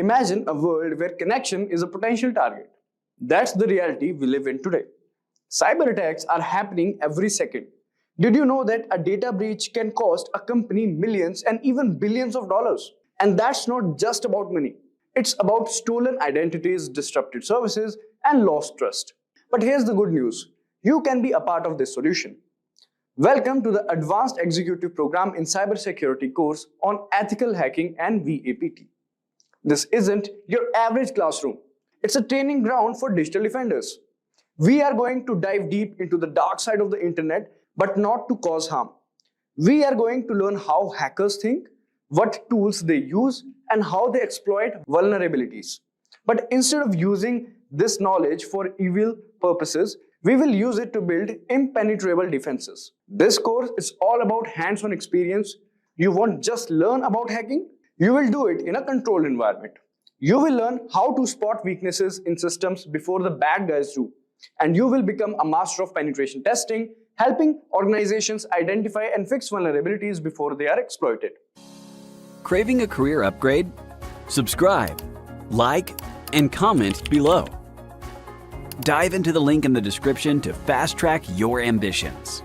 Imagine a world where connection is a potential target. That's the reality we live in today. Cyber attacks are happening every second. Did you know that a data breach can cost a company millions and even billions of dollars? And that's not just about money. It's about stolen identities, disrupted services, and lost trust. But here's the good news. You can be a part of this solution. Welcome to the Advanced Executive Program in Cybersecurity course on Ethical Hacking and VAPT. This isn't your average classroom. It's a training ground for digital defenders. We are going to dive deep into the dark side of the internet, but not to cause harm. We are going to learn how hackers think, what tools they use, and how they exploit vulnerabilities. But instead of using this knowledge for evil purposes, we will use it to build impenetrable defenses. This course is all about hands-on experience. You won't just learn about hacking, you will do it in a controlled environment. You will learn how to spot weaknesses in systems before the bad guys do. And you will become a master of penetration testing, helping organizations identify and fix vulnerabilities before they are exploited. Craving a career upgrade? Subscribe, like, and comment below. Dive into the link in the description to fast-track your ambitions.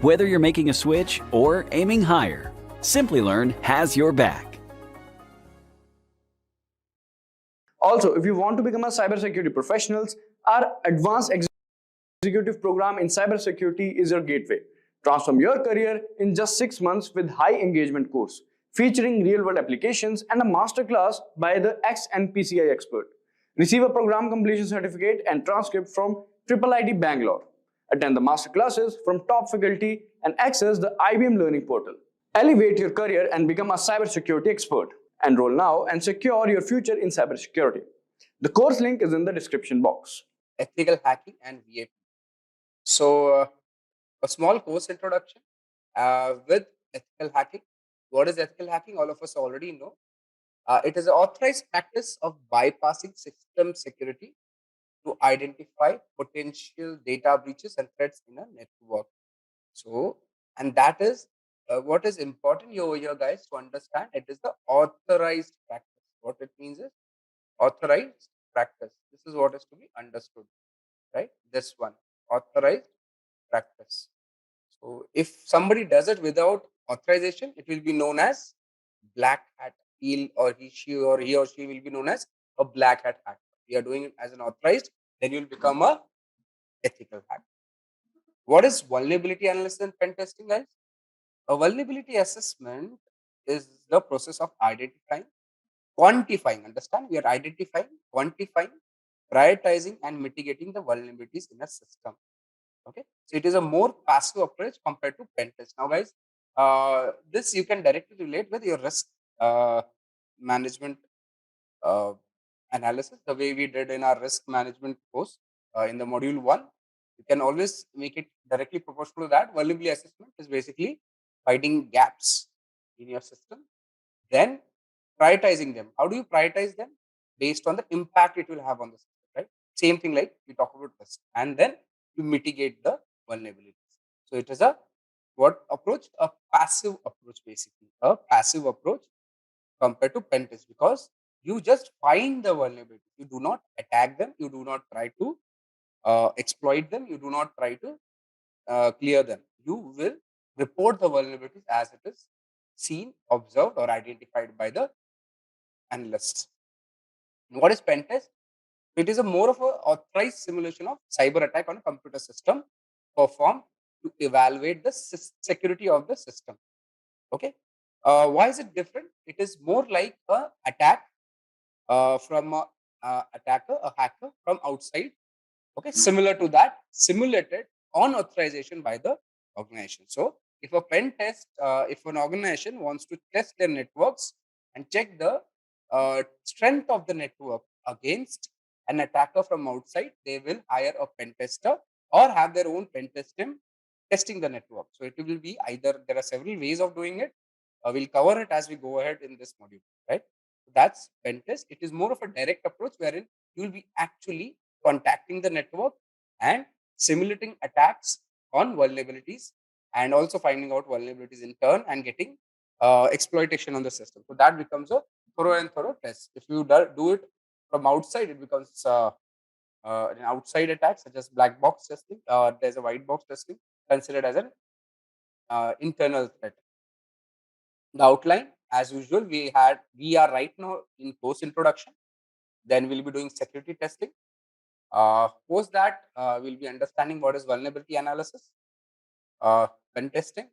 Whether you're making a switch or aiming higher, Simplilearn has your back. Also, if you want to become a cybersecurity professional, our Advanced Executive Program in Cybersecurity is your gateway. Transform your career in just 6 months with high engagement course, featuring real-world applications and a masterclass by the ex-NPCI expert. Receive a program completion certificate and transcript from IIIT Bangalore. Attend the masterclasses from top faculty and access the IBM Learning Portal. Elevate your career and become a cybersecurity expert. Enroll now and secure your future in cybersecurity. The course link is in the description box. Ethical hacking and VAP. So, a small course introduction with ethical hacking. What is ethical hacking? All of us already know. It is an authorized practice of bypassing system security to identify potential data breaches and threats in a network. So, and that is what is important over here, guys, to understand. It is the authorized practice. What it means is authorized practice. This is what is to be understood, right? This one, authorized practice. So, if somebody does it without authorization, it will be known as black hat. He or she will be known as a black hat hacker. We are doing it as an authorized, then you will become a ethical hacker. What is vulnerability analysis and pen testing, guys? A vulnerability assessment is the process of identifying, quantifying. Understand? We are identifying, quantifying, prioritizing, and mitigating the vulnerabilities in a system. Okay, so it is a more passive approach compared to pen test. Now, guys, this you can directly relate with your risk management analysis, the way we did in our risk management course in the module 1. You can always make it directly proportional to that. Vulnerability assessment is basically finding gaps in your system, then prioritizing them. How do you prioritize them? Based on the impact it will have on the system, right? Same thing like we talk about risk, and then you mitigate the vulnerabilities. So it is a what approach? A passive approach, basically. A passive approach compared to pen test, because you just find the vulnerability. You do not attack them. You do not try to exploit them. You do not try to clear them. You will report the vulnerabilities as it is seen, observed, or identified by the analysts. What is pen test? It is a more of a authorized simulation of cyber attack on a computer system performed to evaluate the security of the system. Okay. Why is it different? It is more like a attack from a attacker, a hacker from outside. Okay, similar to that, simulated on authorization by the organization. So, if a pen test, if an organization wants to test their networks and check the strength of the network against an attacker from outside, they will hire a pen tester or have their own pen test team testing the network. So, it will be either, there are several ways of doing it. We'll cover it as we go ahead in this module, right? That's pen test. It is more of a direct approach wherein you will be actually contacting the network and simulating attacks on vulnerabilities, and also finding out vulnerabilities in turn and getting exploitation on the system. So that becomes a thorough and thorough tests. If you do it from outside, it becomes an outside attack, such as black box testing. There's a white box testing considered as an internal threat. The outline, as usual, we are right now in course introduction. Then we'll be doing security testing. Post that, we'll be understanding what is vulnerability analysis. Pen testing,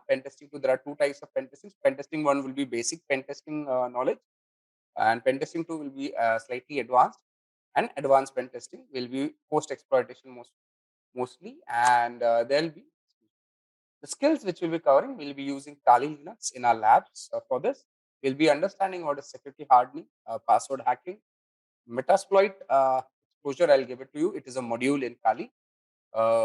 pen testing two. There are two types of pen testing. Pen testing one will be basic pen testing knowledge, and pen testing two will be slightly advanced. And advanced pen testing will be post exploitation mostly, and there'll be the skills which we'll be covering. We'll be using Kali Linux in our labs for this. We'll be understanding what is security hardening, password hacking, Metasploit exposure. I'll give it to you. It is a module in Kali.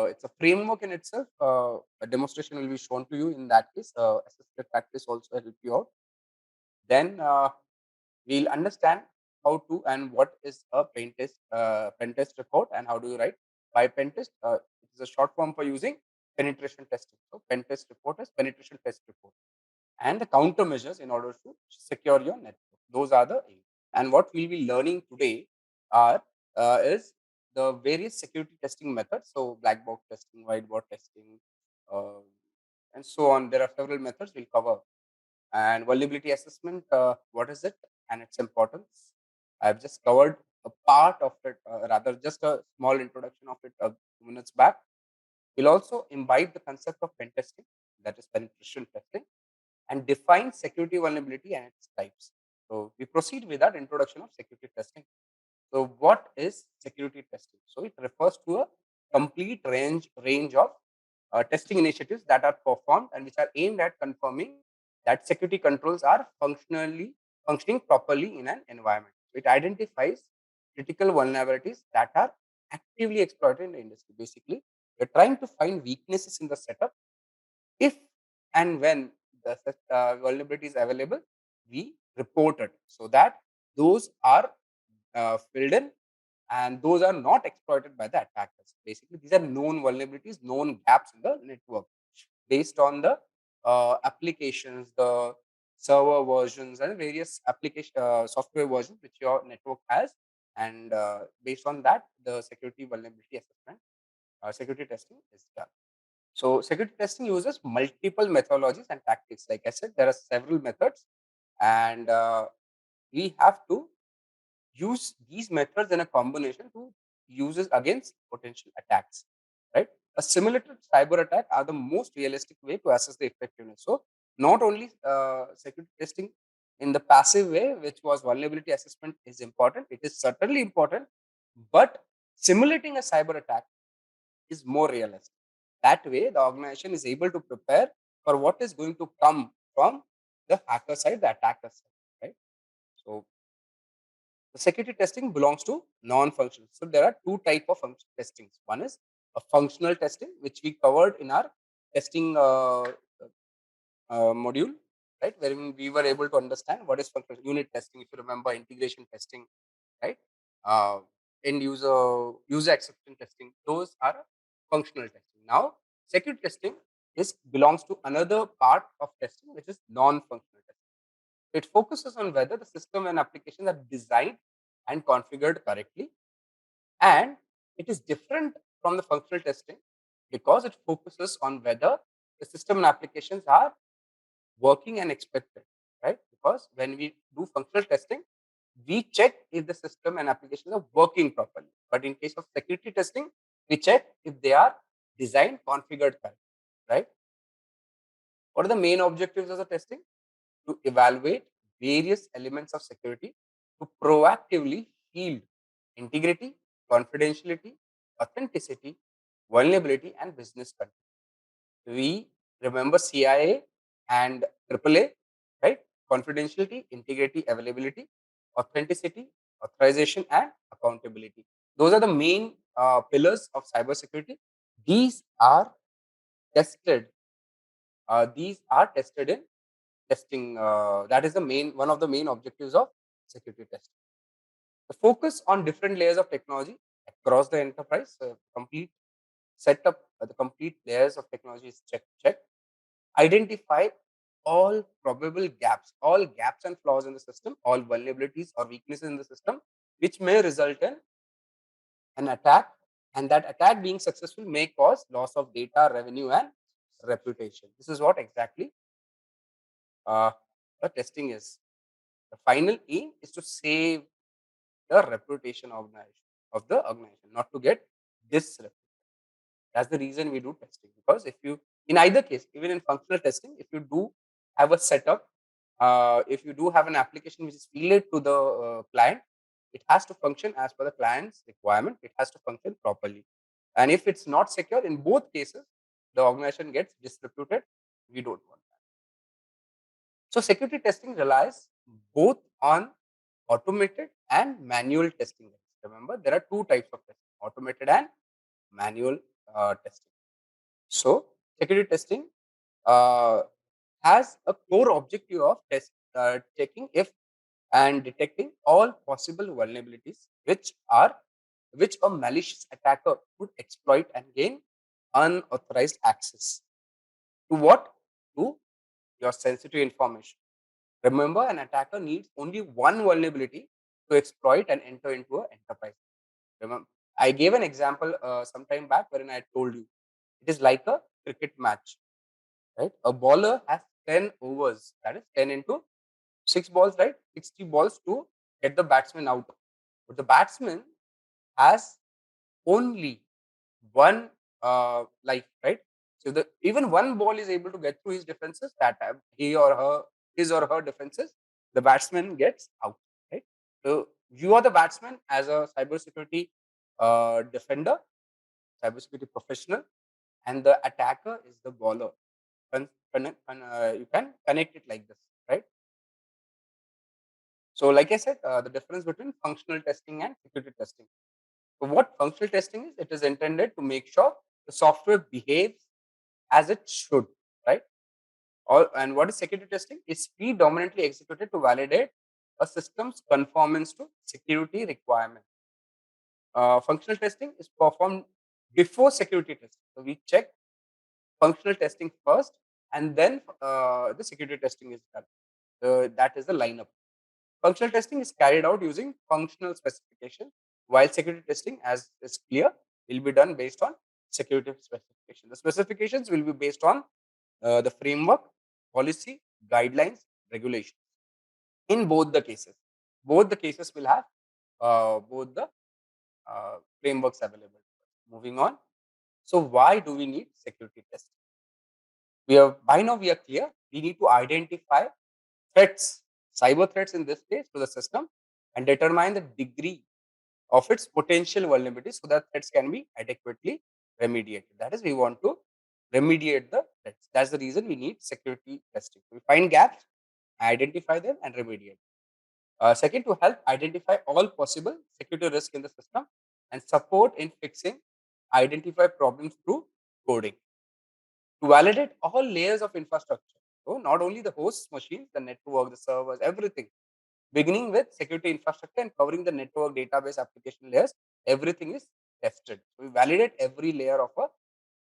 It's a framework in itself. A demonstration will be shown to you in that case. Assisted practice also help you out. Then we'll understand how to and what is a pen test report and how do you write. By pen test, it is a short form for using penetration testing. So pen test report is penetration test report, and the countermeasures in order to secure your network. Those are the aims. And what we'll be learning today are is the various security testing methods. So black box testing, white box testing, uh, and so on. There are several methods we'll cover. And vulnerability assessment, what is it and its importance? I've just covered a part of it, rather just a small introduction of it a few minutes back. We'll also imbibe the concept of pen testing, that is penetration testing, and define security vulnerability and its types. So we proceed with that introduction of security testing. So what is security testing? So it refers to a complete range of testing initiatives that are performed and which are aimed at confirming that security controls are functioning properly in an environment. So it identifies critical vulnerabilities that are actively exploited in the industry. Basically, we're trying to find weaknesses in the setup. If and when the such vulnerability is available, we report it so that those are filled in and those are not exploited by the attackers. Basically, these are known vulnerabilities, known gaps in the network based on the applications, the server versions, and various application software versions which your network has. And based on that, the security vulnerability assessment, security testing is done. So security testing uses multiple methodologies and tactics. Like I said, there are several methods, and we have to use these methods in a combination to use it against potential attacks. Right? A simulated cyber attack are the most realistic way to assess the effectiveness. So not only security testing in the passive way, which was vulnerability assessment, is important. It is certainly important, but simulating a cyber attack is more realistic. That way, the organization is able to prepare for what is going to come from the hacker side, the attacker side, right? So, the security testing belongs to non-functional. So, there are two type of testings. One is a functional testing, which we covered in our testing module, right? Wherein we were able to understand what is functional unit testing. If you remember, integration testing, right? End user acceptance testing. Those are functional testing. Now, security testing belongs to another part of testing, which is non-functional testing. It focuses on whether the system and applications are designed and configured correctly, and it is different from the functional testing because it focuses on whether the system and applications are working and expected, right? Because when we do functional testing, we check if the system and applications are working properly. But in case of security testing, we check if they are designed, configured correctly, right? What are the main objectives of the testing? To evaluate various elements of security to proactively shield integrity, confidentiality, authenticity, vulnerability, and business control. We remember CIA and AAA, right? Confidentiality, integrity, availability, authenticity, authorization, and accountability. Those are the main pillars of cybersecurity. These are tested. These are tested in testing. That is the main one of the main objectives of security testing. The focus on different layers of technology across the enterprise. Complete setup, the complete layers of technology is checked. Identify all probable gaps, all gaps and flaws in the system, all vulnerabilities or weaknesses in the system, which may result in an attack, and that attack being successful may cause loss of data, revenue, and reputation. This is what exactly uh, the testing is. The final aim is to save the reputation of the organization, not to get disreputated. That's the reason we do testing. Because if you, in either case, even in functional testing, if you do have a setup, if you do have an application which is related to the client, it has to function as per the client's requirement. It has to function properly. And if it's not secure, in both cases, the organization gets disreputed. We don't want that. So security testing relies both on automated and manual testing. Remember, there are two types of testing: automated and manual testing. So security testing uh, has a core objective of checking if and detecting all possible vulnerabilities which a malicious attacker could exploit and gain unauthorized access to what? To your sensitive information. Remember, an attacker needs only one vulnerability to exploit and enter into an enterprise. Remember, I gave an example some time back wherein I told you it is like a cricket match, right? A bowler has 10 overs, that is 10 into 6 balls, right? 60 balls to get the batsman out. But the batsman has only one life, right? So the even one ball is able to get through his defenses, that time his or her defenses, the batsman gets out, right? So you are the batsman as a cybersecurity defender, cybersecurity professional, and the attacker is the bowler. You can connect it like this, right? So, like I said, the difference between functional testing and security testing. So, what functional testing is? It is intended to make sure the software behaves as it should, right? And what is security testing? It's predominantly executed to validate a system's conformance to security requirements. Functional testing is performed before security testing. So, we check functional testing first, and then the security testing is done. That is the lineup. Functional testing is carried out using functional specification, while security testing, as is clear, will be done based on security specification. The specifications will be based on the framework, policy, guidelines, regulations. In both the cases will have both the frameworks available. Moving on. So, why do we need security testing? By now we are clear. We need to identify threats, cyber threats in this case, to the system, and determine the degree of its potential vulnerability so that threats can be adequately remediated. That is, we want to remediate the threats. That's the reason we need security testing. We find gaps, identify them, and remediate. Second, to help identify all possible security risk in the system and support in fixing identify problems through coding. To validate all layers of infrastructure. So not only the host machines, the network, the servers, everything, beginning with security infrastructure and covering the network, database, application layers, everything is tested. We validate every layer of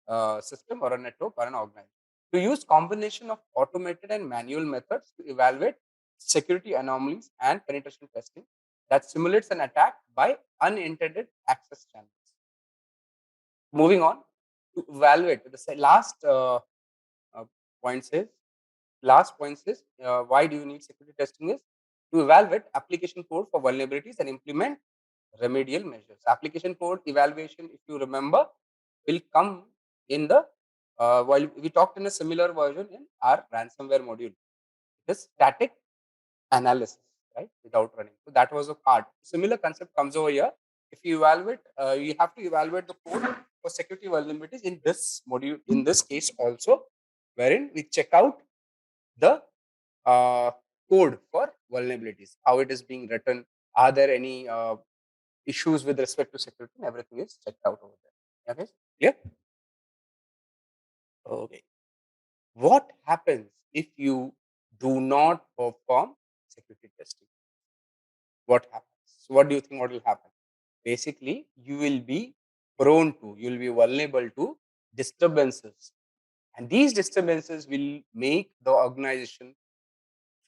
a system or a network or an organization. To use combination of automated and manual methods to evaluate security anomalies and penetration testing that simulates an attack by unintended access channels. Moving on to evaluate the uh, point says last point is why do you need security testing is to evaluate application code for vulnerabilities and implement remedial measures. Application code evaluation, if you remember, will come in the while we talked in a similar version in our ransomware module. It is static analysis, right, without running. So that was a part. Similar concept comes over here. If you evaluate, you have to evaluate the code for security vulnerabilities in this module. In this case, also, wherein we check out the uh, code for vulnerabilities, how it is being written, are there any issues with respect to security, and everything is checked out over there. Okay, yeah. Okay. What happens if you do not perform security testing? What happens? So what do you think? What will happen? Basically, you will be prone to, you will be vulnerable to disturbances And these disturbances will make the organization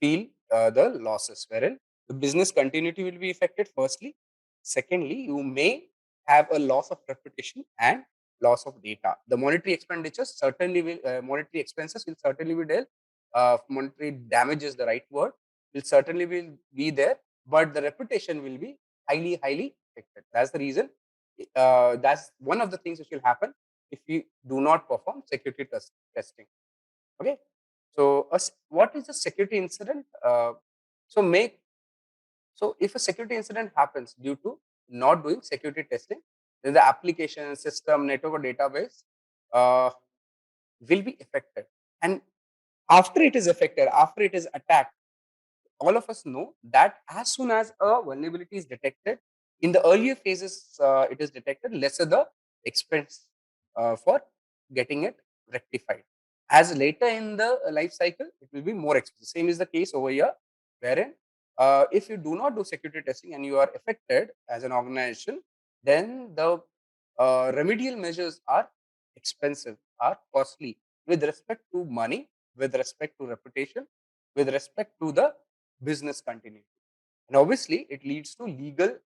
feel the losses, wherein the business continuity will be affected, firstly. Secondly, you may have a loss of reputation and loss of data. The monetary expenditures certainly will, monetary expenses will certainly be there. Monetary damage is the right word, will certainly be there, but the reputation will be highly, highly affected. That's the reason. That's one of the things which will happen if you do not perform security testing. Okay. So, what is a security incident? So, make so if a security incident happens due to not doing security testing, then the application, system, network, or database uh, will be affected. And after it is affected, after it is attacked, all of us know that as soon as a vulnerability is detected, in the earlier phases, it is detected, lesser the expense for getting it rectified. As later in the life cycle, it will be more expensive. Same is the case over here, wherein if you do not do security testing and you are affected as an organization, then the remedial measures are expensive, are costly with respect to money, with respect to reputation, with respect to the business continuity. And obviously, it leads to legal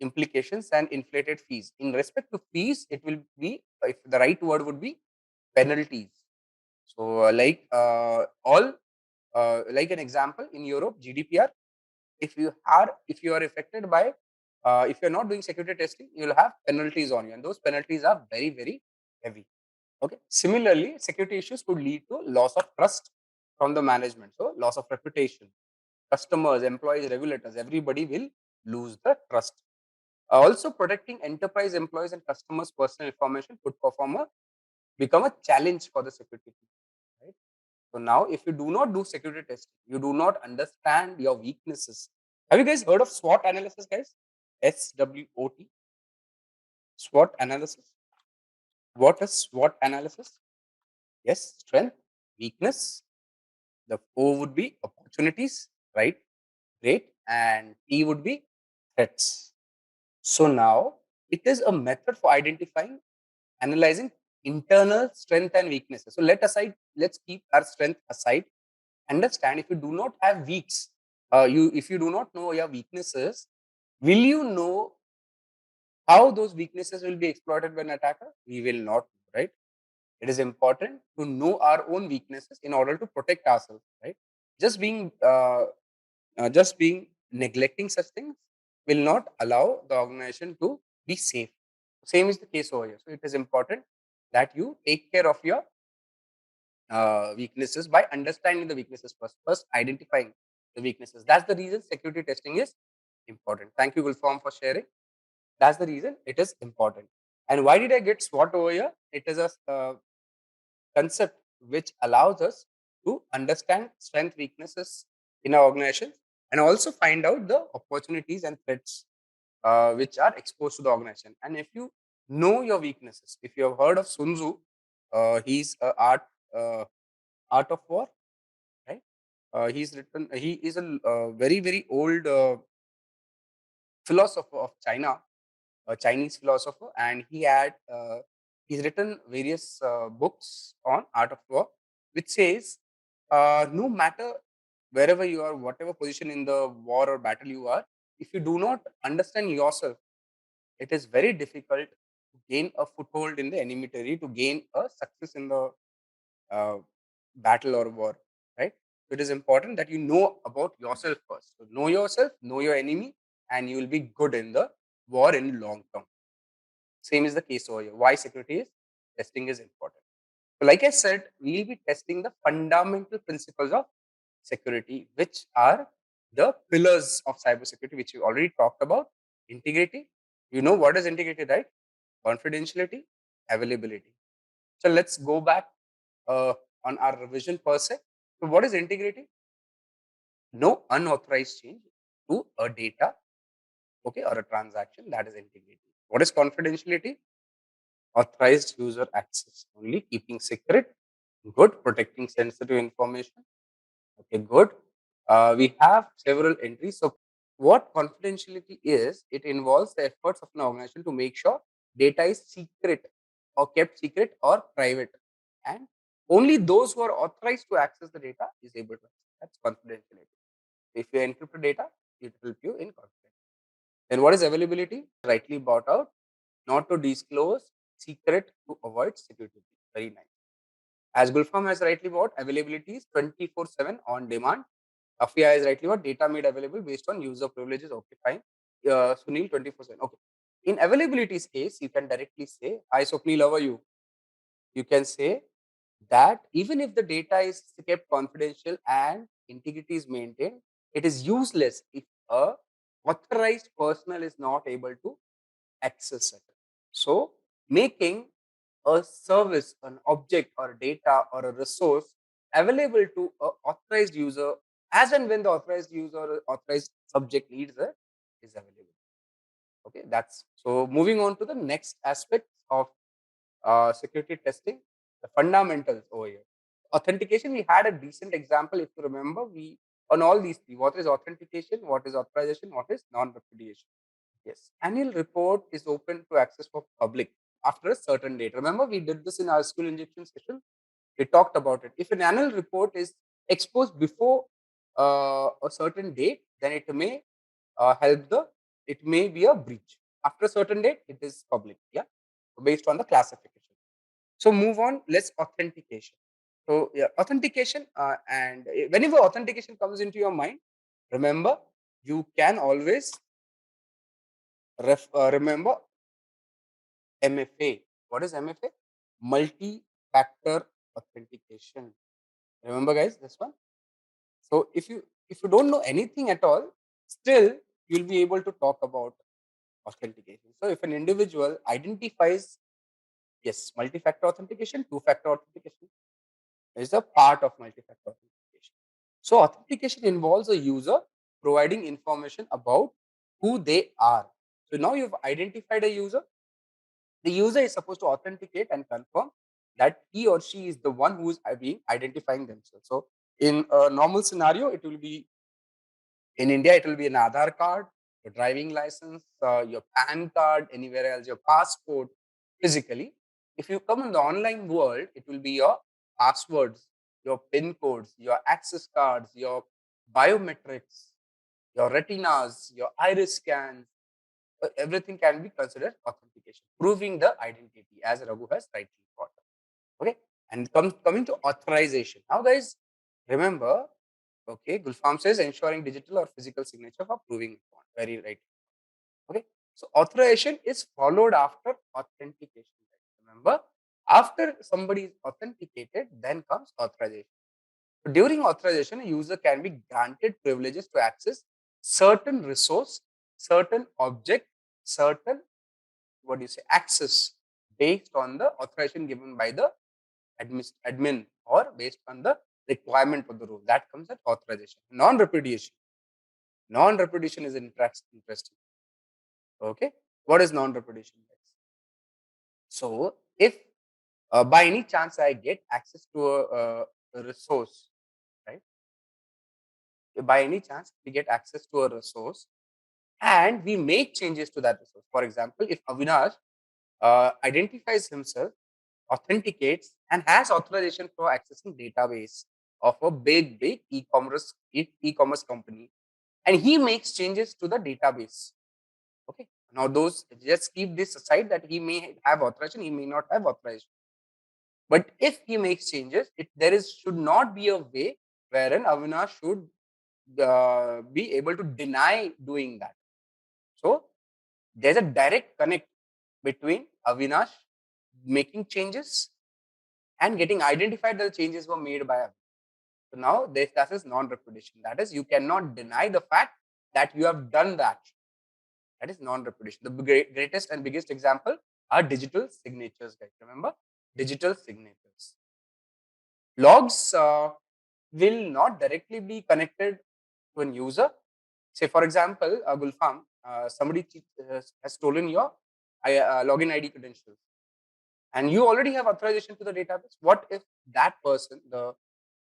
implications and inflated fees. In respect to fees, it will be, if the right word would be, penalties. So, like an example in Europe, GDPR, if you are affected by, if you're not doing security testing, you'll have penalties on you, and those penalties are very, very heavy. Okay. Similarly, security issues could lead to loss of trust from the management. So, loss of reputation. Customers, employees, regulators, everybody will lose the trust. Also, protecting enterprise employees and customers' personal information could become a challenge for the security team. Right? So now, if you do not do security testing, you do not understand your weaknesses. Have you guys heard of SWOT analysis, guys? SWOT, SWOT analysis. What is SWOT analysis? Yes, strength, weakness. The O would be opportunities, right? Great. And T would be threats. So now it is a method for identifying, analyzing internal strength and weaknesses. So let's keep our strength aside. Understand, if you do not have weaks, if you do not know your weaknesses, will you know how those weaknesses will be exploited by an attacker? We will not, right? It is important to know our own weaknesses in order to protect ourselves, right? Just being neglecting such things will not allow the organization to be safe. Same is the case over here. So it is important that you take care of your weaknesses by understanding the weaknesses first identifying the weaknesses. That's the reason security testing is important. Thank you, Gulfam, for sharing. That's the reason it is important. And why did I get SWOT over here? It is a concept which allows us to understand strength, weaknesses in our organization, and also find out the opportunities and threats which are exposed to the organization. And if you know your weaknesses, if you have heard of Sun Tzu, he's uh, art of war, right? He's written. He is a very, very old philosopher of China, a Chinese philosopher, and he's written various books on art of war, which says no matter wherever you are, whatever position in the war or battle you are, if you do not understand yourself, it is very difficult to gain a foothold in the enemy territory, to gain a success in the uh, battle or war, right? So it is important that you know about yourself first. So know yourself, know your enemy, and you will be good in the war in long term. Same is the case over here. Why security is testing is important. So, like I said, we'll be testing the fundamental principles of security, which are the pillars of cybersecurity, which we already talked about. Integrity. You know what is integrity, right? Confidentiality, availability. So let's go back on our revision per se. So what is integrity? No unauthorized change to a data, okay, or a transaction. That is integrity. What is confidentiality? Authorized user access only, keeping secret. Good. Protecting sensitive information. Okay, good. We have several entries. So what confidentiality is, it involves the efforts of an organization to make sure data is secret or kept secret or private, and Only those who are authorized to access the data is able to access. That's confidentiality. If you encrypt the data, it will help you in confidentiality. Then what is availability? Rightly brought out, not to disclose secret to avoid security. Very nice. As Gulfam has rightly brought, availability is 24/7 on demand. Afia is rightly brought, data made available based on user privileges. Okay, fine. Sunil 24/7. Okay. In availability's case, you can directly say, "Hi Swapnil, how are you?" You can say that even if the data is kept confidential and integrity is maintained, it is useless if a authorized personnel is not able to access it. So, making a service, an object or data or a resource available to an authorized user as and when the authorized user or authorized subject needs it is available. Okay, that's so. Moving on to the next aspect of security testing, the fundamentals over here. Authentication, we had a decent example. If you remember, we on all these three: what is authentication, what is authorization, what is non-repudiation. Yes, annual report is open to access for public after a certain date. Remember, we did this in our skill injection session. We talked about it. If an annual report is exposed before a certain date, then it may help the. It may be a breach. After a certain date, it is public. Yeah, based on the classification. So move on. Let's authentication. So yeah, authentication and whenever authentication comes into your mind, remember you can always remember MFA. What is MFA? Multi-factor authentication. Remember, guys, this one. So if you don't know anything at all, still you'll be able to talk about authentication. So if an individual identifies, yes, multi-factor authentication, two-factor authentication is a part of multi-factor authentication. So authentication involves a user providing information about who they are. So now you've identified a user. The user is supposed to authenticate and confirm that he or she is the one who is being identifying themselves. So in a normal scenario, it will be in India, it will be an Aadhaar card, your driving license, your PAN card, anywhere else, your passport, physically. If you come in the online world, it will be your passwords, your PIN codes, your access cards, your biometrics, your retinas, your iris scans. Everything can be considered authentication, proving the identity, as Raghu has rightly taught. Okay, and coming to authorization. Now, guys, remember, okay, Gulfam says ensuring digital or physical signature for proving it. Very right. Okay, so authorization is followed after authentication. Remember, after somebody is authenticated, then comes authorization. So during authorization, a user can be granted privileges to access certain resource, certain object, certain what do you say access based on the authorization given by the admin or based on the requirement of the rule. That comes at authorization. Non-repudiation. Non-repudiation is interesting. Okay. What is non-repudiation? So if by any chance I get access to a resource, right? If by any chance we get access to a resource and we make changes to that resource. For example, if Avinash identifies himself, authenticates, and has authorization for accessing database of a big e-commerce company, and he makes changes to the database. Okay. Now those just keep this aside that he may have authorization, he may not have authorization. But if he makes changes, should not be a way wherein Avinash should be able to deny doing that. So there's a direct connect between Avinash making changes and getting identified that the changes were made by Avinash. So now that is non-repudiation. That is, you cannot deny the fact that you have done that. That is non-repudiation. The greatest and biggest example are digital signatures, guys. Remember, digital signatures. Logs will not directly be connected to an user. Say, for example, Gulfam, somebody has stolen your login ID credentials, and you already have authorization to the database. What if that person, the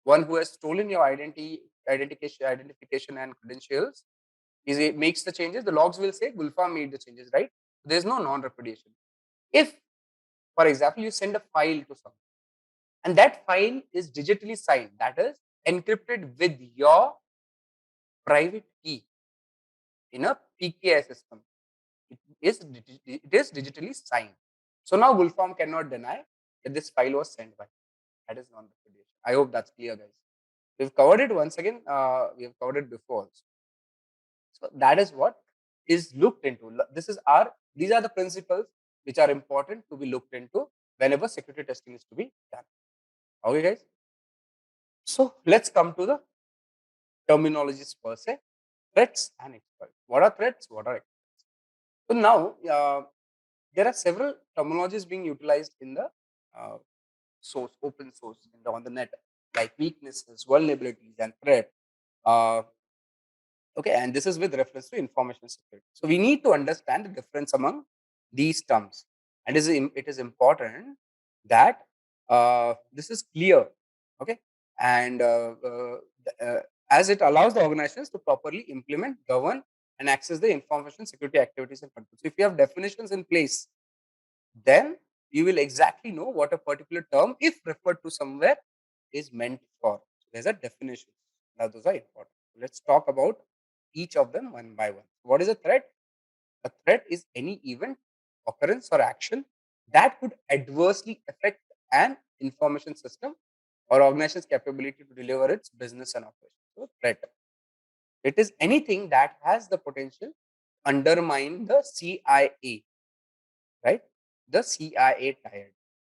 one who has stolen your identification and credentials, it makes the changes? The logs will say Gulfam made the changes, right? There's no non-repudiation. If, for example, you send a file to someone and that file is digitally signed, that is encrypted with your private key in a PKI system. It is digitally signed. So now Wolfram cannot deny that this file was sent by. That is non-repudiation. I hope that's clear, guys. We've covered it once again. We have covered it before also. So that is what is looked into. These are the principles which are important to be looked into whenever security testing is to be done. Okay, guys. So let's come to the terminologies per se. Threats and exploits. What are threats? What are exploits? So now there are several terminologies being utilized in the open source on the net, like weaknesses, vulnerabilities, and threat. Uh, okay, and this is with reference to information security. So we need to understand the difference among these terms, and it is important that this is clear. Okay, and as it allows the organizations to properly implement, govern, and access the information security activities and controls. So if you have definitions in place, then you will exactly know what a particular term, if referred to somewhere, is meant for. So there's a definition. Now, those are important. Let's talk about each of them one by one. What is a threat? A threat is any event, occurrence, or action that could adversely affect an information system or organization's capability to deliver its business and operations. So, threat. It is anything that has the potential to undermine the CIA, right? The CIA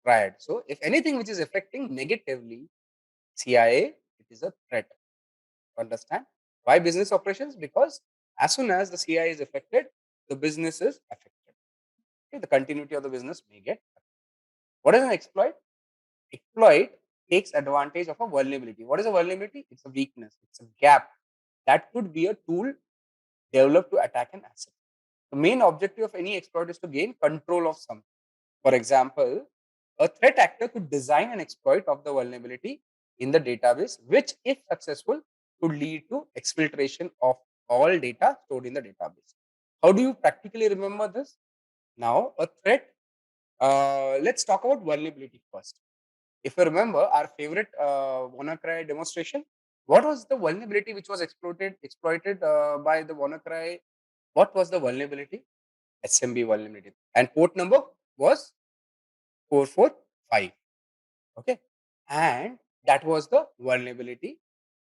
triad. So, if anything which is affecting negatively CIA, it is a threat. Understand? Why business operations? Because as soon as the CIA is affected, the business is affected. Okay? The continuity of the business may get affected. What is an exploit? Exploit takes advantage of a vulnerability. What is a vulnerability? It's a weakness. It's a gap that could be a tool developed to attack an asset. The main objective of any exploit is to gain control of something. For example, a threat actor could design an exploit of the vulnerability in the database, which, if successful, could lead to exfiltration of all data stored in the database. How do you practically remember this? Now, a threat, let's talk about vulnerability first. If you remember our favorite WannaCry demonstration, what was the vulnerability which was exploited by the WannaCry? What was the vulnerability? SMB vulnerability. And port number was 445. Okay. And that was the vulnerability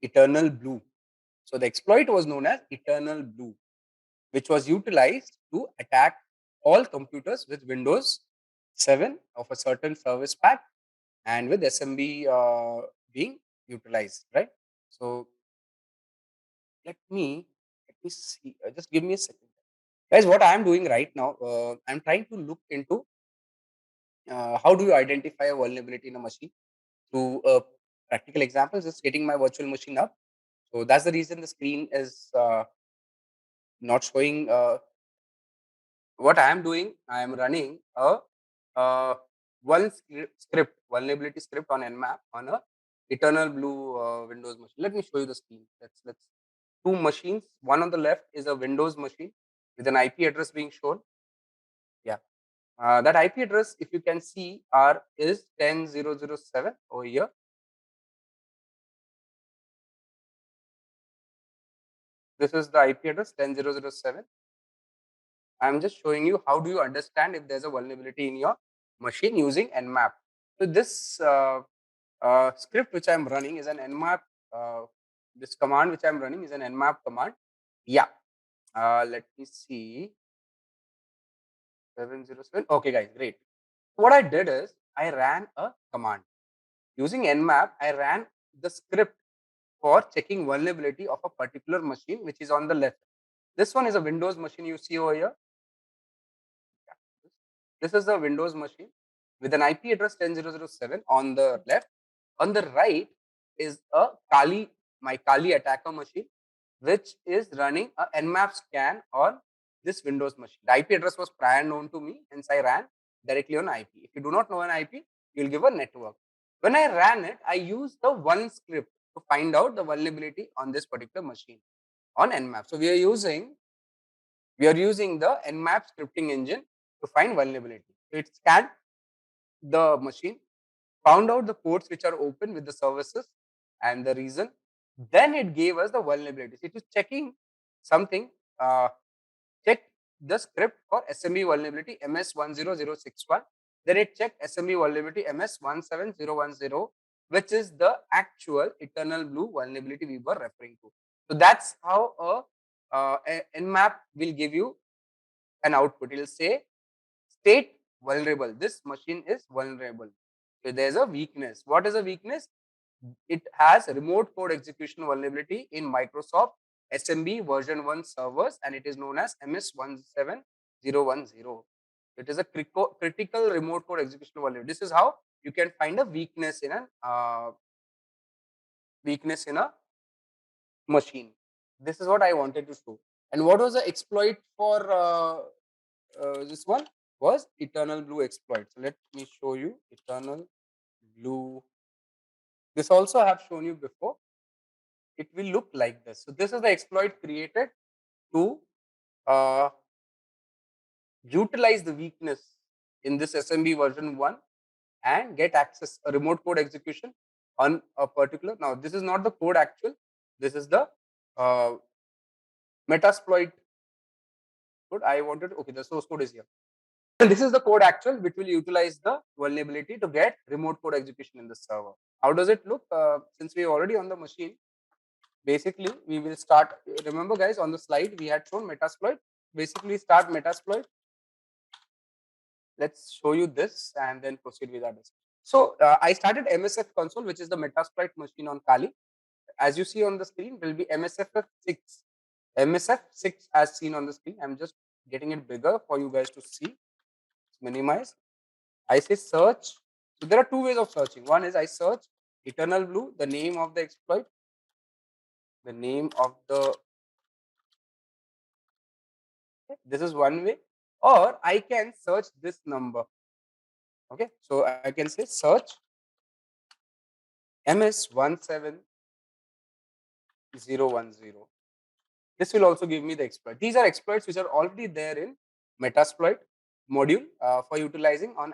Eternal Blue. So the exploit was known as Eternal Blue, which was utilized to attack all computers with Windows 7 of a certain service pack and with SMB being utilized, right? So let me see. Just give me a second, guys. What I am doing right now, I'm trying to look into how do you identify a vulnerability in a machine through a practical example. Just getting my virtual machine up. So that's the reason the screen is not showing. What I am doing, I am running a script, vulnerability script on Nmap on a Eternal Blue Windows machine. Let me show you the screen. Let's two machines. One on the left is a Windows machine with an IP address being shown. Yeah, that IP address, if you can see, is 10.0.0.7 over here. This is the IP address 10.0.0.7. I'm just showing you how do you understand if there's a vulnerability in your machine using Nmap. So this script which I'm running is an Nmap. This command which I'm running is an Nmap command. Yeah. Let me see. 707. Okay, guys, great. What I did is I ran a command using Nmap. I ran the script for checking vulnerability of a particular machine which is on the left. This one is a Windows machine you see over here. This is a Windows machine with an IP address 10.0.0.7 on the left. On the right is a my Kali attacker machine, which is running a Nmap scan on this Windows machine. The IP address was prior known to me, hence I ran directly on IP. If you do not know an IP, you'll give a network. When I ran it, I used the one script to find out the vulnerability on this particular machine on Nmap. So we are using the Nmap scripting engine to find vulnerability. So it scanned the machine found out the ports which are open with the services and the reason. Then it gave us the vulnerabilities. It is checking something, check the script for SMB vulnerability MS10061. Then it checked SMB vulnerability MS17010, which is the actual eternal blue vulnerability we were referring to. So that's how a Nmap will give you an output. It will say state vulnerable. This machine is vulnerable. So there's a weakness. What is a weakness? It has remote code execution vulnerability in Microsoft SMB version 1 servers, and it is known as MS17010. It is a critical remote code execution vulnerability. This is how you can find a weakness in a machine. This is what I wanted to show. And what was the exploit for this one? Was eternal blue exploit. So let me show you eternal blue. This also I have shown you before. It will look like this. So this is the exploit created to utilize the weakness in this SMB version 1 and get access a remote code execution on a particular. Now this is not the code actual. This is the Metasploit code. I wanted, okay, the source code is here. And this is the code actual which will utilize the vulnerability to get remote code execution in the server. How does it look? Since we are already on the machine, basically we will start. Remember guys, on the slide we had shown Metasploit. Basically start Metasploit. Let's show you this and then proceed with our discussion. So I started MSF console, which is the Metasploit machine on Kali. As you see on the screen will be MSF6. MSF6 as seen on the screen. I'm just getting it bigger for you guys to see. Minimize. I say search. So there are two ways of searching. One is I search eternal blue, the name of the exploit, the name of the. This is one way, or I can search this number. Okay, so I can say search MS17010. This will also give me the exploit. These are exploits which are already there in Metasploit module for utilizing on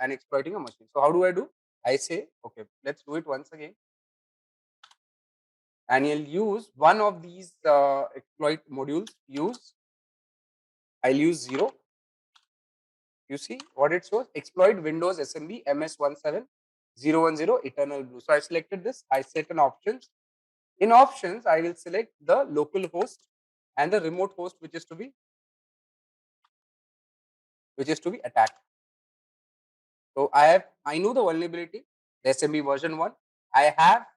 and exploiting a machine. So how do I do? I say, okay, let's do it once again. And you'll use one of these exploit modules. I'll use 0. You see what it shows? Exploit Windows SMB MS17010 eternal blue. So I selected this. I set an options. In options, I will select the local host and the remote host, which is to be attacked. So I know the vulnerability, the SMB version 1. I have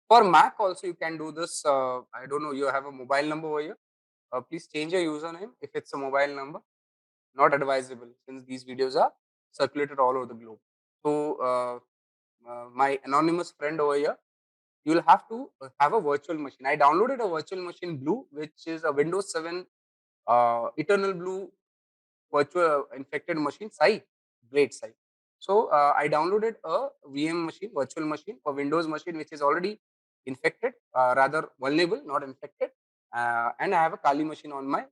for Mac also you can do this. I don't know, you have a mobile number over here. Please change your username if it's a mobile number. Not advisable since these videos are circulated all over the globe. So my anonymous friend over here, you will have to have a virtual machine. I downloaded a virtual machine Blue, which is a Windows 7 eternal blue virtual infected machine site, great site. So I downloaded a VM machine, virtual machine for Windows machine, which is already infected, rather vulnerable, not infected. And I have a Kali machine on my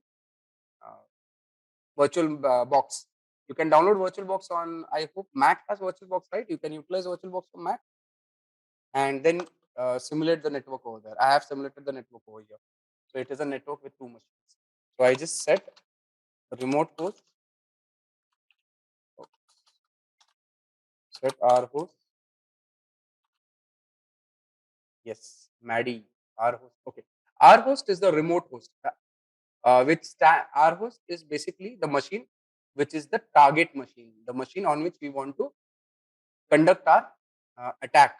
virtual box. You can download VirtualBox on, I hope Mac has VirtualBox, right? You can utilize VirtualBox from Mac and then simulate the network over there. I have simulated the network over here. So it is a network with two machines. So I just set remote host, set R host. Yes, Maddie, R host. Okay. R host is the remote host, which R host is basically the machine, which is the target machine, the machine on which we want to conduct our attack,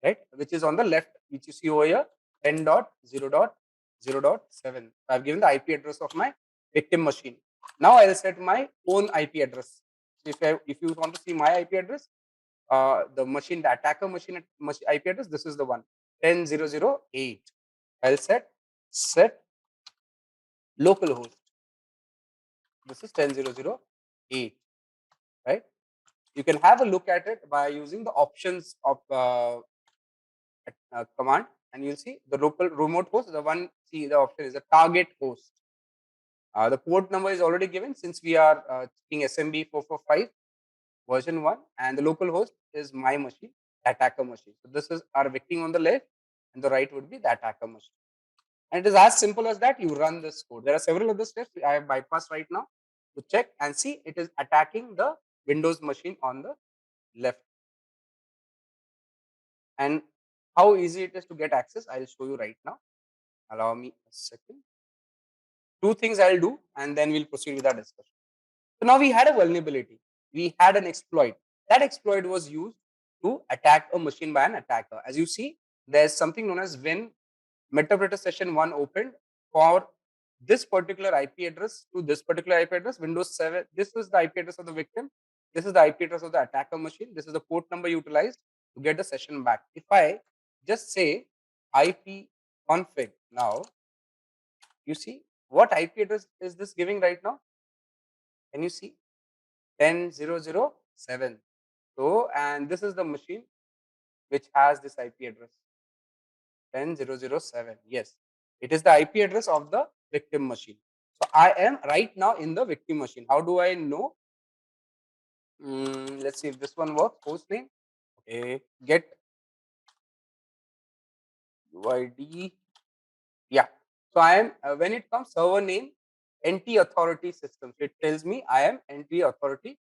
right? Which is on the left, which you see over here, 10.0.0.7. I've given the IP address of my victim machine. Now I'll set my own IP address. So if you want to see my IP address, the machine, the attacker machine IP address, this is the one, 10.0.0.8. I'll set localhost. This is 10.0.0.8, right? You can have a look at it by using the options of command, and you'll see the local remote host. The one, see the option is the target host. The port number is already given since we are checking SMB 445. version 1, and the local host is my machine, attacker machine. So this is our victim on the left, and the right would be the attacker machine. And it is as simple as that. You run this code. There are several other steps I have bypassed right now to check and see it is attacking the Windows machine on the left. And how easy it is to get access, I'll show you right now. Allow me a second. Two things I'll do, and then we'll proceed with our discussion. So now we had a vulnerability. We had an exploit. That exploit was used to attack a machine by an attacker. As you see, there's something known as when Metasploit session 1 opened for this particular IP address to this particular IP address, Windows 7. This is the IP address of the victim. This is the IP address of the attacker machine. This is the port number utilized to get the session back. If I just say IP config now, you see what IP address is this giving right now? Can you see? 10.0.0.7. So, and this is the machine which has this IP address 10.0.0.7. Yes, it is the IP address of the victim machine. So I am right now in the victim machine. How do I know? Let's see if this one works. Host name. Okay. Get UID. Yeah. So I am when it comes server name, NT authority system. So it tells me I am NT authority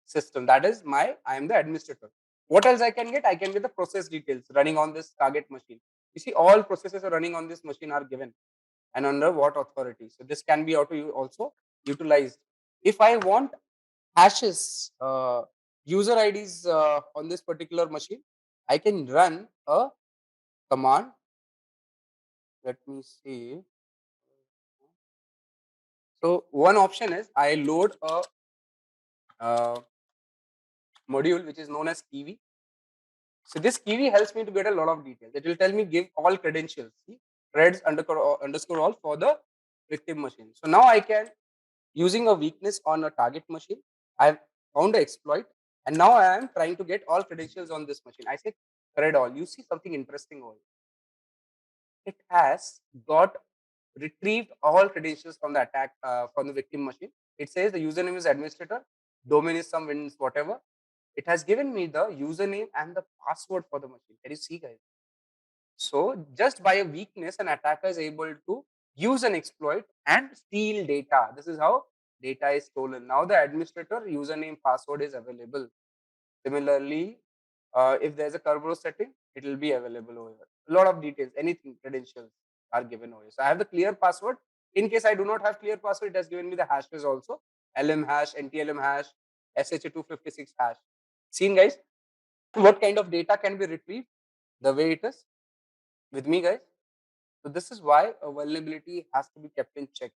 system. That is I am the administrator. What else I can get? I can get the process details running on this target machine. You see, all processes are running on this machine are given and under what authority. So this can be also utilized. If I want hashes, user IDs on this particular machine, I can run a command. Let me see. So one option is I load a module which is known as Kiwi. So this Kiwi helps me to get a lot of details. It will tell me give all credentials, see, threads underscore all for the victim machine. So now I can, using a weakness on a target machine, I've found an exploit, and now I am trying to get all credentials on this machine. I say thread all. You see something interesting over. It has got retrieved all credentials from the attack from the victim machine. It says the username is administrator, domain is some wins whatever. It has given me the username and the password for the machine. Can you see, guys? So just by a weakness, an attacker is able to use an exploit and steal data. This is how data is stolen. Now the administrator username password is available. Similarly, if there's a Kerberos setting, it will be available over here. A lot of details, anything, credentials are given over here. So I have the clear password. In case I do not have clear password, it has given me the hashes also. LM hash, NTLM hash, SH256 hash. Seen, guys? What kind of data can be retrieved the way it is? With me, guys? So this is why a vulnerability has to be kept in check.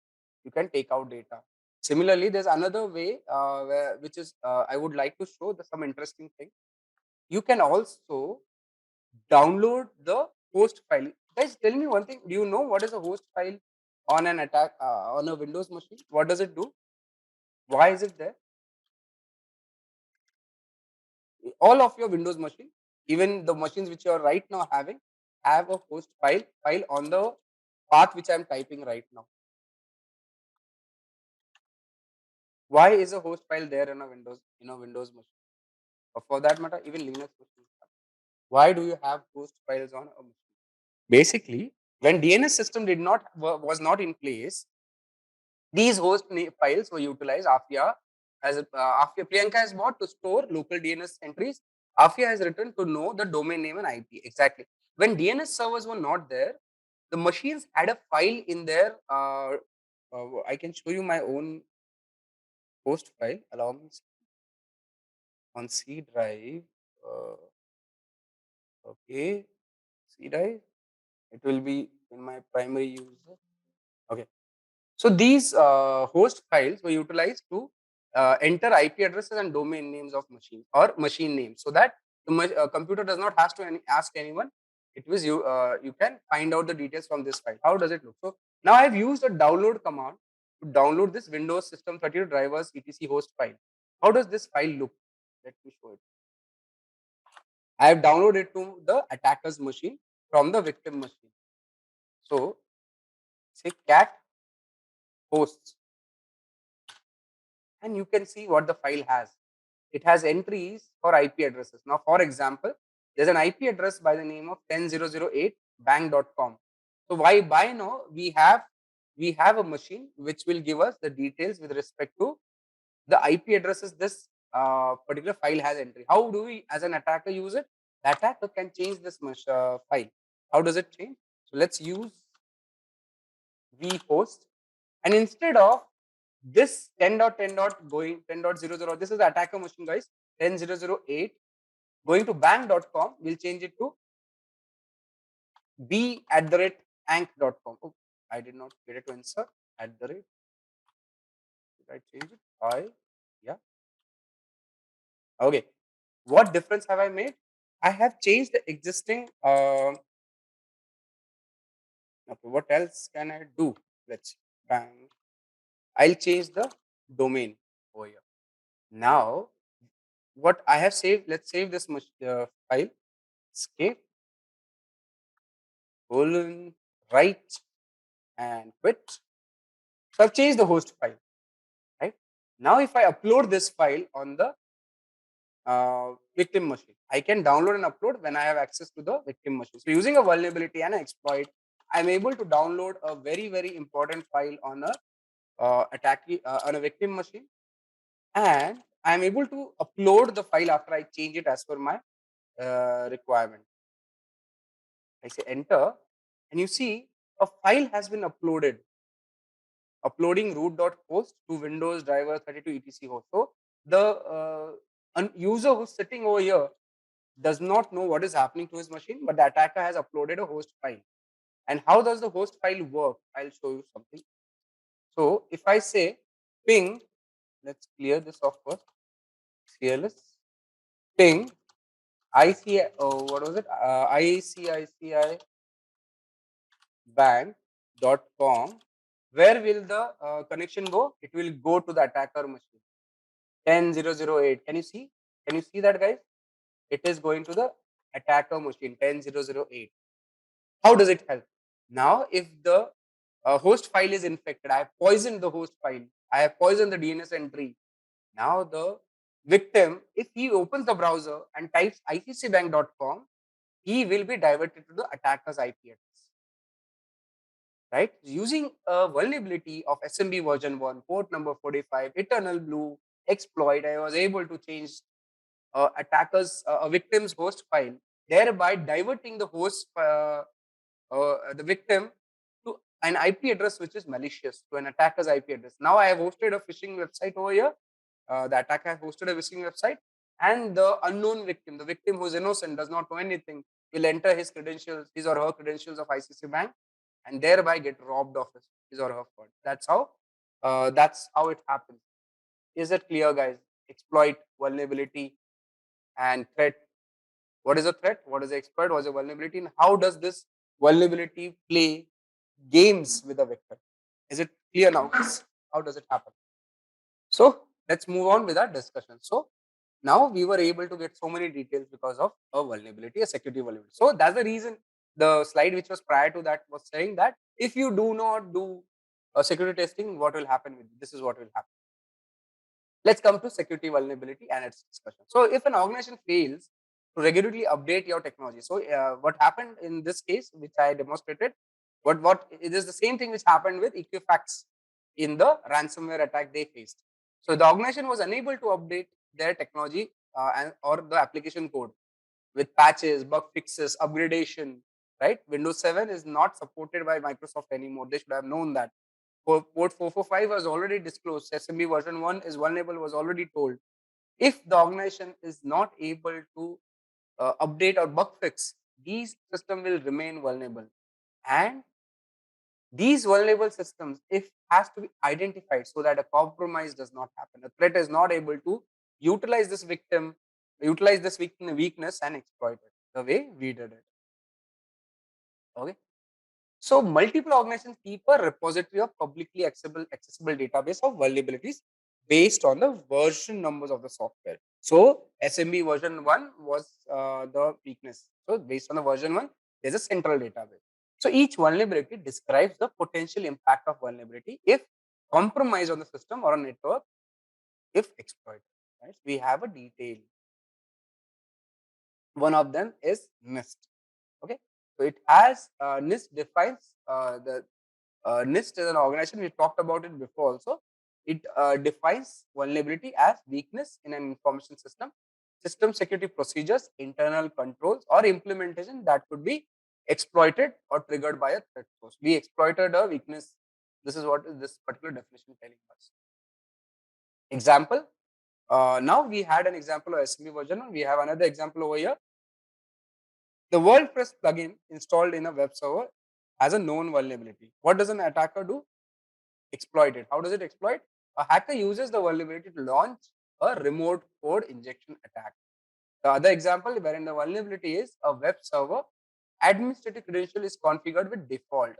You can take out data. Similarly, there's another way which is I would like to show some interesting thing. You can also download the host file. Guys, tell me one thing. Do you know what is a host file on an attack on a Windows machine? What does it do? Why is it there? All of your Windows machine, even the machines which you are right now having, have a host file on the path which I am typing right now. Why is a host file there in a Windows machine? Or for that matter, even Linux machine. Why do you have host files on a machine? Basically, when DNS system was not in place, these files were utilized. Afia Priyanka has bought to store local DNS entries. Afia has written to know the domain name and IP. Exactly. When DNS servers were not there, the machines had a file in there. I can show you my own host file. Allow me on C drive. Okay, C drive. It will be in my primary user. Okay. So these host files were utilized to enter IP addresses and domain names of machines or machine names, so that the computer does not have to ask anyone. It was you can find out the details from this file. How does it look? So now I have used a download command to download this Windows System 32 drivers etc host file. How does this file look? Let me show it. I have downloaded it to the attacker's machine from the victim machine. So say cat hosts, and you can see what the file has. it has entries for IP addresses. Now, for example, there's an IP address by the name of 10008 bank.com. So why by now we have a machine which will give us the details with respect to the IP addresses this particular file has entry. How do we as an attacker use it? The attacker can change this file. How does it change? So let's use vhost, and instead of this 10.10. Going 10.00, this is the attacker machine, guys. 10008 going to bank.com, we'll change it to b@ank.com. Oh, I did not get it to insert at the rate. Did I change it? Yeah. Okay. What difference have I made? I have changed the existing. Okay, what else can I do? Let's see. Bank. I'll change the domain over here. Now, what I have saved, let's save this file. Escape, colon, write, and quit. So I've changed the host file. Right now, if I upload this file on the victim machine, I can download and upload when I have access to the victim machine. So using a vulnerability and an exploit, I'm able to download a very, very important file on a on a victim machine, and I'm able to upload the file after I change it as per my requirement. I say enter, and you see a file has been uploaded. Uploading root.host to Windows driver 32 etc host. So the user who's sitting over here does not know what is happening to his machine, but the attacker has uploaded a host file. And how does the host file work? I'll show you something. So if I say ping, let's clear this off first. CLS ping ICI, what was it? ICICI bank.com. Where will the connection go? It will go to the attacker machine. 10008. Can you see? Can you see that, guys? It is going to the attacker machine 10008. How does it help? Now, if the host file is infected, I have poisoned the host file, I have poisoned the DNS entry. Now, the victim, if he opens the browser and types iccbank.com, he will be diverted to the attacker's IP address. Right? Using a vulnerability of SMB version 1, port number 45, eternal blue, exploit, I was able to change a victim's host file, thereby diverting the the victim to an IP address which is malicious, to an attacker's IP address. Now I have hosted a phishing website over here. The attacker has hosted a phishing website, and the unknown victim, the victim who is innocent, does not know anything, will enter his credentials, his or her credentials of ICC Bank, and thereby get robbed of his or her fund. That's how it happens. Is it clear, guys? Exploit, vulnerability, and threat. What is a threat? What is the exploit? What is a vulnerability? And how does this vulnerability play games with the victim? Is it clear now? How does it happen? So let's move on with our discussion. So now we were able to get so many details because of a vulnerability, a security vulnerability. So that's the reason the slide which was prior to that was saying that if you do not do a security testing, what will happen with you? This is what will happen. Let's come to security vulnerability and its discussion. So if an organization fails to regularly update your technology, so what happened in this case, which I demonstrated, what it is the same thing which happened with Equifax in the ransomware attack they faced. So the organization was unable to update their technology or the application code with patches, bug fixes, upgradation. Right? Windows 7 is not supported by Microsoft anymore. They should have known that. Port 445 was already disclosed. SMB version 1 is vulnerable, was already told. If the organization is not able to update or bug fix, these systems will remain vulnerable. And these vulnerable systems, if has to be identified so that a compromise does not happen. A threat is not able to utilize this weakness and exploit it the way we did it. Okay. So multiple organizations keep a repository of publicly accessible database of vulnerabilities based on the version numbers of the software. So SMB version 1 was the weakness. So based on the version 1, there's a central database. So each vulnerability describes the potential impact of vulnerability if compromised on the system or a network, if exploited. right? We have a detail. One of them is NIST. Okay, so it has NIST defines the NIST is an organization. We talked about it before also. It defines vulnerability as weakness in an information system security procedures, internal controls, or implementation that could be exploited or triggered by a threat source. We exploited a weakness. This is what this particular definition telling us. Example. Now we had an example of SME version 1. We have another example over here. The WordPress plugin installed in a web server has a known vulnerability. What does an attacker do? Exploit it. How does it exploit? A hacker uses the vulnerability to launch a remote code injection attack. The other example wherein the vulnerability is a web server administrative credential is configured with default.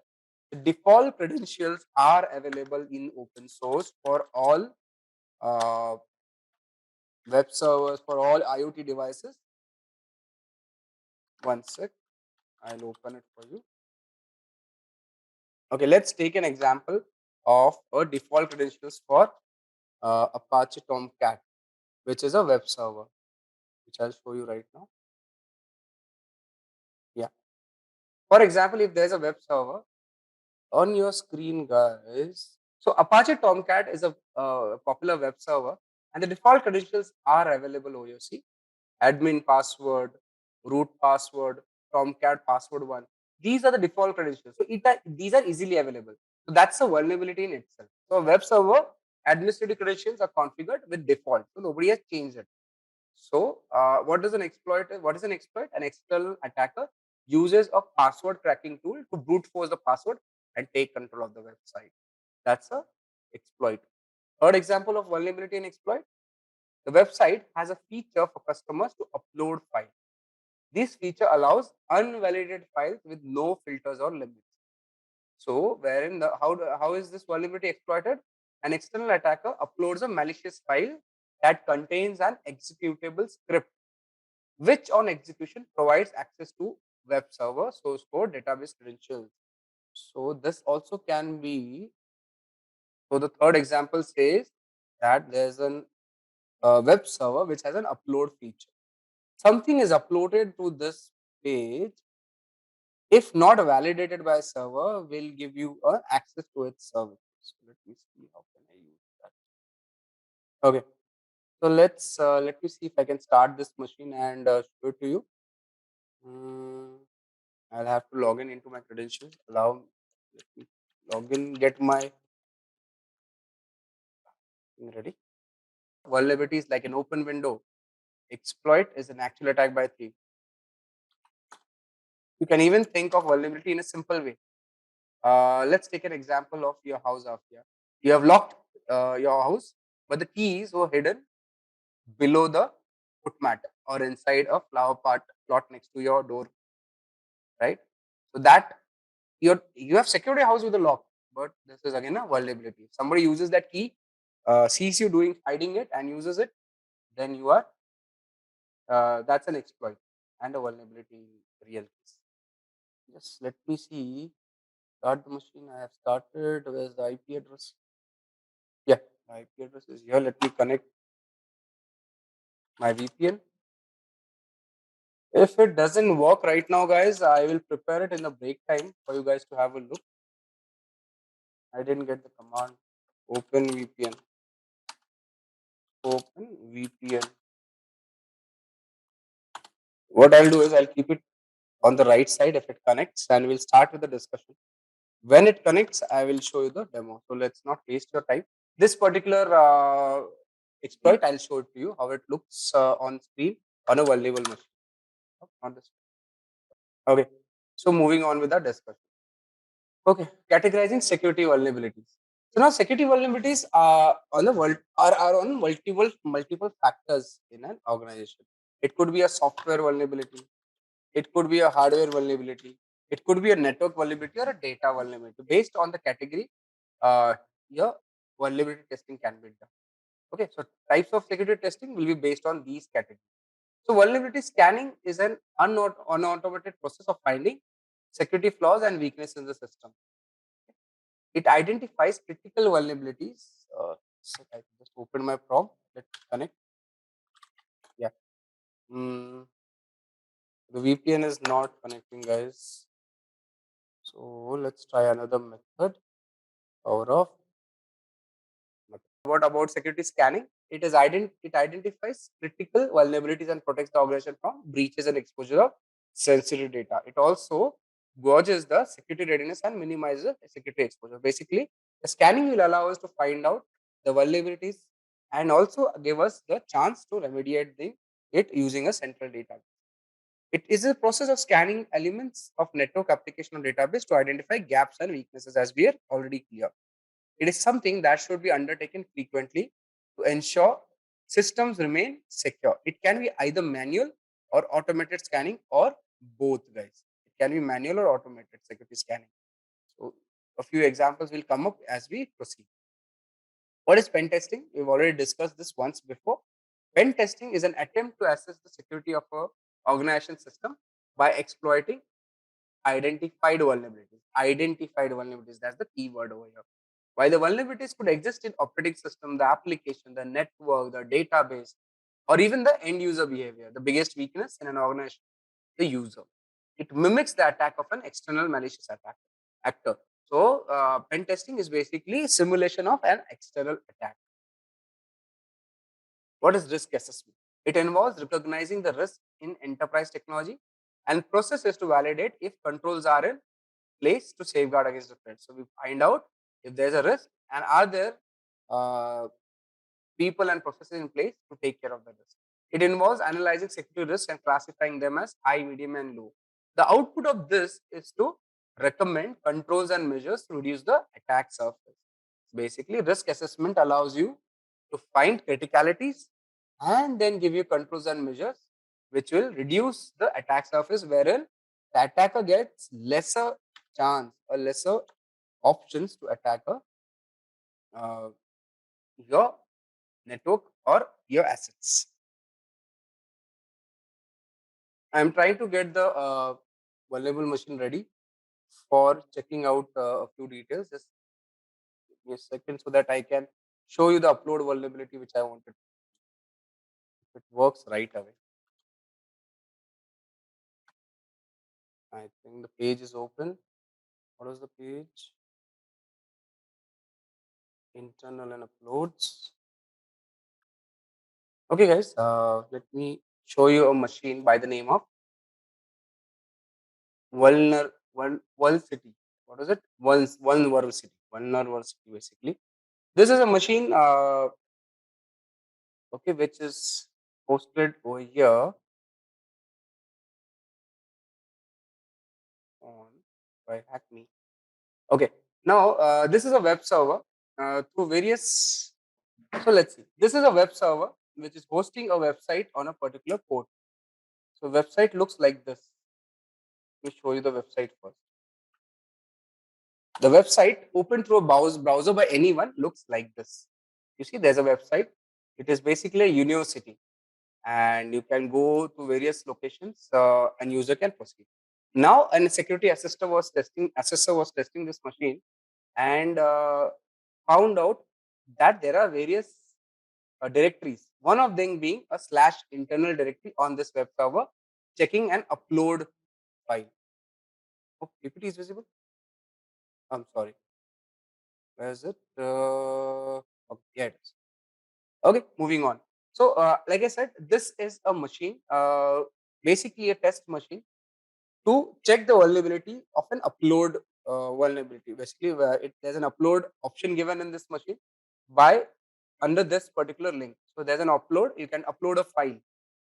The default credentials are available in open source for all web servers, for all IoT devices. One sec, I'll open it for you. Okay, let's take an example of a default credentials for Apache Tomcat, which is a web server, which I'll show you right now. Yeah. For example, if there's a web server on your screen, guys. So Apache Tomcat is a popular web server, and the default credentials are available over here. See, admin password, root password, Tomcat password 1. These are the default credentials. So these are easily available. So that's a vulnerability in itself. So a web server administrative credentials are configured with default. So nobody has changed it. So what is an exploit? What is an exploit? An external attacker uses a password cracking tool to brute force the password and take control of the website. That's a exploit. Third example of vulnerability and exploit. The website has a feature for customers to upload files. This feature allows unvalidated files with no filters or limits. So, wherein how is this vulnerability exploited? An external attacker uploads a malicious file that contains an executable script, which on execution provides access to web server, source code, database credentials. So this also can be. So the third example says that there's an web server which has an upload feature. Something is uploaded to this page. If not validated by a server, will give you access to its services. So let me see how can I use that. Okay, so let me see if I can start this machine and show it to you. I'll have to log in into my credentials. Let me log in, get my thing ready. Vulnerability is like an open window. Exploit is an actual attack by 3. You can even think of vulnerability in a simple way. Let's take an example of your house out here. You have locked your house, but the keys were hidden below the footmat or inside a flower plot next to your door, right? So that you have secured your house with a lock, but this is again a vulnerability. If somebody uses that key, sees you hiding it and uses it, then you are that's an exploit and a vulnerability in real case. Just let me see. Start the machine. I have started. Where's the IP address? Yeah, my IP address is here. Let me connect my VPN. If it doesn't work right now, guys, I will prepare it in the break time for you guys to have a look. I didn't get the command. Open VPN. Open VPN. What I'll do is I'll keep it on the right side if it connects, and we'll start with the discussion. When it connects, I will show you the demo. So let's not waste your time. This particular exploit, I'll show it to you how it looks on screen on a vulnerable machine. Not this. Okay. So moving on with the discussion. Okay, categorizing security vulnerabilities. So now security vulnerabilities are on the world are on multiple factors in an organization. It could be a software vulnerability. It could be a hardware vulnerability. It could be a network vulnerability or a data vulnerability. Based on the category, your vulnerability testing can be done. Okay, so types of security testing will be based on these categories. So vulnerability scanning is an unautomated process of finding security flaws and weaknesses in the system. It identifies critical vulnerabilities. So I just open my prompt. Let's connect. Mm, the VPN is not connecting, guys. So let's try another method. Power off. What about security scanning? It identifies critical vulnerabilities and protects the organization from breaches and exposure of sensitive data. It also gauges the security readiness and minimizes the security exposure. Basically, the scanning will allow us to find out the vulnerabilities and also give us the chance to remediate it using a central data. It is a process of scanning elements of network application or database to identify gaps and weaknesses, as we are already clear. It is something that should be undertaken frequently to ensure systems remain secure. It can be either manual or automated scanning or both, guys. It can be manual or automated security scanning. So a few examples will come up as we proceed. What is pen testing? We've already discussed this once before. Pen testing is an attempt to assess the security of a organization system by exploiting identified vulnerabilities. Identified vulnerabilities, that's the key word over here. While the vulnerabilities could exist in operating system, the application, the network, the database, or even the end user behavior, the biggest weakness in an organization, the user. It mimics the attack of an external malicious actor. So, pen testing is basically simulation of an external attack. What is risk assessment? It involves recognizing the risk in enterprise technology and processes to validate if controls are in place to safeguard against the threat. So we find out if there's a risk and are there uh, people and processes in place to take care of the risk. It involves analyzing security risks and classifying them as high, medium, and low. The output of this is to recommend controls and measures to reduce the attack surface. Basically, risk assessment allows you to find criticalities and then give you controls and measures which will reduce the attack surface, wherein the attacker gets lesser chance or lesser options to attack your network or your assets. I'm trying to get the vulnerable machine ready for checking out a few details. Just give me a second so that I can show you the upload vulnerability which I wanted. If it works right away. I think the page is open. What is the page? Internal and uploads. Okay, guys. Let me show you a machine by the name of Vulnerability. What is it? Vulnerability, basically. This is a machine, okay, which is hosted over here on by Hackme. Okay, now this is a web server through various. So let's see. This is a web server which is hosting a website on a particular port. So website looks like this. Let me show you the website first. The website opened through a browser by anyone looks like this. You see, there's a website. It is basically a university, and you can go to various locations and user can proceed. Now, a security assessor was testing this machine and found out that there are various directories. One of them being a slash internal directory on this web server, checking an upload file. Oh, PPT is visible. I'm sorry. Where is it? Okay, yeah, it is. Okay, moving on. So, like I said, this is a machine, basically a test machine to check the vulnerability of an upload vulnerability. Basically, where there's an upload option given in this machine by under this particular link. So there's an upload. You can upload a file.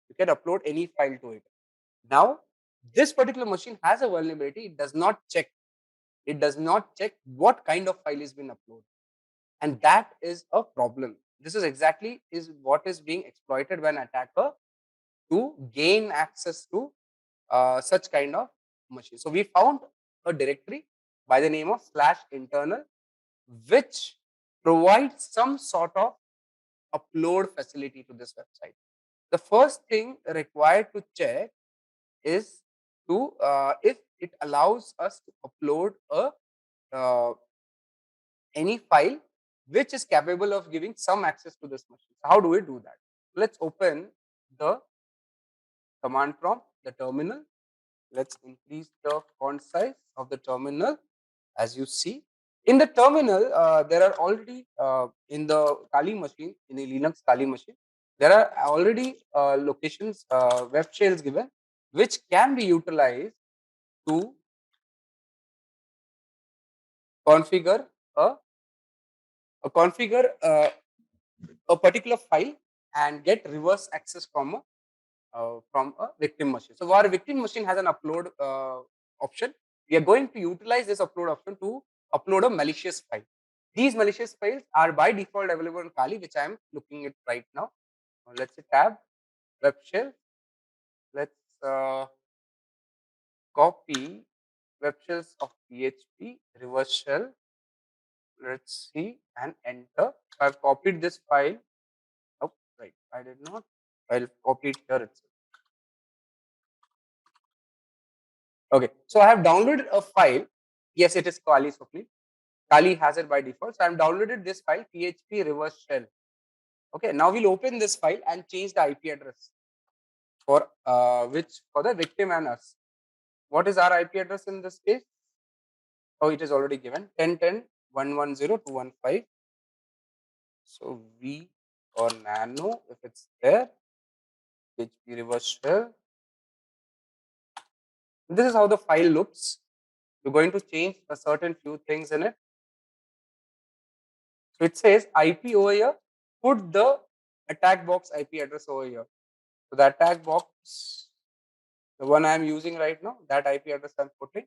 You can upload any file to it. Now, this particular machine has a vulnerability. It does not check. It does not check what kind of file is being uploaded, and that is a problem. This is exactly is what is being exploited by an attacker to gain access to such kind of machine. So we found a directory by the name of slash internal, which provides some sort of upload facility to this website. The first thing required to check is to if it allows us to upload a any file which is capable of giving some access to this machine. So how do we do that? Let's open the command prompt, the terminal. Let's increase the font size of the terminal. As you see, in the terminal, there are already in the Kali machine, in the Linux Kali machine, there are already locations, web shells given, which can be utilized to configure a, a particular file and get reverse access from a victim machine. So our victim machine has an upload option. We are going to utilize this upload option to upload a malicious file. These malicious files are by default available on Kali, which I am looking at right now. Let's say tab, web shell. Let's copy web shells of PHP, reverse shell. Let's see and enter. So I've copied this file. Oh, right. I did not. I'll copy it here itself. Okay. So I have downloaded a file. Yes, it is Kali Sopli. Kali has it by default. So I've downloaded this file, PHP reverse shell. Okay. Now we'll open this file and change the IP address for for the victim and us. What is our IP address in this case? Oh, it is already given 10.10.110.215. So V or nano if it's there. PHP reverse shell. This is how the file looks. We're going to change a certain few things in it. So it says IP over here. Put the attack box IP address over here. So the attack box, the one I am using right now, that IP address I'm putting.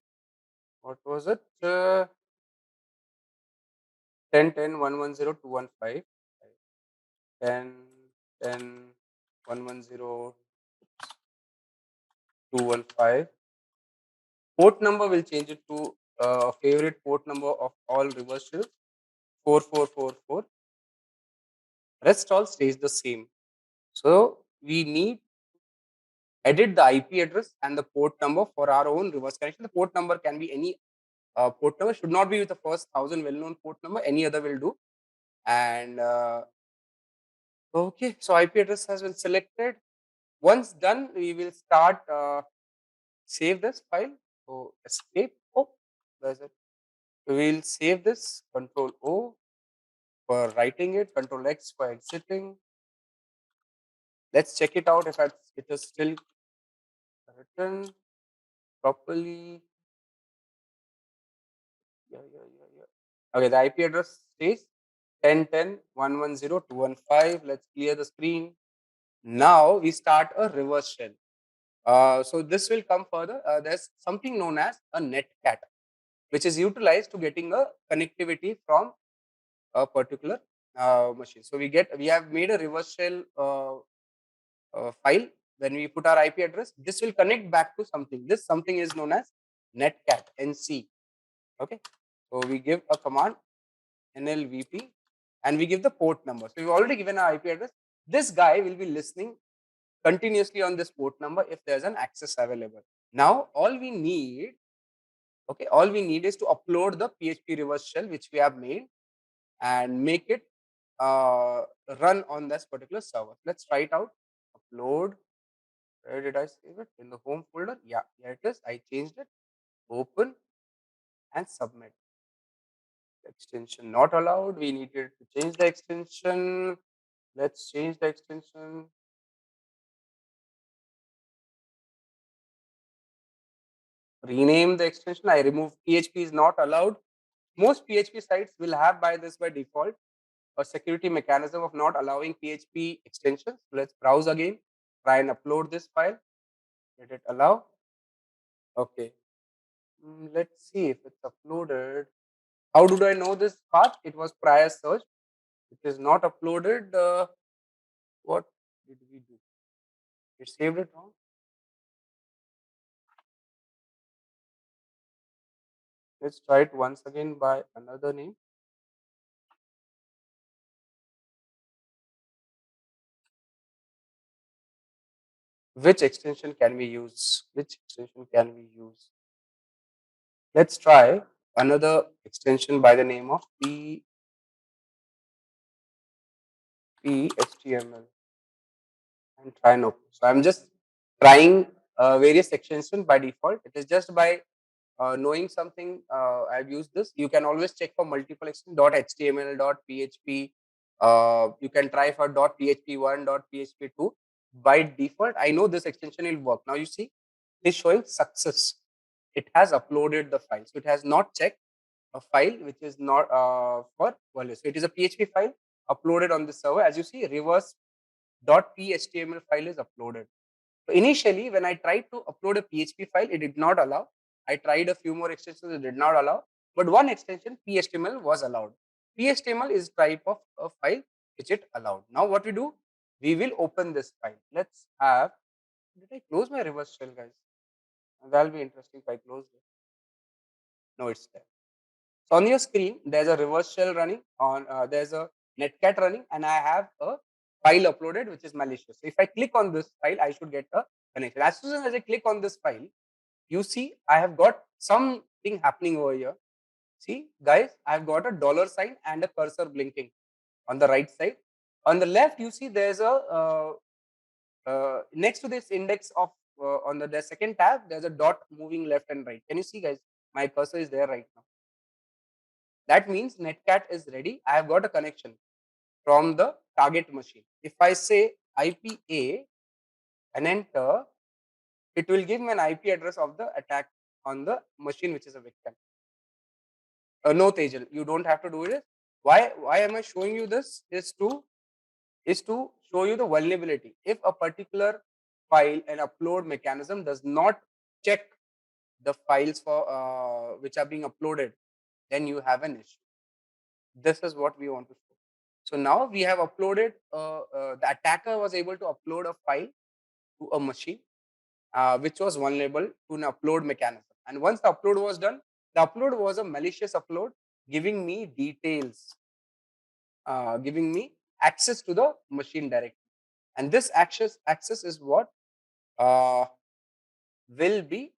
What was it? 10.10.110.215. 10.10.110.215. Port number will change it to favorite port number of all reverse shells, 4444. Rest all stays the same. So we need edit the IP address and the port number for our own reverse connection. The port number can be any port number, should not be with the first 1000 well-known port number, any other will do. And okay, so IP address has been selected. Once done, we will start save this file. So escape. Oh, there's it. We will save this. Control O for writing it. Control X for exiting. Let's check it out if it is still written properly. Yeah. Okay, the IP address stays 10.10.110.215. Let's clear the screen. Now we start a reverse shell. So this will come further. There's something known as a netcat, which is utilized to getting a connectivity from a particular machine. So we have made a reverse shell file. When we put our IP address, this will connect back to something. This something is known as netcat, NC. Okay. So we give a command NLVP and we give the port number. So we've already given our IP address. This guy will be listening continuously on this port number if there's an access available. Now all we need is to upload the PHP reverse shell which we have made and make it run on this particular server. Let's try it out. Upload. Where did I save it? In the home folder. Yeah, here it is. I changed it. Open and submit. Extension not allowed. We needed to change the extension. Let's change the extension. Rename the extension. I remove PHP is not allowed. Most PHP sites will have by default a security mechanism of not allowing PHP extensions. Let's browse again. Try and upload this file. Let it allow. Okay. Let's see if it's uploaded. How do I know this path? It was prior search. It is not uploaded. What did we do? We saved it wrong. Let's try it once again by another name. Which extension can we use? Which extension can we use? Let's try another extension by the name of PHTML and try and open. So I'm just trying various extensions by default. It is just by knowing something. I've used this. You can always check for multiple extensions, .html, .php. You can try for .php1, .php2. By default, I know this extension will work. Now you see, it is showing success. It has uploaded the file. So it has not checked a file which is not for value. So it is a PHP file uploaded on the server. As you see, reverse.phtml file is uploaded. So initially, when I tried to upload a PHP file, it did not allow. I tried a few more extensions, it did not allow. But one extension, PHTML, was allowed. PHTML is type of a file which it allowed. Now what we do? We will open this file. Let's have. Did I close my reverse shell, guys? That'll be interesting if I close it. No, it's there. So on your screen, there's a reverse shell running on. There's a netcat running, and I have a file uploaded which is malicious. So if I click on this file, I should get a connection. As soon as I click on this file, you see I have got something happening over here. See, guys, I have got a dollar sign and a cursor blinking on the right side. On the left, you see there's a next to this index of on the second tab, there's a dot moving left and right. Can you see, guys? My cursor is there right now. That means netcat is ready. I have got a connection from the target machine. If I say IPA and enter, it will give me an IP address of the attack on the machine which is a victim. No, Tejal, you don't have to do it. Why am I showing you this? Is to show you the vulnerability. If a particular file and upload mechanism does not check the files for which are being uploaded, then you have an issue. This is what we want to show. So now we have uploaded, the attacker was able to upload a file to a machine which was vulnerable to an upload mechanism. And once the upload was done, the upload was a malicious upload, giving me details, giving me access to the machine directly. And this access is what will be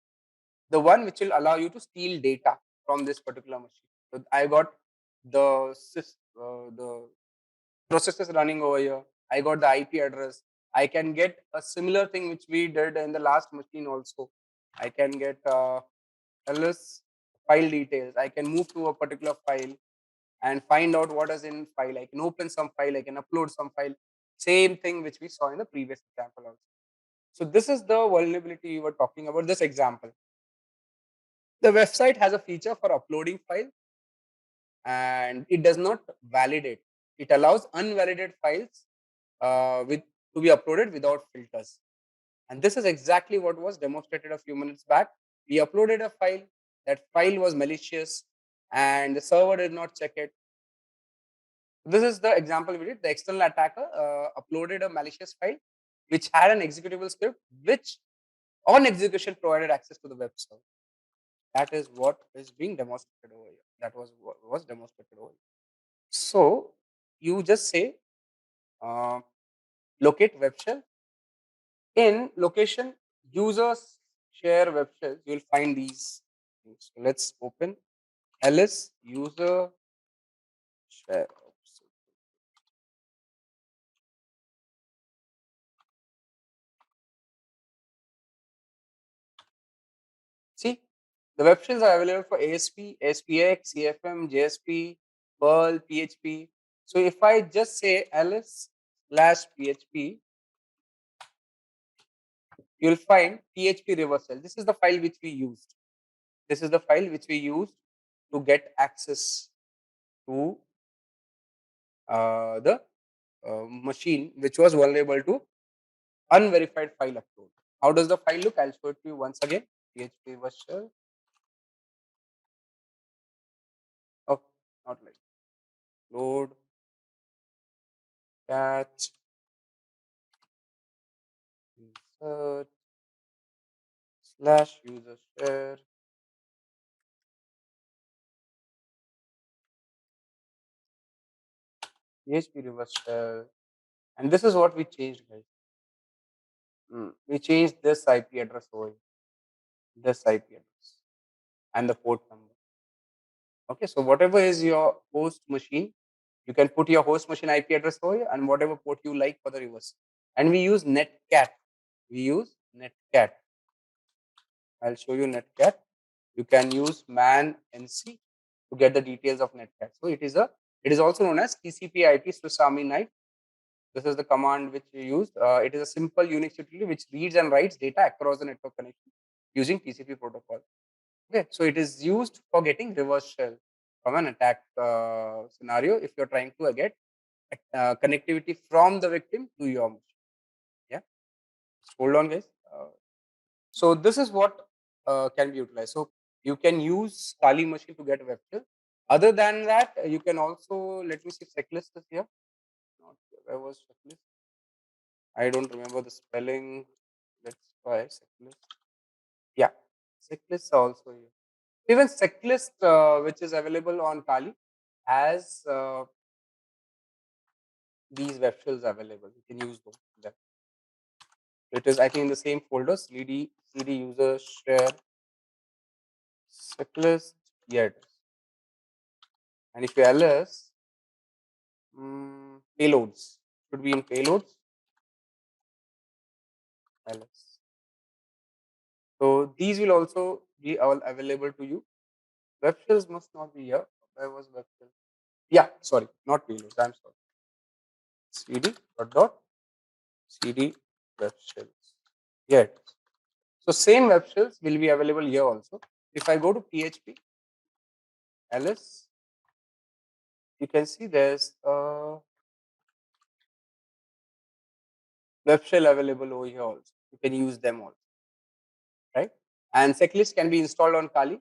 the one which will allow you to steal data from this particular machine. So I got the processes running over here. I got the IP address. I can get a similar thing which we did in the last machine also. I can get LS file details. I can move to a particular file and find out what is in file. I can open some file. I can upload some file. Same thing which we saw in the previous example also. So this is the vulnerability we were talking about, this example. The website has a feature for uploading file and it does not validate. It allows unvalidated files to be uploaded without filters. And this is exactly what was demonstrated a few minutes back. We uploaded a file, that file was malicious and the server did not check it. This is the example we did. The external attacker uploaded a malicious file which had an executable script which on execution provided access to the web server. That is what is being demonstrated over here. That was what was demonstrated over here. So you just say locate web shell. In location users share web shells, you'll find these things. So let's open ls user share. See, the web shells are available for ASP, SPX, CFM, JSP, Perl, PHP. So if I just say ls/php, you'll find PHP reversal. This is the file which we used. This is the file which we used to get access to the machine which was vulnerable to unverified file upload. How does the file look? I'll show it to you once again. PHP reversal. Oh, not like load, catch, insert, / user share. PHP reversal. And this is what we changed, guys. We changed this IP address over here. This IP address and the port number. Okay, so whatever is your host machine, you can put your host machine IP address over here and whatever port you like for the reverse. And we use netcat. We use netcat. I'll show you netcat. You can use man nc to get the details of netcat. So it is also known as TCP/IP Swiss Army knife. This is the command which we used. It is a simple Unix utility which reads and writes data across the network connection using TCP protocol. Okay, so it is used for getting reverse shell from an attack scenario if you're trying to get connectivity from the victim to your machine. Yeah, just hold on, guys. So this is what can be utilized. So you can use Kali machine to get web shell. Other than that, you can also, let me see if checklist is here. Not here. Where was checklist? I don't remember the spelling. Let's try checklist. Yeah, checklist also here. Even checklist, which is available on Kali, has these web shells available. You can use those. There. It is, I think, in the same folder. CD user share checklist. Yeah, it is. And if you ls, payloads should be in payloads. ls. So these will also be all available to you. Web shells must not be here. Where was web shell? Yeah, sorry, not payloads. I'm sorry. CD dot CD web shells. Yeah, it is. So same web shells will be available here also. If I go to PHP ls, you can see there's a web shell available over here also. You can use them also, right? And checklist can be installed on Kali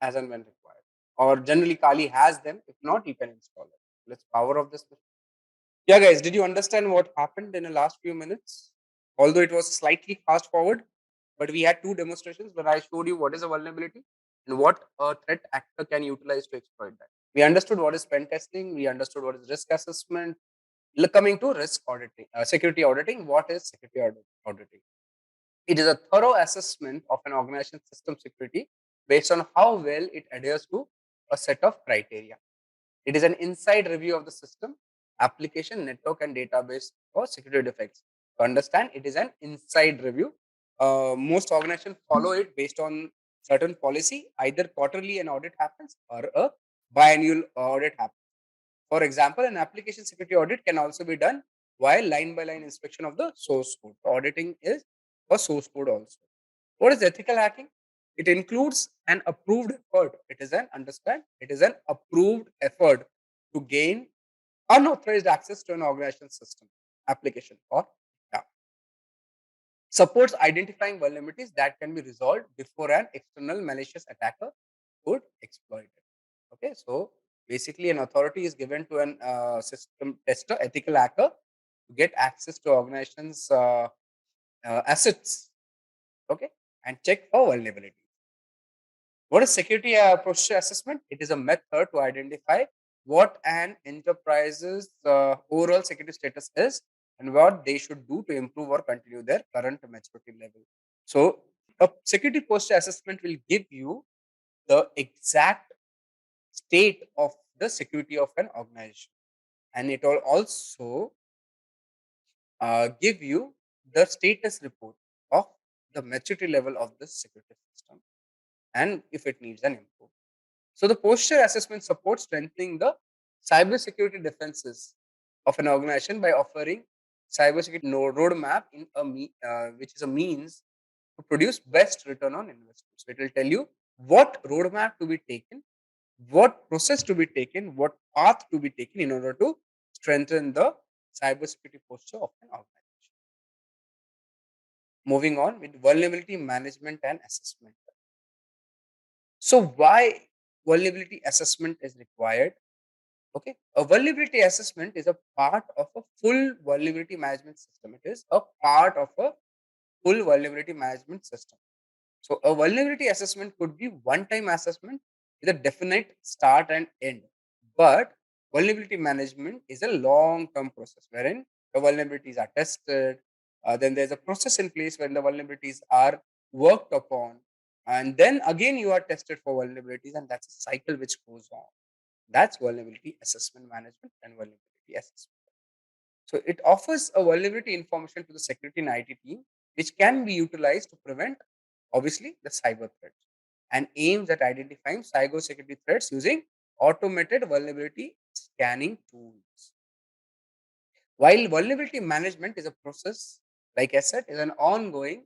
as and when required. Or generally Kali has them. If not, you can install it. Let's power off this. Yeah, guys, did you understand what happened in the last few minutes? Although it was slightly fast forward, but we had two demonstrations where I showed you what is a vulnerability and what a threat actor can utilize to exploit that. We understood what is pen testing. We understood what is risk assessment. Coming to risk auditing, security auditing. What is security auditing? It is a thorough assessment of an organization's system security based on how well it adheres to a set of criteria. It is an inside review of the system, application, network, and database for security defects. To understand, it is an inside review. Most organizations follow it based on certain policy. Either quarterly an audit happens or a biannual audit happens. For example, an application security audit can also be done while line-by-line inspection of the source code. Auditing is for source code also. What is ethical hacking? It includes an approved effort. It is an understand. It is an approved effort to gain unauthorized access to an organization system, application, or data. Supports identifying vulnerabilities that can be resolved before an external malicious attacker could exploit it. Okay, so basically, an authority is given to an system tester, ethical hacker, to get access to organizations' assets. Okay, and check for vulnerability. What is security posture assessment? It is a method to identify what an enterprise's overall security status is and what they should do to improve or continue their current maturity level. So, a security posture assessment will give you the exact state of the security of an organization, and it will also give you the status report of the maturity level of the security system and if it needs an improvement. So the posture assessment supports strengthening the cybersecurity defenses of an organization by offering cybersecurity roadmap in which is a means to produce best return on investment. So it will tell you what roadmap to be taken, what process to be taken, what path to be taken in order to strengthen the cybersecurity posture of an organization. Moving on with vulnerability management and assessment. So why vulnerability assessment is required? Okay, a vulnerability assessment is a part of a full vulnerability management system. It is a part of a full vulnerability management system. So a vulnerability assessment could be one-time assessment with a definite start and end. But vulnerability management is a long-term process wherein the vulnerabilities are tested. Then there's a process in place when the vulnerabilities are worked upon. And then again, you are tested for vulnerabilities, and that's a cycle which goes on. That's vulnerability assessment management and vulnerability assessment. So it offers a vulnerability information to the security and IT team which can be utilized to prevent, obviously, the cyber threats, and aims at identifying cybersecurity threats using automated vulnerability scanning tools. While vulnerability management is a process, like I said, is an ongoing,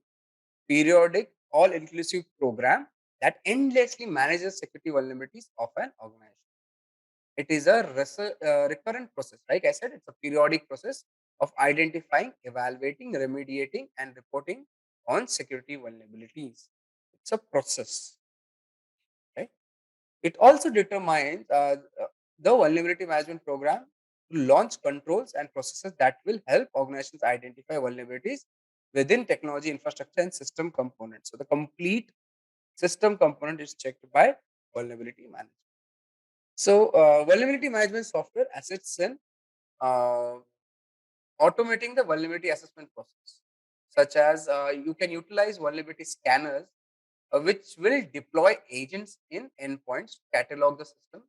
periodic, all-inclusive program that endlessly manages security vulnerabilities of an organization. It is a recurrent process. Like I said, it's a periodic process of identifying, evaluating, remediating, and reporting on security vulnerabilities. It's a process, right? It also determines the vulnerability management program to launch controls and processes that will help organizations identify vulnerabilities within technology, infrastructure, and system components. So the complete system component is checked by vulnerability management. So vulnerability management software assets in uh, automating the vulnerability assessment process, such as you can utilize vulnerability scanners, which will deploy agents in endpoints to catalog the system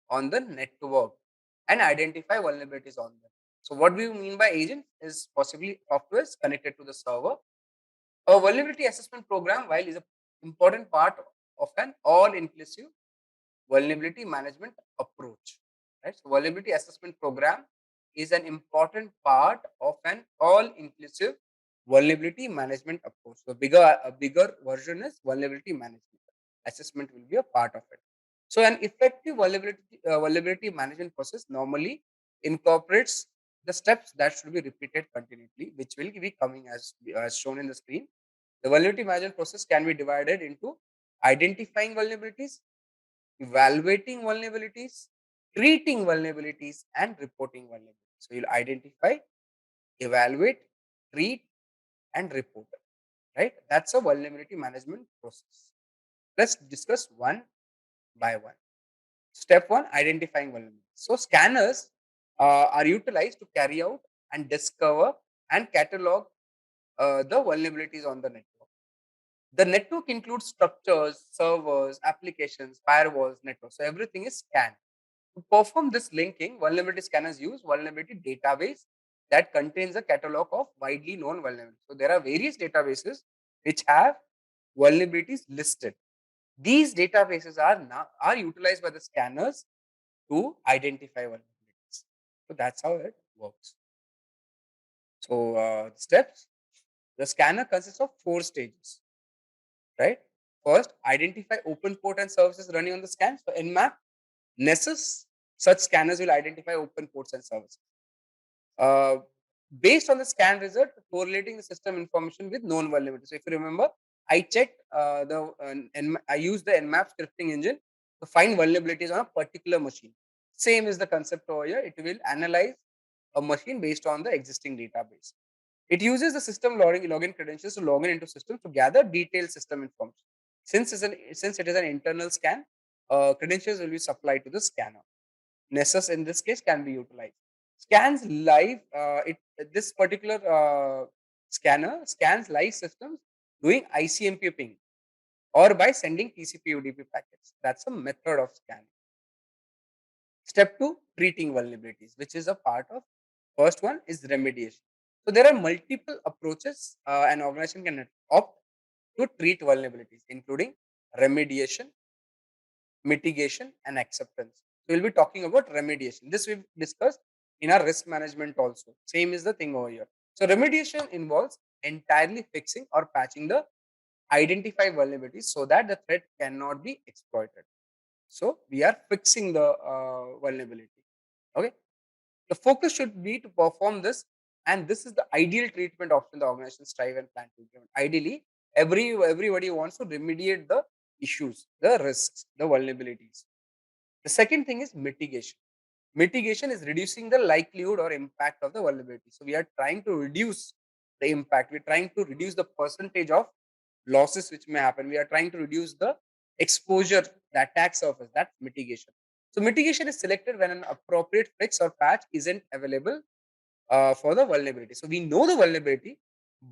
on the network and identify vulnerabilities on them. So, what we mean by agent is possibly software connected to the server. A vulnerability assessment program, while is an important part of an all-inclusive vulnerability management approach. Right? So vulnerability assessment program is an important part of an all-inclusive vulnerability management approach. So a bigger version is vulnerability management. Assessment will be a part of it. So an effective vulnerability management process normally incorporates the steps that should be repeated continually, which will be coming as shown in the screen. The vulnerability management process can be divided into identifying vulnerabilities, evaluating vulnerabilities, treating vulnerabilities, and reporting vulnerabilities. So you'll identify, evaluate, treat, and report. Right? That's a vulnerability management process. Let's discuss one by one. Step one: identifying vulnerabilities. So scanners are utilized to carry out and discover and catalog the vulnerabilities on the network. The network includes structures, servers, applications, firewalls, networks. So everything is scanned. To perform this linking, vulnerability scanners use vulnerability database that contains a catalog of widely known vulnerabilities. So there are various databases which have vulnerabilities listed. These databases are utilized by the scanners to identify vulnerabilities. So that's how it works. So steps: the scanner consists of 4 stages, right? First, identify open port and services running on the scan. So Nmap, Nessus, such scanners will identify open ports and services. Uh, Based on the scan result, correlating the system information with known vulnerabilities. So if you remember, I checked I used the Nmap scripting engine to find vulnerabilities on a particular machine. Same is the concept over here. It will analyze a machine based on the existing database. It uses the system login credentials to log in into systems to gather detailed system information. Since it is an internal scan, credentials will be supplied to the scanner. Nessus in this case can be utilized. Scans live. This particular scanner scans live systems doing ICMP ping or by sending TCP UDP packets. That's a method of scanning. Step two: treating vulnerabilities, which is a part of first one is remediation. So there are multiple approaches an organization can opt to treat vulnerabilities, including remediation, mitigation, and acceptance. So we'll be talking about remediation. This we've discussed in our risk management also. Same is the thing over here. So remediation involves entirely fixing or patching the identified vulnerabilities so that the threat cannot be exploited. So we are fixing the vulnerability. Okay. The focus should be to perform this, and this is the ideal treatment option the organization strive and plan to implement. Ideally, everybody wants to remediate the issues, the risks, the vulnerabilities. The second thing is mitigation. Mitigation is reducing the likelihood or impact of the vulnerability. So we are trying to reduce the impact. We're trying to reduce the percentage of losses which may happen. We are trying to reduce the exposure, the attack surface. That's mitigation. So mitigation is selected when an appropriate fix or patch isn't available for the vulnerability. So we know the vulnerability,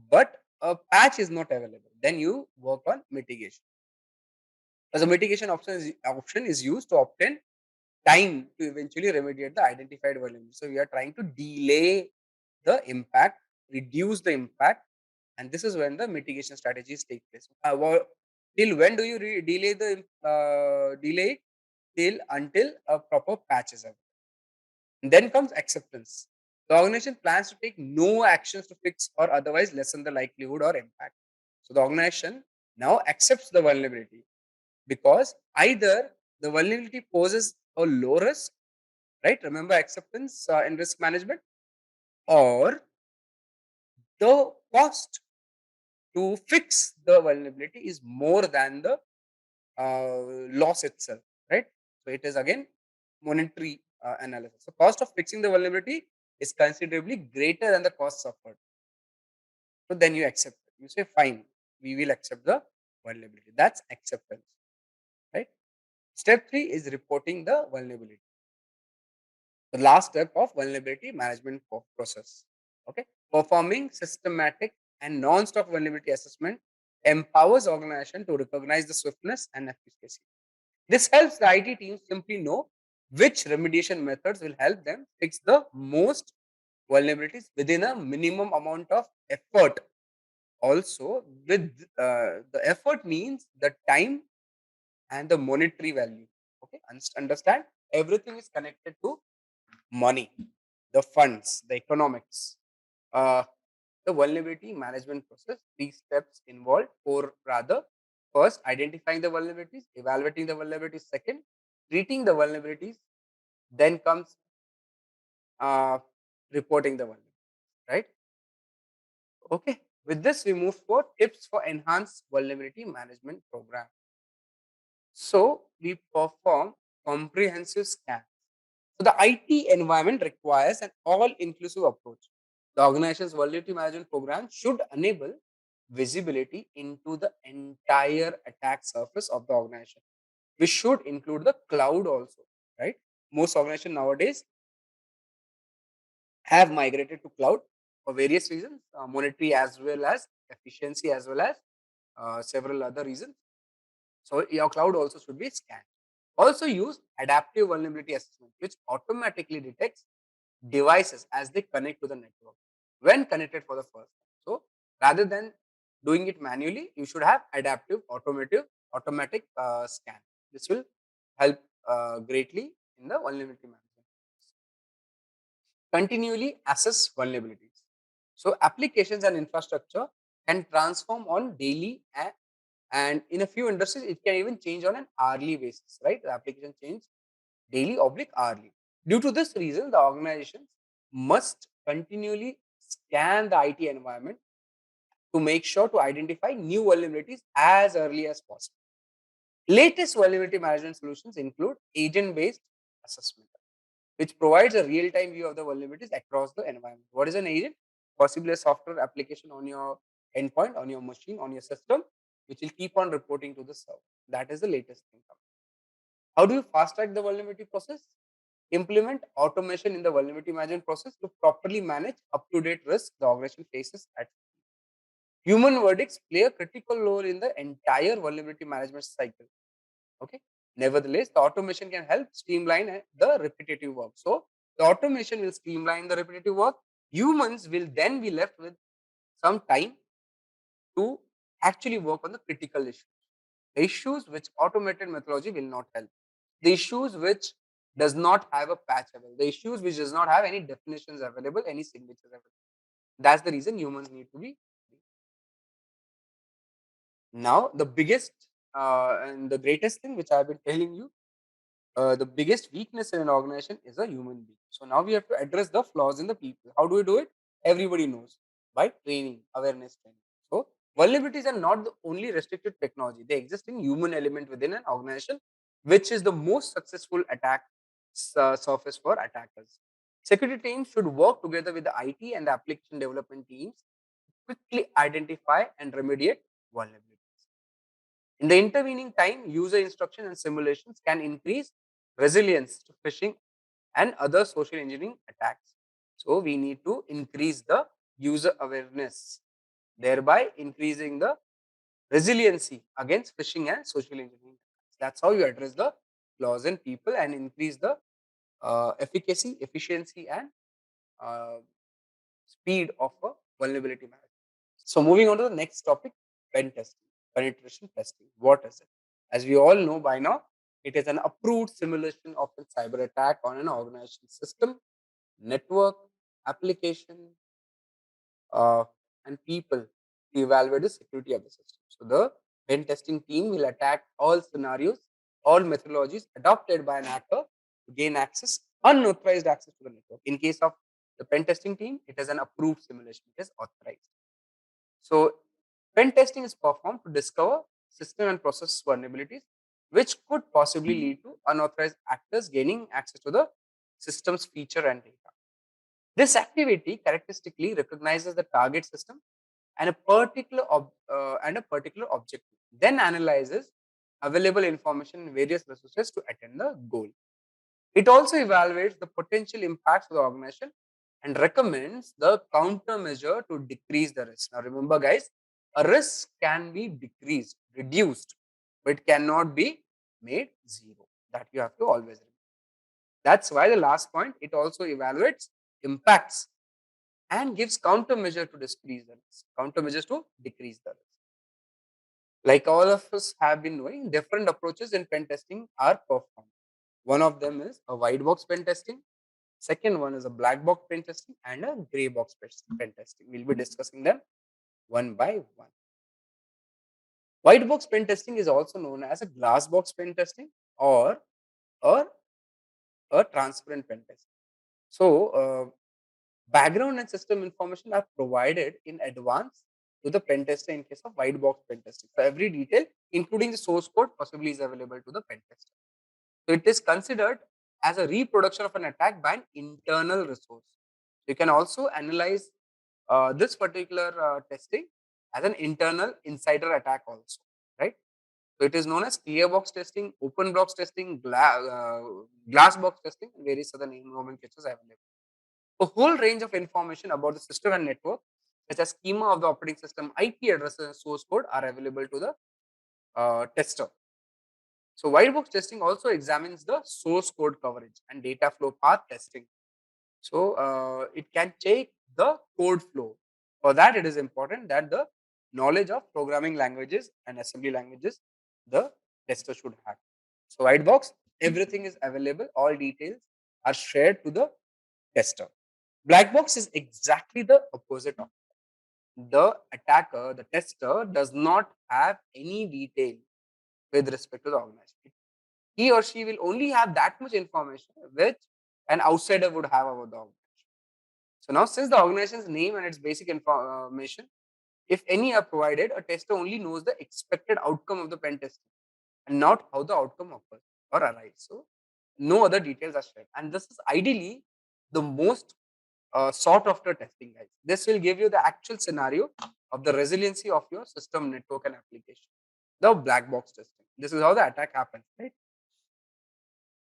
but a patch is not available. Then you work on mitigation. As a mitigation option is used to obtain time to eventually remediate the identified vulnerability. So we are trying to delay the impact, reduce the impact, and this is when the mitigation strategies take place. Till when do you delay the delay it? Till until a proper patch is available. And then comes acceptance. The organization plans to take no actions to fix or otherwise lessen the likelihood or impact. So the organization now accepts the vulnerability because either the vulnerability poses a low risk, right? Remember acceptance in risk management, or the cost to fix the vulnerability is more than the loss itself, right? So it is again monetary analysis. So cost of fixing the vulnerability is considerably greater than the cost suffered. So then you accept it. You say, fine, we will accept the vulnerability. That's acceptance, right? Step 3 is reporting the vulnerability. The last step of vulnerability management process. Okay, performing systematic and non-stop vulnerability assessment empowers organization to recognize the swiftness and efficacy. This helps the IT team simply know which remediation methods will help them fix the most vulnerabilities within a minimum amount of effort. Also, with the effort means the time and the monetary value. Okay, understand everything is connected to money, the funds, the economics. Uh, the vulnerability management process, these steps involved, or rather, first, identifying the vulnerabilities, evaluating the vulnerabilities, second, treating the vulnerabilities, then comes uh, reporting the vulnerabilities, right? Okay. With this, we move for tips for enhanced vulnerability management program. So, we perform comprehensive scans. So the IT environment requires an all-inclusive approach. The organization's vulnerability management program should enable visibility into the entire attack surface of the organization, which should include the cloud also, right? Most organizations nowadays have migrated to cloud for various reasons, monetary as well as efficiency as well as several other reasons. So your cloud also should be scanned. Also use adaptive vulnerability assessment, which automatically detects devices as they connect to the network when connected for the first time. So rather than doing it manually, you should have adaptive automatic scan. This will help greatly in the vulnerability management. Continually assess vulnerabilities. So applications and infrastructure can transform on daily and in a few industries it can even change on an hourly basis, right? The application change daily oblique hourly. Due to this reason, the organizations must continually scan the IT environment to make sure to identify new vulnerabilities as early as possible. Latest vulnerability management solutions include agent-based assessment, which provides a real-time view of the vulnerabilities across the environment. What is an agent? Possibly a software application on your endpoint, on your machine, on your system, which will keep on reporting to the server. That is the latest thing. How do you fast track the vulnerability process? Implement automation in the vulnerability management process to properly manage up-to-date risks the organization faces at human verdicts play a critical role in the entire vulnerability management cycle. Okay. Nevertheless, the automation can help streamline the repetitive work. So, the automation will streamline the repetitive work. Humans will then be left with some time to actually work on the critical issues. The issues which automated methodology will not help. The issues which does not have a patch available. The issues which does not have any definitions available, any signatures available. That's the reason humans need to be. Now, the biggest and the greatest thing which I've been telling you, the biggest weakness in an organization is a human being. So now we have to address the flaws in the people. How do we do it? Everybody knows by training, awareness training. So vulnerabilities are not the only restricted technology. They exist in human element within an organization, which is the most successful attack surface for attackers. Security teams should work together with the IT and the application development teams to quickly identify and remediate vulnerabilities. In the intervening time, user instruction and simulations can increase resilience to phishing and other social engineering attacks. So we need to increase the user awareness, thereby increasing the resiliency against phishing and social engineering attacks. That's how you address the flaws in people and increase the efficacy, efficiency, and uh, speed of a vulnerability management. So moving on to the next topic, pen testing, penetration testing. What is it? As we all know by now, it is an approved simulation of a cyber attack on an organization system, network, application, uh, and people to evaluate the security of the system. So the pen testing team will attack all scenarios, all methodologies adopted by an hacker to gain access, unauthorized access to the network. In case of the pen testing team, it is an approved simulation. It is authorized. So pen testing is performed to discover system and process vulnerabilities, which could possibly lead to unauthorized actors gaining access to the system's feature and data. This activity characteristically recognizes the target system and a particular objective, then analyzes available information in various resources to attain the goal. It also evaluates the potential impacts of the organization and recommends the countermeasure to decrease the risk. Now, remember, guys, a risk can be decreased, reduced, but it cannot be made zero. That you have to always remember. That's why the last point, it also evaluates impacts and gives countermeasure to decrease the risk, countermeasures to decrease the risk. Like all of us have been knowing, different approaches in pen testing are performed. One of them is a white box pen testing. Second one is a black box pen testing and a gray box pen testing. We'll be discussing them one by one. White box pen testing is also known as a glass box pen testing or a, a transparent pen testing. So, background and system information are provided in advance to the pen tester in case of white box pen testing. So, every detail, including the source code, possibly is available to the pen tester. So, it is considered as a reproduction of an attack by an internal resource. You can also analyze this particular testing as an internal insider attack also, right? So it is known as clear box testing, open box testing, glass box testing, and various other name nomenclatures available. A whole range of information about the system and network, such as schema of the operating system, IP address, and source code, are available to the tester. So white box testing also examines the source code coverage and data flow path testing. So it can check the code flow. For that, it is important that the knowledge of programming languages and assembly languages the tester should have. So white box, everything is available. All details are shared to the tester. Black box is exactly the opposite of the attacker. The tester does not have any detail with respect to the organization. He or she will only have that much information which an outsider would have about the organization. So now, since the organization's name and its basic information, if any are provided, a tester only knows the expected outcome of the pen testing and not how the outcome occurs or arrives. So no other details are shared. And this is ideally the most sought after testing, guys. This will give you the actual scenario of the resiliency of your system, network, and application. The black box testing. This is how the attack happens, right?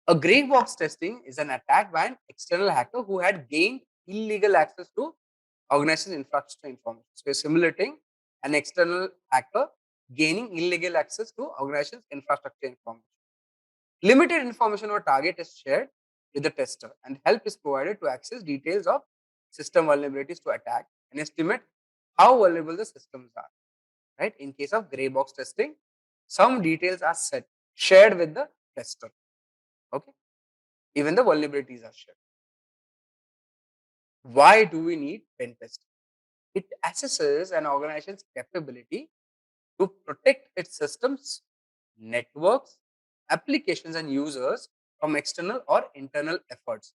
A gray box testing is an attack by an external hacker who had gained illegal access to organization's infrastructure information. So, you're simulating an external hacker gaining illegal access to organization's infrastructure information. Limited information or target is shared with the tester, and help is provided to access details of system vulnerabilities to attack and estimate how vulnerable the systems are. Right? In case of gray box testing, some details are shared with the tester. Okay, even the vulnerabilities are shared. Why do we need pen testing? It assesses an organization's capability to protect its systems, networks, applications, and users from external or internal efforts.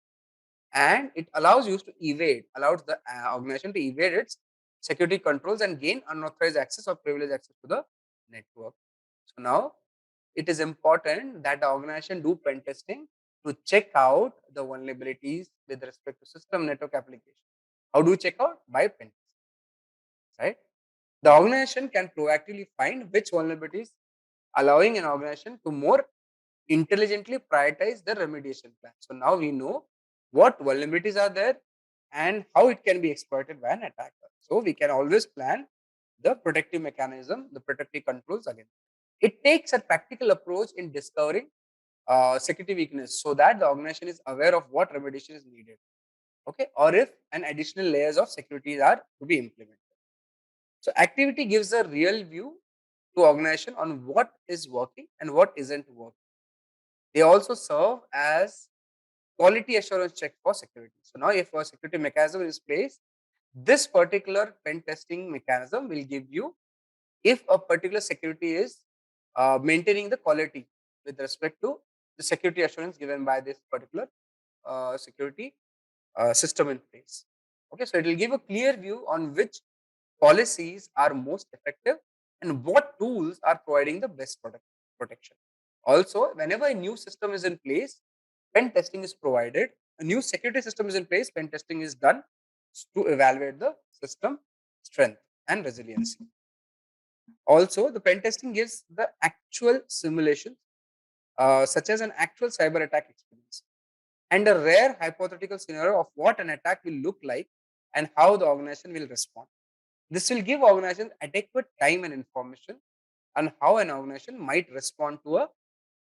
And it allows the organization to evade its security controls and gain unauthorized access or privileged access to the network. So now it is important that the organization do pen testing to check out the vulnerabilities with respect to system, network, application. How do you check out? By pen testing, right? The organization can proactively find which vulnerabilities, allowing an organization to more intelligently prioritize the remediation plan. So now we know what vulnerabilities are there and how it can be exploited by an attacker. So we can always plan the protective mechanism, the protective controls against. It takes a practical approach in discovering security weakness so that the organization is aware of what remediation is needed. Okay, or if an additional layers of security are to be implemented. So activity gives a real view to organization on what is working and what isn't working. They also serve as quality assurance check for security. So now if a security mechanism is placed, this particular pen testing mechanism will give you if a particular security is maintaining the quality with respect to the security assurance given by this particular security system in place. Okay, so it will give a clear view on which policies are most effective and what tools are providing the best protection. Also, whenever a new system is in place, pen testing is provided. A new security system is in place, pen testing is done to evaluate the system strength and resiliency. Also, the pen testing gives the actual simulations, such as an actual cyber attack experience and a rare hypothetical scenario of what an attack will look like and how the organization will respond. This will give organizations adequate time and information on how an organization might respond to a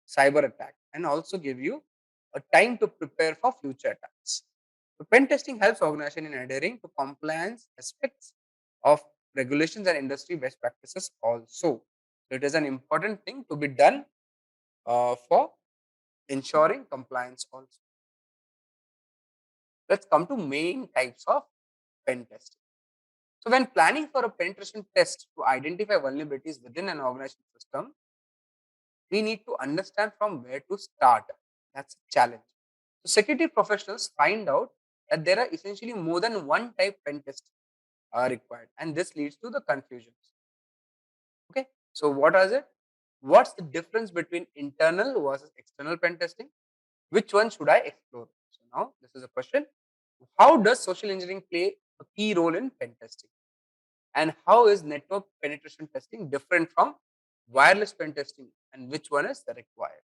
cyber attack and also give you a time to prepare for future attacks. So pen testing helps organization in adhering to compliance aspects of regulations and industry best practices also. So it is an important thing to be done for ensuring compliance also. Let's come to main types of pen testing. So when planning for a penetration test to identify vulnerabilities within an organization system, we need to understand from where to start. That's a challenge. So security professionals find out that there are essentially more than one type pen test required, and this leads to the confusions. Okay, so what is it? What's the difference between internal versus external pen testing? Which one should I explore? So now this is a question. How does social engineering play a key role in pen testing? And how is network penetration testing different from wireless pen testing, and which one is required?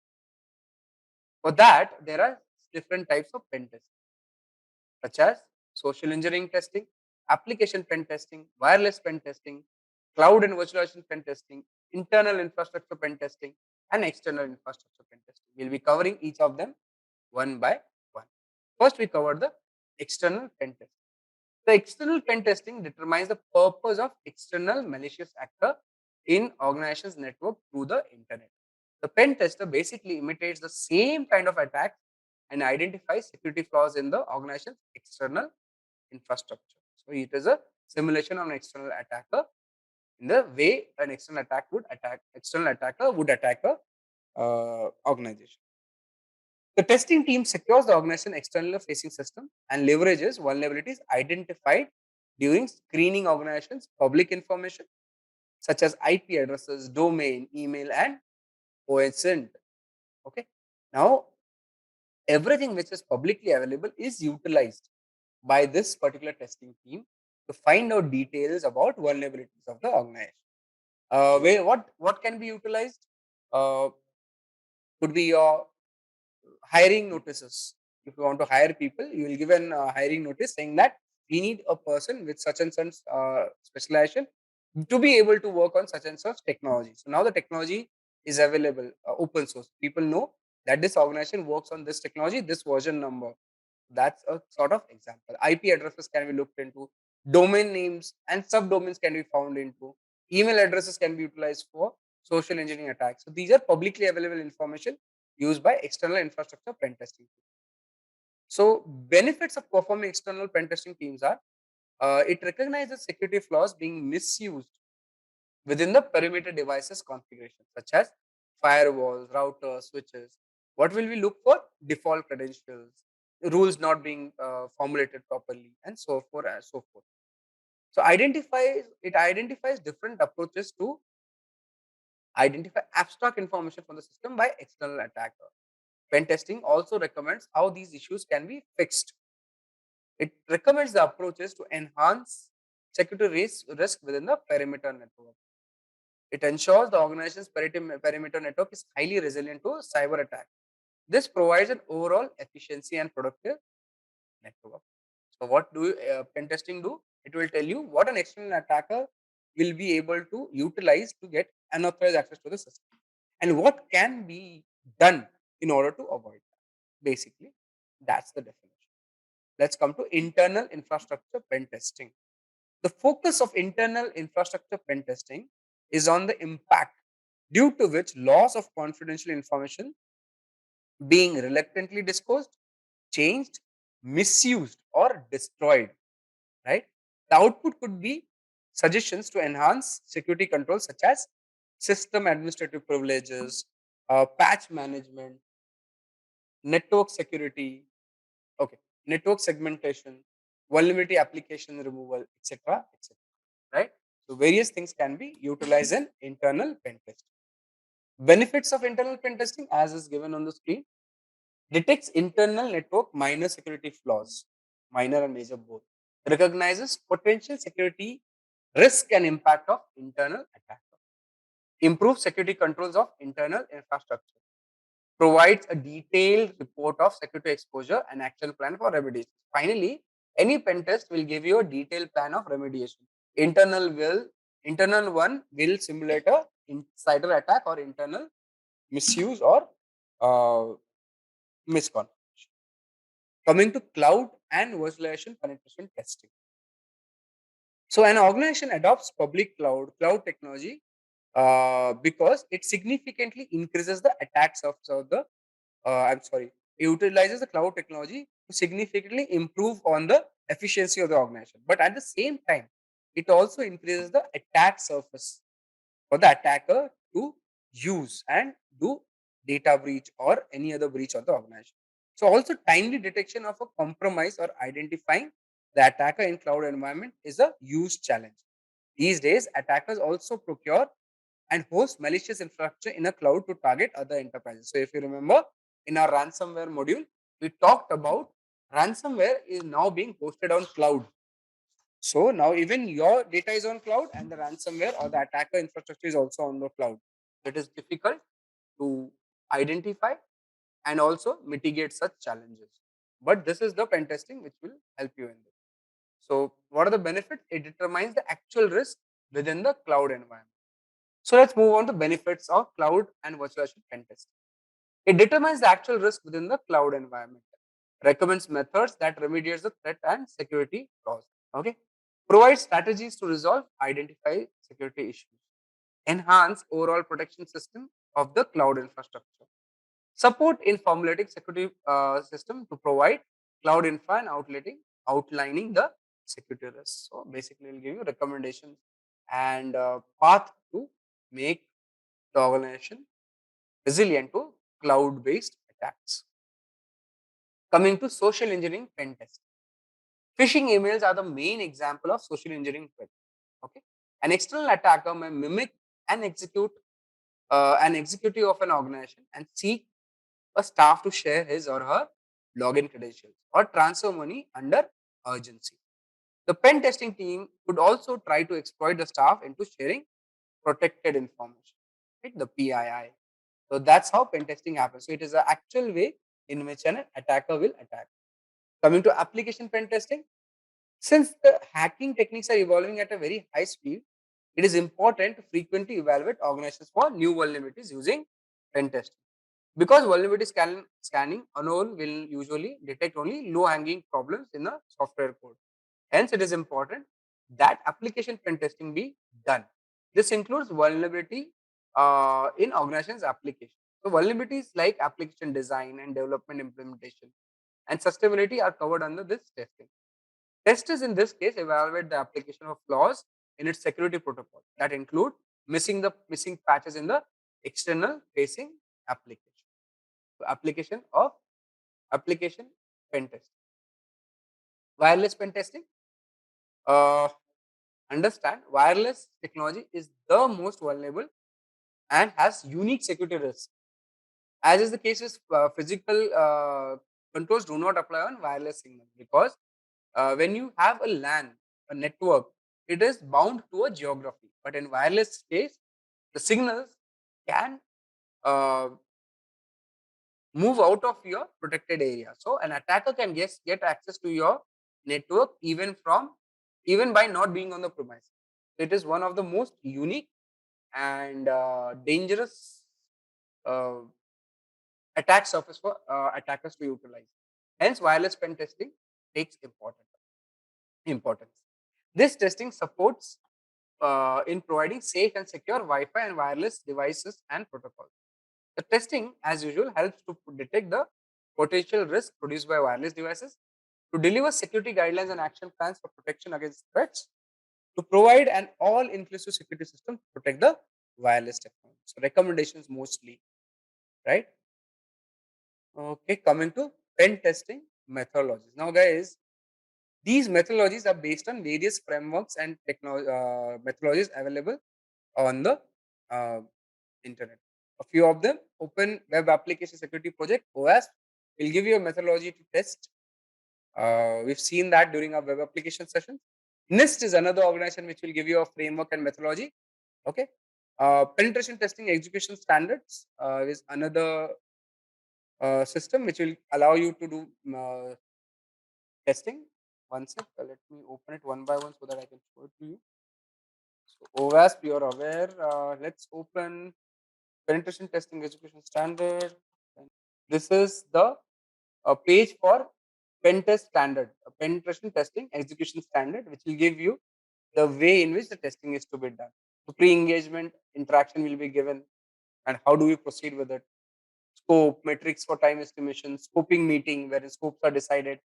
For that, there are different types of pen testing, such as social engineering testing, application pen testing, wireless pen testing, cloud and virtualization pen testing, internal infrastructure pen testing, and external infrastructure pen testing. We'll be covering each of them one by one. First, we cover the external pen testing. The external pen testing determines the purpose of external malicious actor in organization's network through the internet. The pen tester basically imitates the same kind of attack and identifies security flaws in the organization's external infrastructure. So it is a simulation of an external attacker in the way an external attacker would attack a organization. The testing team secures the organization external facing system and leverages vulnerabilities identified during screening organizations public information such as IP addresses, domain, email, and OSINT. Okay. Now, everything which is publicly available is utilized by this particular testing team to find out details about vulnerabilities of the organization. What can be utilized? Could be your hiring notices. If you want to hire people, you will give an hiring notice saying that we need a person with such and such specialization to be able to work on such and such technology. So now the technology is available, open source. People know that this organization works on this technology, this version number. That's a sort of example. IP addresses can be looked into. Domain names and subdomains can be found into. Email addresses can be utilized for social engineering attacks. So these are publicly available information used by external infrastructure pen testing. So benefits of performing external pen testing teams are it recognizes security flaws being misused within the perimeter devices configuration, such as firewalls, routers, switches. What will we look for? Default credentials, rules not being formulated properly, and so forth and so forth. So identifies different approaches to identify abstract information from the system by external attacker. Pen testing also recommends how these issues can be fixed. It recommends the approaches to enhance security risk within the perimeter network. It ensures the organization's perimeter network is highly resilient to cyber attack. This provides an overall efficiency and productive network. So what do pen testing do? It will tell you what an external attacker will be able to utilize to get unauthorized access to the system and what can be done in order to avoid that. Basically, that's the definition. Let's come to internal infrastructure pen testing. The focus of internal infrastructure pen testing is on the impact due to which loss of confidential information being reluctantly disclosed, changed, misused, or destroyed, right? The output could be suggestions to enhance security controls such as system administrative privileges, patch management, network security, okay, network segmentation, vulnerability application removal, etc., etc., right? So various things can be utilized in internal pen testing. Benefits of internal pen testing, as is given on the screen: detects internal network minor security flaws, minor and major both, recognizes potential security risk and impact of internal attack, improves security controls of internal infrastructure, provides a detailed report of security exposure and action plan for remediation. Finally, any pen test will give you a detailed plan of remediation. Internal one will simulate a insider attack or internal misuse or uh, misconfiguration. Coming to cloud and virtualization penetration testing. So an organization adopts public cloud technology because it significantly increases the attack surface of the it utilizes the cloud technology to significantly improve on the efficiency of the organization. But at the same time, it also increases the attack surface for the attacker to use and do data breach or any other breach of the organization. So also timely detection of a compromise or identifying the attacker in cloud environment is a huge challenge. These days, attackers also procure and host malicious infrastructure in a cloud to target other enterprises. So if you remember in our ransomware module, we talked about ransomware is now being hosted on cloud. So now even your data is on cloud and the ransomware or the attacker infrastructure is also on the cloud. It is difficult to identify and also mitigate such challenges. But this is the pen testing which will help you in this. So what are the benefits? It determines the actual risk within the cloud environment. So let's move on to benefits of cloud and virtualization pen testing. It determines the actual risk within the cloud environment, recommends methods that remediates the threat and security flaws. Okay, provides strategies to resolve, identify security issues, enhance overall protection system of the cloud infrastructure, support in formulating security system to provide cloud infra and outlining the security risks. So basically, it will give you recommendations and path to make the organization resilient to cloud-based attacks. Coming to social engineering pen test. Phishing emails are the main example of social engineering threat. Okay, an external attacker may mimic and execute an executive of an organization and seek a staff to share his or her login credentials or transfer money under urgency. The pen testing team could also try to exploit the staff into sharing protected information, right? The PII. So that's how pen testing happens. So it is an actual way in which an attacker will attack. Coming to application pen testing, since the hacking techniques are evolving at a very high speed, it is important to frequently evaluate organizations for new vulnerabilities using pen testing. Because vulnerability scanning alone will usually detect only low-hanging problems in the software code. Hence, it is important that application pen testing be done. This includes vulnerability in organizations' application. So, vulnerabilities like application design and development implementation and sustainability are covered under this testing. Testers in this case evaluate the application of flaws in its security protocol that include missing patches in the external facing application. So, application pen testing. Wireless pen testing. Uh, Understand wireless technology is the most vulnerable and has unique security risks. As is the case with physical controls do not apply on wireless signals because when you have a LAN, a network, it is bound to a geography. But in wireless case, the signals can uh, move out of your protected area. So an attacker can get access to your network even by not being on the premise. It is one of the most unique and dangerous uh, attack surface for attackers to utilize. Hence, wireless pen testing takes importance. This testing supports in providing safe and secure Wi-Fi and wireless devices and protocols. The testing, as usual, helps to detect the potential risk produced by wireless devices, to deliver security guidelines and action plans for protection against threats, to provide an all-inclusive security system to protect the wireless technology. So recommendations mostly, right? Okay, coming to pen testing methodologies. Now, guys, these methodologies are based on various frameworks and methodologies available on the uh, internet. A few of them: Open Web Application Security Project (OWASP) will give you a methodology to test. We've seen that during our web application sessions. NIST is another organization which will give you a framework and methodology. Okay. Penetration testing execution standards is another system which will allow you to do testing. One sec, let me open it one by one so that I can show it to you. So OWASP, you're aware. Let's open penetration testing execution standard. This is the page for Pentest standard, a penetration testing execution standard, which will give you the way in which the testing is to be done. So pre-engagement interaction will be given, and how do we proceed with it? Scope, metrics for time estimation, scoping meeting where the scopes are decided,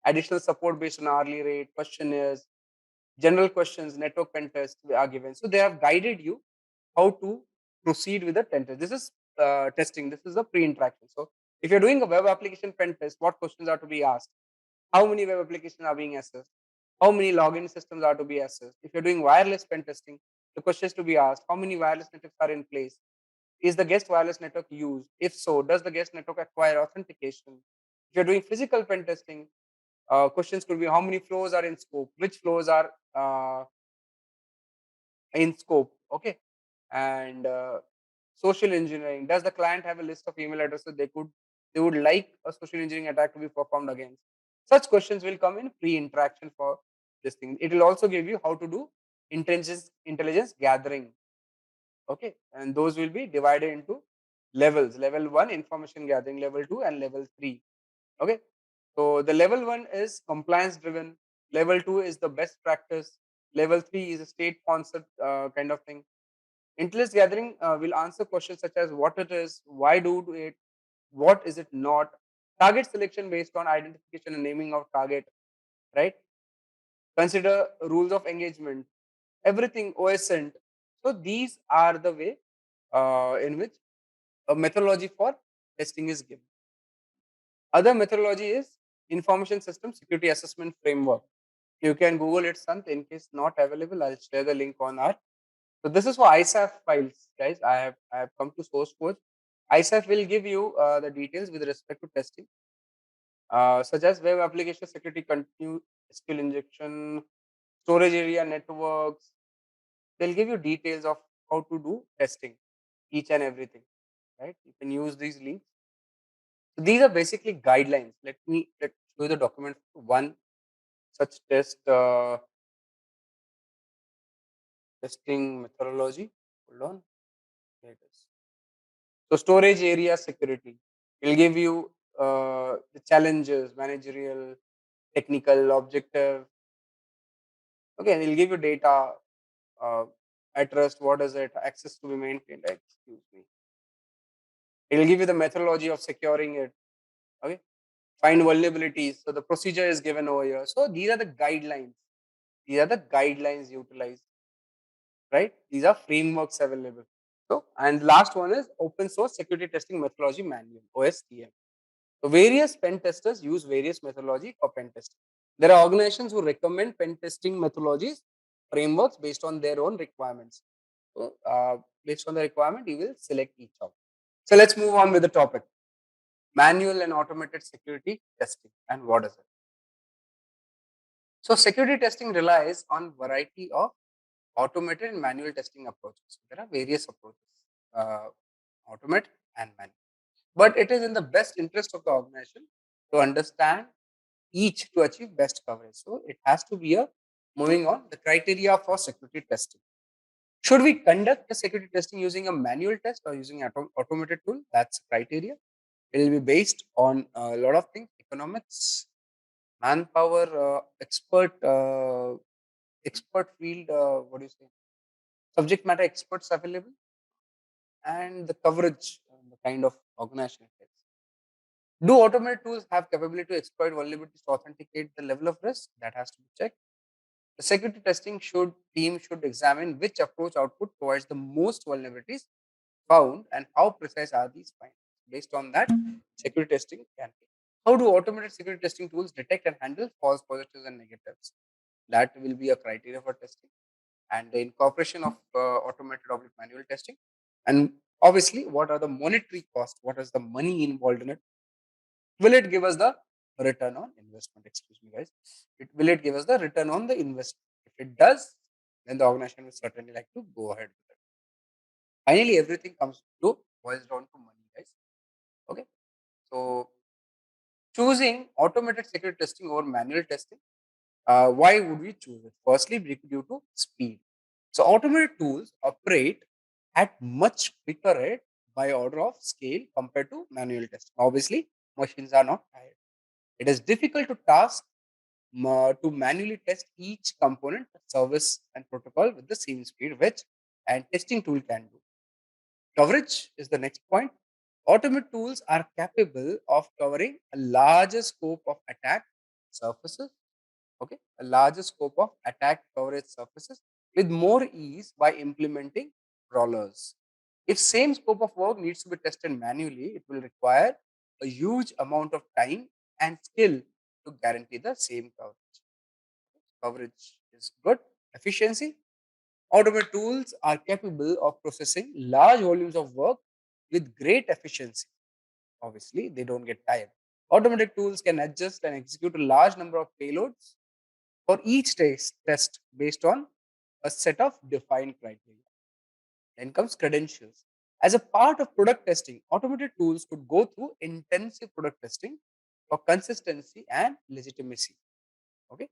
additional support based on hourly rate, questionnaires, general questions, network pen test are given. So they have guided you how to proceed with the pen test. This is testing. This is the pre-interaction. So if you're doing a web application pen test, what questions are to be asked? How many web applications are being assessed? How many login systems are to be assessed? If you're doing wireless pen testing, the questions to be asked: how many wireless networks are in place? Is the guest wireless network used? If so, does the guest network acquire authentication? If you're doing physical pen testing, questions could be: how many flows are in scope? Which flows are in scope? Okay. And social engineering: does the client have a list of email addresses they would like a social engineering attack to be performed against? Such questions will come in pre-interaction for this thing. It will also give you how to do intelligence gathering. Okay, and those will be divided into levels: level 1 information gathering, level 2 and level 3. Okay, so the level 1 is compliance driven, level 2 is the best practice, level 3 is a state sponsored kind of thing. Intelligence gathering will answer questions such as what it is, why do it, what is it not, target selection based on identification and naming of target, right? Consider rules of engagement, everything OSCENT. So these are the way in which a methodology for testing is given. Other methodology is Information System Security Assessment Framework. You can Google it, Sant. In case not available, I'll share the link on our. So this is for ISAF files, guys. I have come to source code. ISAF will give you the details with respect to testing, such as web application security, continuous skill injection, storage area networks. They'll give you details of how to do testing, each and everything. Right? You can use these links. So these are basically guidelines. Let show you the document. One such test testing methodology. Hold on. Here it is. So storage area security will give you the challenges, managerial, technical, objective. Okay, it will give you data at rest. What is it? Access to be maintained. Excuse me. It will give you the methodology of securing it. Okay, find vulnerabilities. So the procedure is given over here. So these are the guidelines. These are the guidelines utilized. Right? These are frameworks available. So, and last one is Open Source Security Testing Methodology Manual (OSTM). So various pen testers use various methodology for pen testing. There are organizations who recommend pen testing methodologies, frameworks based on their own requirements. So based on the requirement, you will select each of. So let's move on with the topic: manual and automated security testing, and what is it? So security testing relies on variety of automated and manual testing approaches. There are various approaches, uh, automate and manual. But it is in the best interest of the organization to understand each to achieve best coverage. So it has to be a moving on the criteria for security testing. Should we conduct the security testing using a manual test or using an automated tool? That's criteria. It will be based on a lot of things: economics, manpower, expert expert field, what do you say, subject matter experts available, and the coverage, the kind of organization it is. Do automated tools have capability to exploit vulnerabilities to authenticate the level of risk? That has to be checked. The security testing team should examine which approach output provides the most vulnerabilities found and how precise are these findings. Based on that, security testing can be. How do automated security testing tools detect and handle false positives and negatives? That will be a criteria for testing, and the incorporation of automated or manual testing. And obviously, what are the monetary costs? What is the money involved in it? Will it give us the return on investment? Excuse me, guys. Will it give us the return on the investment? If it does, then the organization will certainly like to go ahead with it. Finally, everything boils down to money, guys. Okay. So choosing automated security testing over manual testing, why would we choose it? Firstly, due to speed. So automated tools operate at much quicker rate by order of scale compared to manual testing. Obviously, machines are not tired. It is difficult to manually test each component, service, and protocol with the same speed, which and testing tool can do. Coverage is the next point. Automated tools are capable of covering a larger scope of attack surfaces, okay, a larger scope of attack coverage surfaces with more ease by implementing crawlers. If same scope of work needs to be tested manually, it will require a huge amount of time and skill to guarantee the same coverage. Coverage is good. Efficiency. Automated tools are capable of processing large volumes of work with great efficiency. Obviously, they don't get tired. Automated tools can adjust and execute a large number of payloads for each test based on a set of defined criteria. Then comes credentials. As a part of product testing, automated tools could go through intensive product testing for consistency and legitimacy. Okay.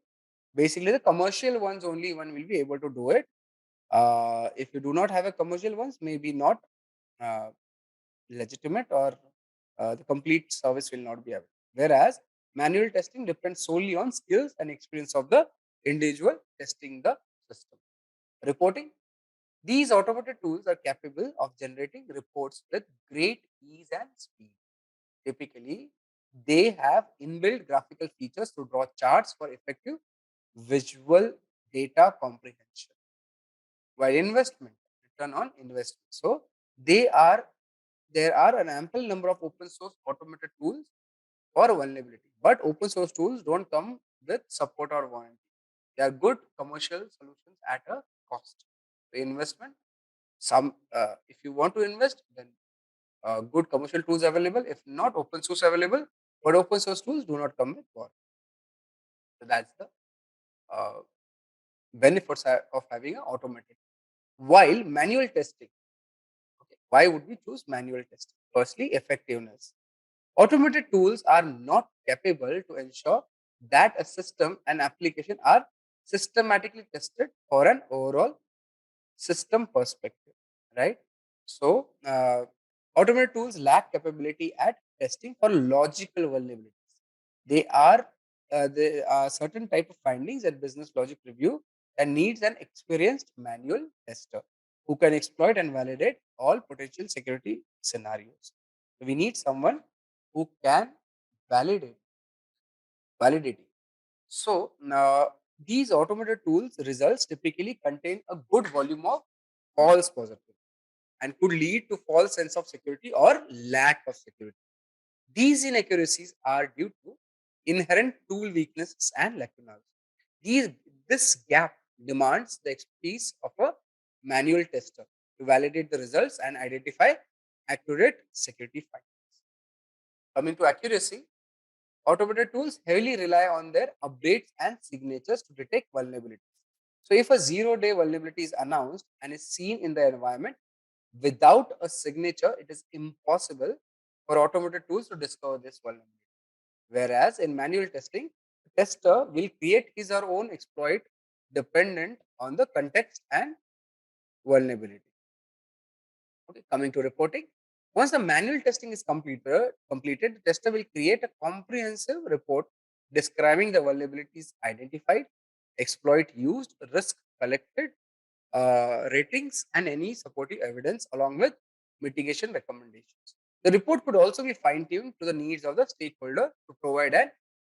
Basically, the commercial ones only one will be able to do it. If you do not have a commercial ones, maybe not uh, legitimate, or the complete service will not be available. Whereas manual testing depends solely on skills and experience of the individual testing the system. Reporting. These automated tools are capable of generating reports with great ease and speed. Typically, they have inbuilt graphical features to draw charts for effective visual data comprehension. While investment, return on investment. So there are an ample number of open source automated tools for vulnerability, but open source tools don't come with support or warranty. They are good commercial solutions at a cost. The investment, if you want to invest, then good commercial tools available. If not, open source available, but open source tools do not come with warranty. So that's the uh, benefits of having an automated. While manual testing, okay, why would we choose manual testing? Firstly, effectiveness. Automated tools are not capable to ensure that a system and application are systematically tested for an overall system perspective, right? So, automated tools lack capability at testing for logical vulnerabilities. There are certain type of findings at business logic review that needs an experienced manual tester who can exploit and validate all potential security scenarios. We need someone who can validate validate it. So now these automated tools results typically contain a good volume of false positives and could lead to false sense of security or lack of security. These inaccuracies are due to inherent tool weaknesses and lacunas. These this gap demands the expertise of a manual tester to validate the results and identify accurate security findings. Coming to accuracy, automated tools heavily rely on their updates and signatures to detect vulnerabilities. So, if a zero-day vulnerability is announced and is seen in the environment without a signature, it is impossible for automated tools to discover this vulnerability. Whereas in manual testing, the tester will create his or own exploit dependent on the context and vulnerability. Okay, coming to reporting. Once the manual testing is completed, the tester will create a comprehensive report describing the vulnerabilities identified, exploit used, risk collected, ratings, and any supportive evidence along with mitigation recommendations. The report could also be fine-tuned to the needs of the stakeholder to provide an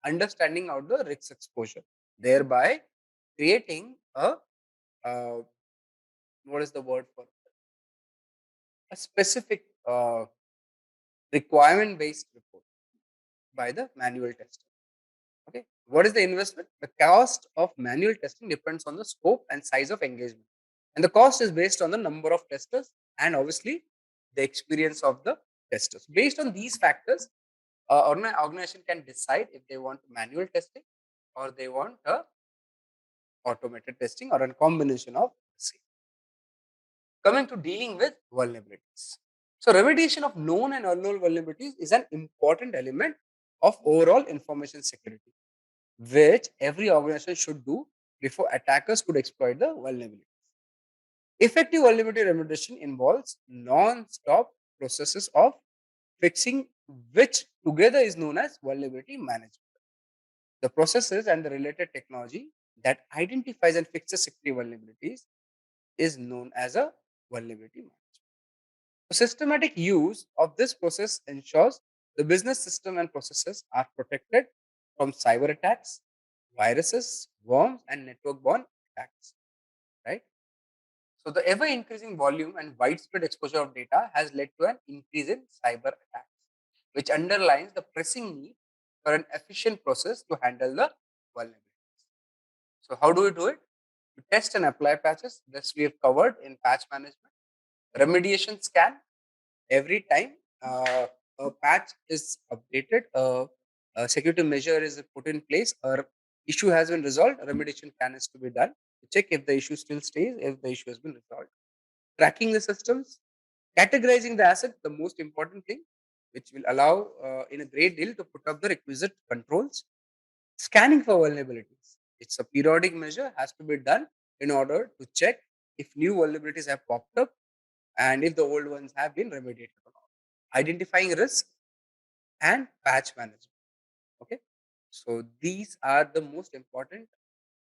understanding of the risk exposure, thereby creating a what is the word for a specific requirement-based report by the manual tester. Okay, what is the investment? The cost of manual testing depends on the scope and size of engagement, and the cost is based on the number of testers and obviously the experience of the testers. Based on these factors, organization can decide if they want manual testing or they want a automated testing or a combination of the same. Coming to dealing with vulnerabilities. So remediation of known and unknown vulnerabilities is an important element of overall information security, which every organization should do before attackers could exploit the vulnerabilities. Effective vulnerability remediation involves non-stop processes of fixing, which together is known as vulnerability management. The processes and the related technology that identifies and fixes security vulnerabilities is known as a vulnerability management. The systematic use of this process ensures the business system and processes are protected from cyber attacks, viruses, worms, and network-borne attacks. Right. So the ever-increasing volume and widespread exposure of data has led to an increase in cyber attacks, which underlines the pressing need for an efficient process to handle the vulnerabilities. So how do we do it? We test and apply patches. This we have covered in patch management. Remediation scan. Every time a patch is updated, a security measure is put in place, or issue has been resolved, remediation can is to be done to check if the issue still stays, if the issue has been resolved. Tracking the systems, categorizing the asset, the most important thing, which will allow in a great deal to put up the requisite controls. Scanning for vulnerabilities. It's a periodic measure, has to be done in order to check if new vulnerabilities have popped up and if the old ones have been remediated or not. Identifying risk and patch management. Okay, so these are the most important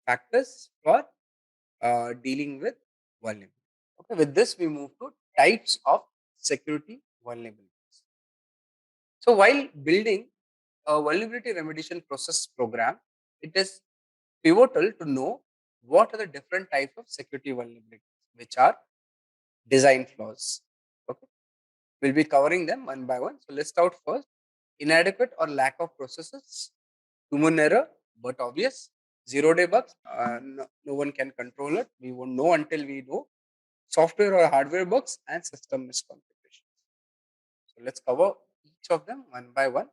factors for dealing with vulnerability. Okay, with this we move to types of security vulnerabilities. So while building a vulnerability remediation process program, it is pivotal to know what are the different types of security vulnerabilities, which are design flaws. Okay, we'll be covering them one by one. So let's start first. Inadequate or lack of processes, human error, but obvious. 0-day bugs, no one can control it. We won't know until we know. Software or hardware bugs and system misconfigurations. So let's cover each of them one by one.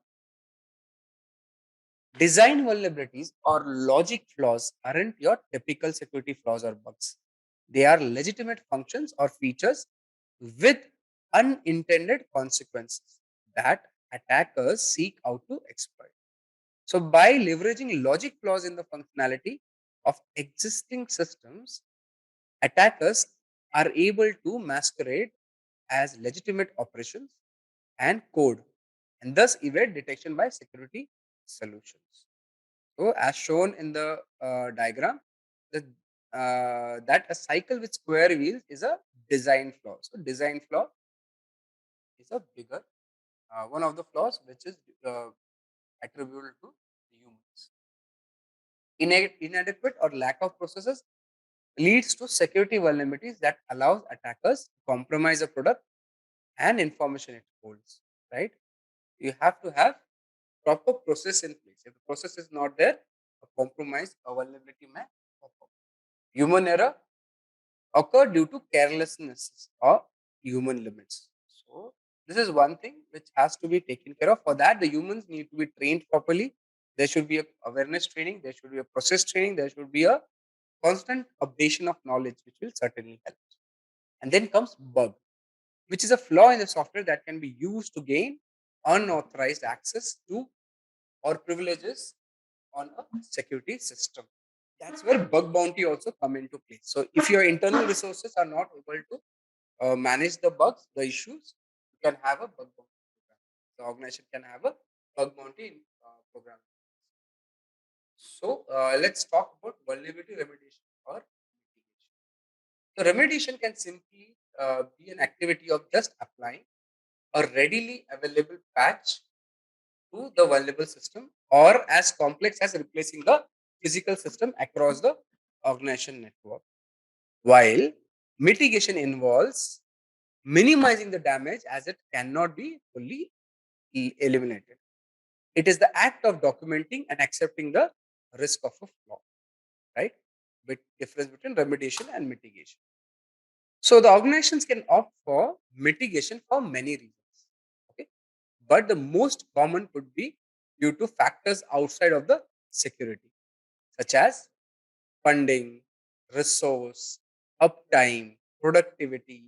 Design vulnerabilities or logic flaws aren't your typical security flaws or bugs. They are legitimate functions or features with unintended consequences that attackers seek out to exploit. So, by leveraging logic flaws in the functionality of existing systems, attackers are able to masquerade as legitimate operations and code and thus evade detection by security solutions. So, as shown in the diagram, the, that a cycle with square wheels is a design flaw. So, design flaw is a bigger one of the flaws which is attributable to humans. Inadequate or lack of processes leads to security vulnerabilities that allows attackers to compromise a product and information it holds. Right? You have to have proper process in place. If the process is not there, a compromise, a vulnerability may pop up. Human error occur due to carelessness or human limits. So this is one thing which has to be taken care of. For that, the humans need to be trained properly. There should be a awareness training. There should be a process training. There should be a constant updation of knowledge, which will certainly help. And then comes bug, which is a flaw in the software that can be used to gain unauthorized access to or privileges on a security system. That's where bug bounty also come into place. So if your internal resources are not able to manage the bugs, the issues, you can have a bug bounty program. The organization can have a bug bounty program. So let's talk about vulnerability remediation or mitigation. So remediation can simply be an activity of just applying a readily available patch to the vulnerable system, or as complex as replacing the physical system across the organization network. While mitigation involves minimizing the damage as it cannot be fully eliminated. It is the act of documenting and accepting the risk of a flaw, right? Bit difference between remediation and mitigation. So the organizations can opt for mitigation for many reasons. Okay. But the most common could be due to factors outside of the security, such as funding, resource, uptime, productivity,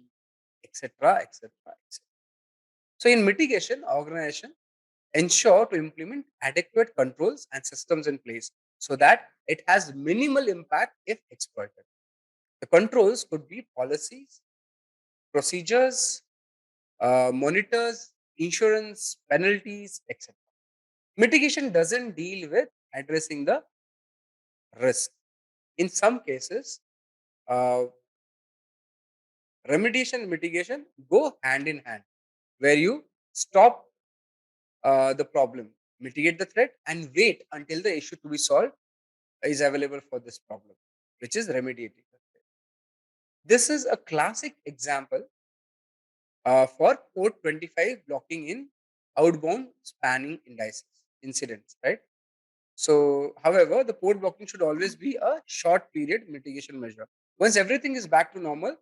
etc., etc., etc. So in mitigation, organization ensure to implement adequate controls and systems in place so that it has minimal impact if exploited. The controls could be policies, procedures, monitors, insurance, penalties, etc. Mitigation doesn't deal with addressing the risk. In some cases, uh, remediation and mitigation go hand in hand, where you stop the problem, mitigate the threat, and wait until the issue to be solved is available for this problem, which is remediating the threat. This is a classic example for port 25 blocking in outbound spanning indices incidents, right? So, however, the port blocking should always be a short period mitigation measure. Once everything is back to normal,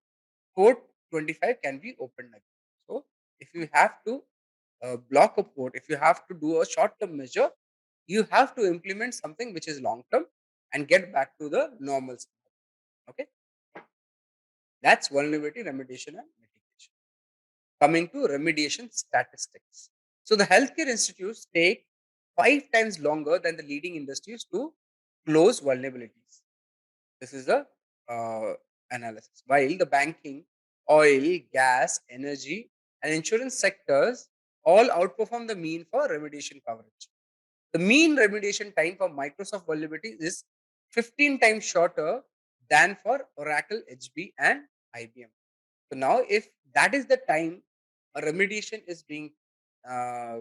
port 25 can be opened again. So, if you have to block a port, if you have to do a short term measure, you have to implement something which is long term and get back to the normal state. Okay, that's vulnerability remediation and mitigation. Coming to remediation statistics. So the healthcare institutes take 5 times longer than the leading industries to close vulnerabilities. This is the uh, analysis. While the banking, oil, gas, energy, and insurance sectors all outperform the mean for remediation coverage. The mean remediation time for Microsoft vulnerabilities is 15 times shorter than for Oracle, HB, and IBM. So now, if that is the time a remediation is being uh,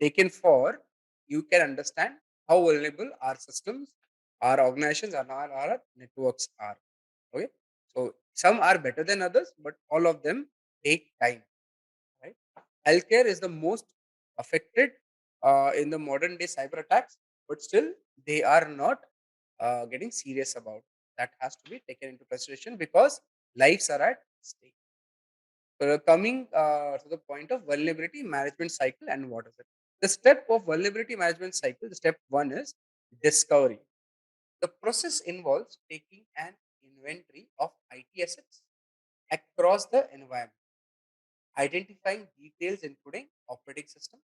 taken for, you can understand how vulnerable our systems, our organizations, and our networks are. Okay, so some are better than others, but all of them take time. Right? Healthcare is the most affected in the modern day cyber attacks, but still they are not getting serious about. That has to be taken into consideration because lives are at stake. So coming to the point of vulnerability management cycle and what is it? The step of vulnerability management cycle, the step one is discovery. The process involves taking an inventory of IT assets across the environment, identifying details including operating system,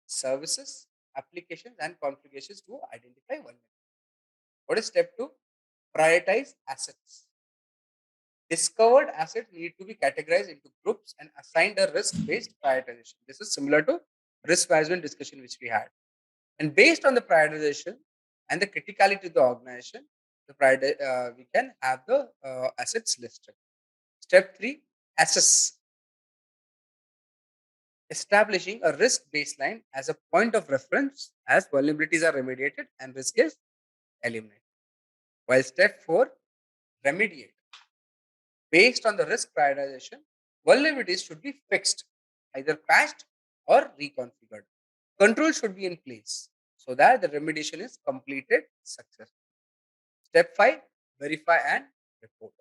services, applications, and configurations to identify vulnerability. What is step two? Prioritize assets. Discovered assets need to be categorized into groups and assigned a risk-based prioritization. This is similar to risk management discussion which we had. And based on the prioritization and the criticality of the organization, we can have the assets listed. Step three, assess. Establishing a risk baseline as a point of reference as vulnerabilities are remediated and risk is eliminated. While step four, remediate. Based on the risk prioritization, vulnerabilities should be fixed, either patched or reconfigured. Control should be in place so that the remediation is completed successfully. Step 5, verify and report.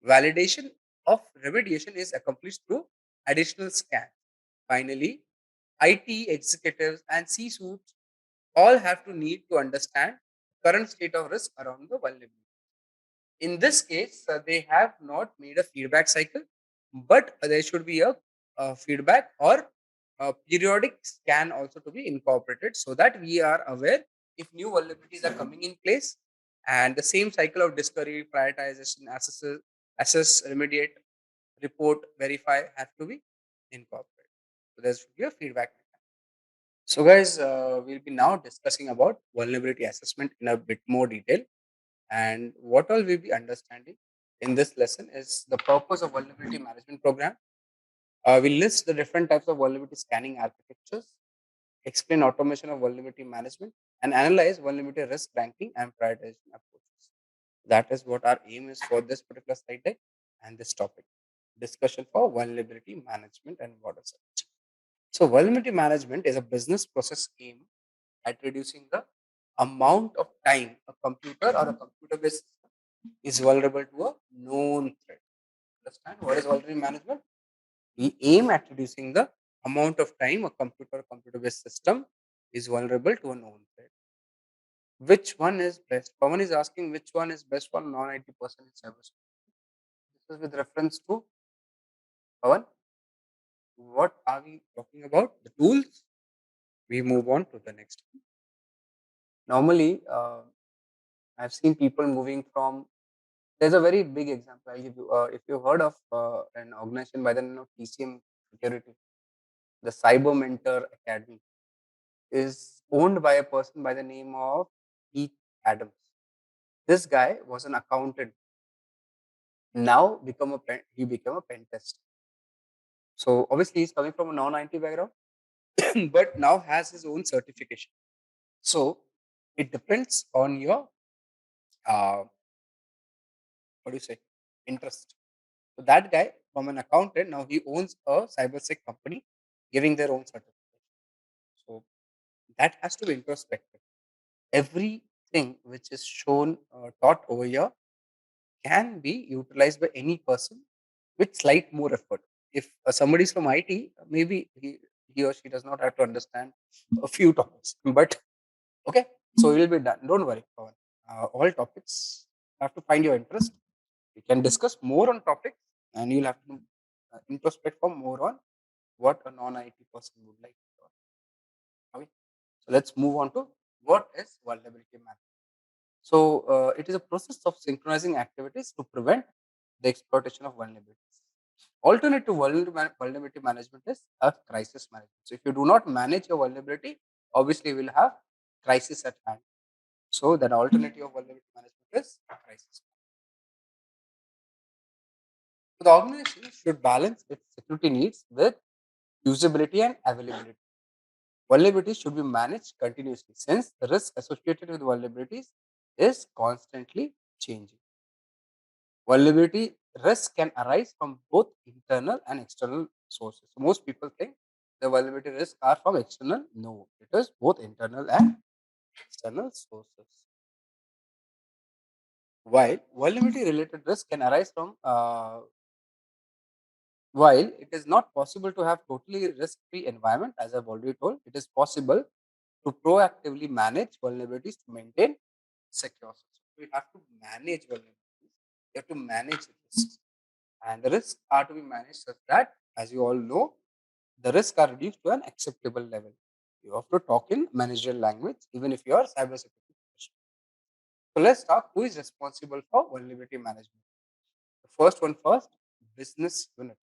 Validation of remediation is accomplished through additional scans. Finally, IT executives and C-suites all have to need to understand current state of risk around the vulnerability. In this case, they have not made a feedback cycle, but there should be a feedback or a periodic scan also to be incorporated so that we are aware if new vulnerabilities are coming in place, and the same cycle of discovery, prioritization, assess, remediate, report, verify have to be incorporated. So there should be a feedback mechanism. So, guys, we'll be now discussing about vulnerability assessment in a bit more detail. And what all we'll be understanding in this lesson is the purpose of vulnerability management program. We list the different types of vulnerability scanning architectures, explain automation of vulnerability management, and analyze vulnerability risk ranking and prioritization approaches. That is what our aim is for this particular slide deck and this topic. Discussion for vulnerability management and what is it. So, vulnerability management is a business process aim at reducing the amount of time a computer or a computer-based system is vulnerable to a known threat. Understand what is vulnerability management? We aim at reducing the amount of time a computer or computer-based system is vulnerable to a known threat. Which one is best? Pawan is asking which one is best for non-IT person in cybersecurity. This is with reference to Pawan. What are we talking about? The tools. We move on to the next one. Normally, I've seen people moving from. There's a very big example I'll give you. If you've heard of an organization by the name of TCM Security, the Cyber Mentor Academy is owned by a person by the name of Heath Adams. This guy was an accountant. Now he became a pen tester. So obviously he's coming from a non-IT background, but now has his own certification. So it depends on your what do you say interest. So that guy from an accountant now he owns a cybersec company, giving their own certification. So that has to be introspective. Everything which is shown taught over here can be utilized by any person with slight more effort. If somebody is from IT, maybe he or she does not have to understand a few topics. But okay, so it will be done. Don't worry, Pawan. All topics have to find your interest. We can discuss more on topics, and you'll have to introspect for more on what a non-IT person would like. Okay, so let's move on to what is vulnerability management. So it is a process of synchronizing activities to prevent the exploitation of vulnerabilities. Alternative to vulnerability management is a crisis management. So if you do not manage your vulnerability, obviously you will have crisis at hand. So that alternative of vulnerability management is crisis. So the organization should balance its security needs with usability and availability. Vulnerabilities should be managed continuously since the risk associated with vulnerabilities is constantly changing. Vulnerability risk can arise from both internal and external sources. So most people think the vulnerability risks are from external. No, it is both internal and external sources. While vulnerability related risk can arise from, while it is not possible to have totally risk free environment, as I've already told, it is possible to proactively manage vulnerabilities to maintain secure systems. So you have to manage vulnerabilities, you have to manage risks. And the risks are to be managed such that, as you all know, the risks are reduced to an acceptable level. You have to talk in managerial language, even if you are cybersecurity professional. So let's talk who is responsible for vulnerability management. The first one first, business unit.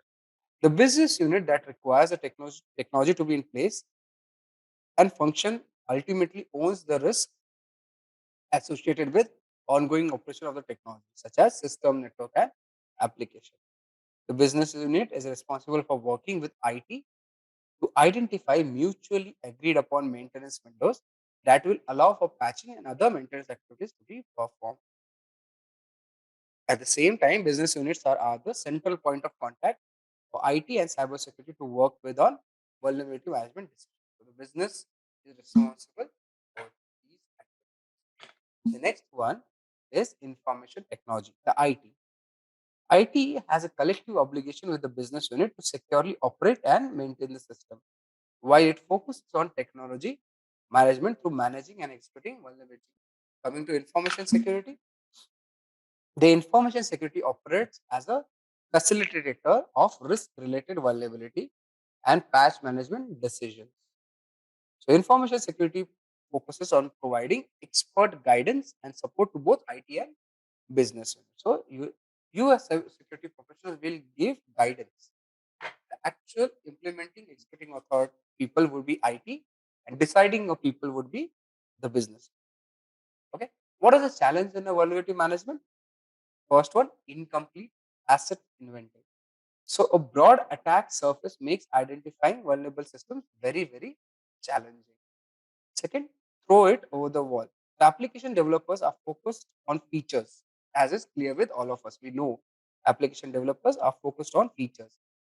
The business unit that requires the technology to be in place and function ultimately owns the risk associated with ongoing operation of the technology, such as system, network, and application. The business unit is responsible for working with IT to identify mutually agreed upon maintenance windows that will allow for patching and other maintenance activities to be performed. At the same time, business units are the central point of contact for IT and cybersecurity to work with on vulnerability management decisions. So the business is responsible for these activities. The next one is information technology, the IT. IT has a collective obligation with the business unit to securely operate and maintain the system, while it focuses on technology management through managing and exploiting vulnerability. Coming to information security, the information security operates as a facilitator of risk-related vulnerability and patch management decisions. So, information security focuses on providing expert guidance and support to both IT and business. So, you as a security professional will give guidance. The actual implementing executing authority people would be IT, and deciding of people would be the business. Okay, what is the challenge in a vulnerability management? First one, incomplete asset inventory. So a broad attack surface makes identifying vulnerable systems very, very challenging. Second, throw it over the wall. The application developers are focused on features, as is clear with all of us. We know application developers are focused on features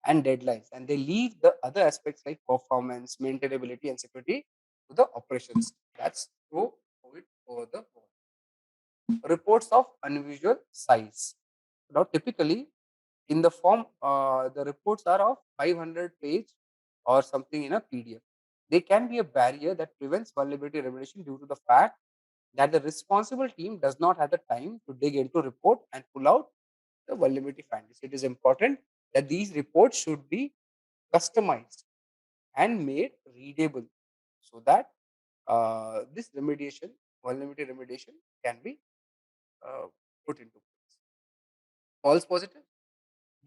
and deadlines, and they leave the other aspects like performance, maintainability, and security to the operations. That's throw it over the wall. Reports of unusual size. Now, typically, in the form, the reports are of 500 page or something in a PDF. They can be a barrier that prevents vulnerability remediation due to the fact that the responsible team does not have the time to dig into report and pull out the vulnerability findings. It is important that these reports should be customized and made readable so that this remediation, vulnerability remediation, can be put into place. False positive.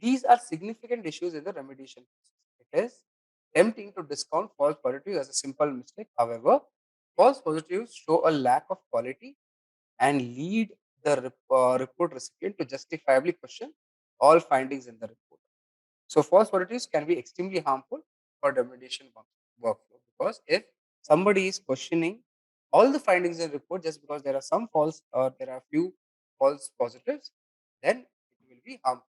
These are significant issues in the remediation process. It is tempting to discount false positives as a simple mistake. However, false positives show a lack of quality and lead the report recipient to justifiably question all findings in the report. So, false positives can be extremely harmful for remediation workflow, because if somebody is questioning all the findings in the report just because there are some false or there are few false positives, then it will be harmful.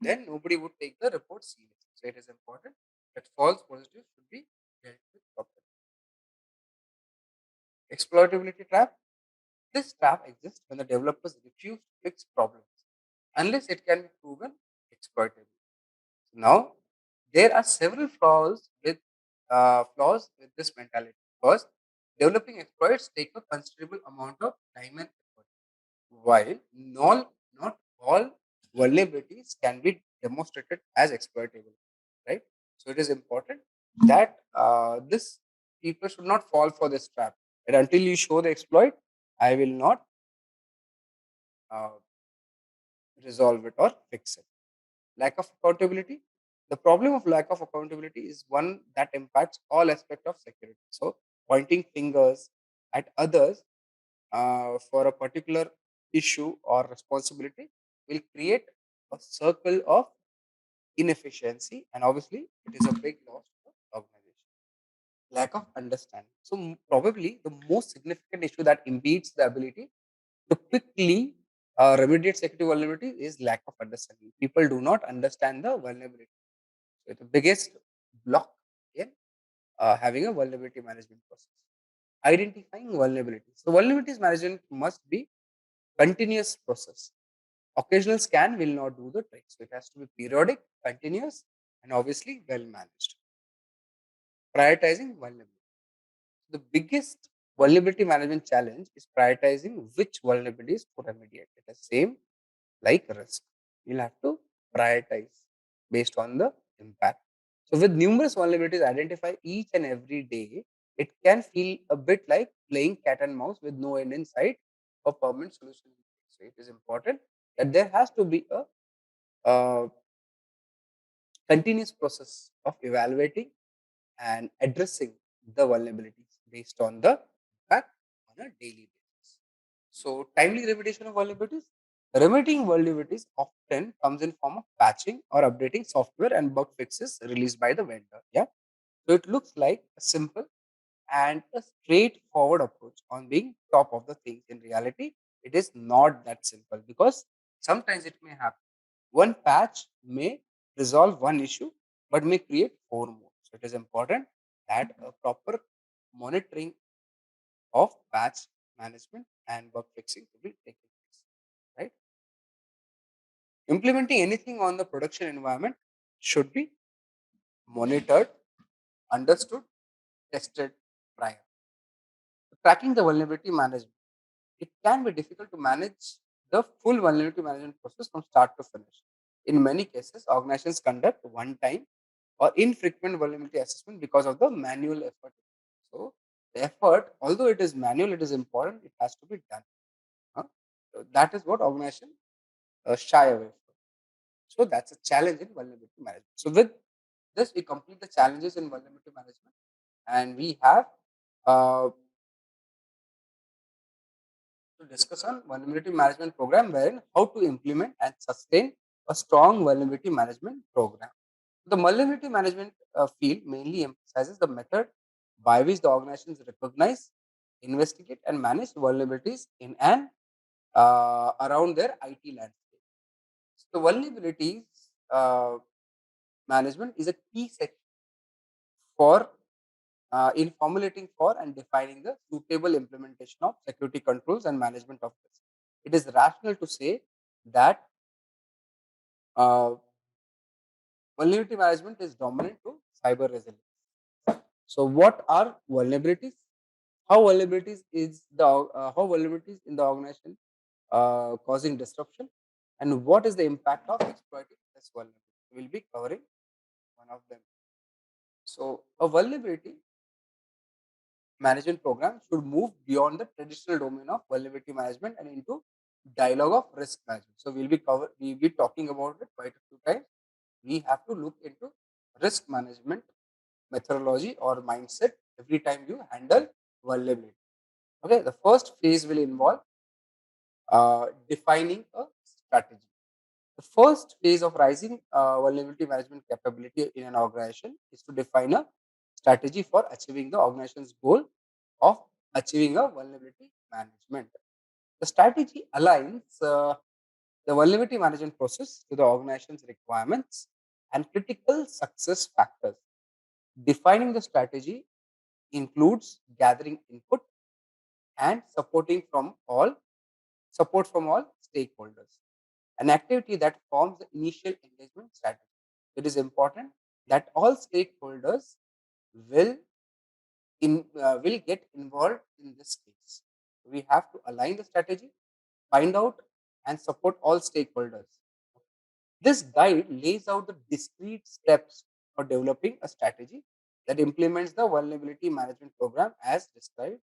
Then nobody would take the report seriously. So it is important that false positives should be dealt with properly. Exploitability trap. This trap exists when the developers refuse to fix problems unless it can be proven exploitable. Now, there are several flaws with this mentality. First, developing exploits take a considerable amount of time and effort, while not all vulnerabilities can be demonstrated as exploitable, right? So it is important that this people should not fall for this trap. That until you show the exploit, I will not uh, resolve it or fix it. Lack of accountability. The problem of lack of accountability is one that impacts all aspects of security. So pointing fingers at others for a particular issue or responsibility will create a circle of inefficiency, and obviously it is a big loss to the organization. Lack of understanding. So probably the most significant issue that impedes the ability to quickly remediate security vulnerability is lack of understanding. People do not understand the vulnerability. So it's the biggest block in having a vulnerability management process. Identifying vulnerabilities. So vulnerabilities management must be continuous process. Occasional scan will not do the trick. So it has to be periodic, continuous, and obviously well managed. Prioritizing vulnerability. The biggest vulnerability management challenge is prioritizing which vulnerabilities to remediate. It is same like risk. You'll have to prioritize based on the impact. So with numerous vulnerabilities identified each and every day, it can feel a bit like playing cat and mouse with no end in sight or permanent solution. So it is important that there has to be a continuous process of evaluating and addressing the vulnerabilities based on the impact on a daily basis. So timely remediation of vulnerabilities. Remedying vulnerabilities often comes in form of patching or updating software and bug fixes released by the vendor. Yeah. So it looks like a simple and a straightforward approach on being top of the things. In reality, it is not that simple, because sometimes it may happen. One patch may resolve one issue but may create four more. So it is important that a proper monitoring of patch management and bug fixing to be taken place. Right? Implementing anything on the production environment should be monitored, understood, tested prior. Tracking the vulnerability management. It can be difficult to manage the full vulnerability management process from start to finish. In many cases, organizations conduct one time or infrequent vulnerability assessment because of the manual effort. So, the effort, although it is manual, it is important, it has to be done. Huh? So that is what organization shy away from. So, that's a challenge in vulnerability management. So, with this, we complete the challenges in vulnerability management, and we have uh, to discuss on vulnerability management program, wherein how to implement and sustain a strong vulnerability management program. The vulnerability management field mainly emphasizes the method by which the organizations recognize, investigate, and manage vulnerabilities in and around their IT landscape. So, vulnerabilities uh, management is a key section for in formulating for and defining the suitable implementation of security controls and management of risk. It is rational to say that uh, vulnerability management is dominant to cyber resilience. So, what are vulnerabilities? How vulnerabilities in the organization causing disruption, and what is the impact of exploiting this vulnerability? We will be covering one of them. So, a vulnerability management program should move beyond the traditional domain of vulnerability management and into dialogue of risk management. So, we'll be talking about it quite a few times. We have to look into risk management methodology or mindset every time you handle vulnerability. Okay, the first phase will involve defining a strategy. The first phase of rising vulnerability management capability in an organization is to define a strategy for achieving the organization's goal of achieving a vulnerability management. The strategy aligns the vulnerability management process to the organization's requirements and critical success factors. Defining the strategy includes gathering input and support from all stakeholders, an activity that forms the initial engagement strategy. It is important that all stakeholders will will get involved in this case. We have to align the strategy, find out, and support all stakeholders. This guide lays out the discrete steps for developing a strategy that implements the vulnerability management program as described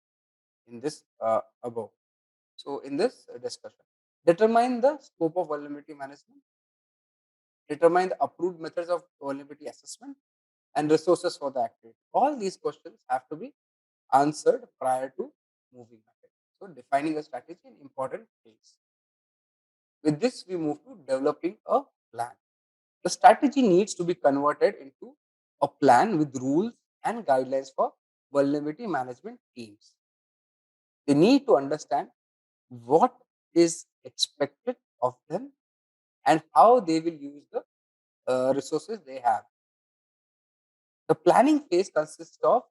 in this above. So, in this discussion, determine the scope of vulnerability management, determine the approved methods of vulnerability assessment, and resources for the activity. All these questions have to be answered prior to moving ahead. So, defining a strategy is an important phase. With this, we move to developing a plan. The strategy needs to be converted into a plan with rules and guidelines for vulnerability management teams. They need to understand what is expected of them and how they will use the resources they have. The planning phase consists of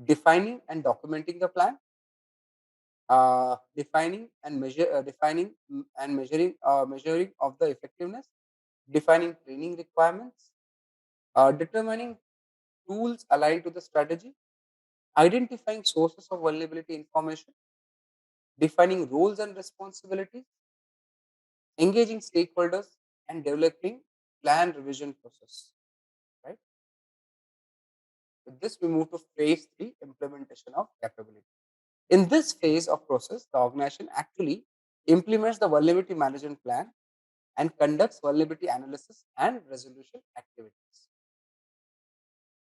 defining and documenting the plan, measuring of the effectiveness, defining training requirements, determining tools aligned to the strategy, identifying sources of vulnerability information, defining roles and responsibilities, engaging stakeholders, and developing plan revision process. Right. With this, we move to phase 3, implementation of capability. In this phase of process, the organization actually implements the vulnerability management plan and conducts vulnerability analysis and resolution activities.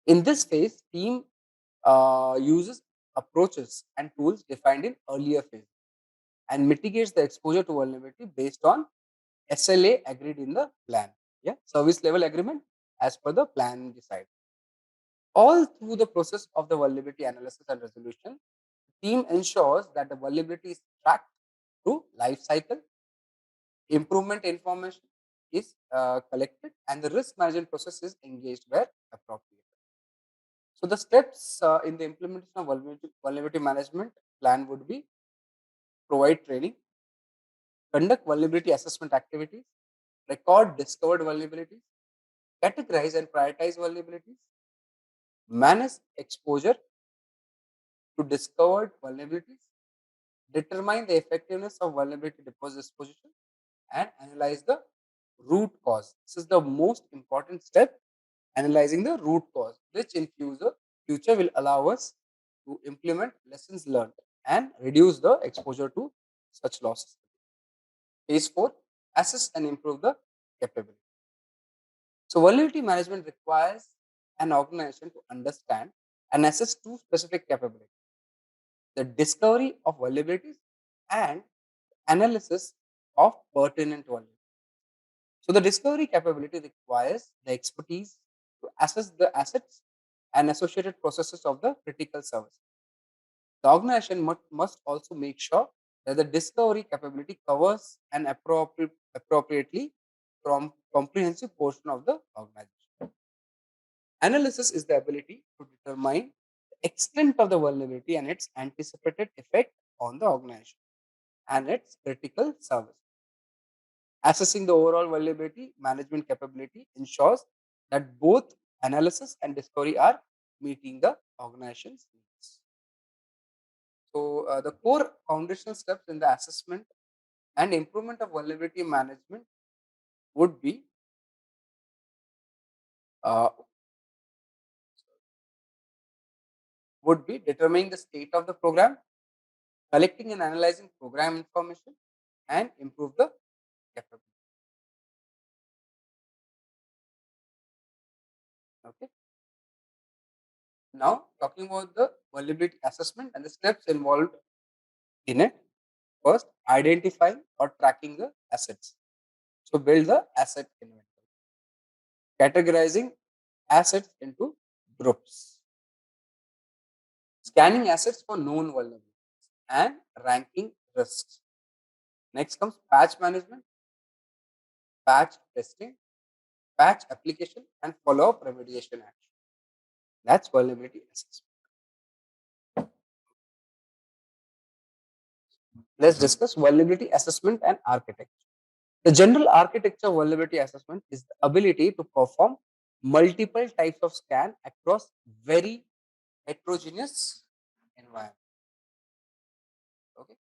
In this phase, team uses approaches and tools defined in earlier phase and mitigates the exposure to vulnerability based on SLA agreed in the plan. Yeah, service level agreement as per the plan decided. All through the process of the vulnerability analysis and resolution, the team ensures that the vulnerability is tracked through life cycle, improvement information is collected, and the risk management process is engaged where appropriate. So the steps in the implementation of vulnerability management plan would be provide training, conduct vulnerability assessment activities, record discovered vulnerabilities, categorize and prioritize vulnerabilities, manage exposure to discovered vulnerabilities, determine the effectiveness of vulnerability disposition, and analyze the root cause. This is the most important step, analyzing the root cause, which in future will allow us to implement lessons learned and reduce the exposure to such losses. Phase 4, assess and improve the capability. So, vulnerability management requires an organization to understand and assess two specific capabilities: the discovery of vulnerabilities and analysis of pertinent vulnerabilities. So the discovery capability requires the expertise to assess the assets and associated processes of the critical service. The organization must also make sure that the discovery capability covers an appropriately from comprehensive portion of the organization. Analysis is the ability to determine the extent of the vulnerability and its anticipated effect on the organization and its critical service. Assessing the overall vulnerability management capability ensures that both analysis and discovery are meeting the organization's needs. So, the core foundational steps in the assessment and improvement of vulnerability management would be uh, determining the state of the program, collecting and analyzing program information, and improve the capability. Okay. Now, talking about the vulnerability assessment and the steps involved in it. First, identifying or tracking the assets. So, build the asset inventory. Categorizing assets into groups. Scanning assets for known vulnerabilities and ranking risks. Next comes patch management, patch testing, patch application, and follow-up remediation action. That's vulnerability assessment. Let's discuss vulnerability assessment and architecture. The general architecture of vulnerability assessment is the ability to perform multiple types of scan across very heterogeneous environment. Okay,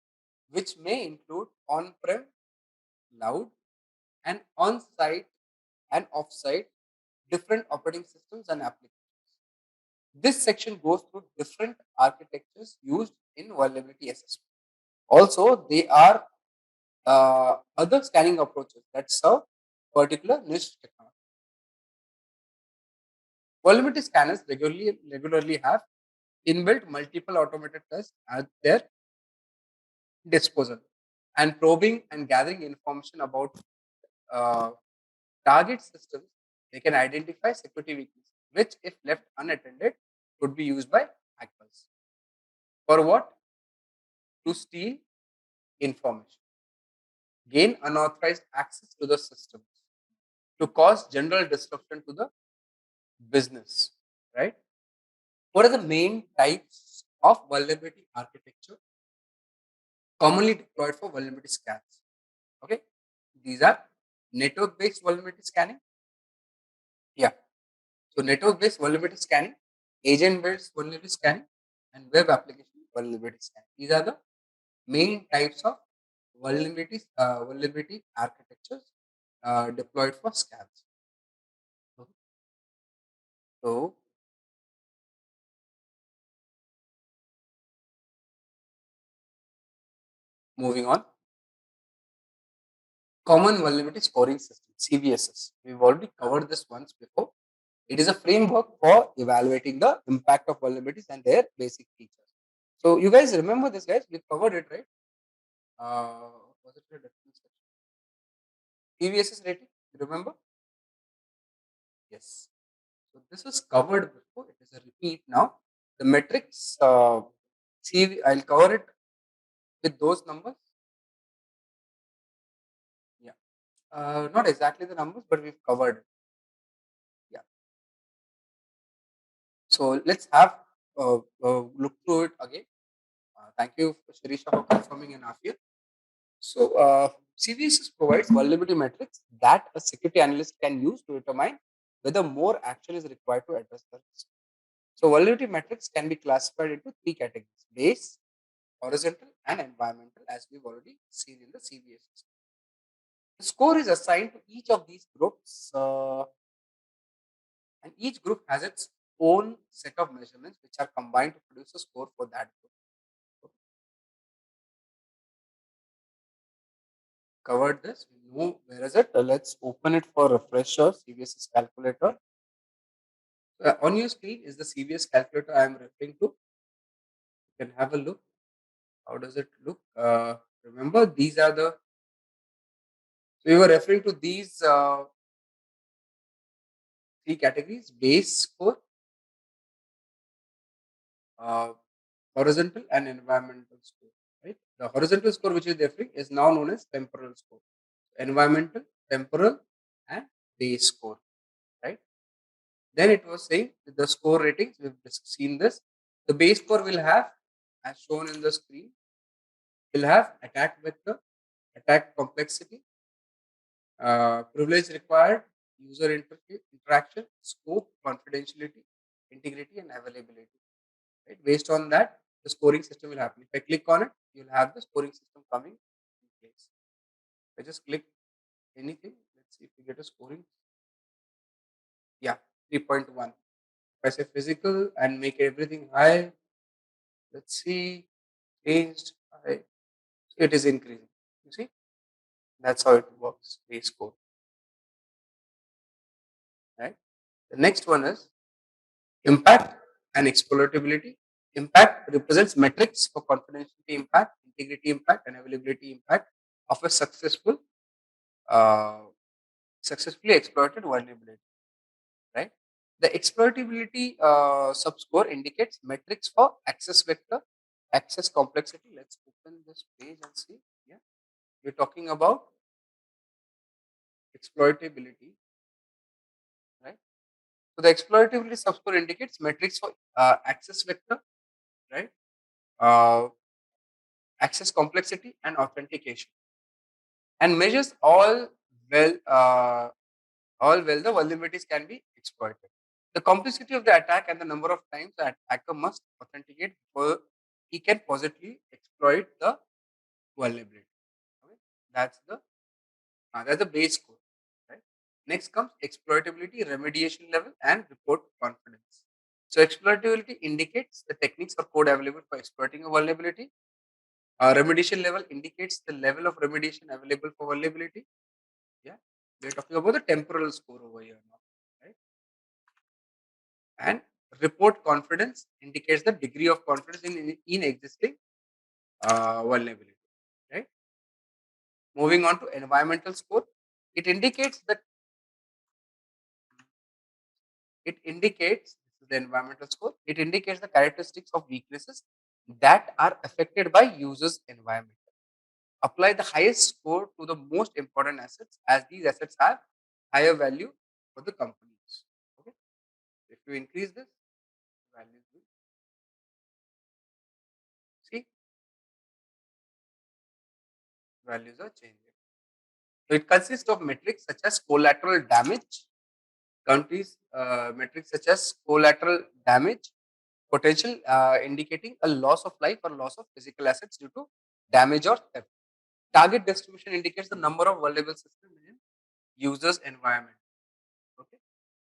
which may include on-prem, cloud, and on-site and off-site different operating systems and applications. This section goes through different architectures used in vulnerability assessment. Also, they are other scanning approaches that serve particular niche technology. Vulnerability scanners regularly have inbuilt multiple automated tests at their disposal, and probing and gathering information about uh, target systems, they can identify security weaknesses, which, if left unattended, could be used by hackers. For what? To steal information, gain unauthorized access to the systems, to cause general disruption to the business, right? What are the main types of vulnerability architecture commonly deployed for vulnerability scans? Okay, these are network-based vulnerability scanning. Yeah, so network-based vulnerability scanning, agent-based vulnerability scanning, and web application vulnerability scanning. These are the main types of vulnerability architectures deployed for scans. Okay. So, moving on, common vulnerability scoring system (CVSS). We've already covered this once before. It is a framework for evaluating the impact of vulnerabilities and their basic features. So, you guys remember this, guys? We covered it, right? Was it a different section? CVSS rating, you remember? Yes. So this was covered before. It is a repeat now. The metrics, I'll cover it with those numbers. Yeah. Not exactly the numbers, but we've covered it. Yeah. So let's have look through it again. Thank you, Shirisha, for confirming an Afia. So CVSS provides vulnerability metrics that a security analyst can use to determine whether more action is required to address the risk. So vulnerability metrics can be classified into three categories: base, horizontal, and environmental, as we've already seen in the CVSS. The score is assigned to each of these groups, and each group has its own set of measurements which are combined to produce a score for that group. Covered this, we know where is it. Let's open it for refresher. CVSS calculator. On your screen is the CVS calculator I am referring to. You can have a look. How does it look? Remember, these are the. So we were referring to these three categories: base score, uh, horizontal, and environmental score. Right. The horizontal score, which is referring, is now known as temporal score. Environmental, temporal, and base score. Right. Then it was saying the score ratings. We've seen this. The base score will have, as shown in the screen, will have attack vector, attack complexity, privilege required, user interaction, scope, confidentiality, integrity, and availability. Right? Based on that, the scoring system will happen. If I click on it, you'll have the scoring system coming in place. If I just click anything, let's see if we get a scoring. Yeah, 3.1. If I say physical and make everything high, let's see, changed, high. It is increasing. You see, that's how it works. Base score. Right. The next one is impact and exploitability. Impact represents metrics for confidentiality impact, integrity impact, and availability impact of a uh, successfully exploited vulnerability. Right. The exploitability subscore indicates metrics for access vector, access complexity. Let's open this page and see. Yeah, we're talking about exploitability. Right. So the exploitability subscore indicates metrics for access vector, right? Uh, access complexity and authentication, and measures all well the vulnerabilities can be exploited. The complexity of the attack and the number of times the attacker must authenticate before he can positively exploit the vulnerability. Okay? That's the base code. Right? Next comes exploitability, remediation level, and report confidence. So exploitability indicates the techniques or code available for exploiting a vulnerability. Remediation level indicates the level of remediation available for vulnerability. Yeah, we're talking about the temporal score over here now, right? And report confidence indicates the degree of confidence in existing vulnerability, right? Moving on to environmental score, it indicates that this is the environmental score. It indicates the characteristics of weaknesses that are affected by users' environment. Apply the highest score to the most important assets as these assets have higher value for the companies. Okay. If you increase this, values will see values are changing. So it consists of metrics such as collateral damage, countries metrics such as collateral damage, potential indicating a loss of life or loss of physical assets due to damage or theft. Target distribution indicates the number of vulnerable systems in users' environment. Okay.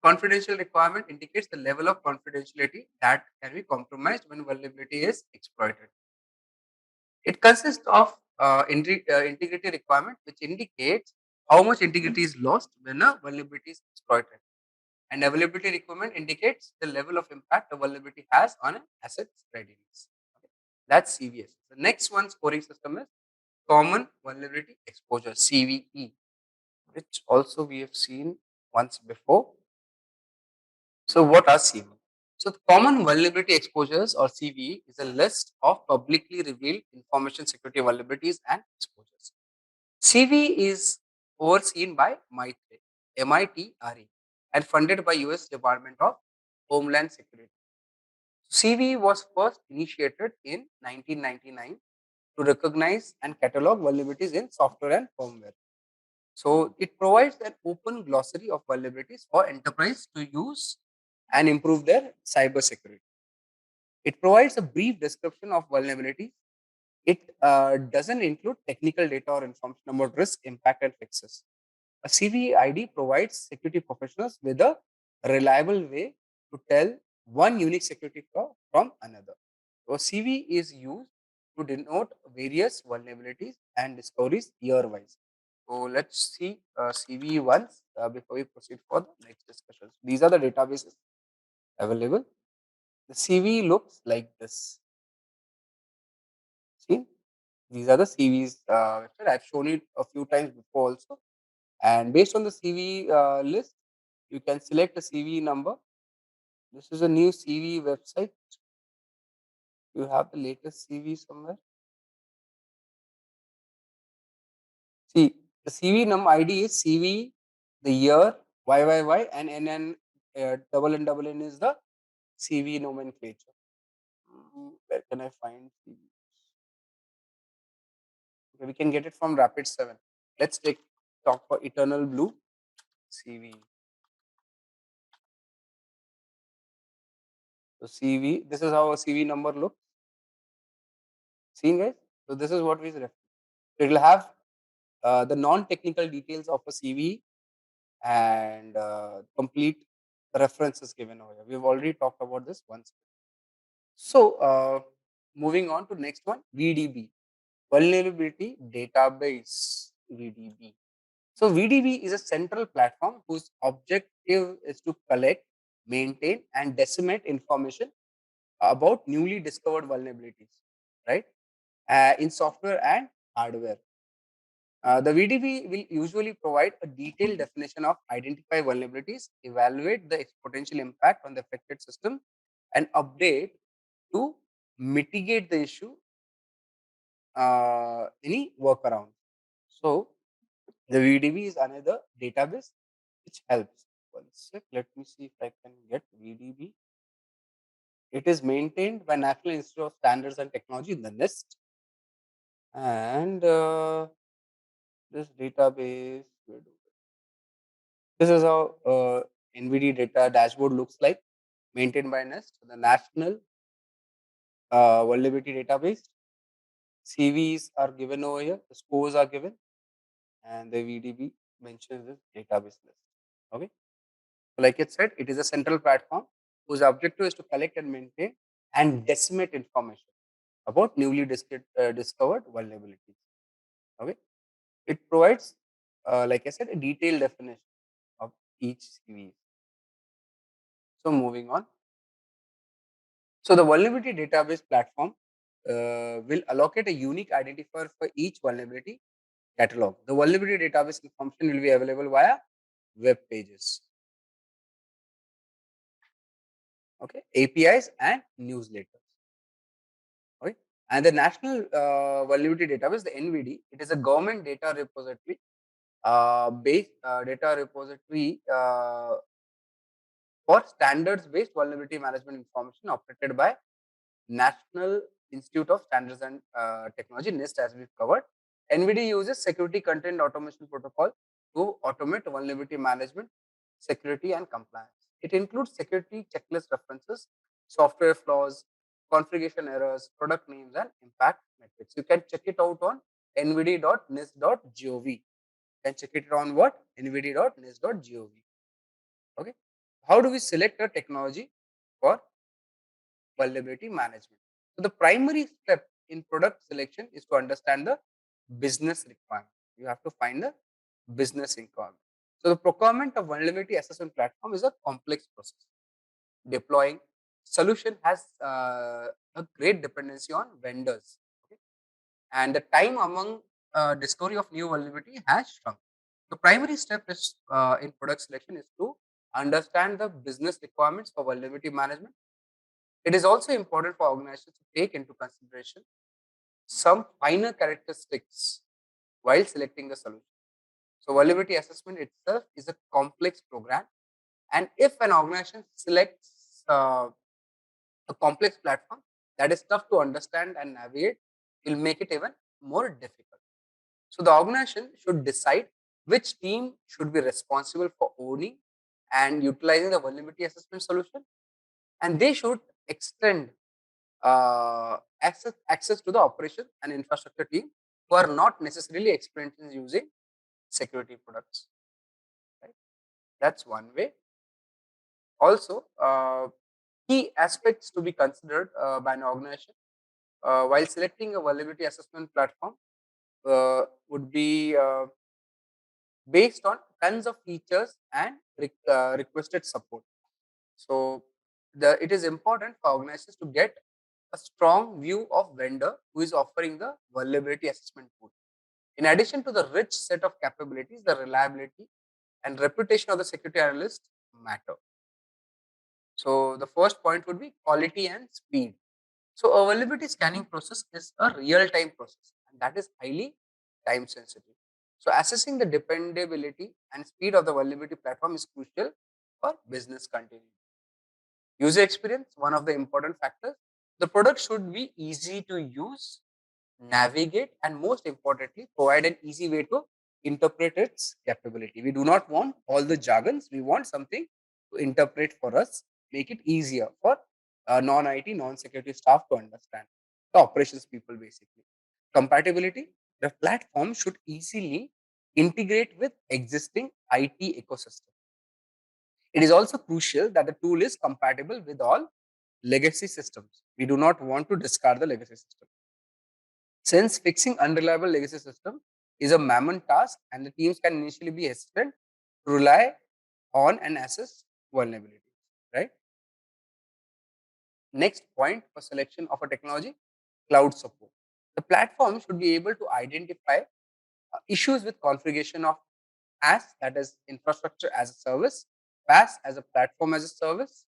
Confidential requirement indicates the level of confidentiality that can be compromised when vulnerability is exploited. It consists of integrity requirement, which indicates how much integrity is lost when a vulnerability is exploited. And availability requirement indicates the level of impact a vulnerability has on an asset's readiness. Okay. That's CVS. The next one scoring system is Common Vulnerability Exposure, CVE, which also we have seen once before. So what are CVE? So the Common Vulnerability Exposures or CVE is a list of publicly revealed information security vulnerabilities and exposures. CVE is overseen by MITRE, and funded by US Department of Homeland Security. CVE was first initiated in 1999 to recognize and catalog vulnerabilities in software and firmware. So it provides an open glossary of vulnerabilities for enterprise to use and improve their cybersecurity. It provides a brief description of vulnerabilities. It doesn't include technical data or information about risk, impact, and fixes. A CVE ID provides security professionals with a reliable way to tell one unique security flaw from another. So CVE is used to denote various vulnerabilities and discoveries year-wise. So let's see CVE once before we proceed for the next discussions. These are the databases available. The CV looks like this. See, these are the CVs. I've shown it a few times before also. And based on the CV list, you can select a CV number. This is a new CV website. You have the latest CV somewhere. See, the CV number ID is CV, the year, YYY, and NN, double N is the CV nomenclature. Where can I find CV? Okay, we can get it from Rapid7. Let's talk for Eternal Blue CV. So CV, this is how a CV number looks. Seen guys? So this is what we refer. It will have the non-technical details of a CV and complete references given over here. We've already talked about this once. So moving on to next one, VDB, Vulnerability Database VDB. So VDB is a central platform whose objective is to collect, maintain, and disseminate information about newly discovered vulnerabilities, right? In software and hardware. The VDB will usually provide a detailed definition of identify vulnerabilities, evaluate the potential impact on the affected system, and update to mitigate the issue, any workaround. So the VDB is another database which helps. One sec, let me see if I can get VDB. It is maintained by National Institute of Standards and Technology, the NIST, and this database. This is how NVD data dashboard looks like, maintained by NIST, the National Vulnerability Database. CVs are given over here, the scores are given, and the VDB mentions this database list. Okay. So like it said, it is a central platform whose objective is to collect and maintain and disseminate information about newly discovered vulnerabilities. Okay. It provides, like I said, a detailed definition of each CV. So moving on. So the vulnerability database platform will allocate a unique identifier for each vulnerability catalog. The vulnerability database information will be available via web pages, okay, APIs and newsletters. Okay, and the National Vulnerability Database, the NVD, it is a government data repository, data repository for standards-based vulnerability management information operated by National Institute of Standards and Technology, NIST, as we've covered. NVD uses security content automation protocol to automate vulnerability management, security, and compliance. It includes security checklist references, software flaws, configuration errors, product names, and impact metrics. You can check it out on nvd.nist.gov. You can check it on what? nvd.nist.gov. Okay. How do we select a technology for vulnerability management? So the primary step in product selection is to understand the business requirement. You have to find the business requirement. So the procurement of vulnerability assessment platform is a complex process. Deploying solution has a great dependency on vendors, okay? And the time among discovery of new vulnerability has shrunk. The primary step is in product selection is to understand the business requirements for vulnerability management. It is also important for organizations to take into consideration some finer characteristics while selecting the solution. So vulnerability assessment itself is a complex program, and if an organization selects a complex platform that is tough to understand and navigate, will make it even more difficult. So the organization should decide which team should be responsible for owning and utilizing the vulnerability assessment solution, and they should extend access to the operation and infrastructure team who are not necessarily experienced in using security products. Right? That's one way. Also, key aspects to be considered by an organization while selecting a vulnerability assessment platform would be based on tons of features and requested support. So it is important for organizations to get a strong view of vendor who is offering the vulnerability assessment tool. In addition to the rich set of capabilities, the reliability and reputation of the security analyst matter. So the first point would be quality and speed. So a vulnerability scanning process is a real-time process, and that is highly time sensitive. So assessing the dependability and speed of the vulnerability platform is crucial for business continuity. User experience, one of the important factors. The product should be easy to use, navigate, and most importantly, provide an easy way to interpret its capability. We do not want all the jargons. We want something to interpret for us, make it easier for non-IT, non-security staff to understand. The operations people basically. Compatibility, the platform should easily integrate with existing IT ecosystem. It is also crucial that the tool is compatible with all legacy systems. We do not want to discard the legacy system. Since fixing unreliable legacy system is a mammoth task and the teams can initially be hesitant to rely on and assess vulnerabilities, right? Next point for selection of a technology, cloud support. The platform should be able to identify issues with configuration of as, that is infrastructure as a service, PaaS as a platform as a service,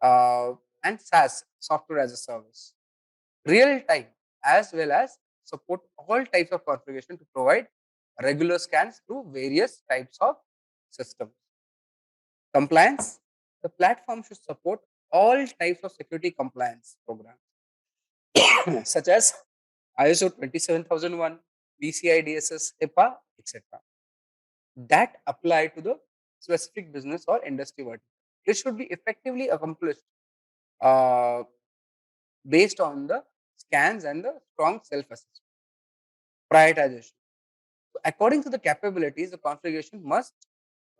uh, and SaaS, software as a service. Real time as well as support all types of configuration to provide regular scans through various types of systems. Compliance, the platform should support all types of security compliance programs such as ISO 27001, PCI DSS, HIPAA, etc. that apply to the specific business or industry vertical. It should be effectively accomplished uh, based on the scans and the strong self-assessment. Prioritization. So according to the capabilities, the configuration must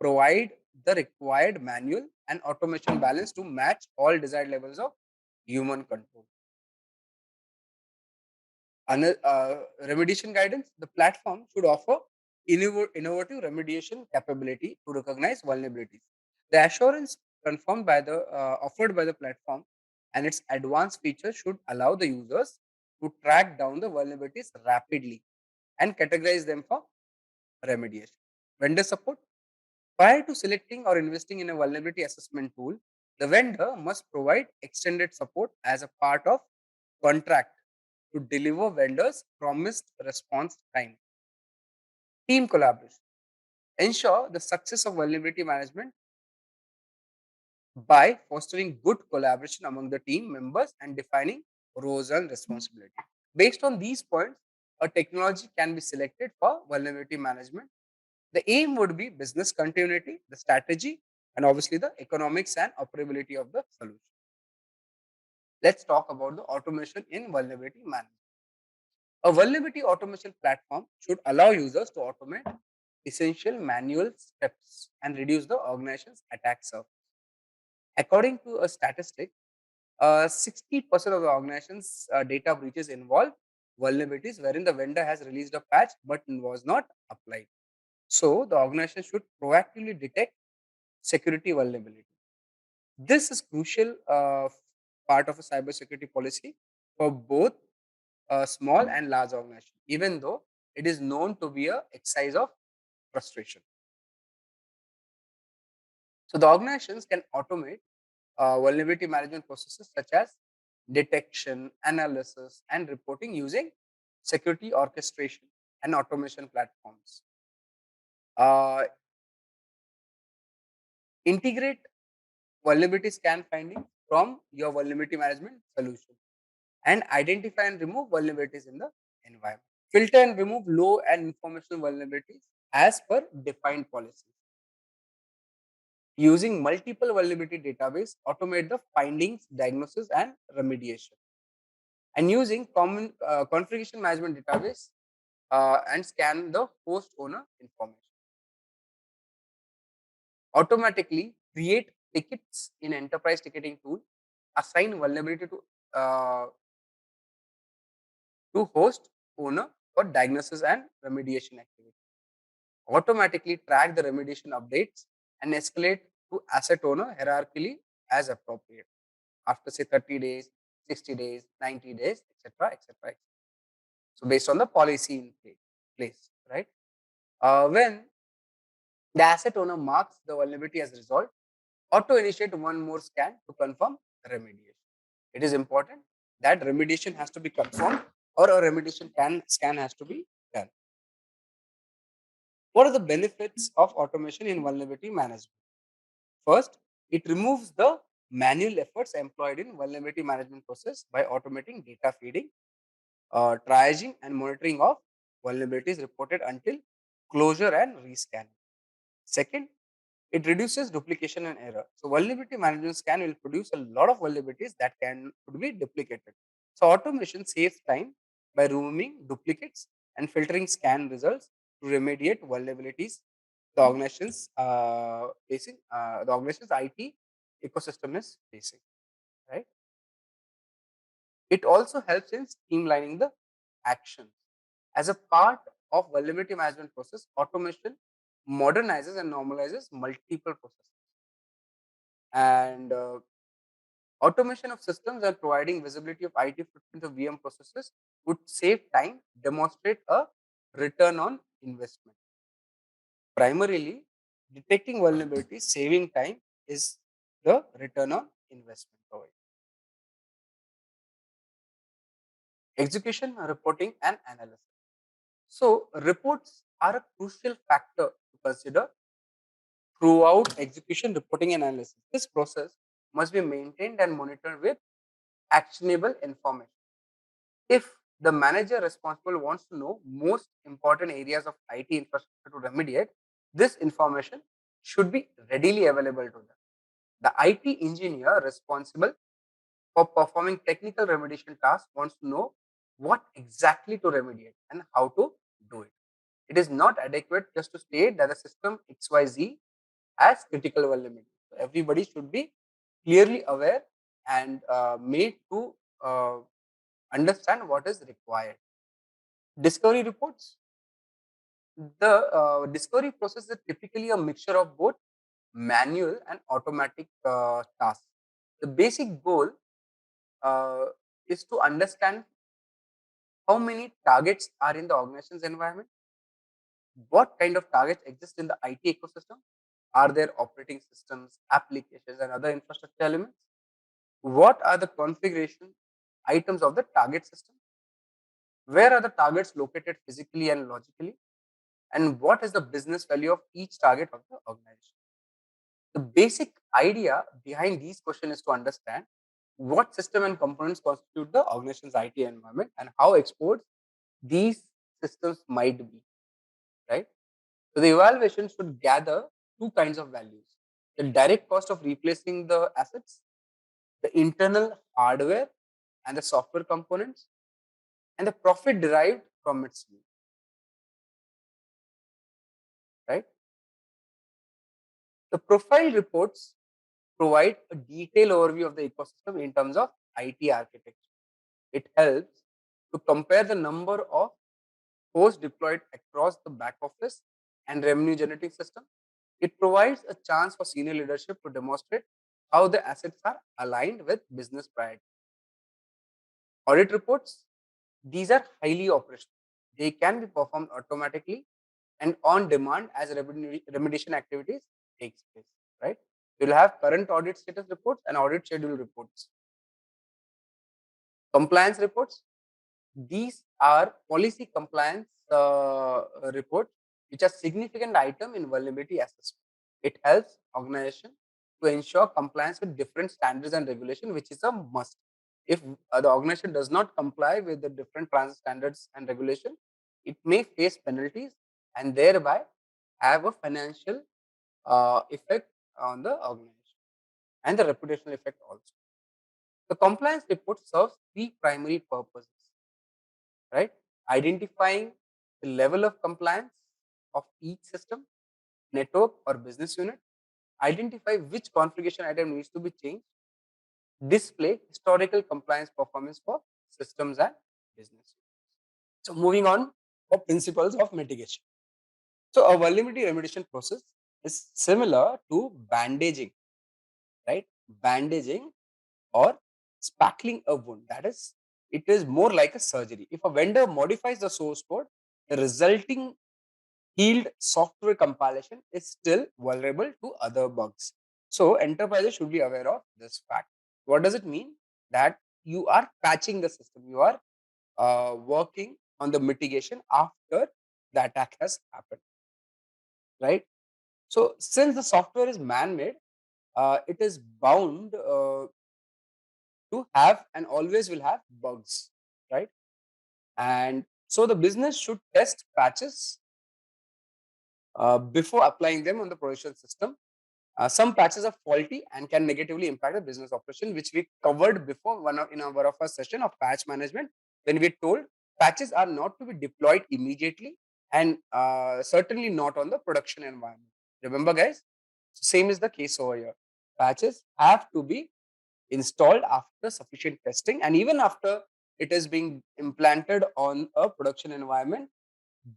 provide the required manual and automation balance to match all desired levels of human control. Remediation guidance, the platform should offer innovative remediation capability to recognize vulnerabilities. The assurance confirmed by the offered by the platform and its advanced features should allow the users to track down the vulnerabilities rapidly and categorize them for remediation. Vendor support. Prior to selecting or investing in a vulnerability assessment tool, the vendor must provide extended support as a part of contract to deliver vendors promised response time. Team collaboration. Ensure the success of vulnerability management by fostering good collaboration among the team members and defining roles and responsibility. Based on these points, a technology can be selected for vulnerability management. The aim would be business continuity, the strategy, and obviously the economics and operability of the solution. Let's talk about the automation in vulnerability management. A vulnerability automation platform should allow users to automate essential manual steps and reduce the organization's attack surface. According to a statistic, 60% of the organization's data breaches involve vulnerabilities wherein the vendor has released a patch but was not applied. So the organization should proactively detect security vulnerability. This is crucial part of a cybersecurity policy for both small and large organization, even though it is known to be a exercise of frustration. So the organizations can automate vulnerability management processes such as detection, analysis, and reporting using security orchestration and automation platforms. Integrate vulnerability scan finding from your vulnerability management solution and identify and remove vulnerabilities in the environment. Filter and remove low and informational vulnerabilities as per defined policies. Using multiple vulnerability database, automate the findings, diagnosis, and remediation. And using common configuration management database and scan the host owner information. Automatically create tickets in enterprise ticketing tool, assign vulnerability to host owner for diagnosis and remediation activity. Automatically track the remediation updates and escalate to asset owner hierarchically as appropriate. after say 30 days, 60 days, 90 days, etc., etc. So based on the policy in place, right? When the asset owner marks the vulnerability as resolved, auto initiate one more scan to confirm remediation. It is important that remediation has to be confirmed or a remediation scan has to be done. What are the benefits of automation in vulnerability management? First, it removes the manual efforts employed in vulnerability management process by automating data feeding, triaging and monitoring of vulnerabilities reported until closure and rescanning. Second, it reduces duplication and error. So vulnerability management scan will produce a lot of vulnerabilities that could be duplicated. So automation saves time by removing duplicates and filtering scan results to remediate vulnerabilities the organization's IT ecosystem is facing. Right. It also helps in streamlining the actions. As a part of vulnerability management process, automation modernizes and normalizes multiple processes. And automation of systems and providing visibility of IT footprint of VM processes would save time, demonstrate a return on investment. Primarily, detecting vulnerabilities, saving time is the return on investment provided. Execution, reporting, and analysis. So, reports are a crucial factor to consider throughout execution, reporting, and analysis. This process must be maintained and monitored with actionable information. If the manager responsible wants to know most important areas of IT infrastructure to remediate, this information should be readily available to them. The IT engineer responsible for performing technical remediation tasks wants to know what exactly to remediate and how to do it. It is not adequate just to state that the system XYZ has critical vulnerability. So everybody should be clearly aware and made to understand what is required. Discovery reports. The discovery process is typically a mixture of both manual and automatic tasks. The basic goal is to understand how many targets are in the organization's environment, what kind of targets exist in the IT ecosystem, are there operating systems, applications, and other infrastructure elements, what are the configuration items of the target system, where are the targets located physically and logically, and what is the business value of each target of the organization. The basic idea behind these questions is to understand what system and components constitute the organization's IT environment and how exposed these systems might be, right? So the evaluation should gather two kinds of values: the direct cost of replacing the assets, the internal hardware and the software components, and the profit derived from its use, right? The profile reports provide a detailed overview of the ecosystem in terms of IT architecture. It helps to compare the number of hosts deployed across the back office and revenue generating system. It provides a chance for senior leadership to demonstrate how the assets are aligned with business priorities. Audit reports, these are highly operational. They can be performed automatically and on demand as remediation activities takes place, right? You'll have current audit status reports and audit schedule reports. Compliance reports, these are policy compliance reports which are significant item in vulnerability assessment. It helps organization to ensure compliance with different standards and regulation, which is a must. If the organization does not comply with the different standards and regulation, it may face penalties and thereby have a financial effect on the organization and the reputational effect also. The compliance report serves three primary purposes, right? Identifying the level of compliance of each system, network, or business unit, identify which configuration item needs to be changed, display historical compliance performance for systems and business units. So moving on for principles of mitigation. So a vulnerability remediation process is similar to bandaging, right? Bandaging or spackling a wound. That is, it is more like a surgery. If a vendor modifies the source code, the resulting healed software compilation is still vulnerable to other bugs. So enterprises should be aware of this fact. What does it mean? That you are patching the system. You are working on the mitigation after the attack has happened, right? So since the software is man-made, it is bound to have and always will have bugs, right? And so the business should test patches before applying them on the production system. Some patches are faulty and can negatively impact the business operation, which we covered before in one of our session of patch management, when we told patches are not to be deployed immediately and certainly not on the production environment. Remember, guys, same is the case over here. Patches have to be installed after sufficient testing, and even after it is being implanted on a production environment,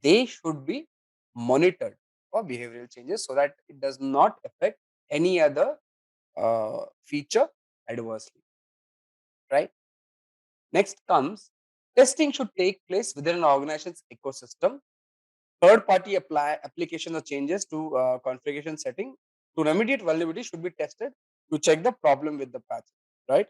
they should be monitored for behavioral changes so that it does not affect any other feature adversely, right? Next comes testing should take place within an organization's ecosystem. Third-party application or changes to configuration setting to remediate vulnerability should be tested to check the problem with the patch, right?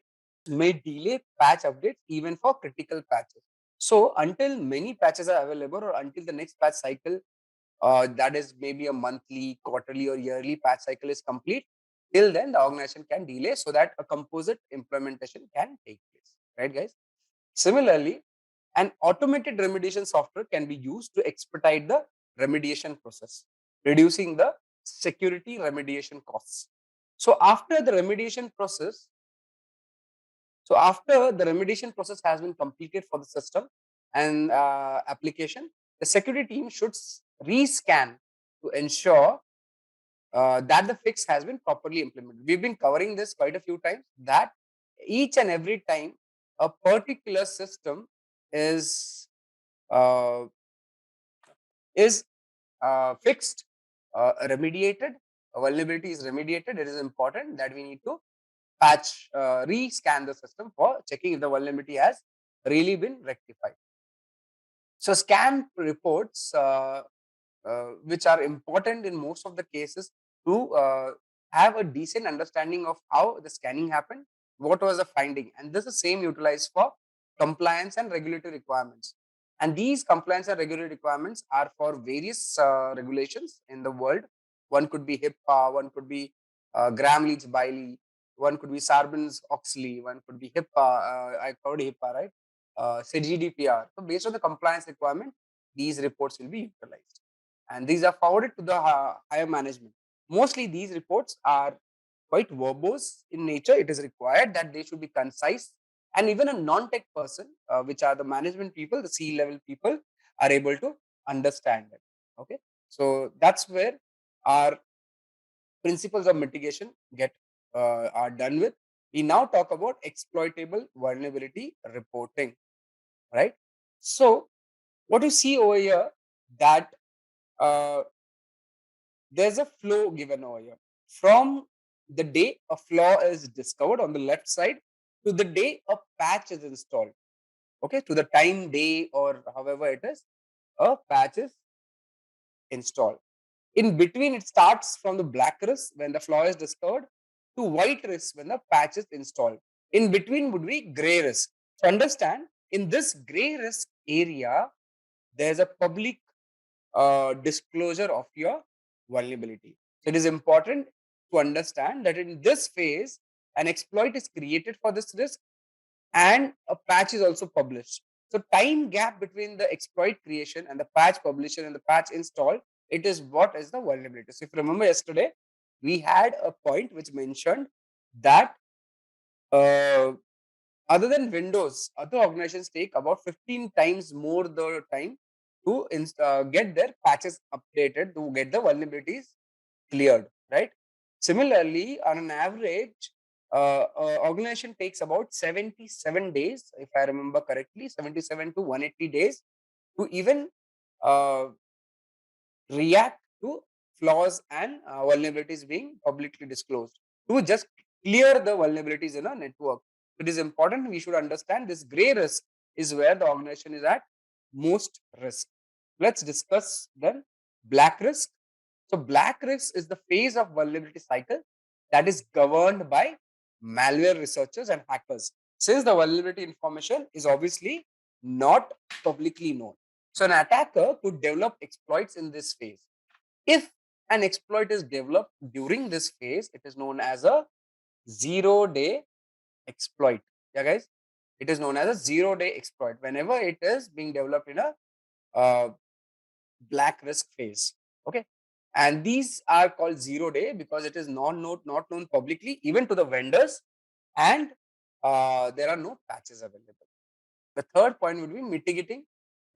May delay patch updates even for critical patches. So until many patches are available or until the next patch cycle, that is maybe a monthly, quarterly, or yearly patch cycle is complete, till then the organization can delay so that a composite implementation can take place, right, guys? Similarly, an automated remediation software can be used to expedite the remediation process, reducing the security remediation costs. So after the remediation process, has been completed for the system and application, the security team should rescan to ensure that the fix has been properly implemented. We've been covering this quite a few times, that each and every time a particular system is uh, fixed, remediated, a vulnerability is remediated, it is important that we need to rescan the system for checking if the vulnerability has really been rectified. So scan reports, which are important in most of the cases to have a decent understanding of how the scanning happened, what was the finding, and this is same utilized for compliance and regulatory requirements. And these compliance and regulatory requirements are for various regulations in the world. One could be HIPAA, one could be Gramm-Leach-Bliley, one could be Sarbanes-Oxley, one could be HIPAA. I covered HIPAA, right? Say GDPR. So based on the compliance requirement, these reports will be utilized, and these are forwarded to the higher management. Mostly these reports are quite verbose in nature. It is required that they should be concise, and even a non-tech person, which are the management people, the C-level people, are able to understand it. Okay, so that's where our principles of mitigation are done with. We now talk about exploitable vulnerability reporting, right? So what you see over here, that uh, there's a flow given over here from the day a flaw is discovered on the left side to the day a patch is installed. Okay, to the time, day, or however it is, a patch is installed. In between, it starts from the black risk when the flaw is discovered to white risk when the patch is installed. In between would be gray risk. So understand, in this gray risk area, there's a public disclosure of your vulnerability. So it is important to understand that in this phase, an exploit is created for this risk and a patch is also published. So time gap between the exploit creation and the patch publication and the patch install, it is what is the vulnerability. So if you remember yesterday, we had a point which mentioned that uh, other than Windows, other organizations take about 15 times more the time to get their patches updated, to get the vulnerabilities cleared, right? Similarly, on an average, organization takes about 77 days, if I remember correctly, 77 to 180 days to even uh, react to flaws and vulnerabilities being publicly disclosed, to just clear the vulnerabilities in a network. It is important we should understand this gray risk is where the organization is at most risk. Let's discuss then black risk. So black risk is the phase of vulnerability cycle that is governed by malware researchers and hackers. Since the vulnerability information is obviously not publicly known. So an attacker could develop exploits in this phase. If an exploit is developed during this phase, it is known as a zero-day exploit. Yeah, guys, it is known as a zero-day exploit whenever it is being developed in a black risk phase. Okay, and these are called zero-day because it is not known publicly even to the vendors, and there are no patches available. The third point would be mitigating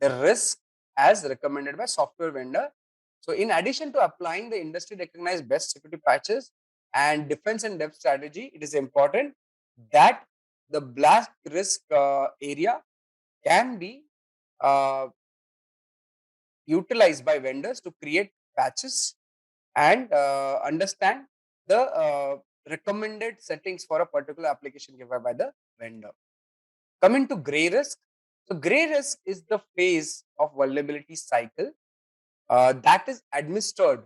the risk as recommended by software vendor. So in addition to applying the industry recognized best security patches and defense and depth strategy, it is important that the black risk area can be uh, utilized by vendors to create patches and understand the recommended settings for a particular application given by the vendor. Coming to gray risk. So gray risk is the phase of vulnerability cycle that is administered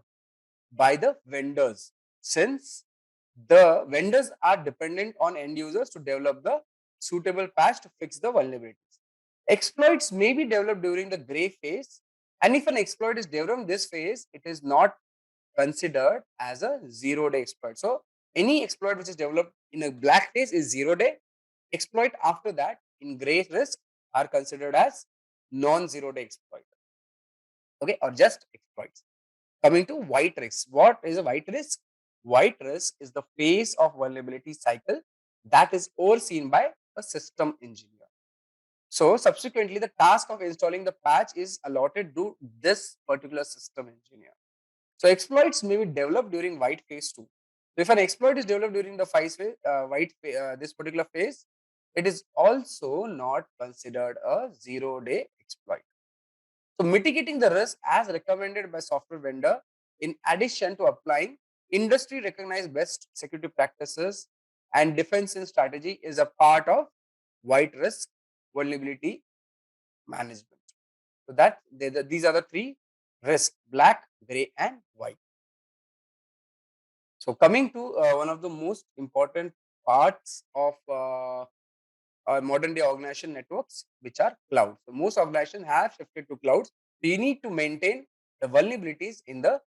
by the vendors, since the vendors are dependent on end users to develop the suitable patch to fix the vulnerabilities. Exploits may be developed during the gray phase, and if an exploit is developed in this phase, it is not considered as a zero-day exploit. So any exploit which is developed in a black phase is zero-day. Exploit after that in gray risk are considered as non-zero-day exploit. Okay, or just exploits. Coming to white risk. What is a white risk? White risk is the phase of vulnerability cycle that is overseen by a system engineer. So subsequently, the task of installing the patch is allotted to this particular system engineer. So exploits may be developed during white phase too. So if an exploit is developed during the this particular phase, it is also not considered a zero-day exploit. So mitigating the risk as recommended by software vendor, in addition to applying industry recognized best security practices and defensive strategy, is a part of white risk vulnerability management. So that these are the three risks: black, gray, and white. So coming to one of the most important parts of modern day organization networks, which are cloud. So most organizations have shifted to clouds. So you need to maintain the vulnerabilities in the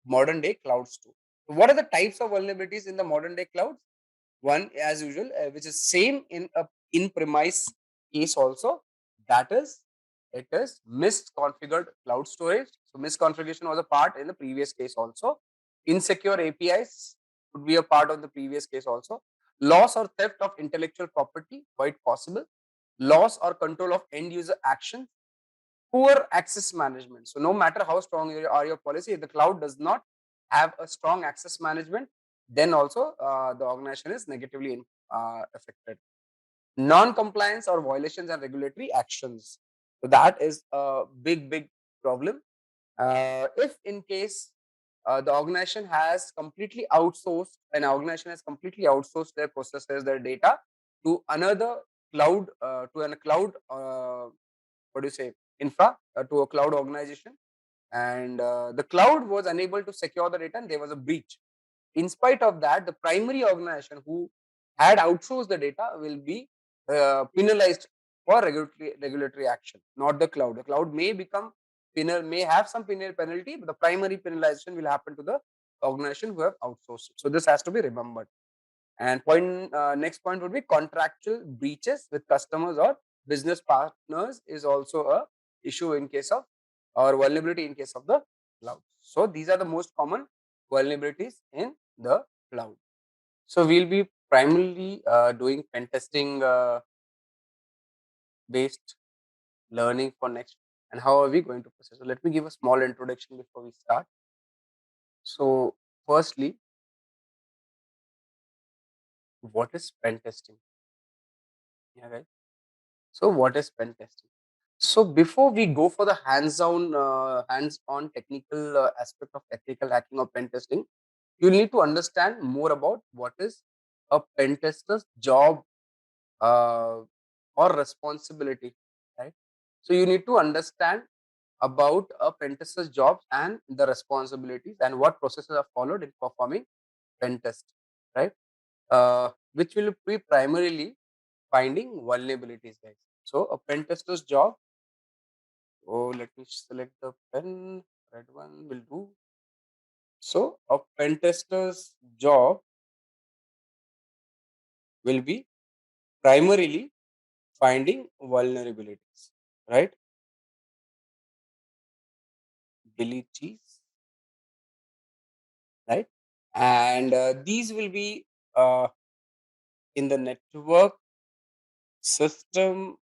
modern day clouds too. So what are the types of vulnerabilities in the modern day clouds? One, as usual, which is same in a in-premise case also, that is, it is misconfigured cloud storage. So misconfiguration was a part in the previous case also. Insecure APIs could be a part of the previous case also. Loss or theft of intellectual property, quite possible. Loss or control of end user action. Poor access management. So no matter how strong are your policy, if the cloud does not have a strong access management, then also the organization is negatively affected. Non-compliance or violations and regulatory actions. So that is a big problem. If in case the organization has completely outsourced, an organization has completely outsourced their processes, their data to another cloud, to a cloud, what do you say, infra, to a cloud organization, and the cloud was unable to secure the data and there was a breach. In spite of that, the primary organization who had outsourced the data will be penalized for regulatory action, not the cloud. The cloud may become may have some penalty, but the primary penalization will happen to the organization who have outsourced it. So this has to be remembered. And next point would be contractual breaches with customers or business partners is also a issue in case of, or vulnerability in case of the cloud. So these are the most common vulnerabilities in the cloud. So we'll be primarily doing pen testing based learning for next. And how are we going to process? So let me give a small introduction before we start. So firstly, what is pen testing? Yeah, right. So what is pen testing? So before we go for the hands-on technical aspect of ethical hacking or pen testing, you need to understand more about what is a pen tester's job or responsibility, right? So you need to understand about a pen tester's jobs and the responsibilities and what processes are followed in performing pen test, right? Which will be primarily finding vulnerabilities, guys. So a pen tester's job. Oh, let me select the pen. Red one will do. So a pen tester's job will be primarily finding vulnerabilities, right? Abilities, right? And these will be uh, in the network, system,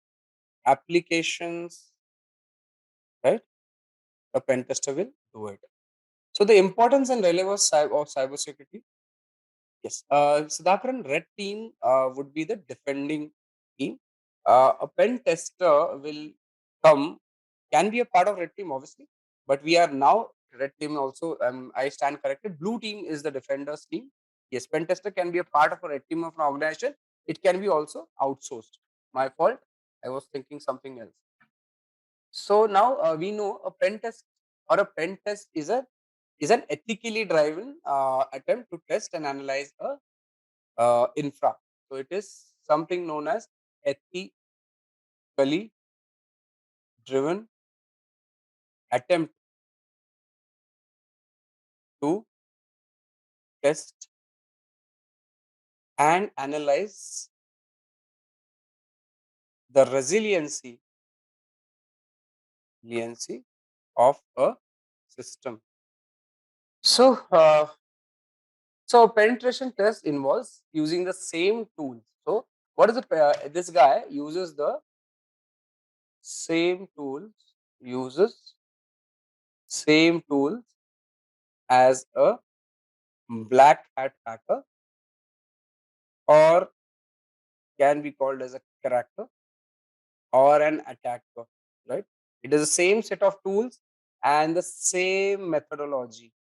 applications, right? A pen tester will do it. So the importance and relevance of cybersecurity. Yes. Sudhakaran, red team would be the defending team. A pen tester will come, can be a part of red team, obviously, but we are now red team also. I stand corrected. Blue team is the defenders team. Yes, pen tester can be a part of a red team of an organization. It can be also outsourced. My fault. I was thinking something else. So now we know a pen test or a pen test is an ethically driven attempt to test and analyze a infra. So it is something known as ethically driven attempt to test and analyze the resiliency of a system. So penetration test involves using the same tools. So what is this guy uses the same tools uses same tools as a black hat hacker, or can be called as a cracker or an attacker, right? It is the same set of tools and the same methodology.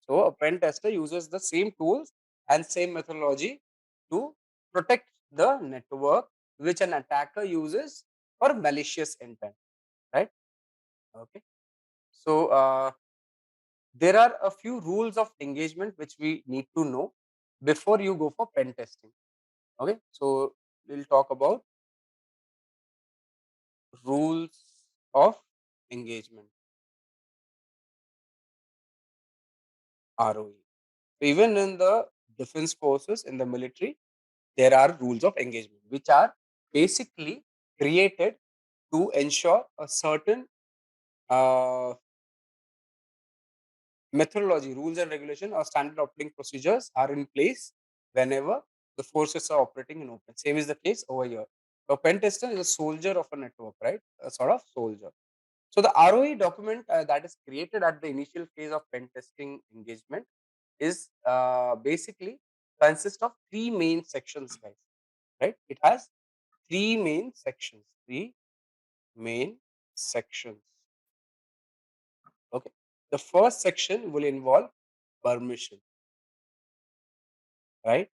So a pen tester uses the same tools and same methodology to protect the network, which an attacker uses for malicious intent, right? Okay. So there are a few rules of engagement which we need to know before you go for pen testing. Okay. So we'll talk about rules of engagement, ROE. Even in the defense forces, in the military, there are rules of engagement which are basically created to ensure a certain uh, methodology, rules and regulation or standard operating procedures are in place whenever the forces are operating in open. Same is the case over here. A pen tester is a soldier of a network, right? A sort of soldier. So the ROE document that is created at the initial phase of pen testing engagement is basically consists of three main sections, guys. Right? It has three main sections. Three main sections. Okay. The first section will involve permission. Right?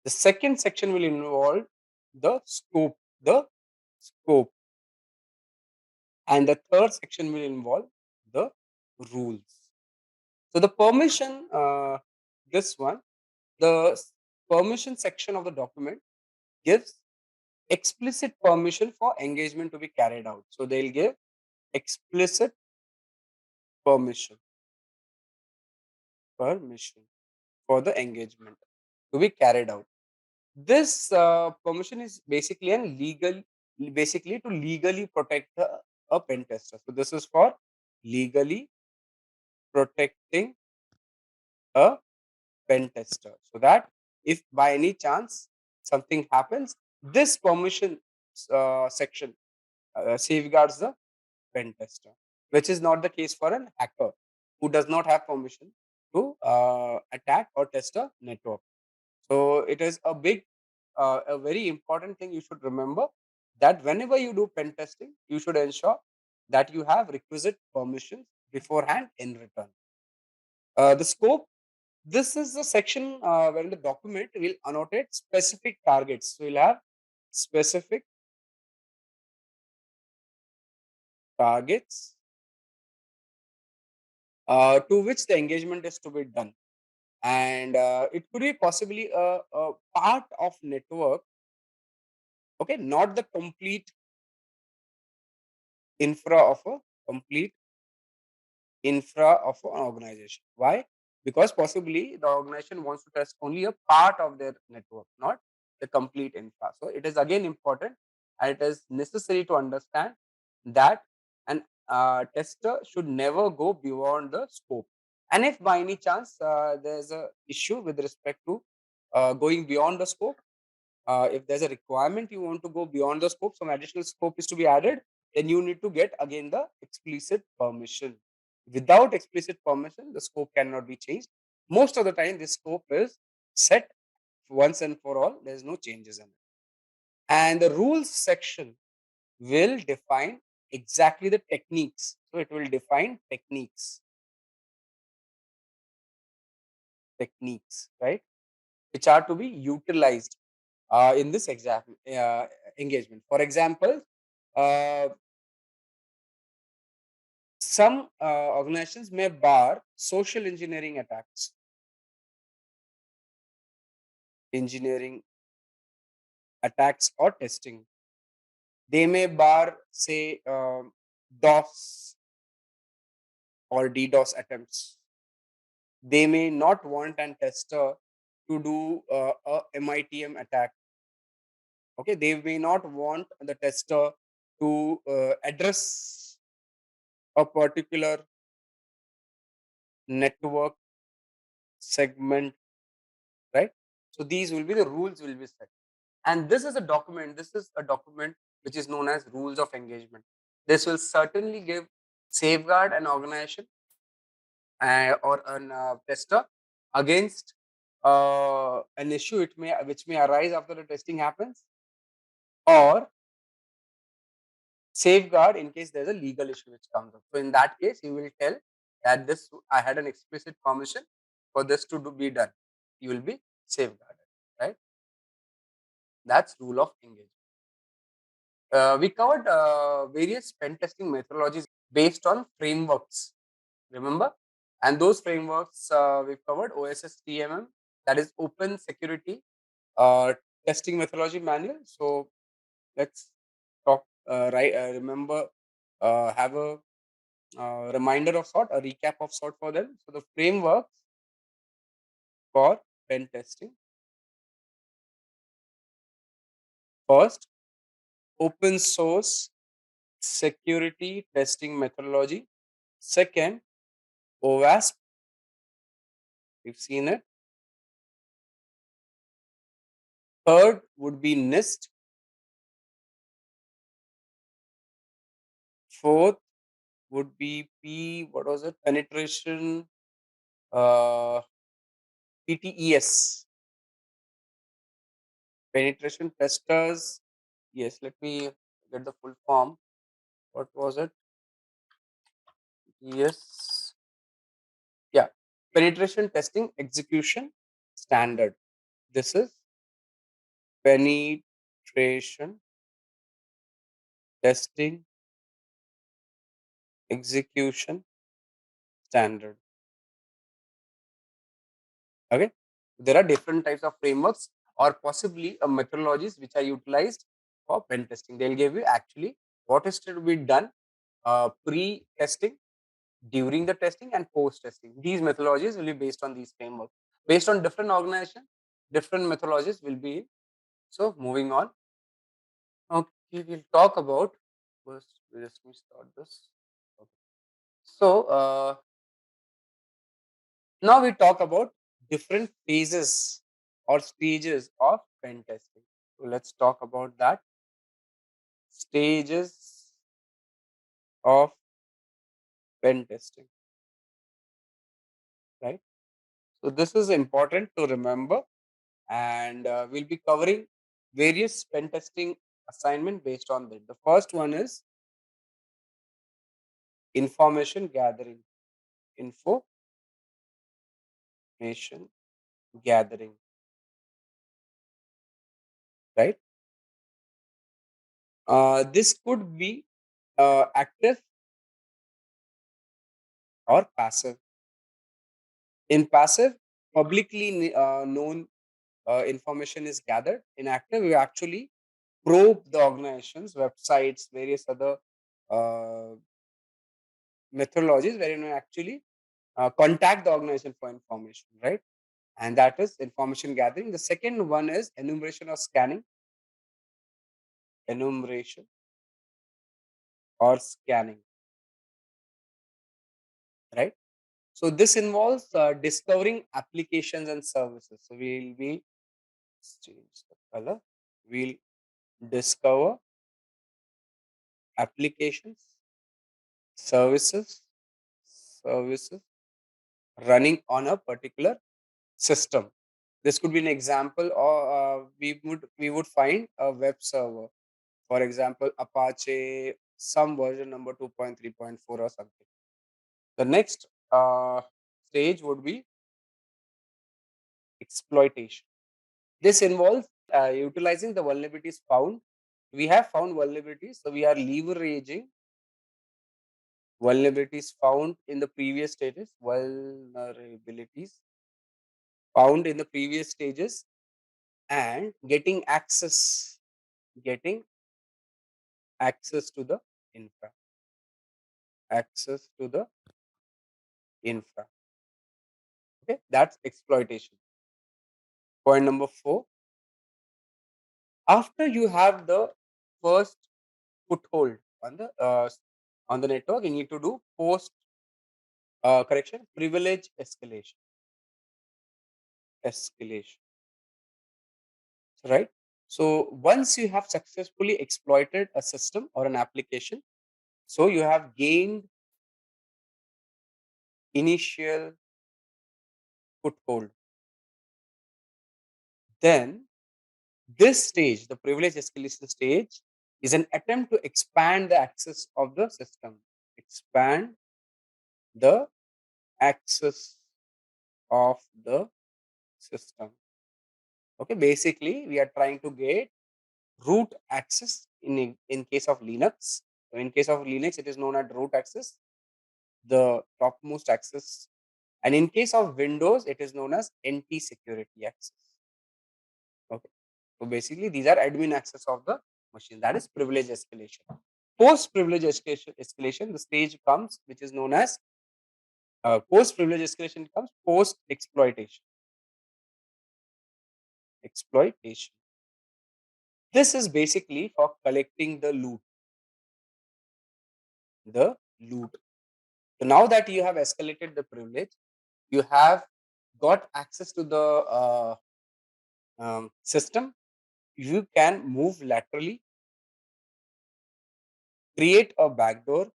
The second section will involve the scope. The scope. And the third section will involve the rules. So the permission, this one, the permission section of the document gives explicit permission for engagement to be carried out. So they'll give explicit permission for the engagement to be carried out. This permission is basically basically to legally protect a pen tester. So this is for legally protecting a pen tester, so that if by any chance something happens, this permission section safeguards the pen tester, which is not the case for an hacker who does not have permission to attack or test a network. So it is a very important thing you should remember, that whenever you do pen testing, you should ensure that you have requisite permissions beforehand in return. The scope This is the section where the document will annotate specific targets. So we'll have specific targets to which the engagement is to be done. And it could be possibly a part of network, okay, not the complete infra of a complete infra of an organization. Why? Because possibly the organization wants to test only a part of their network, not the complete infra. So it is again important, and it is necessary to understand that an tester should never go beyond the scope. And if by any chance there's a issue with respect to going beyond the scope, if there's a requirement you want to go beyond the scope, some additional scope is to be added, then you need to get again the explicit permission. Without explicit permission, the scope cannot be changed. Most of the time, this scope is set once and for all. There's no changes in it. And the rules section will define exactly the techniques. So it will define techniques, right, which are to be utilized in this engagement. For example, uh, some organizations may bar social engineering attacks or testing. They may bar, say, DOS or DDoS attempts. They may not want an tester to do a MITM attack. Okay, they may not want the tester to address a particular network segment, right? So these will be the rules will be set. And this is a document. This is a document which is known as rules of engagement. This will certainly give safeguard an organization or an tester against an issue which may arise after the testing happens, or safeguard in case there's a legal issue which comes up. So in that case, you will tell that this I had an explicit permission for this to be done. You will be safeguarded, right? That's rule of engagement. We covered various pen testing methodologies based on frameworks, remember? And those frameworks we've covered OSSTMM, that is Open Security Testing Methodology Manual. So let's talk, remember, have a reminder of sort, a recap of sort for them. So the frameworks for pen testing: first, open source security testing methodology. Second, OWASP, we've seen it. Third would be NIST. Fourth would be what was it? Penetration, PTES, penetration testers. Yes, let me get the full form. What was it? Yes. Yeah. Penetration testing execution standard. This is penetration testing execution standard. Okay. There are different types of frameworks or possibly methodologies which are utilized for pen testing. They'll give you actually what is to be done pre-testing, during the testing, and post-testing. These methodologies will be based on these frameworks. Based on different organizations, different methodologies will be in. So moving on. Okay, we'll talk about first. Let me start this. Okay. So now we talk about different phases or stages of pen testing. So let's talk about that. Stages of pen testing, right? So this is important to remember, and we'll be covering various pen testing assignment based on that. The first one is information gathering. Info information gathering, right? This could be active or passive. In passive, publicly known information is gathered. In active, you actually probe the organizations, websites, various other uh, methodologies wherein you actually contact the organization for information, right? And that is information gathering. The second one is enumeration or scanning. Enumeration or scanning, right? So this involves discovering applications and services. So let's change the color. We'll discover applications, services, services running on a particular system. This could be an example, or we would find a web server, for example, Apache, some version number 2.3.4 or something. The next stage would be exploitation. This involves utilizing the vulnerabilities found. We have found vulnerabilities, so we are leveraging vulnerabilities found in the previous stages, vulnerabilities found in the previous stages, and getting access to the infra, access to the infra. Okay, that's exploitation. Point number 4. After you have the first foothold on the network, you need to do post correction, privilege escalation, right? So once you have successfully exploited a system or an application, so you have gained initial foothold. Then this stage, the privilege escalation stage, is an attempt to expand the access of the system. Expand the access of the system. Okay, basically, we are trying to get root access in case of Linux. So in case of Linux, it is known as root access, the topmost access. And in case of Windows, it is known as NT security access. Okay. So basically, these are admin access of the machine. That is privilege escalation. Post privilege escalation, the stage comes, which is known as post privilege escalation comes post exploitation. Exploitation. This is basically for collecting the loot. The loot. So now that you have escalated the privilege, you have got access to the system. You can move laterally, create a backdoor,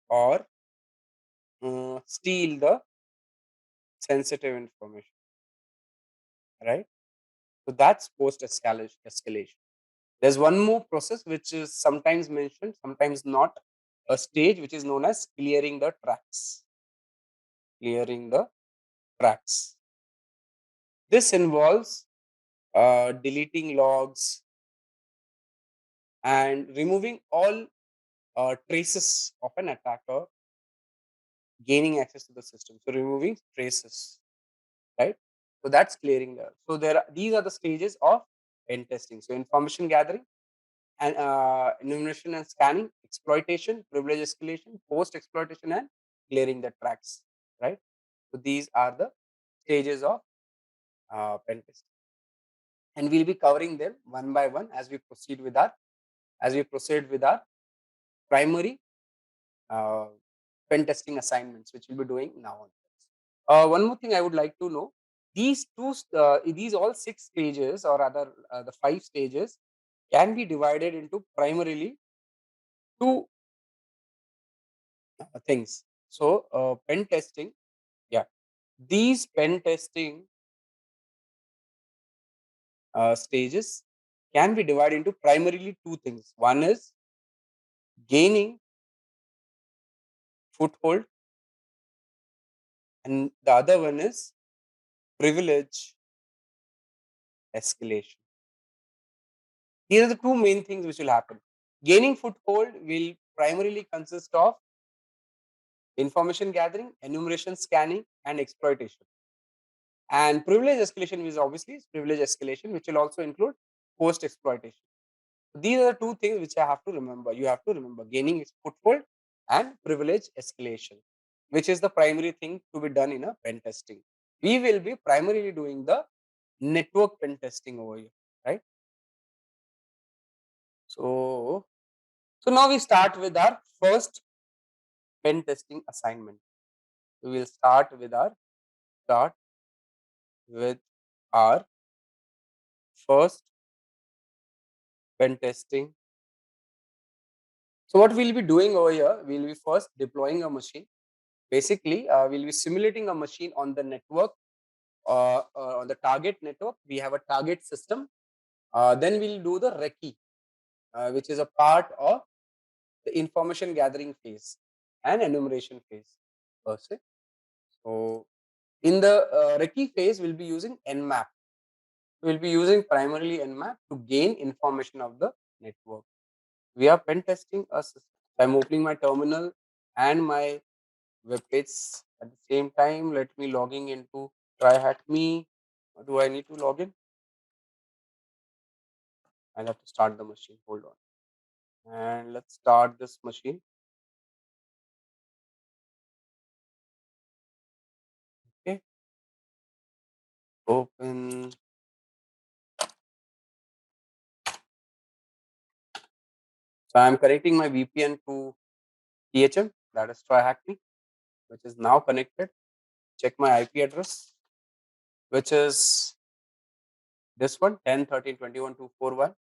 or steal the sensitive information, right? So that's post escalation. There's one more process which is sometimes mentioned, sometimes not, a stage which is known as clearing the tracks. Clearing the tracks. This involves deleting logs and removing all traces of an attacker gaining access to the system. So removing traces, right? So that's clearing the. So these are the stages of pen testing. So information gathering and enumeration and scanning, exploitation, privilege escalation, post exploitation, and clearing the tracks, right? So these are the stages of pen testing, and we'll be covering them one by one as we proceed with our primary pen testing assignments, which we'll be doing now on. One more thing I would like to know: these all 6 stages, or rather the 5 stages, can be divided into primarily 2 things. So pen testing, yeah, these pen testing stages can be divided into primarily 2 things. One is gaining foothold and the other one is privilege escalation. These are the two main things which will happen. Gaining foothold will primarily consist of information gathering, enumeration, scanning, and exploitation. And privilege escalation is obviously privilege escalation, which will also include post exploitation. These are the two things which I have to remember. You have to remember gaining foothold and privilege escalation, which is the primary thing to be done in a pen testing. We will be primarily doing the network pen testing over here, right? So now we start with our first pen testing assignment. We will start with our first pen testing. So what we'll be doing over here, we'll be first deploying a machine. Basically, we'll be simulating a machine on the network, on the target network. We have a target system. Then we'll do the recce, which is a part of the information gathering phase and enumeration phase per se. So in the recce phase, we'll be using Nmap. We'll be using primarily Nmap to gain information of the network. We are pen testing a system. I'm opening my terminal and my web page at the same time. Let me logging into TryHackMe. Do I need to log in? I'll have to start the machine. Hold on. And let's start this machine. Okay. Open. So I'm connecting my VPN to THM, that is TryHackMe, which is now connected. Check my IP address, which is this one, 10.13.21.241.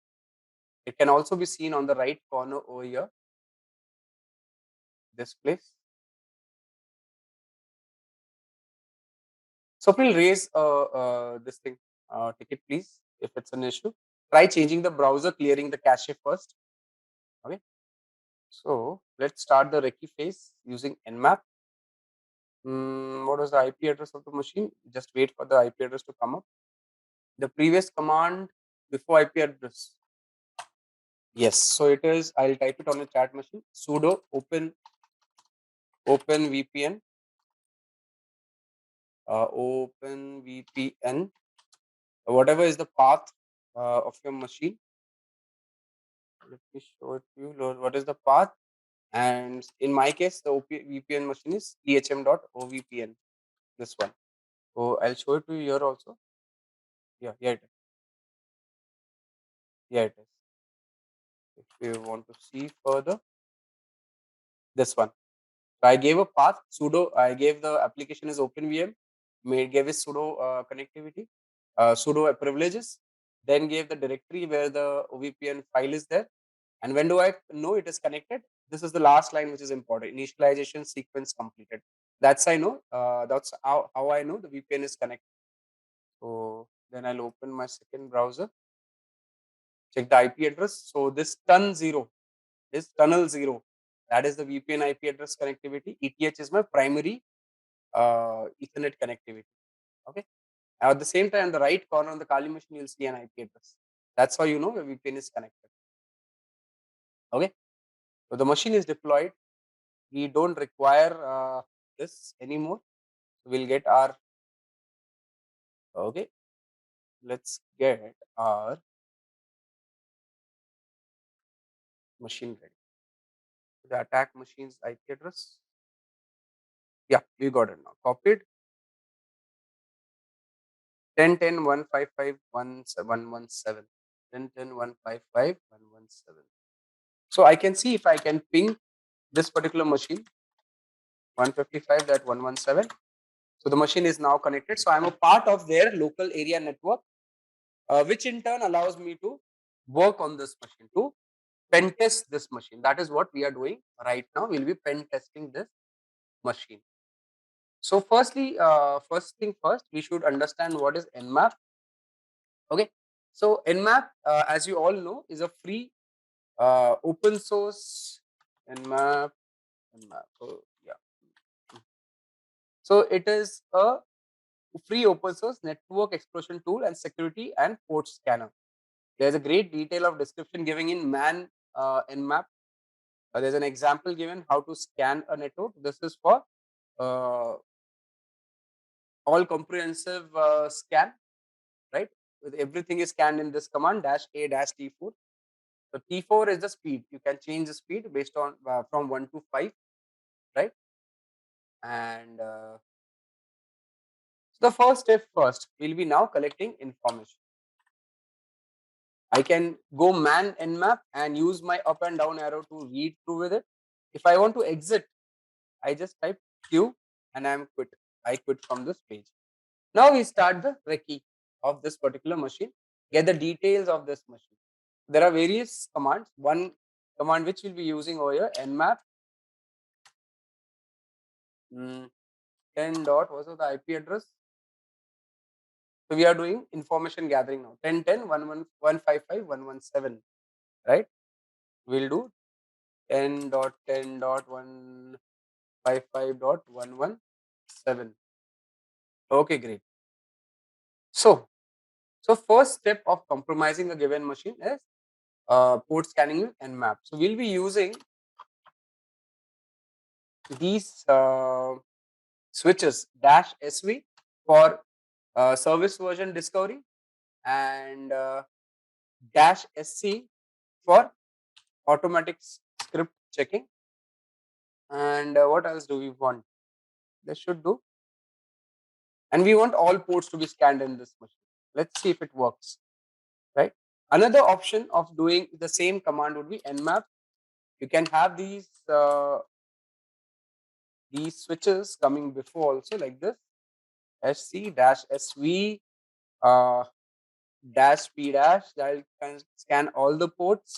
It can also be seen on the right corner over here, this place. So we'll raise this thing ticket, please, if it's an issue. Try changing the browser, clearing the cache first. Okay. So let's start the recce phase using Nmap. What was the IP address of the machine? Just wait for the IP address to come up. The previous command before IP address. Yes. So it is. I'll type it on the chat machine. Sudo open VPN. Open VPN. Whatever is the path of your machine. Let me show it to you. What is the path? And in my case, the VPN machine is thm.ovpn. This one. So I'll show it to you here also. Yeah, here it is. Here it is. If you want to see further, this one. So I gave a path sudo. I gave the application is OpenVM. Gave it sudo connectivity, sudo privileges. Then gave the directory where the OVPN file is there. And when do I know it is connected? This is the last line which is important. Initialization sequence completed. That's I know. That's how I know the VPN is connected. So then I'll open my second browser. Check the IP address. So this TUN0 is tunnel 0. That is the VPN IP address connectivity. ETH is my primary Ethernet connectivity. Okay. Now at the same time, the right corner on the Kali machine, you'll see an IP address. That's how you know the VPN is connected. Okay. So the machine is deployed. We don't require this anymore. We'll get our, okay. Let's get our machine ready. The attack machine's IP address. Yeah, we got it now. Copied. 10.10.155.117. 10.10.155.117. So I can see if I can ping this particular machine 155.117. So the machine is now connected. So I'm a part of their local area network, which in turn allows me to work on this machine, to pen test this machine. That is what we are doing right now. We'll be pen testing this machine. So firstly, first thing first, we should understand what is Nmap. Okay. So Nmap, as you all know, is a free open source Nmap. So So it is a free open source network exploration tool and security and port scanner. There's a great detail of description giving in man nmap. There's an example given how to scan a network. This is for all comprehensive scan, right? With everything is scanned in this command -a-t4. So T4 is the speed. You can change the speed based on from 1 to 5, right? And so the first step first will be now collecting information. I can go man nmap and use my up and down arrow to read through with it. If I want to exit, I just type Q and I'm quit. I quit from this page. Now we start the recce of this particular machine, get the details of this machine. There are various commands. One command which we'll be using over here, nmap 10 dot, what was the IP address? So we are doing information gathering now. 10.10.111.155.117, right? We'll do 10.10.155.117. Okay, great. So first step of compromising a given machine is port scanning with nmap. So we'll be using these switches -sv for service version discovery and -sc for automatic script checking. And what else do we want? This should do. And we want all ports to be scanned in this machine. Let's see if it works, right? Another option of doing the same command would be nmap. You can have these switches coming before also, like this: sc -sv -p that can scan all the ports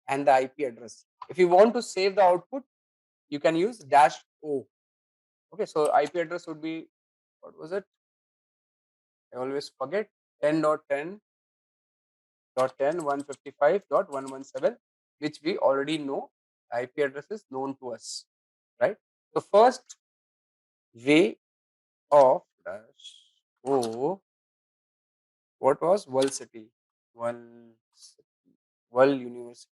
and the IP address. If you want to save the output, you can use -o. Okay, so IP address would be, what was it? I always forget. 10.10.10.155.117, which we already know. IP address is known to us, right? So first way of -o, what was World City? World University.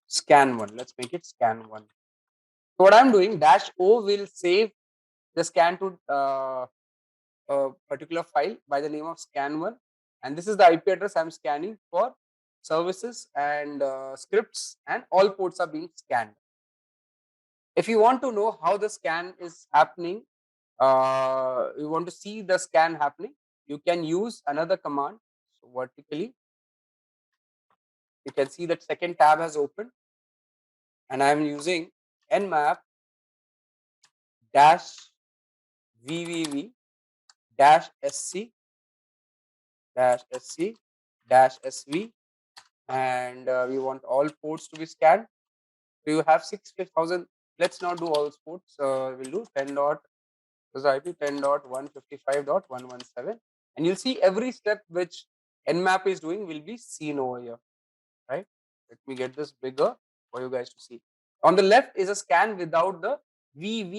Scan 1. Let's make it scan 1. So what I'm doing, -o will save the scan to a particular file by the name of scan1, and this is the IP address I'm scanning for services and scripts, and all ports are being scanned. If you want to know how the scan is happening, you want to see the scan happening, you can use another command. So vertically, you can see that second tab has opened, and I'm using nmap -vvv -sc -sc -sv, and we want all ports to be scanned. So you have 6,000. Let's not do all ports. We'll do 10 dot, this IP 10.155.117, and you'll see every step which nmap is doing will be seen over here, right? Let me get this bigger for you guys to see. On the left is a scan without the VV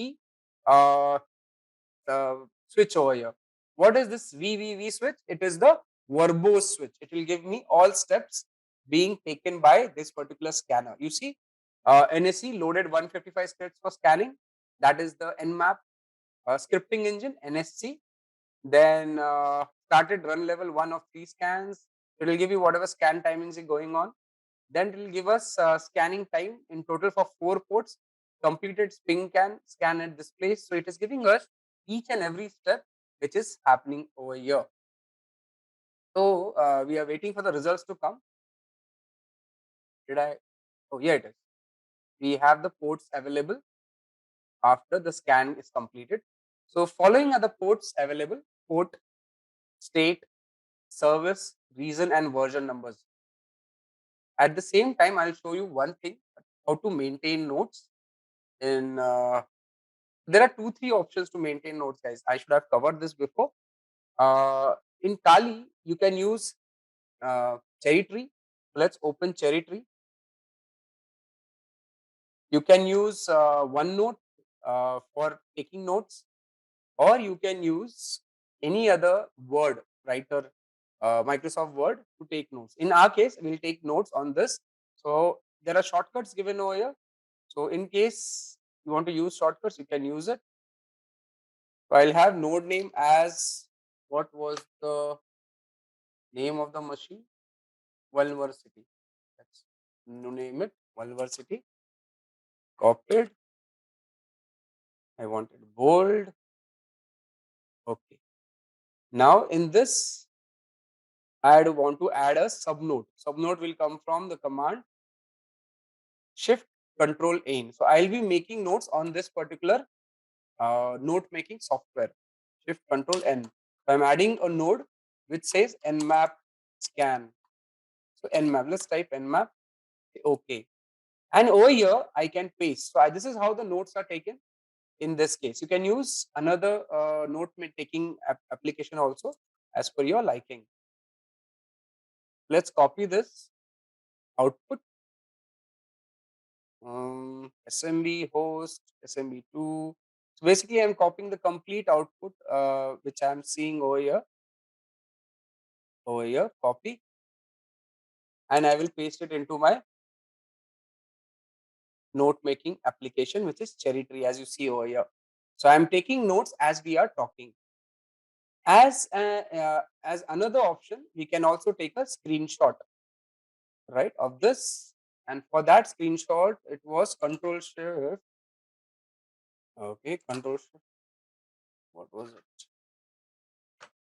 switch over here. What is this VVV switch? It is the verbose switch. It will give me all steps being taken by this particular scanner. You see, NSE loaded 155 scripts for scanning. That is the nmap scripting engine, NSC. Then started run level 1 of 3 scans. It will give you whatever scan timings is going on. Then it will give us scanning time in total for 4 ports, completed scan at this place. So it is giving us each and every step which is happening over here. So we are waiting for the results to come. Oh, yeah, it is. We have the ports available after the scan is completed. So following are the ports available: port, state, service, reason, and version numbers. At the same time, I'll show you one thing: how to maintain nodes. In there are 2-3 options to maintain nodes, guys. I should have covered this before. In Kali, you can use cherry tree. Let's open cherry tree. You can use OneNote. for taking notes, or you can use any other word writer, Microsoft Word, to take notes. In our case, we'll take notes on this. So there are shortcuts given over here. So in case you want to use shortcuts, you can use it. So I'll have node name as, what was the name of the machine? Vulnerability. Let's name it vulnerability. Copied. I want it bold. Okay. Now in this, I want to add a subnode. Subnode will come from the command Shift Control N. So I'll be making notes on this particular note making software. Shift Control N. So I'm adding a node which says nmap scan. So nmap. Let's type nmap. Okay. And over here I can paste. So this is how the notes are taken. In this case, you can use another note taking application also as per your liking. Let's copy this output. SMB host, SMB2. So basically, I'm copying the complete output which I'm seeing over here. Over here, copy, and I will paste it into my note making application, which is Cherry Tree, as you see over here. So I'm taking notes as we are talking. As another option, we can also take a screenshot, right, of this. And for that screenshot, it was Control Shift. Okay, Control Shift. What was it?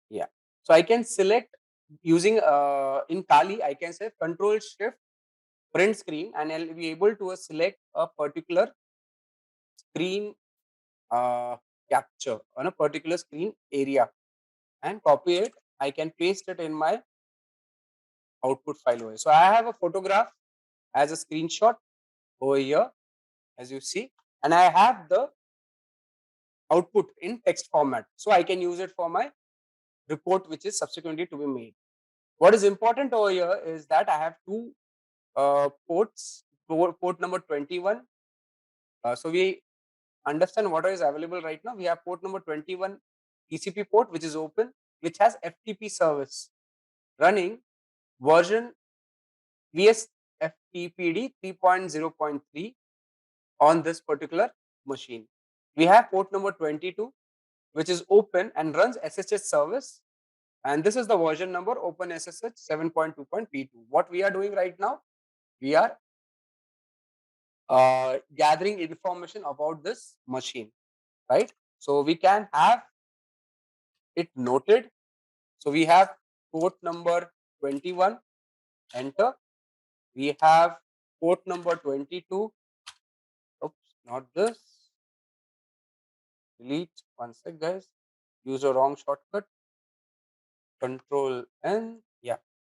Yeah. So I can select using in Kali, I can say Control Shift print screen, and I'll be able to select a particular screen capture on a particular screen area and copy it. I can paste it in my output file over here. So I have a photograph as a screenshot over here, as you see, and I have the output in text format. So I can use it for my report, which is subsequently to be made. What is important over here is that I have two ports, port number 21. So we understand what is available right now. We have port number 21 TCP port, which is open, which has FTP service running version VSFTPD 3.0.3 on this particular machine. We have port number 22, which is open and runs SSH service. And this is the version number open SSH 7.2.p2. What we are doing right now, we are gathering information about this machine, right? So we can have it noted. So we have port number 21, enter. We have port number 22. Oops, not this. Delete. One sec, guys. Use a wrong shortcut. Control N. Yeah.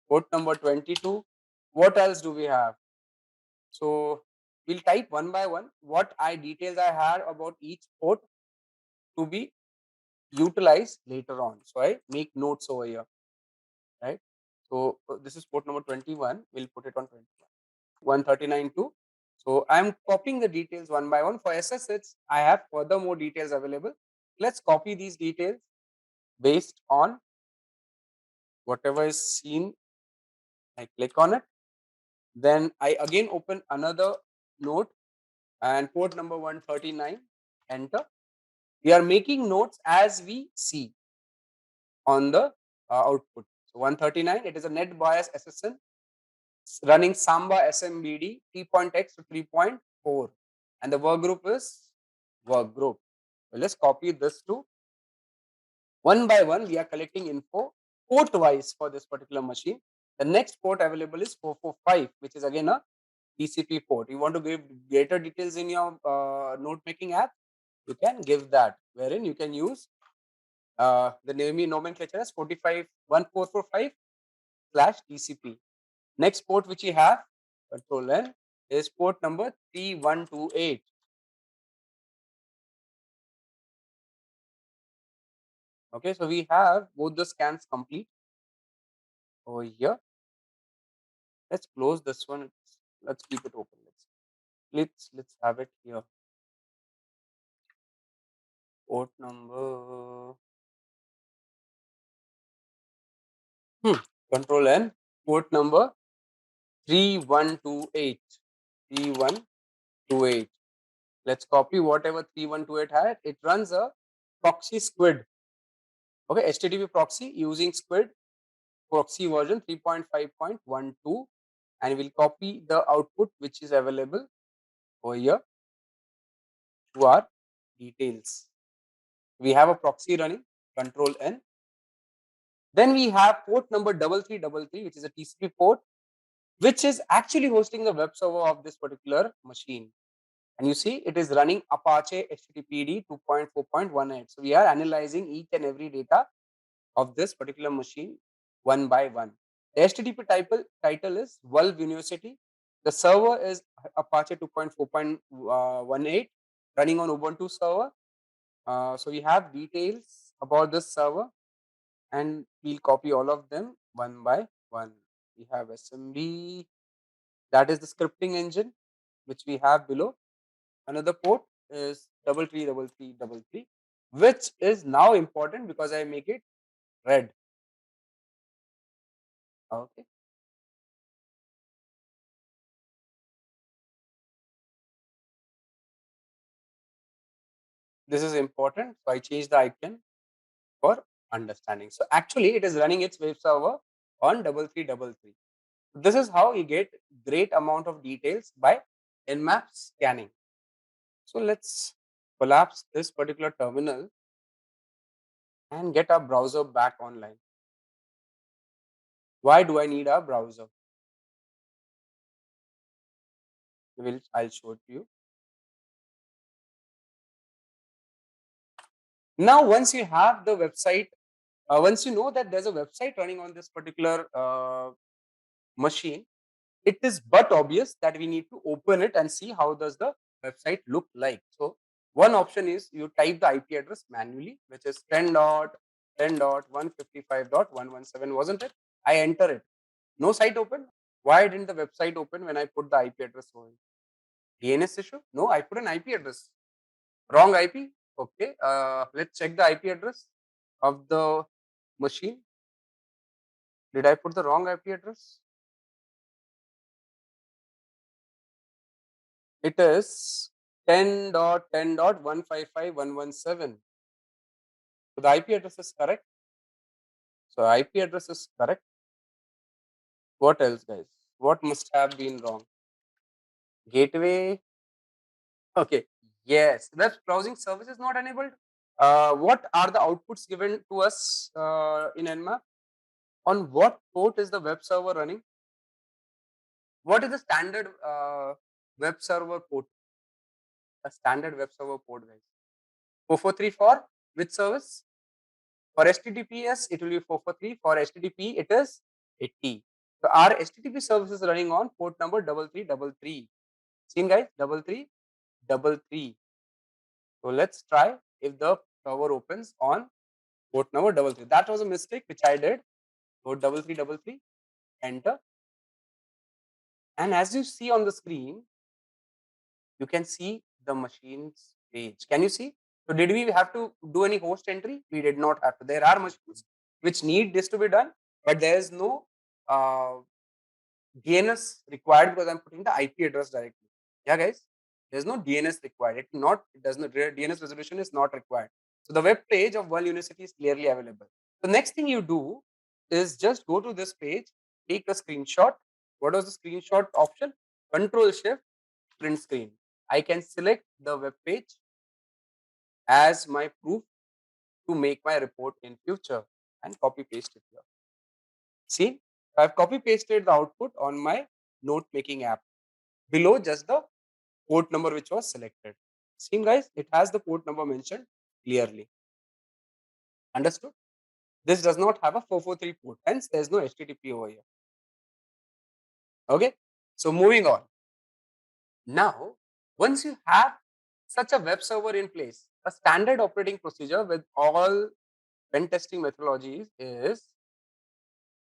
Port number 22. What else do we have? So we'll type one by one what details I had about each port to be utilized later on. So I make notes over here, right? So this is port number 21. We'll put it on 21. 139 too. So I'm copying the details one by one. For SSH, I have further more details available. Let's copy these details based on whatever is seen. I click on it. Then I again open another note and port number 139, enter. We are making notes as we see on the output. So 139, it is a net bias SSN running Samba SMBD T.X to 3.4, and the work group is work group. So let's copy this to one by one. We are collecting info port wise for this particular machine. The next port available is 445, which is again a TCP port. You want to give greater details in your note making app, you can give that, wherein you can use the nomenclature as 1445/TCP. Next port which we have, Control N, is port number 3128. Okay, so we have both the scans complete over here. Let's close this one. Let's keep it open. Let's have it here. port number control N, port number 3128. 3128. Let's copy whatever 3128 had. It runs a proxy squid. Okay, HTTP proxy using squid proxy version 3.5.12, and we'll copy the output which is available over here to our details. We have a proxy running, control N. Then we have port number 3333, which is a TCP port, which is actually hosting the web server of this particular machine. And you see it is running Apache HTTPD 2.4.18. So we are analyzing each and every data of this particular machine one by one. The HTTP title is Valve University. The server is Apache 2.4.18 running on Ubuntu server. So we have details about this server, and we'll copy all of them one by one. We have SMB, that is the scripting engine, which we have below. Another port is 333333, which is now important because I make it red. Okay. This is important. So I change the icon for understanding. So actually it is running its web server on 3333. This is how you get great amount of details by Nmap scanning. So let's collapse this particular terminal and get our browser back online. Why do I need a browser? I'll show it to you. Now, once you have the website, once you know that there's a website running on this particular machine, it is but obvious that we need to open it and see how does the website look like. So one option is you type the IP address manually, which is 10.10.155.117, wasn't it? I enter it. No site open. Why didn't the website open when I put the IP address over? DNS issue? No, I put an IP address. Wrong IP. Okay. Let's check the IP address of the machine. Did I put the wrong IP address? It is 10.10.155.117. So the IP address is correct. So IP address is correct. What else, guys? What must have been wrong? Gateway. Okay. Yes. Web browsing service is not enabled. What are the outputs given to us in Nmap? On what port is the web server running? What is the standard web server port? A standard web server port, guys. 443 for which service? For HTTPS, it will be 443. For HTTP, it is 80. So our HTTP service is running on port number 3333. Seen, guys? 3333. So let's try if the server opens on port number 33. That was a mistake which I did. Port 3333. Enter. And as you see on the screen, you can see the machine's page. Can you see? So did we have to do any host entry? We did not have to. There are machines which need this to be done, but there is no DNS required because I'm putting the IP address directly. Yeah, guys, there's no DNS required. It does not, DNS resolution is not required. So the web page of World University is clearly available. The next thing you do is just go to this page, take a screenshot. What was the screenshot option? Control Shift print screen. I can select the web page as my proof to make my report in future and copy paste it here. See, I've copy pasted the output on my note making app. Below just the port number which was selected. See, guys, it has the port number mentioned clearly. Understood? This does not have a 443 port, hence there is no HTTP over here. Okay, so moving on. Now, once you have such a web server in place, a standard operating procedure with all pen testing methodologies is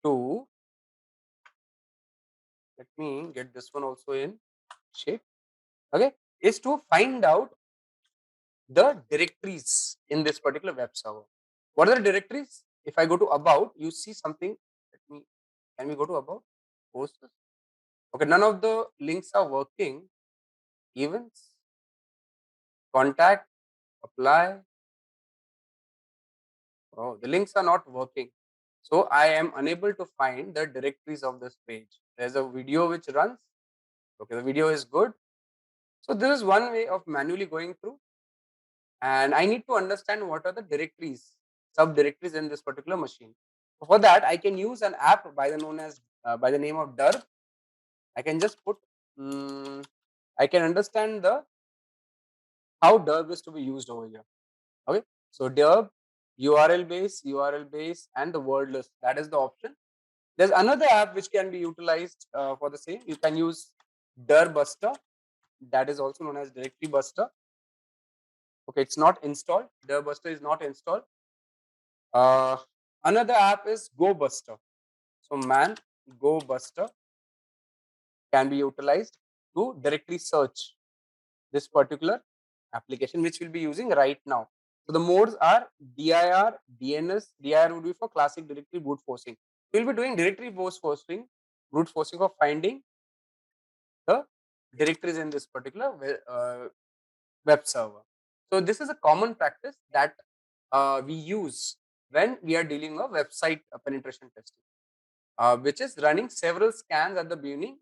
to, let me get this one also in shape, okay, is to find out the directories in this particular web server. What are the directories? If I go to about, you see something. Can we go to about? Posts. Okay, none of the links are working. Events, contact, apply. Oh, the links are not working. So I am unable to find the directories of this page. There's a video which runs. Okay, the video is good. So this is one way of manually going through. And I need to understand what are the directories, subdirectories in this particular machine. So for that, I can use an app by the name of DERB. I can just put. I can understand the how DERB is to be used over here. Okay, so DERB, URL base, and the word list. That is the option. There's another app which can be utilized for the same. You can use DERB Buster. That is also known as Directory Buster. Okay, it's not installed. DERB Buster is not installed. Another app is Go Buster. So Go Buster can be utilized to directly search this particular application, which we'll be using right now. So the modes are dir, DNS. Dir would be for classic directory brute forcing. We'll be doing directory brute forcing for finding the directories in this particular web server. So this is a common practice that we use when we are dealing with website penetration testing, which is running several scans at the beginning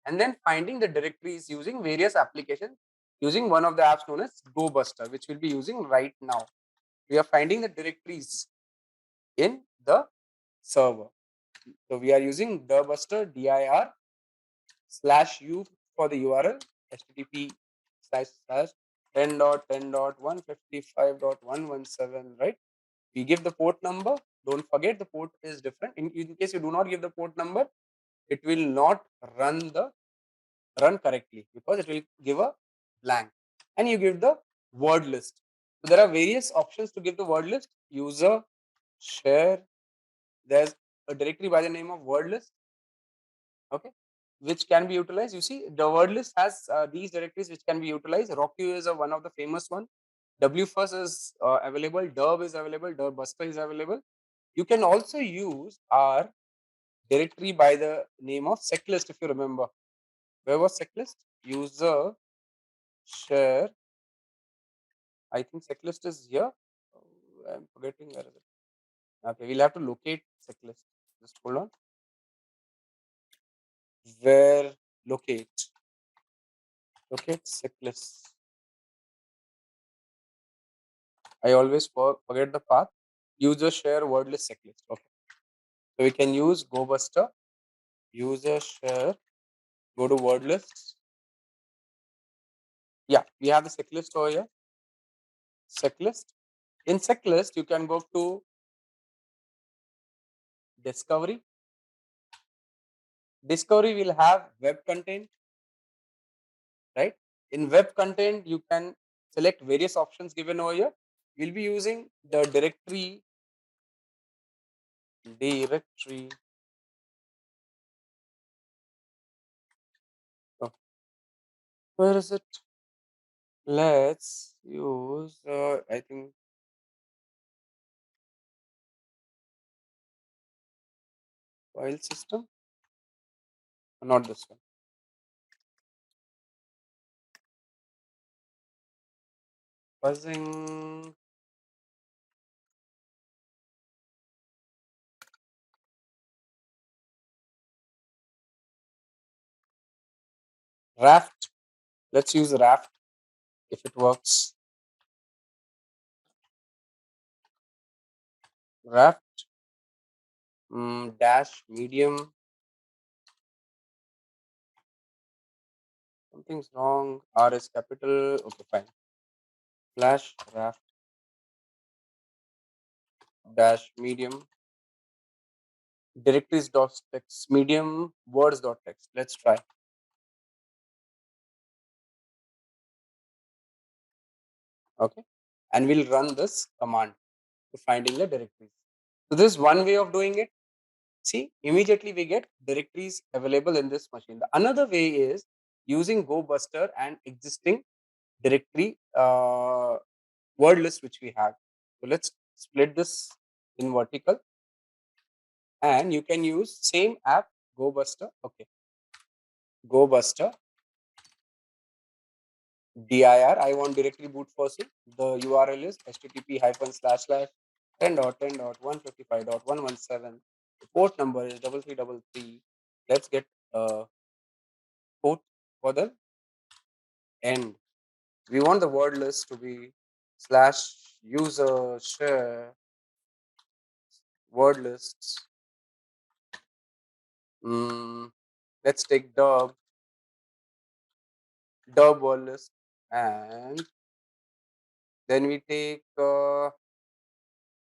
and then finding the directories using various applications using one of the apps known as GoBuster, which we'll be using right now. We are finding the directories in the server. So we are using DIRBuster, dir /u for the URL, http://10.10.155.117, right? We give the port number. Don't forget the port is different. In case you do not give the port number, it will not run correctly because it will give a blank. And you give the word list. So there are various options to give the word list. User, share. There's a directory by the name of word list. Okay, which can be utilized. You see, the word list has these directories which can be utilized. Rockq is one of the famous one. WFirst is available. DERB is available. DERBuster is available. You can also use our directory by the name of seclist, if you remember. Where was seclist? User, share. I think seclist is here. Oh, I'm forgetting where is it. Okay, we'll have to locate seclist. Just hold on. Where locate seclist. I always forget the path. User share wordless checklist. Okay. So we can use GoBuster, user share, go to wordlist. Yeah, we have the checklist over here. Checklist. In checklist, you can go to discovery. Discovery will have web content, right? In web content, you can select various options given over here. We'll be using the directory. Oh, where is it? Let's use, I think, file system. Not this one. Buzzing. Raft. Let's use Raft if it works. Raft. Dash medium. Something's wrong. R is capital. Okay, fine. Slash Raft dash medium. Directories dot text medium words dot text. Let's try. Okay, and we'll run this command to finding the directories. So this is one way of doing it. See, immediately we get directories available in this machine. The another way is using GoBuster and existing directory word list which we have. So let's split this in vertical, and you can use same app, GoBuster. Okay, GoBuster dir. I want directory boot first. The URL is http://10.10.155.117. The port number is 3333. Let's get port for the end. We want the word list to be /user share word lists. Let's take dub word list, and then we take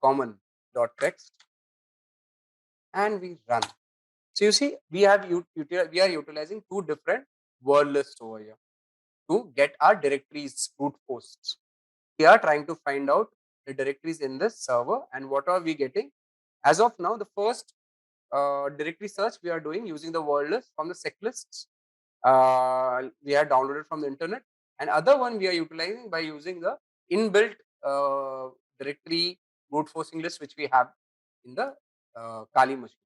common dot text, and we run. So you see, we are utilizing two different word lists over here to get our directories root hosts. We are trying to find out the directories in this server, and what are we getting? As of now, the first directory search we are doing using the word list from the sec lists we have downloaded from the internet, and other one we are utilizing by using the inbuilt directory brute forcing list which we have in the Kali machine.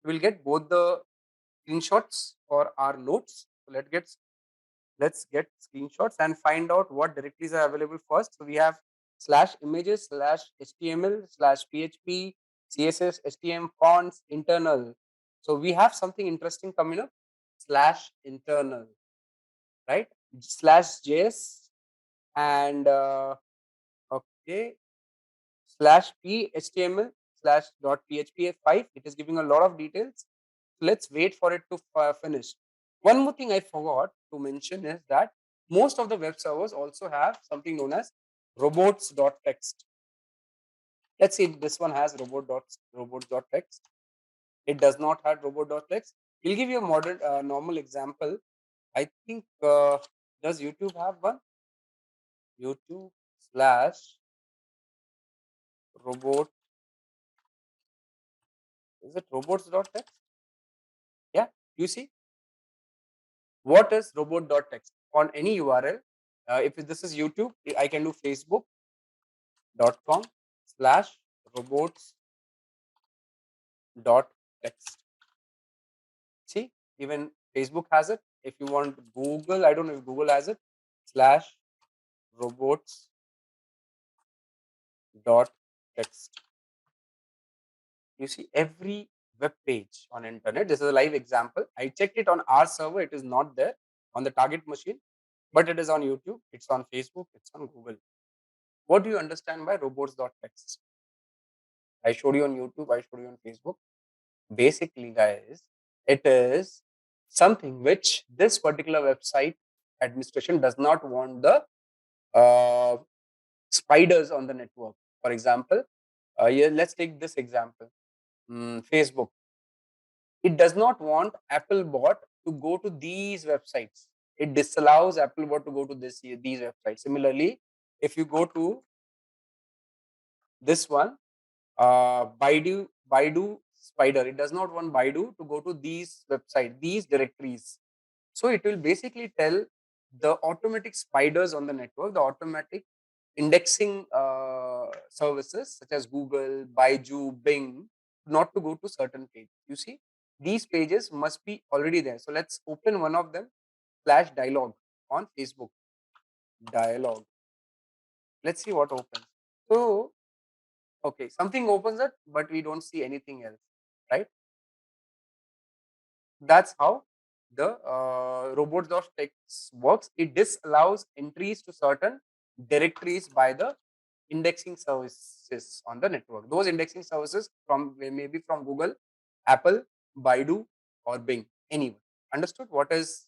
We will get both the screenshots for our notes. So let's get screenshots and find out what directories are available first. So we have /images /html/php css htm fonts internal. So we have something interesting coming up, /internal, right, /js, and okay, /p/html/.php5. It is giving a lot of details. Let's wait for it to finish. One more thing I forgot to mention is that most of the web servers also have something known as robots.txt. Let's see if this one has robots.txt. It does not have robot.txt. We'll give you a modern normal example. I think does YouTube have one? YouTube /robot. Is it robots.txt? Yeah, you see what is robot.txt on any URL. If this is YouTube, I can do facebook.com/robots.txt. See, even Facebook has it. If you want Google, I don't know if Google has it, /robots.txt. You see every web page on internet. This is a live example. I checked it on our server. It is not there on the target machine, but it is on YouTube. It's on Facebook. It's on Google. What do you understand by robots.txt? I showed you on YouTube. I showed you on Facebook. Basically, guys, it is something which this particular website administration does not want the spiders on the network. For example, yeah, let's take this example. Facebook. It does not want Applebot to go to these websites. It disallows Applebot to go to these websites. Similarly, if you go to this one, Baidu spider, it does not want Baidu to go to these websites, these directories. So it will basically tell the automatic spiders on the network, the automatic indexing services such as Google, Baidu, Bing, not to go to certain pages. You see, these pages must be already there. So let's open one of them, /dialog on Facebook. Dialog. Let's see what opens. So, okay, something opens it, but we don't see anything else, right? That's how the robots.txt works. It disallows entries to certain directories by the indexing services on the network. Those indexing services from maybe from Google, Apple, Baidu, or Bing, anyone. Understood what is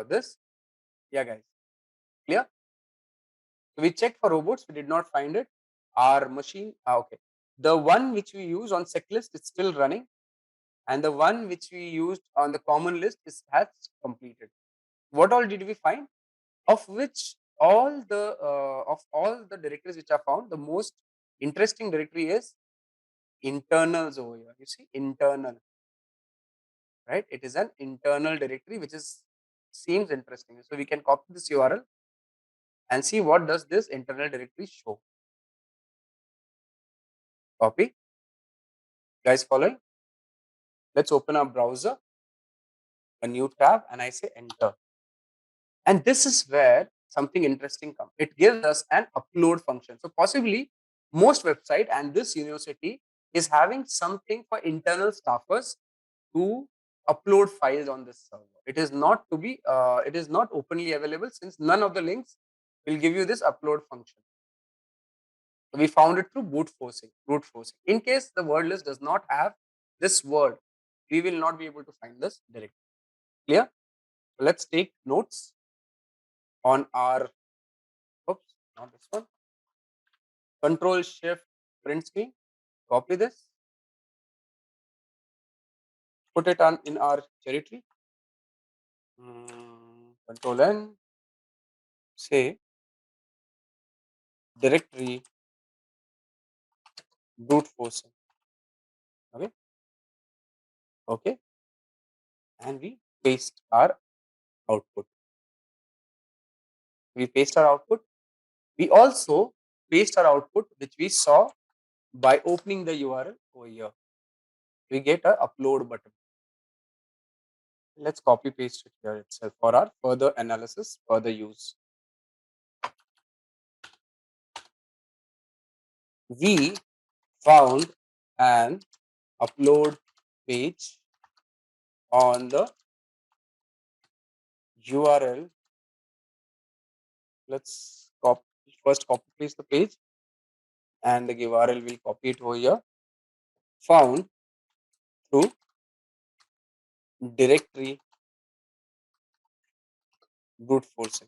this? Yeah, guys, clear? So we checked for robots, we did not find it. Our machine, okay. The one which we use on checklist is still running, and the one which we used on the common list has completed. What all did we find? Of which all the directories which are found, the most interesting directory is internals over here. You see, internal, right? It is an internal directory which is seems interesting. So we can copy this URL and see what does this internal directory show. Copy. Guys following? Let's open our browser, a new tab, and I say enter. And this is where something interesting comes. It gives us an upload function. So possibly most website and this university is having something for internal staffers to upload files on this server. It is not to be, it is not openly available since none of the links will give you this upload function. So we found it through brute forcing. In case the word list does not have this word, we will not be able to find this directly. Clear? So let's take notes on our, oops, not this one. Control Shift print screen. Copy this. Put it on in our territory. Control N. Say directory brute forcing. Okay. Okay. And we paste our output. We paste our output. We also paste our output, which we saw by opening the URL over here. We get a upload button. Let's copy paste it here itself for our further analysis, further use. We found an upload page on the URL. Let's first copy paste the page and the URL will copy it over here. Found through directory brute forcing.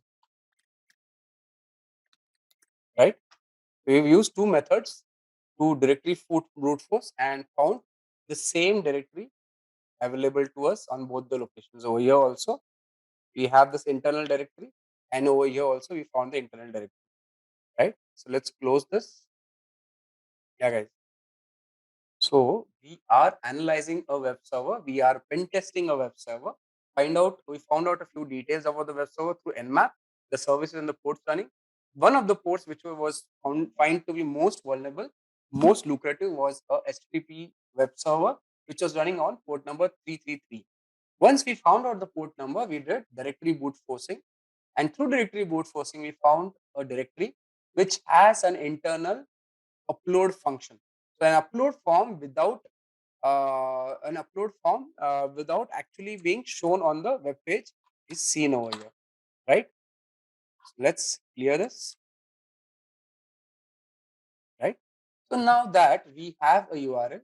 Right? We've used two methods to directory brute force and found the same directory available to us on both the locations. Over here also, we have this internal directory, and over here also we found the internal directory. Right? So let's close this. Yeah, guys. So we are analyzing a web server. We are pen testing a web server. We found out a few details about the web server through Nmap, the services and the ports running. One of the ports which was found to be most vulnerable, most lucrative was a HTTP web server, which was running on port number 333. Once we found out the port number, we did directory brute forcing. And through directory brute forcing, we found a directory which has an internal upload function. So an upload form without actually being shown on the web page is seen over here, right? So let's clear this, right? So now that we have a URL,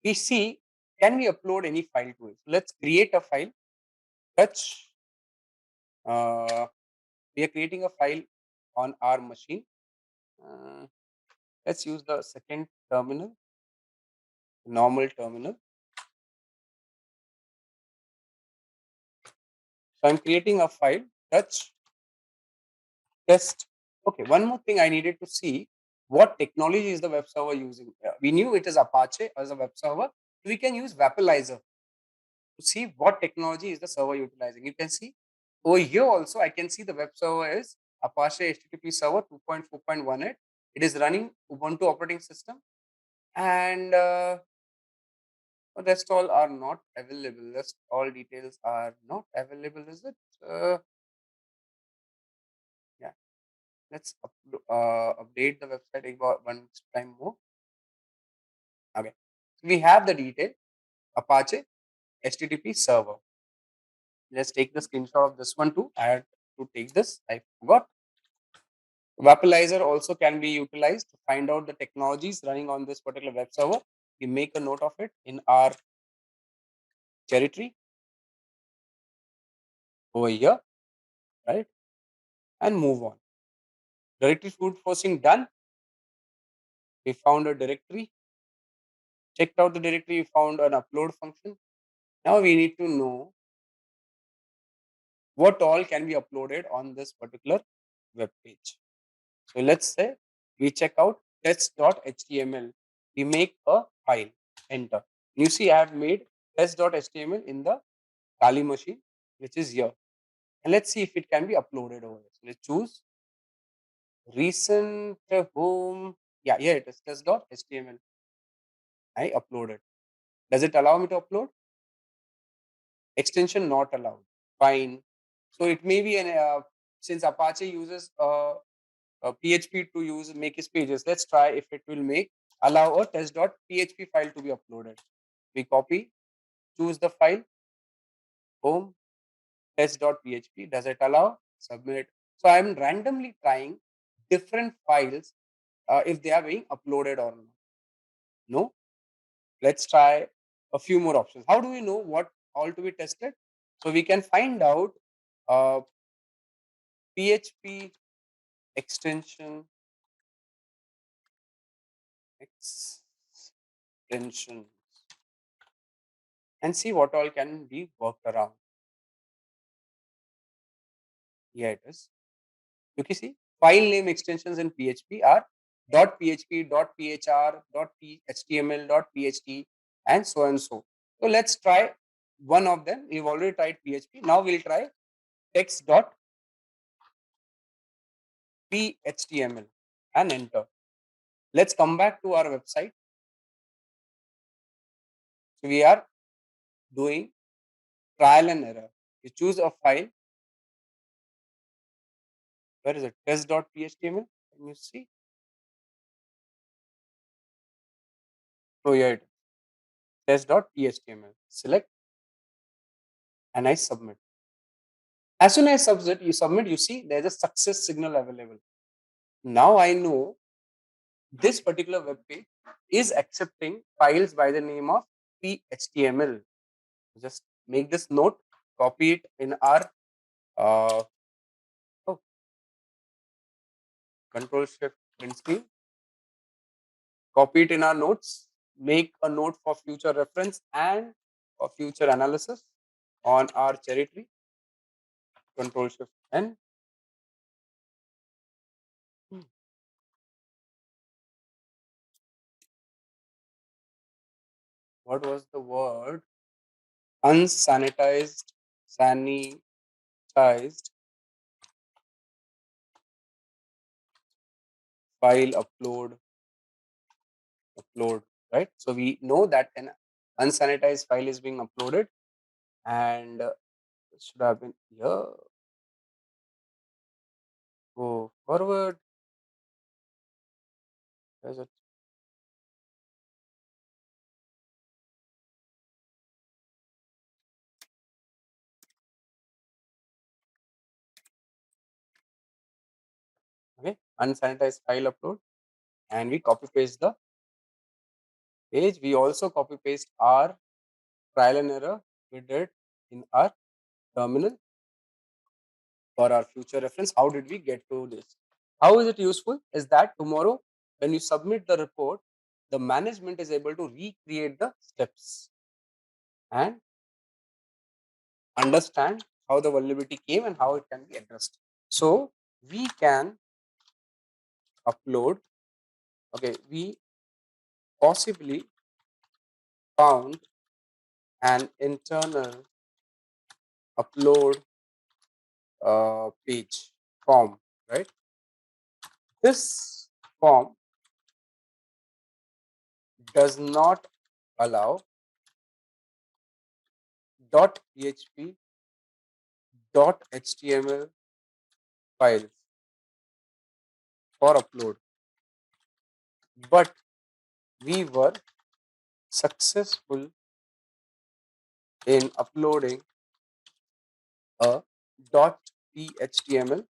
we see, can we upload any file to it? So let's create a file. Touch. We are creating a file on our machine. Let's use the second terminal, normal terminal. So I'm creating a file, touch test. Okay, one more thing I needed to see, what technology is the web server using. We knew it is Apache as a web server. We can use Vapalizer to see what technology is the server utilizing. You can see over here also, I can see the web server is Apache HTTP server 2.4.18. It is running Ubuntu operating system, and rest all are not available. Rest all details are not available, is it? Yeah. Let's update the website one time more. Okay. We have the detail Apache HTTP server. Let's take the screenshot of this one too. I had to take this. I forgot. Vapalizer also can be utilized to find out the technologies running on this particular web server. We make a note of it in our territory over here, right? And move on. Directory brute forcing done. We found a directory. Checked out the directory. We found an upload function. Now we need to know what all can be uploaded on this particular web page. So let's say we check out test.html. We make a file, enter. You see, I have made test.html in the Kali machine, which is here. And let's see if it can be uploaded over here. So let's choose recent home. Yeah, here it is, test.html. I uploaded. Does it allow me to upload? Extension not allowed. Fine. So it may be since Apache uses PHP to make its pages. Let's try if it will allow a test.php file to be uploaded. We copy, choose the file, home, test.php. Does it allow? Submit. So I'm randomly trying different files if they are being uploaded or not. No. Let's try a few more options. How do we know what all to be tested? So we can find out uh, PHP extension extensions and see what all can be worked around. Here it is. You can see file name extensions in PHP are .php, .phr, .html, .pht, and so and so. So let's try one of them. We've already tried PHP. Now we'll try text.phtml and enter. Let's come back to our website. So we are doing trial and error. You choose a file. Where is it? Test.html. Can you see? So here it is. Test.html. Select and I submit. As soon as you submit, you see there's a success signal available. Now I know this particular web page is accepting files by the name of PHTML. Just make this note, copy it in our oh, Control Shift print screen, copy it in our notes, make a note for future reference and for future analysis on our cherry tree. Control Shift N. What was the word? Unsanitized, sanitized file upload, right? So we know that an unsanitized file is being uploaded and it should have been here. Go forward. Where's it? Okay, unsanitized file upload, and we copy paste the page. We also copy paste our trial and error we did in our terminal for our future reference. How did we get to this? How is it useful? Is that tomorrow when you submit the report, the management is able to recreate the steps and understand how the vulnerability came and how it can be addressed. So we can upload, okay, we possibly found an internal upload page form, right? This form does not allow .php, .html files for upload, but we were successful in uploading a .phtml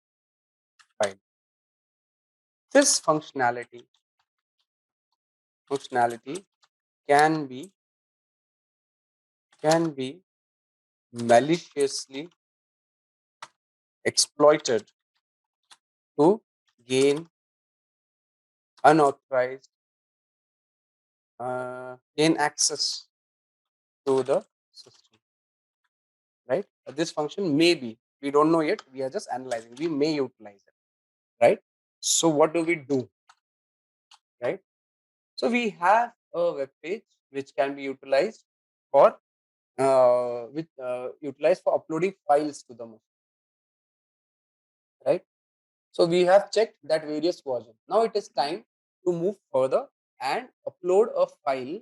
file. This functionality can be maliciously exploited to gain unauthorized gain access to the system, right? This function may be, we don't know yet, we are just analyzing, we may utilize it, right? So what do we do, right? So we have a web page which can be utilized for utilized for uploading files to the most, right? So we have checked that various version. Now it is time to move further and upload a file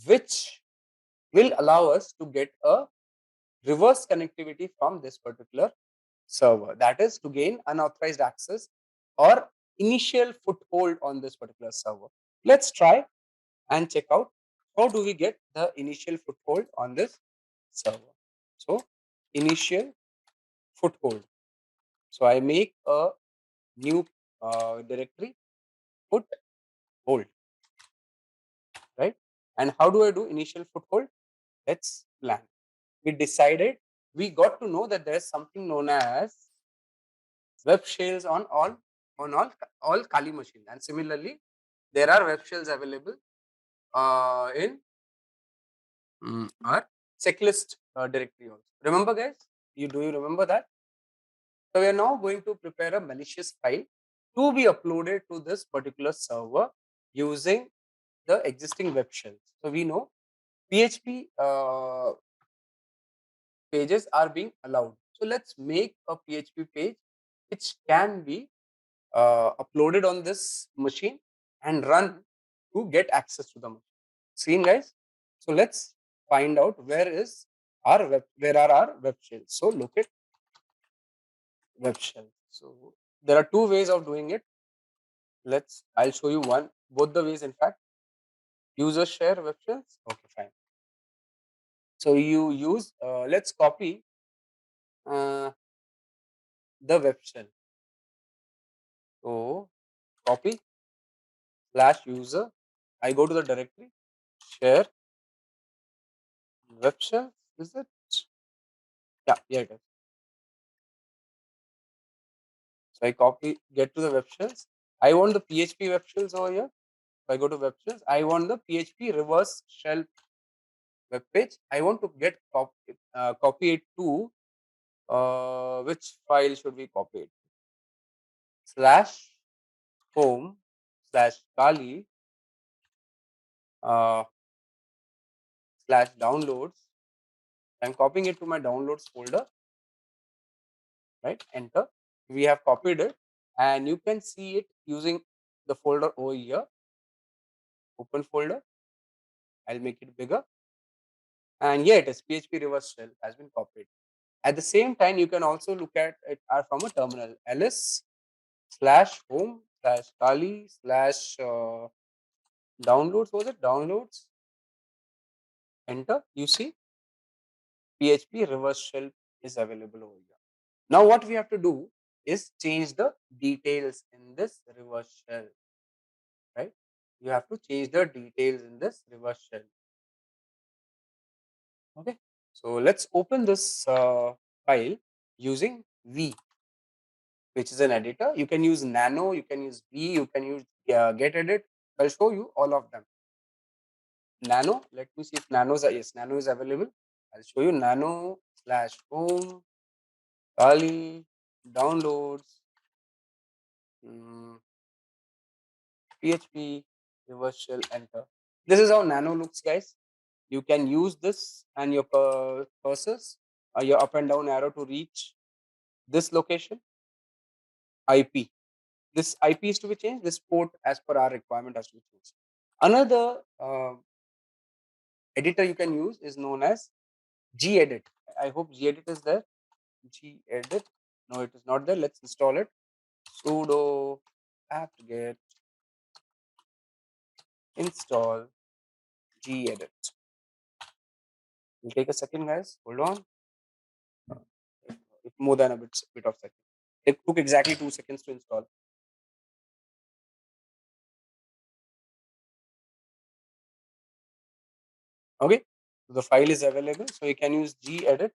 which will allow us to get a reverse connectivity from this particular server. That is to gain unauthorized access or initial foothold on this particular server. Let's try and check out how do we get the initial foothold on this server. So initial foothold. So I make a new directory foothold, right? And how do I do initial foothold? Let's plan. We decided, we got to know that there is something known as web shells on all Kali machines, and similarly there are web shells available in our checklist directory also. Remember, guys? Do you remember that? So we are now going to prepare a malicious file to be uploaded to this particular server using the existing web shells. So we know PHP pages are being allowed. So let's make a PHP page which can be uploaded on this machine and run to get access to the machine. Seen, guys? So let's find out where are our web shells. So look at web shell. So there are two ways of doing it. I'll show you both the ways in fact. User share web shells. Okay, fine. So you use, let's copy uh, the web shell. So copy /user. I go to the directory, share web shell. Is it? Yeah, it is. So I get to the web shells. I want the PHP web shells over here. So I go to web shells. I want the PHP reverse shell web page. I want to copy it to which file should we copy it? /home/kali /downloads. I'm copying it to my downloads folder, right? Enter. We have copied it, and you can see it using the folder over here. Open folder. I'll make it bigger. And here it is, PHP reverse shell has been copied. At the same time, you can also look at it from a terminal. ls/home/kali/downloads. Was it downloads? Enter. You see PHP reverse shell is available over here. Now what we have to do is change the details in this reverse shell, right? You have to change the details in this reverse shell. Okay. So let's open this file using V, which is an editor. You can use Nano, you can use V, you can use GetEdit. I'll show you all of them. Nano, let me see if yes, Nano is available. I'll show you Nano/home, Kali, downloads, PHP, reverse shell, enter. This is how Nano looks, guys. You can use this and your cursors, your up and down arrow to reach this location. IP. This IP is to be changed. This port, as per our requirement, has to be changed. Another editor you can use is known as gedit. I hope gedit is there. Gedit. No, it is not there. Let's install it. Sudo apt-get install gedit. It'll take a second, guys. Hold on. It's more than a bit of second. It took exactly 2 seconds to install. Okay. So the file is available. So you can use gedit,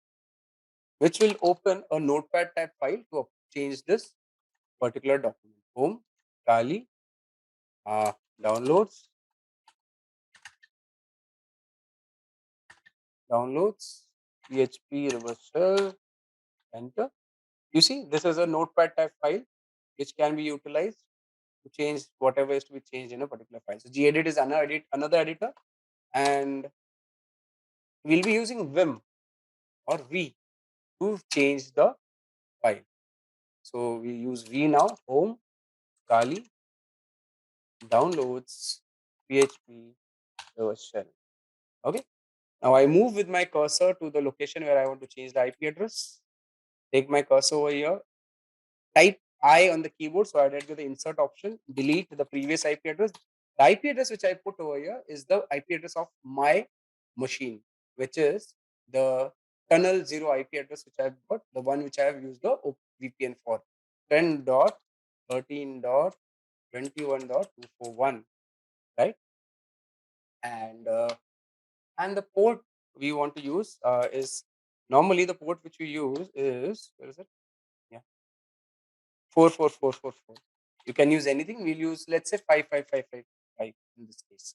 which will open a notepad type file to change this particular document. Home, Kali, downloads, PHP reverse shell, enter. You see, this is a notepad type file which can be utilized to change whatever is to be changed in a particular file. So gedit is another editor, and we'll be using Vim or V to change the file. So we use V now, home, Kali, downloads, PHP, shell. Okay. Now I move with my cursor to the location where I want to change the IP address. Take my cursor over here, type I on the keyboard. So I did the insert option, delete the previous IP address. The IP address which I put over here is the IP address of my machine, which is the tunnel 0 IP address which I've got, the one which I have used the VPN for 10.13.21.241, right? And the port we want to use is normally the port which we use is, where is it? Yeah, 44444. You can use anything. We'll use, let's say, 55555 in this case.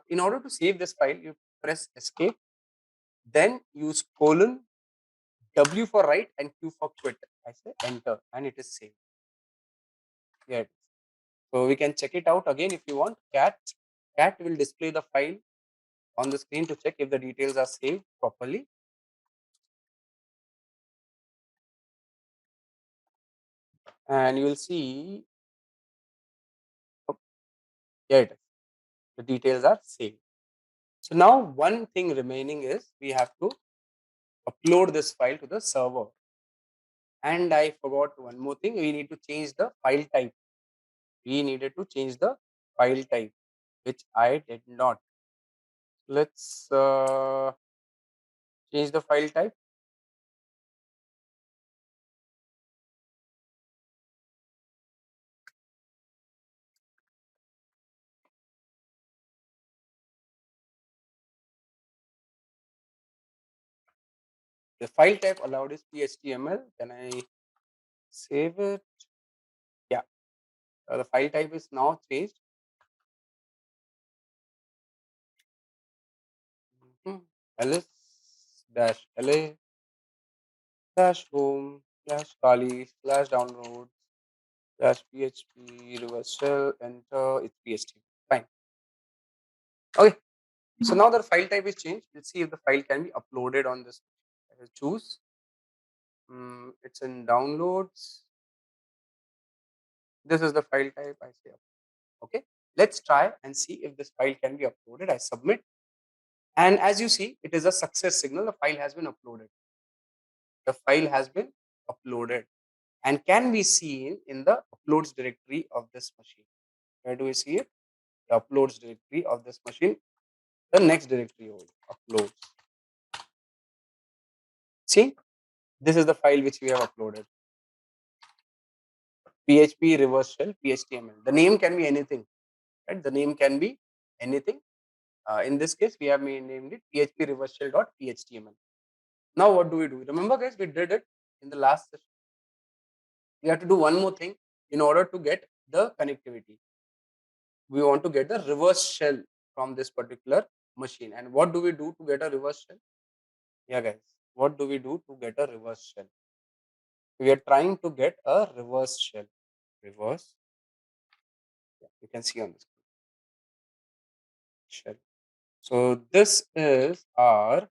In order to save this file, you press escape, then use colon, W for write and Q for quit. I say enter and it is saved. Yeah, it is. So we can check it out again if you want. Cat will display the file on the screen to check if the details are saved properly. And you will see, oh, yeah, it is. The details are saved. So now one thing remaining is we have to upload this file to the server. And I forgot one more thing. We need to change the file type. We needed to change the file type, which I did not. Let's change the file type. The file type allowed is HTML. Can I save it? Yeah. The file type is now changed. ls -la /home /kali /download /php reverse shell, enter, it's PHP. Fine. Okay. So now the file type is changed. Let's see if the file can be uploaded on this. I will choose. It's in downloads. This is the file type. I say okay. Let's try and see if this file can be uploaded. I submit. And as you see, it is a success signal. The file has been uploaded. The file has been uploaded and can be seen in the uploads directory of this machine. Where do we see it? The uploads directory of this machine. The next directory over uploads. See, this is the file which we have uploaded. PHP reverse shell PHTML. The name can be anything, right? The name can be anything. In this case, we have named it PHP reverse shell.phtml. Now, what do we do? Remember, guys, we did it in the last session. We have to do one more thing in order to get the connectivity. We want to get the reverse shell from this particular machine. And what do we do to get a reverse shell? Yeah, guys, what do we do to get a reverse shell? We are trying to get a reverse shell. Reverse. Yeah, you can see on the screen. Shell. So this is our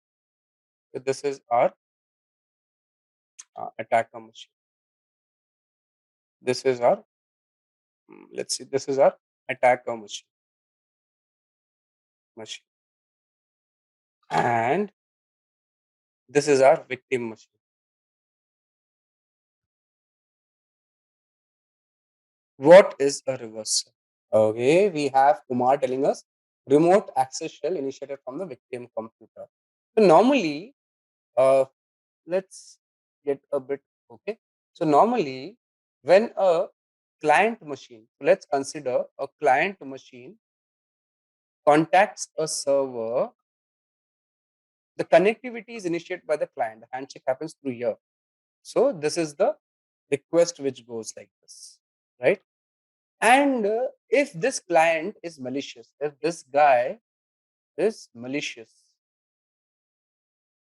attacker machine. This is our let's see. This is our attacker machine, and this is our victim machine. What is a reverse shell? Okay, we have Kumar telling us remote access shell initiated from the victim computer. So normally, let's get a bit okay. So normally, when a client machine, let's consider a client machine contacts a server, the connectivity is initiated by the client. The handshake happens through here. So this is the request which goes like this, right? And if this client is malicious, if this guy is malicious,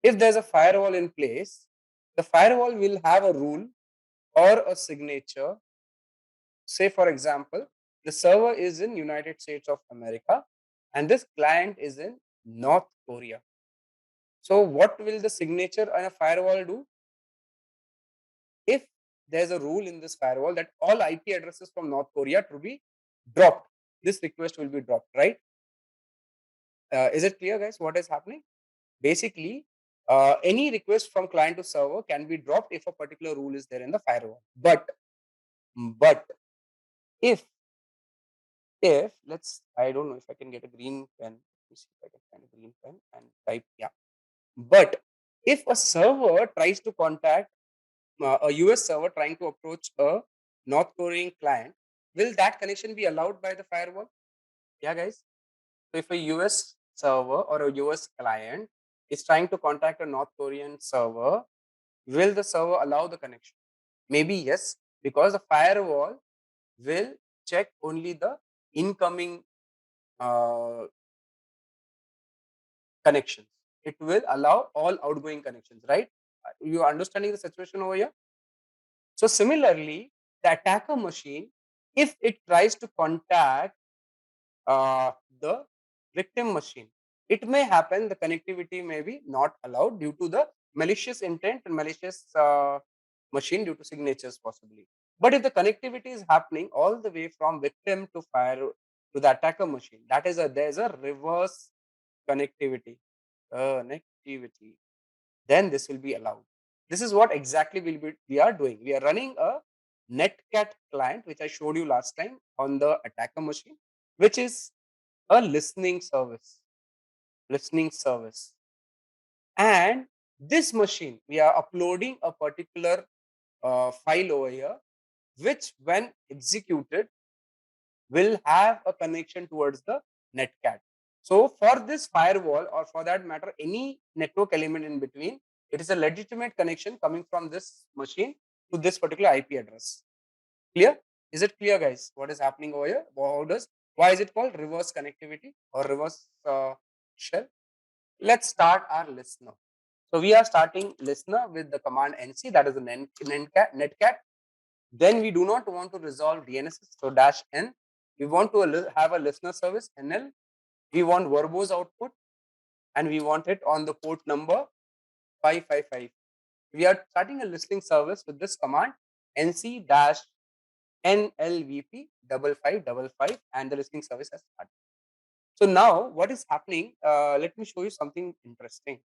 if there's a firewall in place, the firewall will have a rule or a signature. Say, for example, the server is in United States of America and this client is in North Korea. So what will the signature and a firewall do? If there's a rule in this firewall that all IP addresses from North Korea to be dropped. This request will be dropped, right? Is it clear, guys, what is happening? Basically, any request from client to server can be dropped if a particular rule is there in the firewall. But if let's, I don't know if I can get a green pen. Let me see if I can find a green pen and type, yeah. But if a server tries to contact a US server trying to approach a North Korean client, will that connection be allowed by the firewall? Yeah, guys. So if a US server or a US client is trying to contact a North Korean server, will the server allow the connection? Maybe yes, because the firewall will check only the incoming connections. It will allow all outgoing connections, right? You are understanding the situation over here? So similarly, the attacker machine, if it tries to contact the victim machine, it may happen the connectivity may be not allowed due to the malicious intent and malicious machine due to signatures possibly. But if the connectivity is happening all the way from victim to fire to the attacker machine, that is there's a reverse connectivity. Then this will be allowed. This is what exactly we are doing. We are running a netcat client, which I showed you last time on the attacker machine, which is a listening service. And this machine, we are uploading a particular file over here, which when executed will have a connection towards the netcat. So for this firewall, or for that matter, any network element in between, it is a legitimate connection coming from this machine to this particular IP address. Clear? Is it clear, guys? What is happening over here? Why is it called reverse connectivity or reverse shell? Let's start our listener. So we are starting listener with the command nc, that is the netcat. Then we do not want to resolve DNS, so -n. We want to have a listener service, NL. We want verbose output, and we want it on the port number 555. We are starting a listening service with this command nc-nlvp 5555, and the listening service has started. So now what is happening? Let me show you something interesting.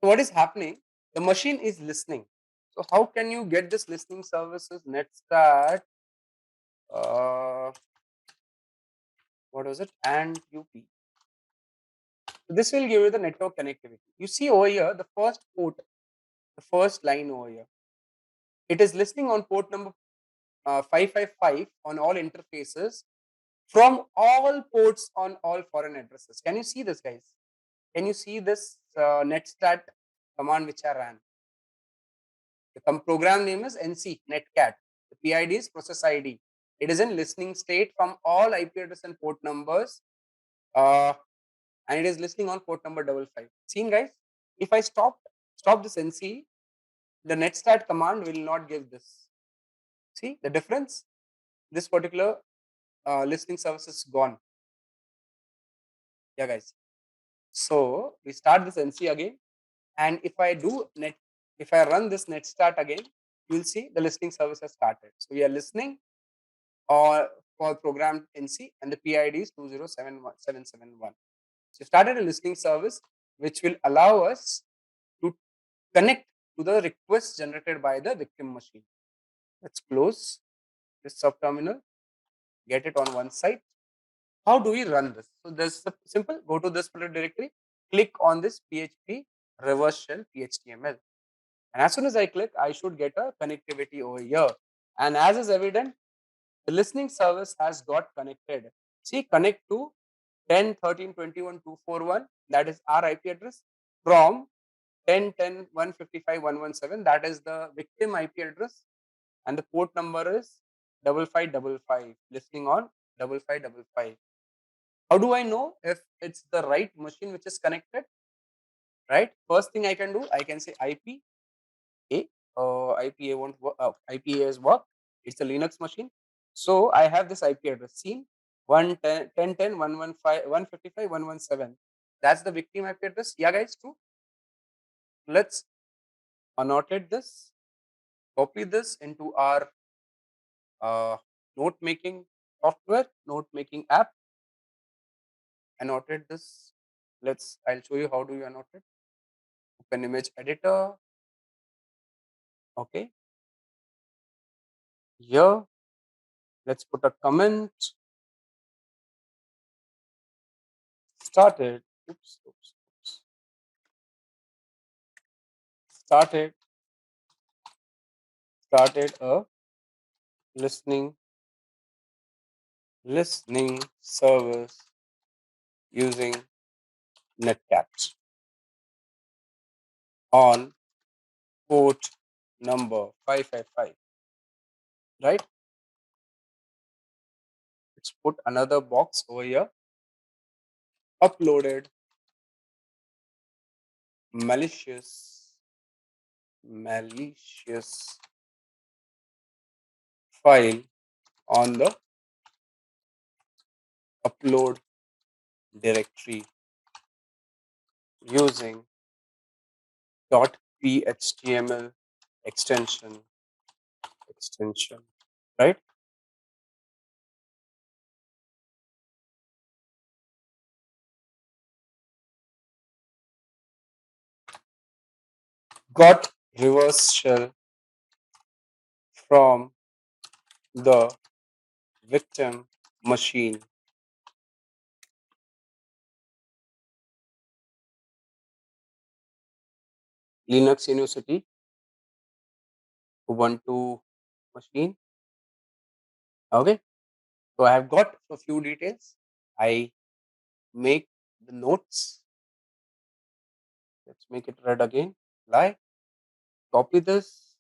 What is happening? The machine is listening. So how can you get this listening services? Netstat, what was it? And UP. So this will give you the network connectivity. You see over here, the first port, the first line over here. It is listening on port number 555 on all interfaces from all ports on all foreign addresses. Can you see this, guys? Can you see this netstat command which I ran? The program name is nc netcat. The PID is process ID. It is in listening state from all IP address and port numbers, and it is listening on port number 55. Seen, guys? If I stop this nc, the netstat command will not give this. See the difference? This particular listening service is gone. Yeah, guys. So we start this nc again, and if I run this netstat again, you will see the listening service has started. So we are listening or for program NC, and the PID is 207771. So started a listening service which will allow us to connect to the request generated by the victim machine. Let's close this subterminal, get it on one side. How do we run this? So there's simple, go to this particular directory, click on this PHP reverse shell PHTML. And as soon as I click, I should get a connectivity over here. And as is evident, the listening service has got connected. See, connect to 10.13.21.241, that is our IP address, from 10.10.155.117, that is the victim IP address, and the port number is 5555, listening on 5555. How do I know if it's the right machine which is connected? Right? First thing I can do, I can say IPA. IPA won't work. IPA is work. It's a Linux machine. So I have this IP address. Seen 110.10.115.155.117. That's the victim IP address. Yeah, guys, true. Let's annotate this, copy this into our note making software, note making app. Annotate this. I'll show you how do you annotate. Open image editor. Okay. Here, let's put a comment. Started. Oops. Started a listening service using netcaps on port number 555. Right? Let's put another box over here. Uploaded malicious file on the upload directory using .phtml extension, right? Got reverse shell from the victim machine. Linux University, Ubuntu machine. Okay. So I have got a few details. I make the notes. Let's make it red again. Lie. Copy this.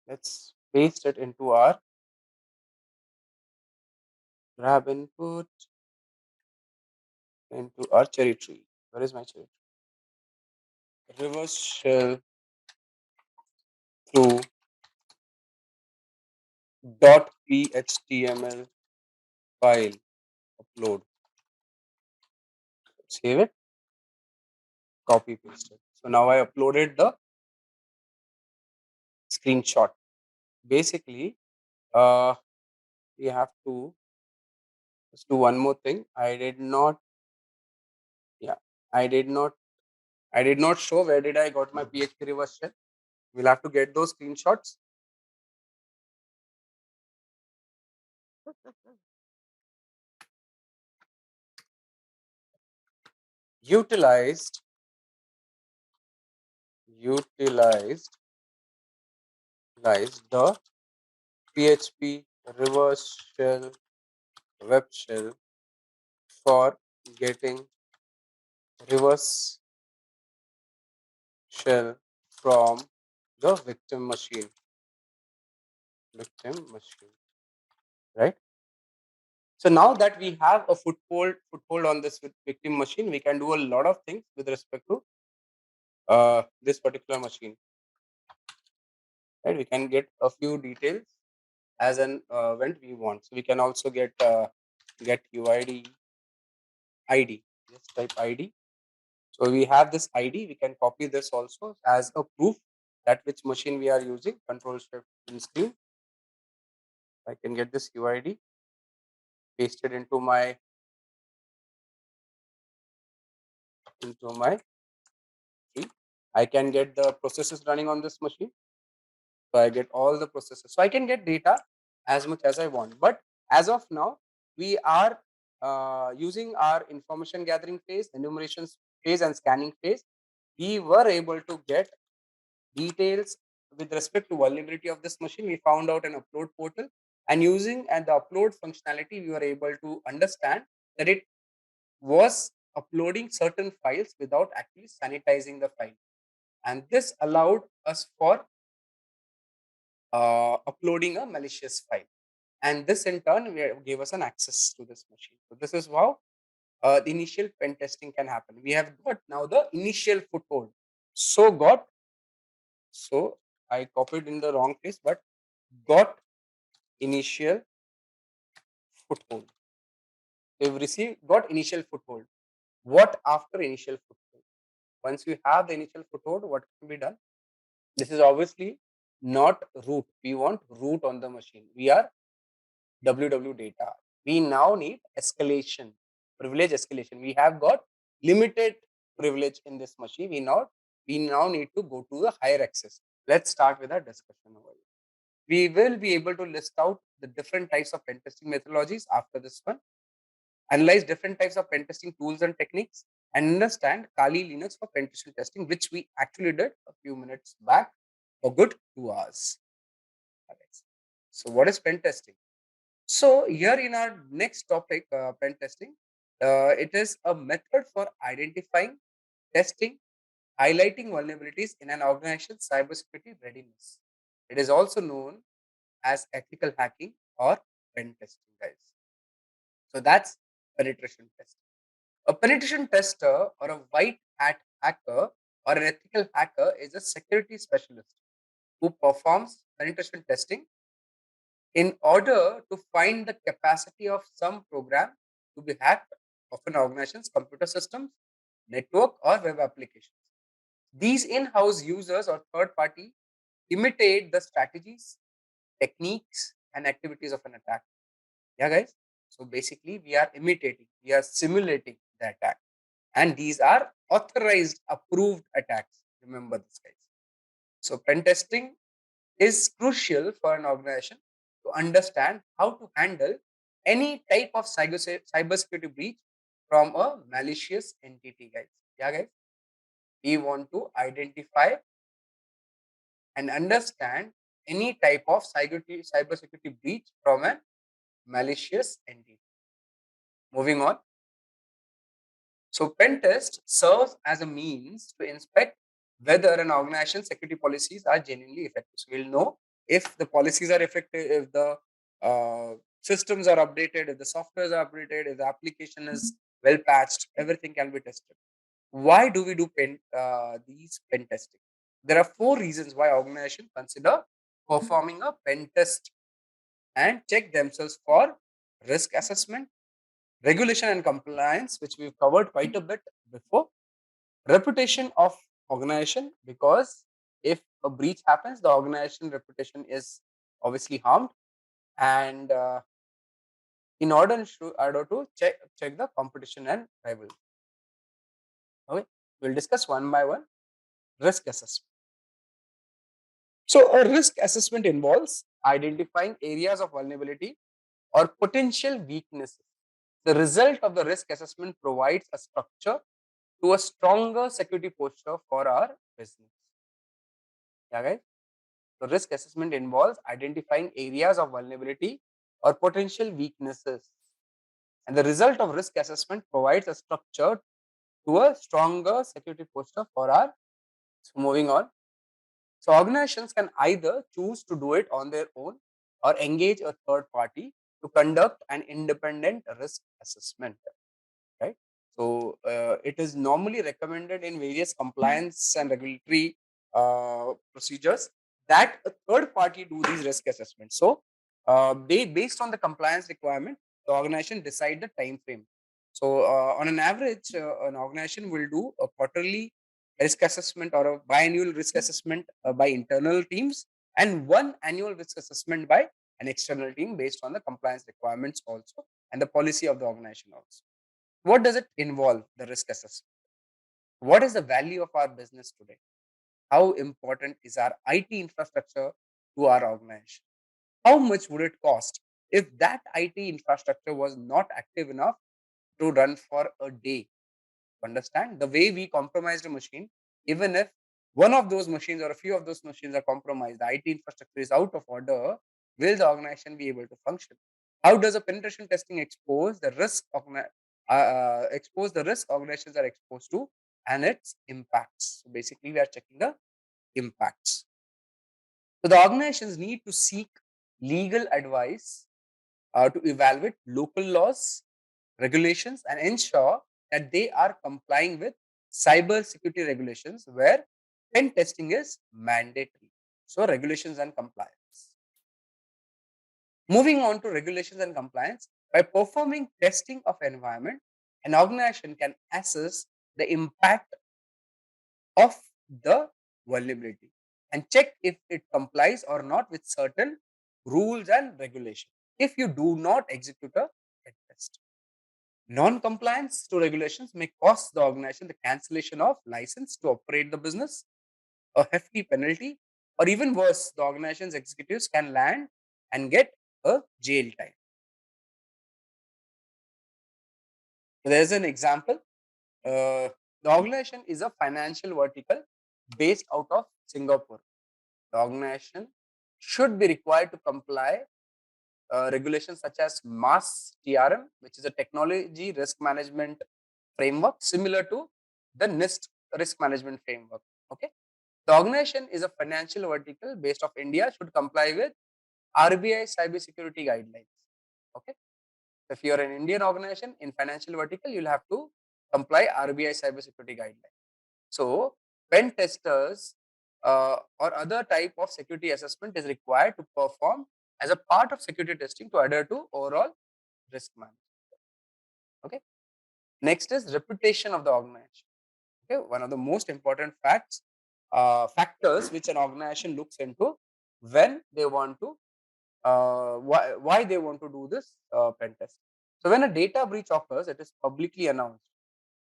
Let's paste it into our grab input into our cherry tree. Where is my cherry tree? Reverse shell through .phtml file upload. Save it. Copy paste it. So now I uploaded the screenshot. Basically, we have to just do one more thing. I did not show where did I got my PHP reverse shell. We'll have to get those screenshots. Utilized the PHP reverse shell web shell for getting reverse shell from the victim machine. Right? So now that we have a foothold on this victim machine, we can do a lot of things with respect to this particular machine. Right? We can get a few details as an event we want. So we can also get UID ID. Just type ID. So we have this ID. We can copy this also as a proof that which machine we are using. Control Shift in screen. I can get this UID, paste it into my tree. I can get the processes running on this machine. So I get all the processes. So I can get data as much as I want. But as of now, we are using our information gathering phase, enumeration phase, and scanning phase. We were able to get details with respect to vulnerability of this machine. We found out an upload portal, and using the upload functionality, we were able to understand that it was uploading certain files without actually sanitizing the file, and this allowed us for uploading a malicious file, and this in turn gave us an access to this machine. So this is how the initial pen testing can happen. We have got now the initial foothold. So I copied in the wrong place, but got initial foothold. We've received got initial foothold. What after initial foothold? Once you have the initial foothold, what can be done? This is obviously not root. We want root on the machine. We are www data. We now need escalation, privilege escalation. We have got limited privilege in this machine. We now need to go to the higher access. Let's start with our discussion over here. We will be able to list out the different types of pen testing methodologies after this one, analyze different types of pen testing tools and techniques, and understand Kali Linux for pen testing, which we actually did a few minutes back for good 2 hours. Alright. So, what is pen testing? So, here in our next topic, pen testing, it is a method for identifying, testing, highlighting vulnerabilities in an organization's cybersecurity readiness. It is also known as ethical hacking or pen testing, guys. So that's penetration testing. A penetration tester or a white hat hacker or an ethical hacker is a security specialist who performs penetration testing in order to find the capacity of some program to be hacked of an organization's computer systems, network, or web applications. These in-house users or third party imitate the strategies, techniques, and activities of an attack. Yeah, guys. So basically, we are imitating, we are simulating the attack, and these are authorized, approved attacks. Remember this, guys. So pen testing is crucial for an organization to understand how to handle any type of cybersecurity breach from a malicious entity, guys. Yeah, guys. We want to identify and understand any type of cybersecurity breach from a malicious entity. Moving on. So pen test serves as a means to inspect whether an organization's security policies are genuinely effective. So we'll know if the policies are effective, if the systems are updated, if the softwares are updated, if the application is well patched, everything can be tested. Why do we do these pen testing? There are 4 reasons why organizations consider performing a pen test and check themselves for risk assessment, regulation and compliance, which we've covered quite a bit before, reputation of organization, because if a breach happens, the organization reputation is obviously harmed, and in order to check the competition and rivalry. Okay, we'll discuss one by one. Risk assessment. So a risk assessment involves identifying areas of vulnerability or potential weaknesses. The result of the risk assessment provides a structure to a stronger security posture for our business. Yeah, guys. So risk assessment involves identifying areas of vulnerability or potential weaknesses. And the result of risk assessment provides a structure to a stronger security posture for our. So moving on. So organizations can either choose to do it on their own or engage a third party to conduct an independent risk assessment. Right. So it is normally recommended in various compliance and regulatory procedures that a third party do these risk assessments. So they, based on the compliance requirement, the organization decide the time frame. So on an average, an organization will do a quarterly risk assessment or a biannual risk assessment by internal teams, and one annual risk assessment by an external team based on the compliance requirements also and the policy of the organization also. What does it involve, the risk assessment? What is the value of our business today? How important is our IT infrastructure to our organization? How much would it cost if that IT infrastructure was not active enough to run for a day? Understand the way we compromised a machine, even if one of those machines or a few of those machines are compromised, the IT infrastructure is out of order, will the organization be able to function? How does a penetration testing expose the risk organizations are exposed to and its impacts? So basically, we are checking the impacts. So the organizations need to seek legal advice to evaluate local laws, regulations, and ensure that they are complying with cyber security regulations where pen testing is mandatory. So regulations and compliance. Moving on to regulations and compliance, by performing testing of environment, an organization can assess the impact of the vulnerability and check if it complies or not with certain rules and regulations. If you do not execute a pen test, non-compliance to regulations may cost the organization the cancellation of license to operate the business, a hefty penalty, or even worse, the organization's executives can land and get a jail time. There's an example. The organization is a financial vertical based out of Singapore. The organization should be required to comply regulations such as MAS TRM, which is a technology risk management framework similar to the NIST risk management framework. Okay, the organization is a financial vertical based of India, should comply with RBI cybersecurity guidelines. Okay, if you are an Indian organization in financial vertical, you'll have to comply RBI cybersecurity guidelines. So pen testers or other type of security assessment is required to perform as a part of security testing to adhere to overall risk management. Okay. Next is reputation of the organization. Okay, one of the most important factors which an organization looks into when they want to why they want to do this pen test. So when a data breach occurs, it is publicly announced.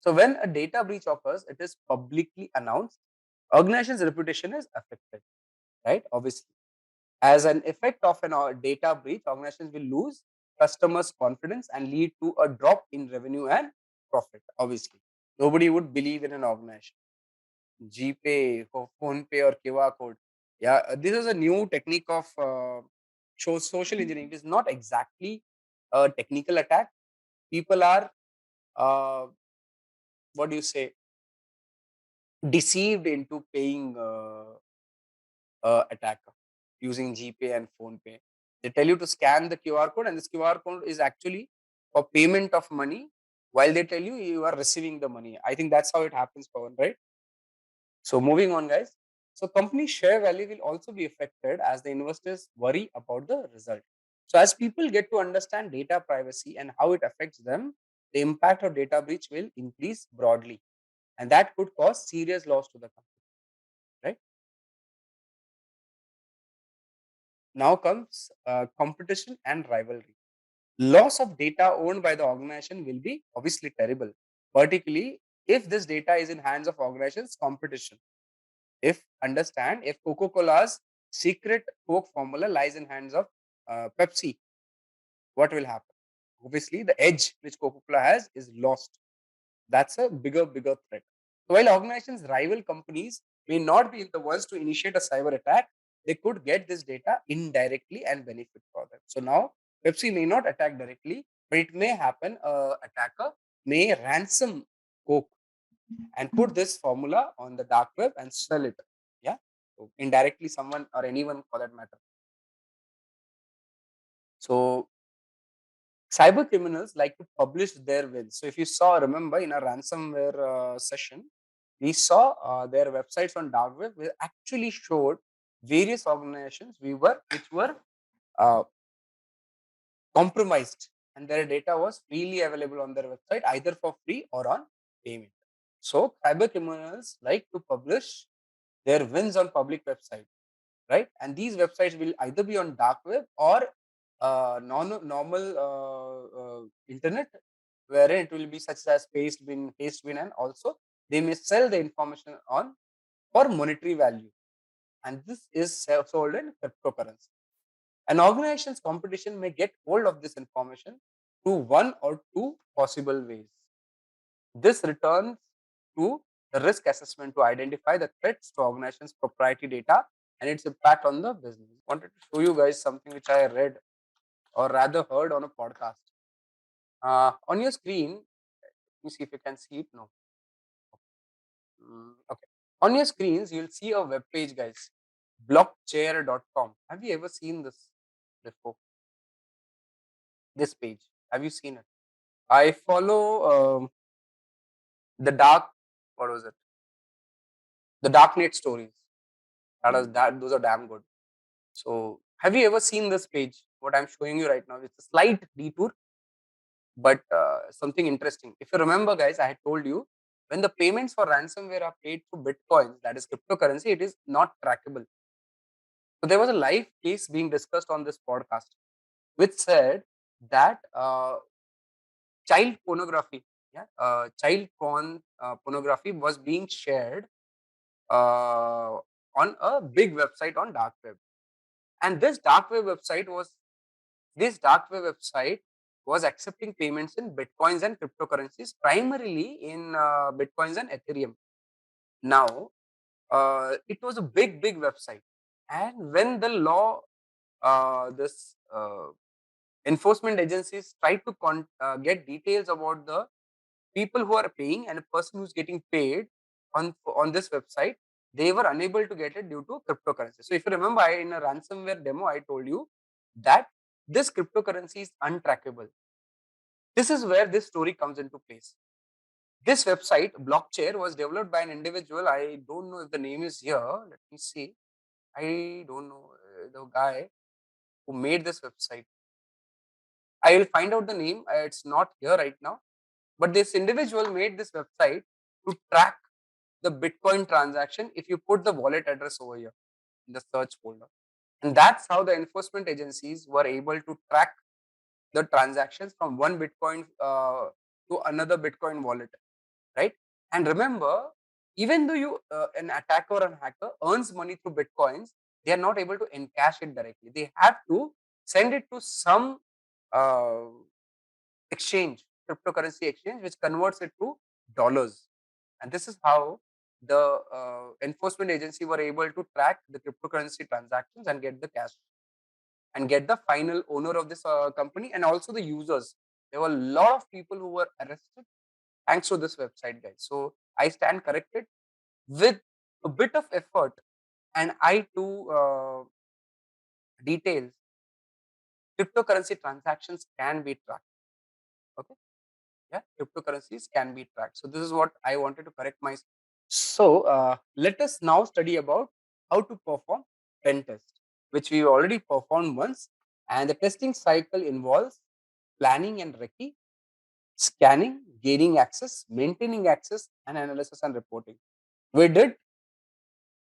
So when a data breach occurs, it is publicly announced. Organization's reputation is affected, right? Obviously, as an effect of an data breach, organizations will lose customers' confidence and lead to a drop in revenue and profit. Obviously, nobody would believe in an organization. GPay, phone pay, or QR code. Yeah, this is a new technique of social engineering. It is not exactly a technical attack. People are what do you say, deceived into paying attacker using GPay and phone pay. They tell you to scan the QR code, and this QR code is actually for payment of money, while they tell you you are receiving the money. I think that's how it happens, Pawan, right? So moving on, guys. So company share value will also be affected as the investors worry about the result. So as people get to understand data privacy and how it affects them, the impact of data breach will increase broadly, and that could cause serious loss to the company, right? Now comes competition and rivalry. Loss of data owned by the organization will be obviously terrible, particularly if this data is in hands of organizations competition. If Coca-Cola's secret Coke formula lies in hands of Pepsi, what will happen? Obviously, the edge which Coca-Cola has is lost. That's a bigger threat. So while organizations rival companies may not be the ones to initiate a cyber attack, they could get this data indirectly and benefit for them. So now Pepsi may not attack directly, but it may happen. Attacker may ransom Coke and put this formula on the dark web and sell it. Yeah, so indirectly, someone or anyone for that matter. So cyber criminals like to publish their wins. So if you saw, remember in a ransomware session, we saw their websites on dark web which actually showed various organizations which were uh, compromised, and their data was freely available on their website either for free or on payment. So cyber criminals like to publish their wins on public websites, right? And these websites will either be on dark web or normal internet, wherein it will be such as paste bin, and also they may sell the information on for monetary value, and this is sold in cryptocurrency. An organization's competition may get hold of this information through one or two possible ways. This returns to the risk assessment to identify the threats to organization's proprietary data and its impact on the business. I wanted to show you guys something which I read or rather heard on a podcast. On your screen, let me see if you can see it. No. Okay. On your screens, you'll see a web page, guys. Blockchair.com. Have you ever seen this before? This page. Have you seen it? I follow the dark, what was it? The darknet stories. Those are damn good. So have you ever seen this page? What I'm showing you right now, it's a slight detour, but something interesting. If you remember, guys, I had told you when the payments for ransomware are paid through Bitcoins, that is cryptocurrency, it is not trackable. So there was a live case being discussed on this podcast, which said that child pornography, pornography was being shared on a big website on dark web, and this dark web website was accepting payments in bitcoins and cryptocurrencies, primarily in bitcoins and Ethereum. Now, it was a big website, and when the law, this enforcement agencies tried to get details about the people who are paying and a person who's getting paid on this website, they were unable to get it due to cryptocurrency. So if you remember, in a ransomware demo, I told you that this cryptocurrency is untrackable. This is where this story comes into place. This website, Blockchair, was developed by an individual. I don't know if the name is here. Let me see. I don't know the guy who made this website. I will find out the name. It's not here right now. But this individual made this website to track the Bitcoin transaction if you put the wallet address over here in the search folder. And that's how the enforcement agencies were able to track the transactions from one Bitcoin to another Bitcoin wallet, right? And remember, even though an attacker or a hacker earns money through Bitcoins, they are not able to encash it directly. They have to send it to some uh, exchange, cryptocurrency exchange, which converts it to dollars. And this is how the enforcement agency were able to track the cryptocurrency transactions and get the cash and get the final owner of this company and also the users. There were a lot of people who were arrested thanks to this website, guys. So I stand corrected. With a bit of effort and eye to details, cryptocurrency transactions can be tracked. Okay. Yeah, cryptocurrencies can be tracked. So this is what I wanted to correct myself. So let us now study about how to perform pen test, which we already performed once. And the testing cycle involves planning and recce, scanning, gaining access, maintaining access, and analysis and reporting. We did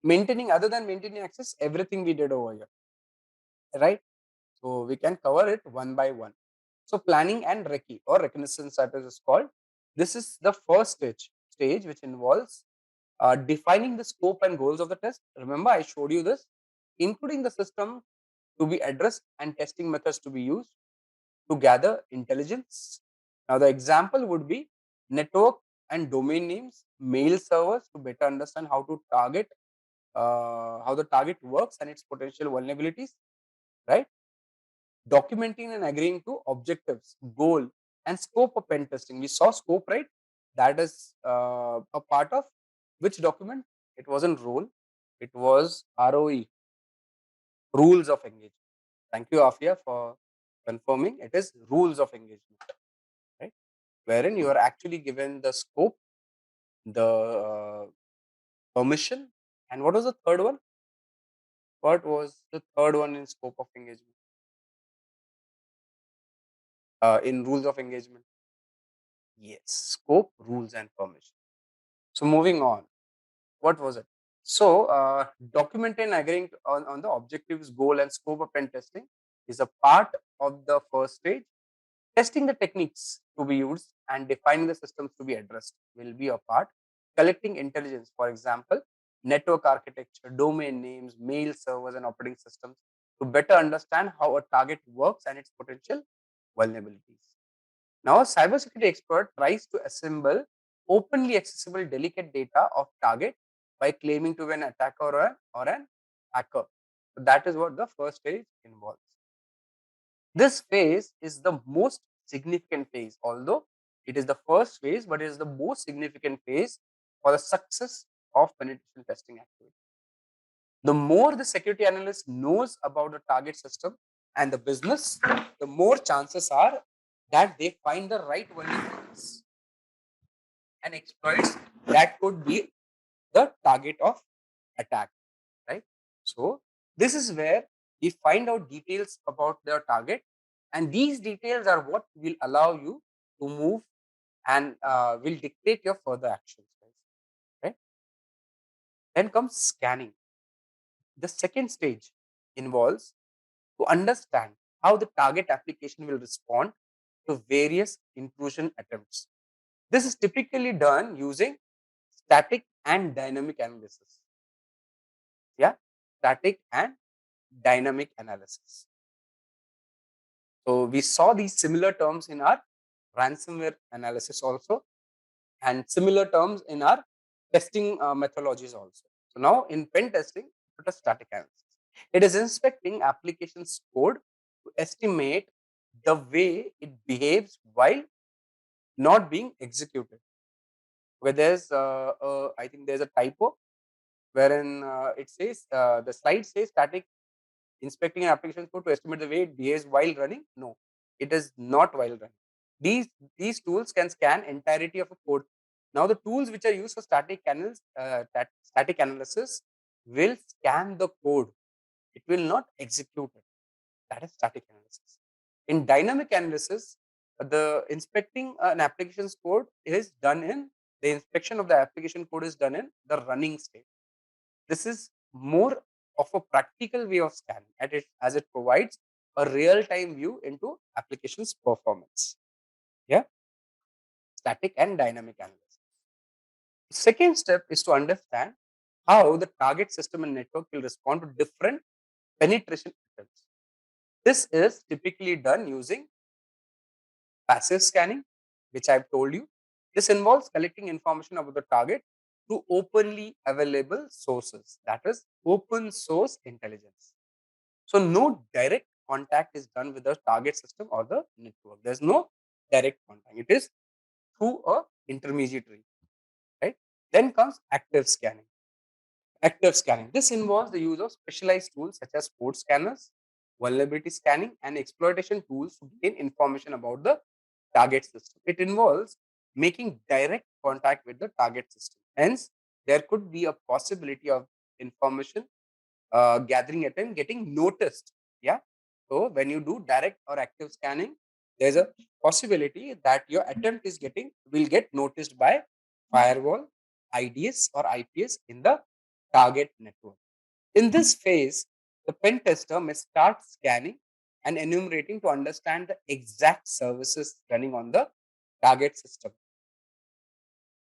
maintaining, other than maintaining access, everything we did over here, right? So we can cover it one by one. So planning and recce or reconnaissance, that is called. This is the first stage which involves defining the scope and goals of the test. Remember, I showed you this, including the system to be addressed and testing methods to be used to gather intelligence. Now, the example would be network and domain names, mail servers to better understand how to target, how the target works and its potential vulnerabilities, right? Documenting and agreeing to objectives, goal, and scope of pen testing. We saw scope, right? That is a part of which document? It wasn't role, it was ROE, rules of engagement. Thank you, Afia, for confirming. It is rules of engagement, right? Wherein you are actually given the scope, the permission, and what was the third one? What was the third one in scope of engagement? In rules of engagement? Yes, scope, rules, and permission. So moving on, what was it? So documenting and agreeing on the objectives, goal, and scope of pen testing is a part of the first stage. Testing the techniques to be used and defining the systems to be addressed will be a part. Collecting intelligence, for example, network architecture, domain names, mail servers, and operating systems to better understand how a target works and its potential vulnerabilities. Now, a cybersecurity expert tries to assemble openly accessible delicate data of target by claiming to be an attacker or an hacker. So that is what the first stage involves. This phase is the most significant phase, although it is the first phase, but it is the most significant phase for the success of penetration testing activity. The more the security analyst knows about the target system and the business, the more chances are that they find the right vulnerabilities and exploits that could be the target of attack, right? So this is where we find out details about the target, and these details are what will allow you to move and will dictate your further actions. Right? Then comes scanning. The second stage involves to understand how the target application will respond to various intrusion attempts. This is typically done using static and dynamic analysis. Yeah, static and dynamic analysis. So we saw these similar terms in our ransomware analysis also, and similar terms in our testing methodologies also. So now in pen testing, put a static analysis. It is inspecting applications code to estimate the way it behaves while not being executed. Where there's, I think there's a typo wherein it says, the slide says static inspecting an application code to estimate the way it behaves while running. No, it is not while running. These tools can scan entirety of a code. Now the tools which are used for static analysis will scan the code. It will not execute it. That is static analysis. In dynamic analysis, the inspecting an application's code is done in the inspection of the application code is done in the running state. This is more of a practical way of scanning as it provides a real-time view into application's performance. Yeah, static and dynamic analysis. The second step is to understand how the target system and network will respond to different penetration attempts. This is typically done using passive scanning, which I've told you. This involves collecting information about the target through openly available sources, that is open source intelligence. So no direct contact is done with the target system or the network. There's no direct contact. It is through a intermediary, right? Then comes active scanning. Active scanning. This involves the use of specialized tools such as code scanners, vulnerability scanning, and exploitation tools to gain information about the target system. It involves making direct contact with the target system. Hence, there could be a possibility of information gathering attempt getting noticed. Yeah. So when you do direct or active scanning, there's a possibility that your attempt will get noticed by firewall, IDS or IPS in the target network. In this phase, the pen tester may start scanning and enumerating to understand the exact services running on the target system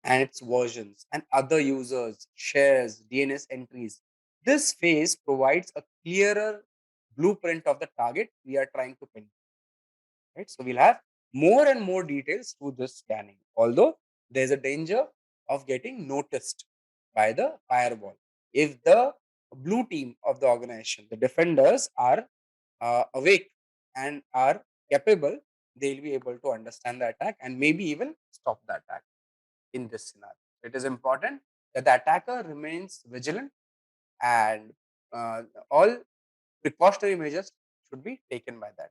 and its versions and other users, shares, DNS entries. This phase provides a clearer blueprint of the target we are trying to pin. Right? So we'll have more and more details through this scanning, although there's a danger of getting noticed by the firewall. If the blue team of the organization, the defenders, are awake and are capable, they'll be able to understand the attack and maybe even stop the attack in this scenario. It is important that the attacker remains vigilant and all precautionary measures should be taken by that.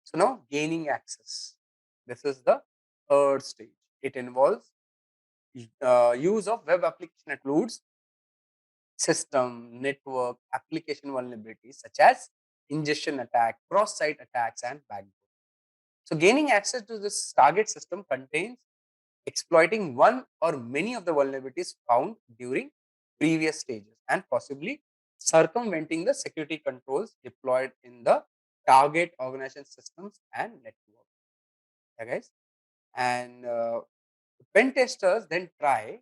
So now gaining access. This is the third stage. It involves use of web application includes system, network, application vulnerabilities such as ingestion attack, cross-site attacks, and backdoor. So gaining access to this target system contains exploiting one or many of the vulnerabilities found during previous stages and possibly circumventing the security controls deployed in the target organization systems and network. Okay, guys? And pen testers then try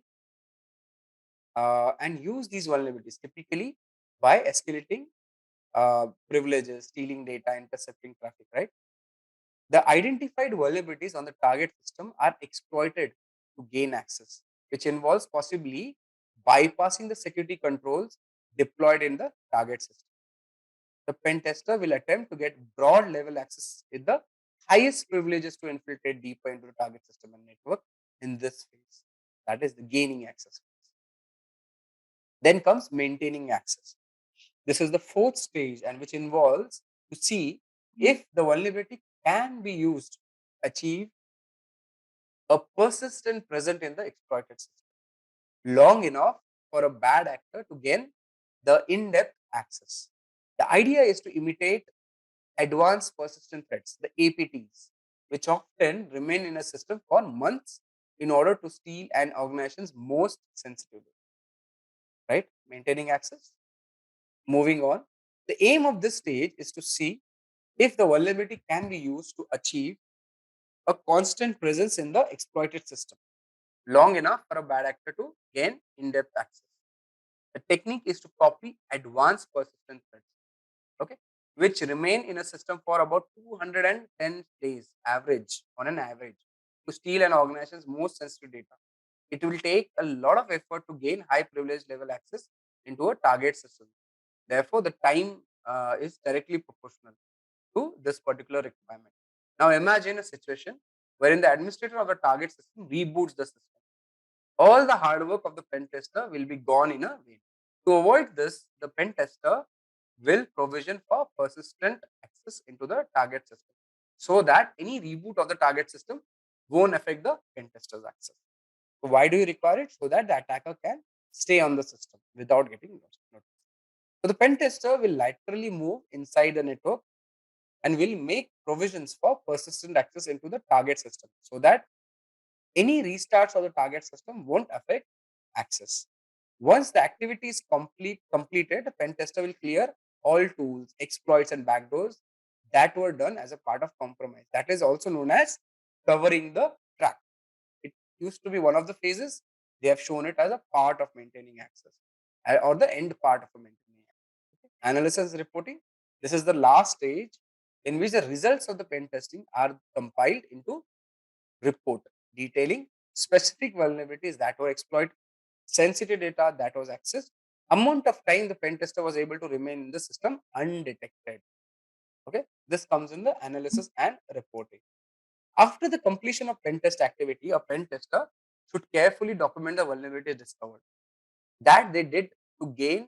and use these vulnerabilities typically by escalating privileges, stealing data, intercepting traffic, right? The identified vulnerabilities on the target system are exploited to gain access, which involves possibly bypassing the security controls deployed in the target system. The pen tester will attempt to get broad level access with the highest privileges to infiltrate deeper into the target system and network in this phase. That is the gaining access phase. Then comes maintaining access. This is the fourth stage and which involves to see if the vulnerability can be used to achieve a persistent present in the exploited system long enough for a bad actor to gain the in-depth access. The idea is to imitate advanced persistent threats, the APTs, which often remain in a system for months in order to steal an organization's most sensitive data, right? Maintaining access. Moving on, the aim of this stage is to see if the vulnerability can be used to achieve a constant presence in the exploited system long enough for a bad actor to gain in-depth access. The technique is to copy advanced persistent threads, okay, which remain in a system for about 210 days average, on an average, to steal an organization's most sensitive data. It will take a lot of effort to gain high privilege level access into a target system. Therefore, the time is directly proportional to this particular requirement. Now, imagine a situation wherein the administrator of the target system reboots the system. All the hard work of the pen tester will be gone in a way. To avoid this, the pen tester will provision for persistent access into the target system so that any reboot of the target system won't affect the pen tester's access. So why do you require it? So that the attacker can stay on the system without getting lost. So the pen tester will laterally move inside the network and will make provisions for persistent access into the target system so that any restarts of the target system won't affect access. Once the activity is completed, the pen tester will clear all tools, exploits, and backdoors that were done as a part of compromise. That is also known as covering the track. It used to be one of the phases. They have shown it as a part of maintaining access or the end part of a maintaining access. Analysis reporting. This is the last stage in which the results of the pen testing are compiled into report detailing specific vulnerabilities that were exploited, sensitive data that was accessed, amount of time the pen tester was able to remain in the system undetected. Okay, this comes in the analysis and reporting. After the completion of pen test activity, a pen tester should carefully document the vulnerabilities discovered that they did to gain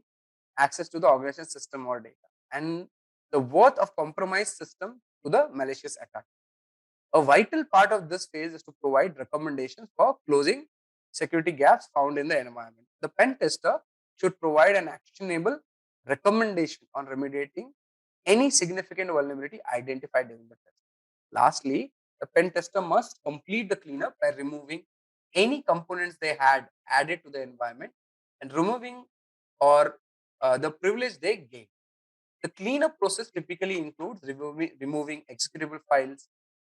access to the organization system or data and the worth of compromised system to the malicious attack. A vital part of this phase is to provide recommendations for closing security gaps found in the environment. The pen tester should provide an actionable recommendation on remediating any significant vulnerability identified during the test. Lastly, the pen tester must complete the cleanup by removing any components they had added to the environment and removing or the privilege they gained. The cleanup process typically includes removing executable files,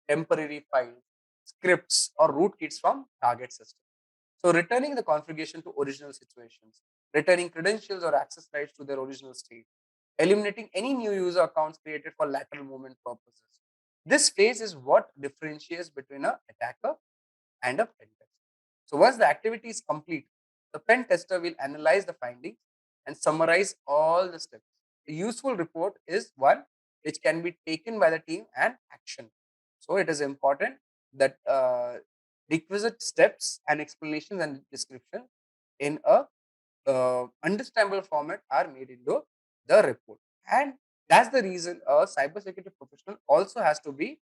temporary files, scripts, or rootkits from target system. So returning the configuration to original situations, returning credentials or access rights to their original state, eliminating any new user accounts created for lateral movement purposes. This phase is what differentiates between an attacker and a pen tester. So once the activity is complete, the pen tester will analyze the findings and summarize all the steps. A useful report is one which can be taken by the team and action. So it is important that requisite steps and explanations and description in a understandable format are made into the report. And that's the reason a cybersecurity professional also has to be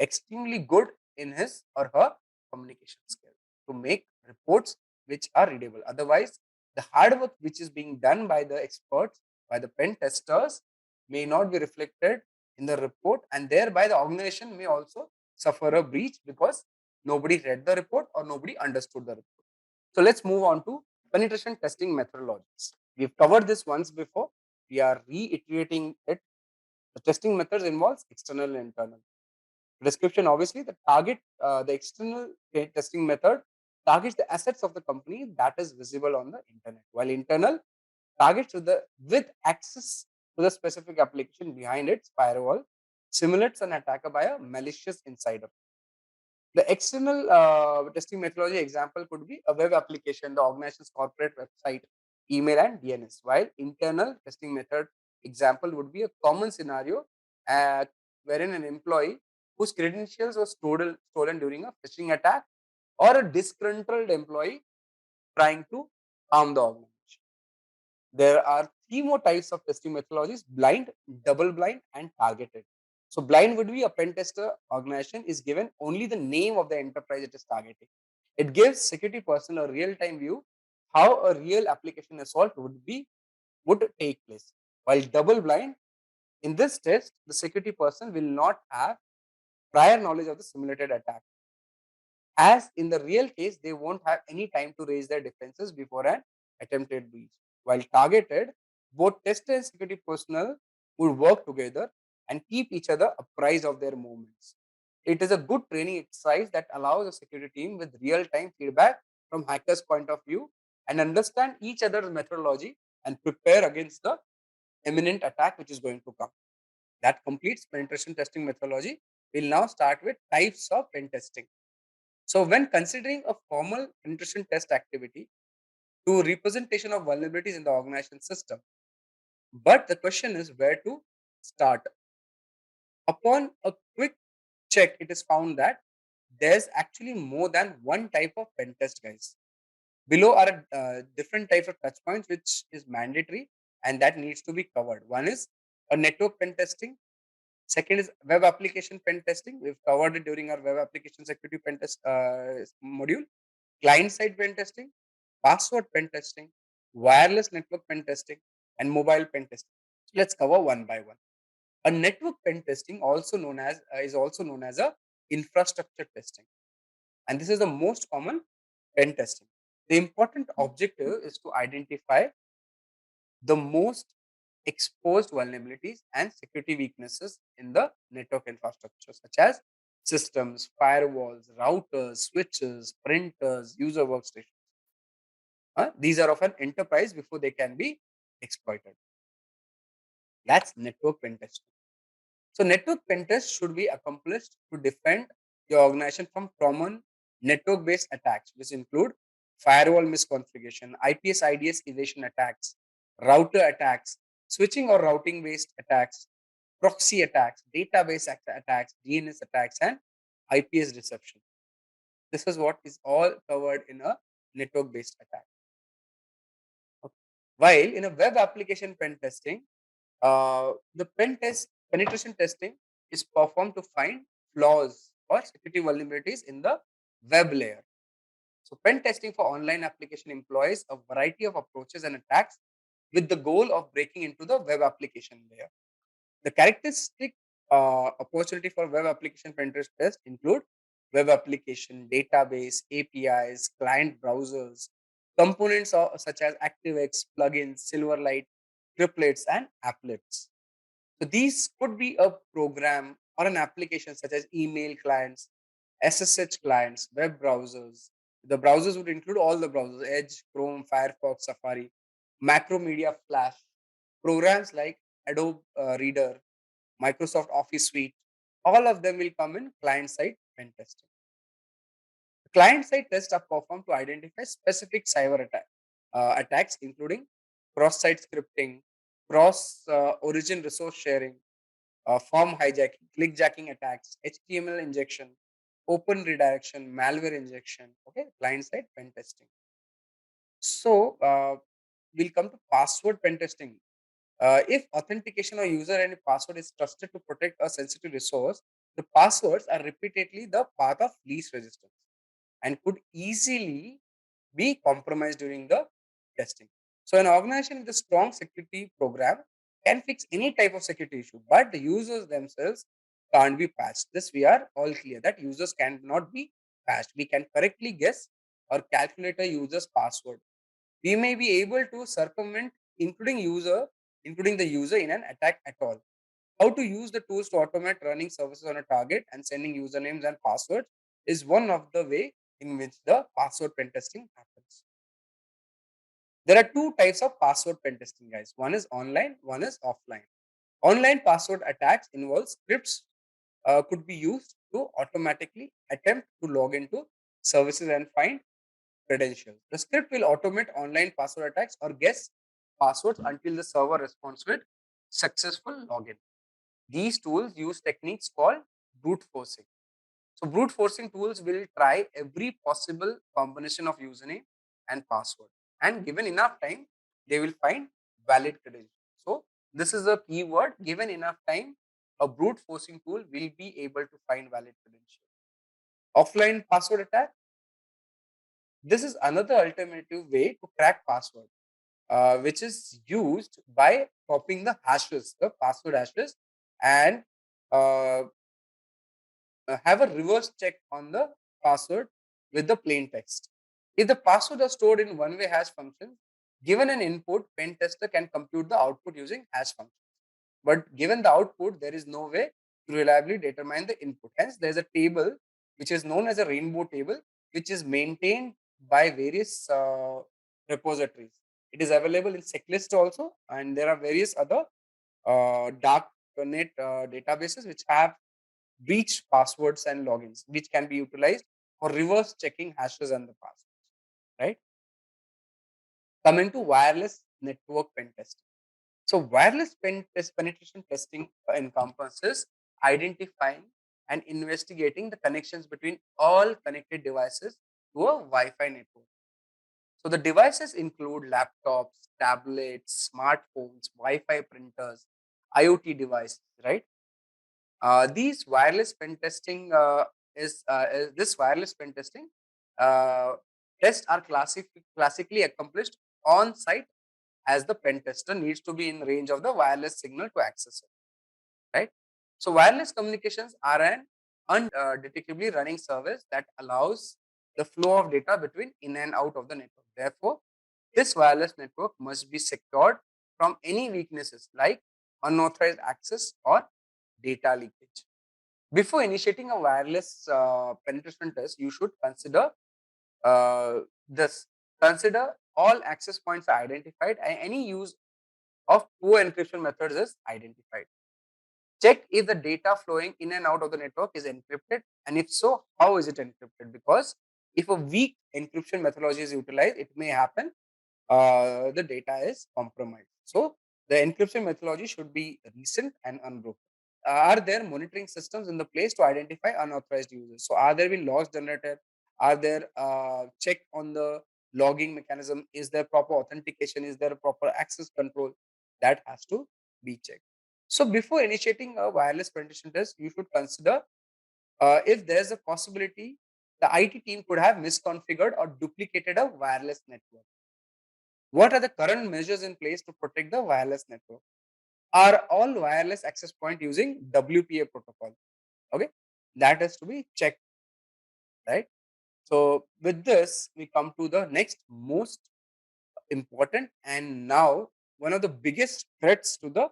extremely good in his or her communication skills to make reports which are readable. Otherwise, the hard work which is being done by the experts, by the pen testers, may not be reflected in the report, and thereby the organization may also suffer a breach because nobody read the report or nobody understood the report. So let's move on to penetration testing methodologies. We've covered this once before. We are reiterating it. The testing methods involves external and internal. Description, obviously, the external testing method targets the assets of the company that is visible on the internet, while internal targets with access to the specific application behind its firewall, simulates an attacker by a malicious insider. The external testing methodology example could be a web application, the organization's corporate website, email, and DNS. While internal testing method example would be a common scenario uh, wherein an employee whose credentials were stolen during a phishing attack or a disgruntled employee trying to harm the organization. There are three more types of testing methodologies: blind, double blind, and targeted. So blind would be a pen tester organization is given only the name of the enterprise it is targeting. It gives security personnel a real-time view how a real application assault would take place. While double blind, in this test, the security person will not have prior knowledge of the simulated attack. As in the real case, they won't have any time to raise their defenses before an attempted breach. While targeted, both tester and security personnel would work together and keep each other apprised of their movements. It is a good training exercise that allows the security team with real-time feedback from hackers' point of view and understand each other's methodology and prepare against the imminent attack which is going to come. That completes penetration testing methodology. We'll now start with types of pen testing. So when considering a formal penetration test activity to representation of vulnerabilities in the organization system, but the question is where to start. Upon a quick check, it is found that there's actually more than one type of pen test, guys. Below are different types of touch points which is mandatory and that needs to be covered. One is a network pen testing. Second is web application pen testing. We've covered it during our web application security pen test module. Client-side pen testing, password pen testing, wireless network pen testing, and mobile pen testing. So let's cover one by one. A network pen testing, also known as is also known as a infrastructure testing, and this is the most common pen testing. The important objective is to identify the most exposed vulnerabilities and security weaknesses in the network infrastructure, such as systems, firewalls, routers, switches, printers, user workstations. These are of an enterprise before they can be exploited. That's network pen testing. So network pen test should be accomplished to defend the organization from common network-based attacks, which include firewall misconfiguration, IPS IDS evasion attacks, router attacks, switching or routing-based attacks, proxy attacks, database attacks, DNS attacks, and IPS deception. This is what is all covered in a network-based attack. While in a web application pen testing, the penetration testing is performed to find flaws or security vulnerabilities in the web layer. So pen testing for online application employs a variety of approaches and attacks with the goal of breaking into the web application layer. The characteristic opportunity for web application pen test include web application, database, APIs, client browsers, components such as ActiveX, plugins, Silverlight, triplets, and applets. So these could be a program or an application such as email clients, SSH clients, web browsers. The browsers would include all the browsers: Edge, Chrome, Firefox, Safari, Macromedia, Flash, programs like Adobe Reader, Microsoft Office Suite. All of them will come in client-side pen testing. Client-side tests are performed to identify specific attacks, including cross-site scripting, cross-origin resource sharing, form hijacking, clickjacking attacks, HTML injection, open redirection, malware injection. Okay, client-side pen testing. So we'll come to password pen testing. If authentication or user any password is trusted to protect a sensitive resource, the passwords are repeatedly the path of least resistance and could easily be compromised during the testing. So an organization with a strong security program can fix any type of security issue, but the users themselves can't be patched. This we are all clear that users cannot be patched. We can correctly guess or calculate a user's password. We may be able to circumvent including the user in an attack at all. How to use the tools to automate running services on a target and sending usernames and passwords is one of the way in which the password pen testing happens. There are two types of password pen testing, guys. One is online, one is offline. Online password attacks involve scripts could be used to automatically attempt to log into services and find credentials. The script will automate online password attacks or guess passwords until the server responds with successful login. These tools use techniques called brute forcing. So brute forcing tools will try every possible combination of username and password, and given enough time, they will find valid credentials. So this is a keyword: given enough time, a brute forcing tool will be able to find valid credentials. Offline password attack. This is another alternative way to crack password, which is used by copying the hashes, the password hashes, and have a reverse check on the password with the plain text. If the password is stored in one-way hash function, given an input, pen tester can compute the output using hash function. But given the output, there is no way to reliably determine the input. Hence, there is a table which is known as a rainbow table, which is maintained by various repositories. It is available in checklist also, and there are various other dark net databases which have breach passwords and logins, which can be utilized for reverse checking hashes and the passwords. Right. Coming to wireless network pen testing. So wireless penetration testing encompasses identifying and investigating the connections between all connected devices to a Wi-Fi network. So the devices include laptops, tablets, smartphones, Wi-Fi printers, IoT devices, right? These wireless pen testing is this wireless pen testing uh, tests are classically accomplished on site, as the pen tester needs to be in range of the wireless signal to access it, right? So wireless communications are an undetectably running service that allows the flow of data between in and out of the network. Therefore, this wireless network must be secured from any weaknesses like unauthorized access or data leakage. Before initiating a wireless penetration test, you should uh, this. Consider all access points are identified and any use of poor encryption methods is identified. Check if the data flowing in and out of the network is encrypted, and if so, how is it encrypted? Because if a weak encryption methodology is utilized, it may happen the data is compromised. So the encryption methodology should be recent and unbroken. Are there monitoring systems in the place to identify unauthorized users? So are there been logs generated? Are there check on the logging mechanism? Is there proper authentication? Is there a proper access control? That has to be checked. So before initiating a wireless penetration test, you should consider if there's a possibility the IT team could have misconfigured or duplicated a wireless network. What are the current measures in place to protect the wireless network? Are all wireless access point using WPA protocol? Okay, that has to be checked, right? So with this, we come to the next most important and now one of the biggest threats to the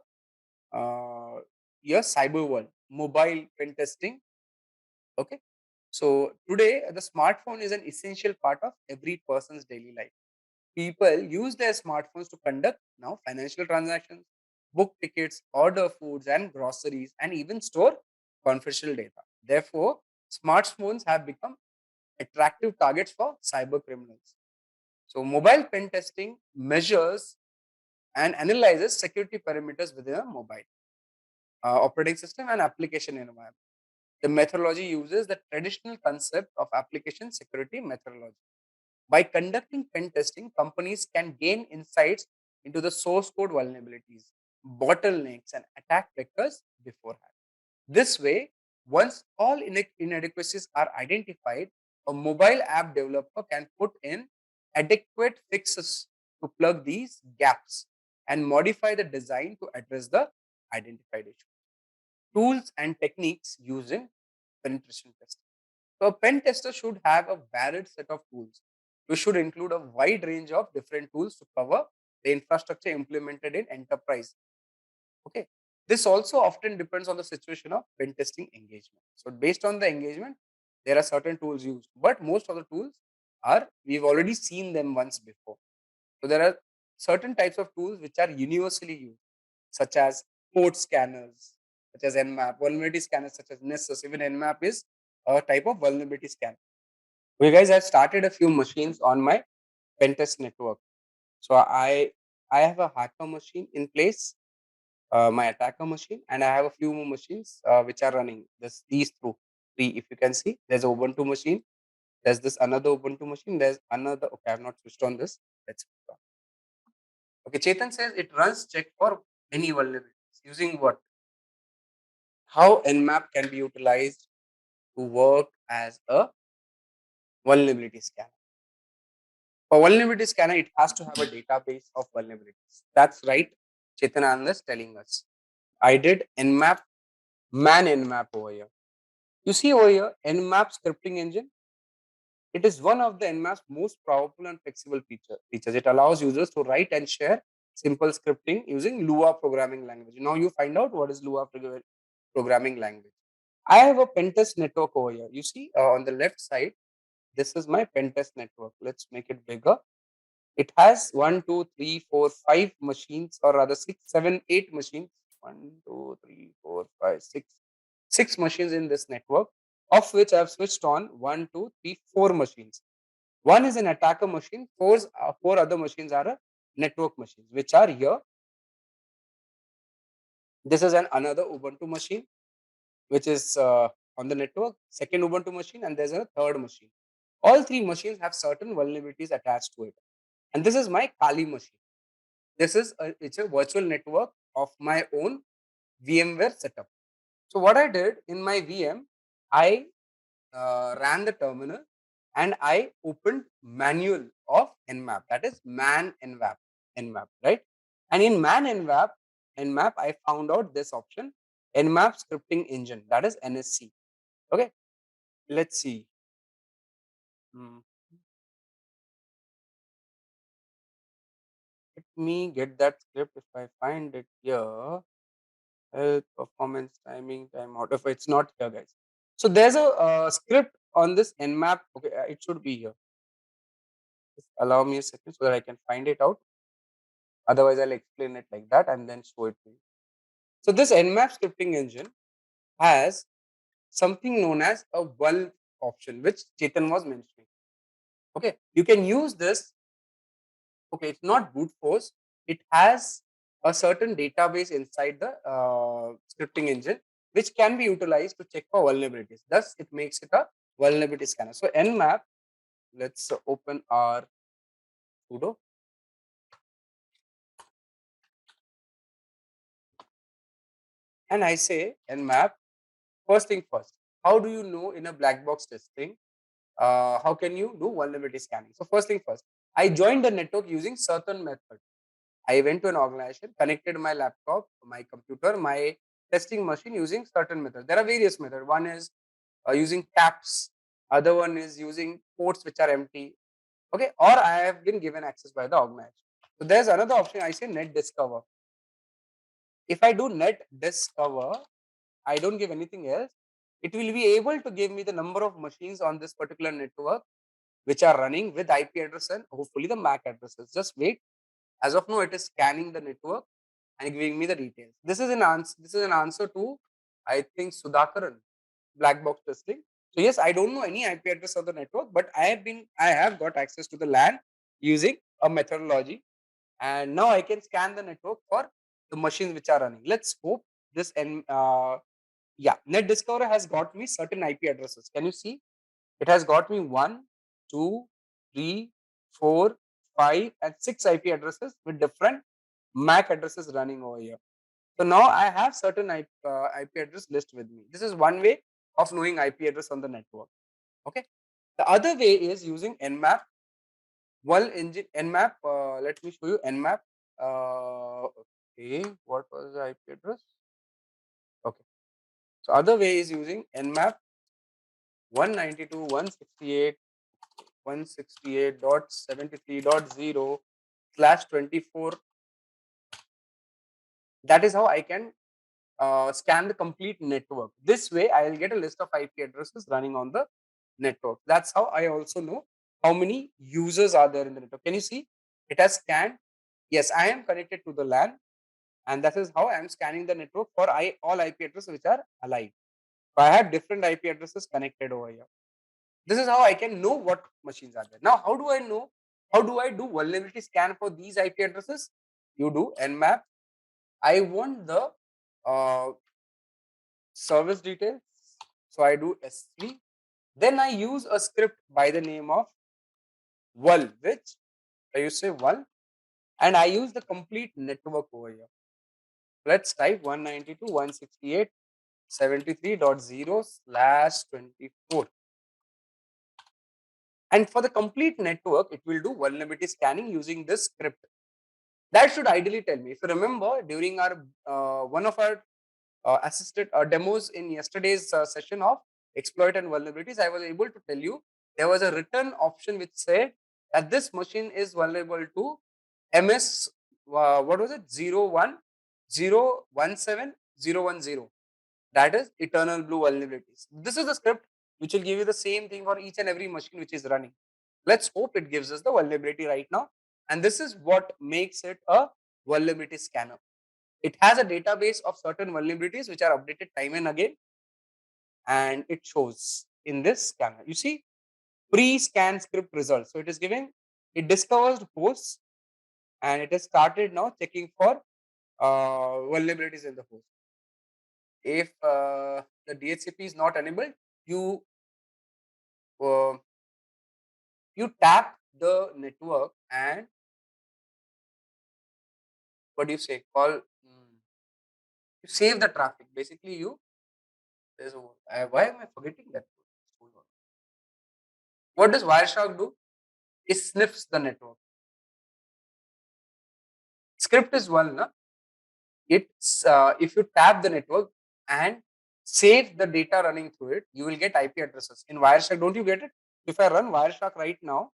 your cyber world, mobile pen testing. Okay, so today the smartphone is an essential part of every person's daily life. People use their smartphones to conduct now financial transactions, book tickets, order foods and groceries, and even store confidential data. Therefore, smartphones have become attractive targets for cyber criminals. So, mobile pen testing measures and analyzes security parameters within a mobile operating system and application environment. The methodology uses the traditional concept of application security methodology. By conducting pen testing, companies can gain insights into the source code vulnerabilities, bottlenecks, and attack vectors beforehand. This way, once all inadequacies are identified, a mobile app developer can put in adequate fixes to plug these gaps and modify the design to address the identified issue. Tools and techniques used in penetration testing. So a pen tester should have a varied set of tools. We should include a wide range of different tools to cover the infrastructure implemented in enterprise. Okay. This also often depends on the situation of pen testing engagement. So based on the engagement, there are certain tools used, but most of the tools are, we've already seen them once before. So there are certain types of tools which are universally used, such as port scanners, such as Nmap, vulnerability scanners such as Nessus. Even Nmap is a type of vulnerability scanner. You guys, have started a few machines on my Pentest network. So I have a hacker machine in place, my attacker machine, and I have a few more machines which are running. These three, if you can see, there's a Ubuntu machine. There's this another Ubuntu machine. There's another. Okay, I have not switched on this. Let's switch on. Okay, Chetan says it runs check for any vulnerabilities using what? How Nmap can be utilized to work as a vulnerability scanner. For vulnerability scanner, it has to have a database of vulnerabilities. That's right. Chetanand is telling us. I did Nmap, man Nmap over here. You see over here, Nmap scripting engine. It is one of the Nmap's most powerful and flexible features. It allows users to write and share simple scripting using Lua programming language. Now you find out what is Lua programming language. I have a Pentest network over here. You see on the left side, this is my Pentest network. Let's make it bigger. It has 1, 2, 3, 4, 5 machines, or rather 6, 7, 8 machines. 1, 2, 3, 4, 5, 6. 6 machines in this network, of which I have switched on 1, 2, 3, 4 machines. One is an attacker machine, four other machines are network machines, which are here. This is another Ubuntu machine, which is on the network, second Ubuntu machine, and there's a third machine. All three machines have certain vulnerabilities attached to it. And this is my Kali machine. It's a virtual network of my own VMware setup. So what I did in my VM, I ran the terminal and I opened manual of Nmap. That is man Nmap, right? And in man Nmap, I found out this option, Nmap scripting engine. That is NSC. Okay, let's see. Let me get that script if I find it here. Health, performance, timing, timeout. If it's not here, guys. So there's a script on this Nmap. Okay, it should be here. Just allow me a second so that I can find it out. Otherwise, I'll explain it like that and then show it to you. So this Nmap scripting engine has something known as a vuln option, which Chetan was mentioning. Okay, you can use this. Okay, it's not brute force. It has a certain database inside the scripting engine, which can be utilized to check for vulnerabilities. Thus, it makes it a vulnerability scanner. So Nmap, let's open our sudo. And I say Nmap, first thing first, how do you know in a black box testing, how can you do vulnerability scanning? So first thing first, I joined the network using certain method. I went to an organization, connected my laptop, my computer, my testing machine using certain methods. There are various methods. One is using taps. Other one is using ports which are empty. Okay, or I have been given access by the organization. So there's another option. I say net discover. If I do net discover, I don't give anything else. It will be able to give me the number of machines on this particular network which are running with IP address and hopefully the MAC addresses. Just wait. As of now, it is scanning the network and giving me the details. This is an answer. This is an answer to, I think, Sudhakaran, black box testing. So yes, I don't know any IP address of the network, but I have got access to the LAN using a methodology, and now I can scan the network for the machines which are running. Let's hope this yeah, Net Discoverer has got me certain IP addresses. Can you see? It has got me 1, 2, 3, 4, 5, and 6 IP addresses with different MAC addresses running over here. So now I have certain IP address list with me. This is one way of knowing IP address on the network. Okay. The other way is using Nmap. Nmap. Let me show you Nmap. Okay. What was the IP address? Okay. So other way is using Nmap 192.168.73.0/24. That is how I can scan the complete network. This way, I will get a list of IP addresses running on the network. That's how I also know how many users are there in the network. Can you see? It has scanned. Yes, I am connected to the LAN, and that is how I am scanning the network for all IP addresses which are alive. So I have different IP addresses connected over here. This is how I can know what machines are there. Now, how do I know? How do I do vulnerability scan for these IP addresses? You do Nmap. I want the service details. So I do S3. Then I use a script by the name of Vul, which I use say Vul, and I use the complete network over here. Let's type 192.168.73.0/24. And for the complete network, it will do vulnerability scanning using this script. That should ideally tell me. If you remember, during our one of our assisted demos in yesterday's session of exploit and vulnerabilities, I was able to tell you there was a written option which said that this machine is vulnerable to MS, what was it, 010171010. That is eternal blue vulnerabilities. This is the script which will give you the same thing for each and every machine which is running. Let's hope it gives us the vulnerability right now. And this is what makes it a vulnerability scanner. It has a database of certain vulnerabilities which are updated time and again, and it shows in this scanner. You see, pre-scan script results. So it is giving, it discovers hosts, and it has started now checking for vulnerabilities in the host. If the DHCP is not enabled, you uh, you tap the network and what do you say? You save the traffic. Basically, you there's why am I forgetting that? Hold on. What does Wireshark do? It sniffs the network. Script is one, na? It's if you tap the network and save the data running through it, you will get IP addresses. In Wireshark, don't you get it? If I run Wireshark right now,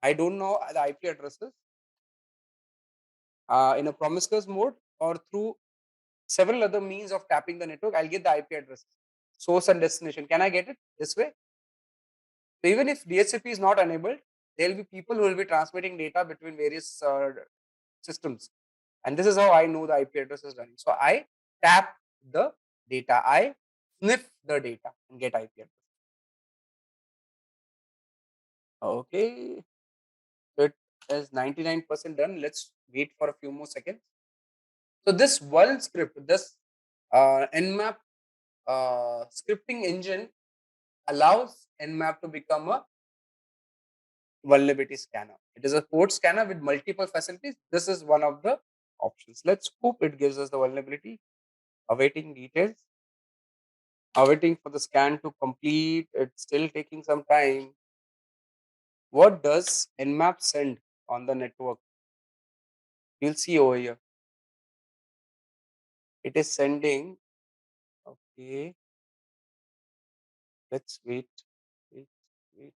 I don't know the IP addresses in a promiscuous mode or through several other means of tapping the network, I'll get the IP addresses, source and destination. Can I get it this way? So even if DHCP is not enabled, there will be people who will be transmitting data between various systems. And this is how I know the IP address is running. So I tap the data, I sniff the data and get IP address. Okay, so it is 99% done. Let's wait for a few more seconds. So this one script, this Nmap scripting engine allows Nmap to become a vulnerability scanner. It is a code scanner with multiple facilities. This is one of the options. Let's hope it gives us the vulnerability. Awaiting details. Awaiting for the scan to complete. It's still taking some time. What does Nmap send on the network? You'll see over here. It is sending. Okay. Let's wait. Wait. Wait.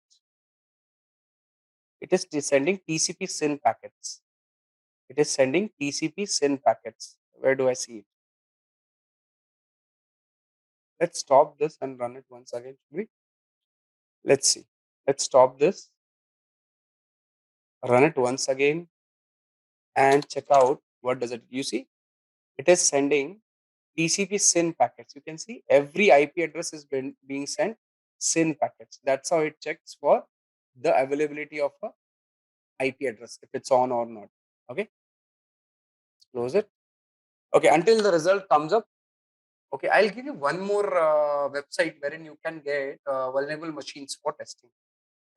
It is sending TCP SYN packets. It is sending TCP SYN packets. Where do I see it? Let's stop this and run it once again. Let's see. Let's stop this, run it once again, and check out what does it. You see, it is sending TCP SYN packets. You can see every IP address is being sent SYN packets. That's how it checks for the availability of a IP address, if it's on or not. Okay, close it. Okay, until the result comes up. Okay, I'll give you one more website wherein you can get vulnerable machines for testing.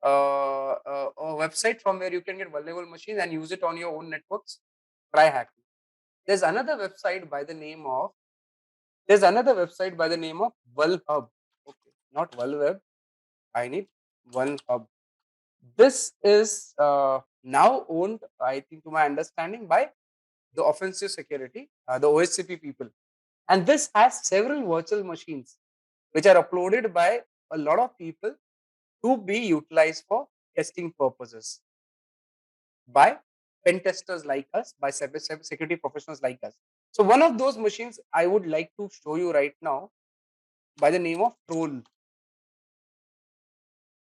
A website from where you can get vulnerable machines and use it on your own networks. Try hacking. There's another website by the name of Vulhub. Okay, not Vulweb. I need Vulhub. This is now owned, I think, to my understanding, by the Offensive Security, the OSCP people, and this has several virtual machines which are uploaded by a lot of people to be utilized for testing purposes by pen testers like us, by cybersecurity professionals like us. So one of those machines I would like to show you right now by the name of Troll.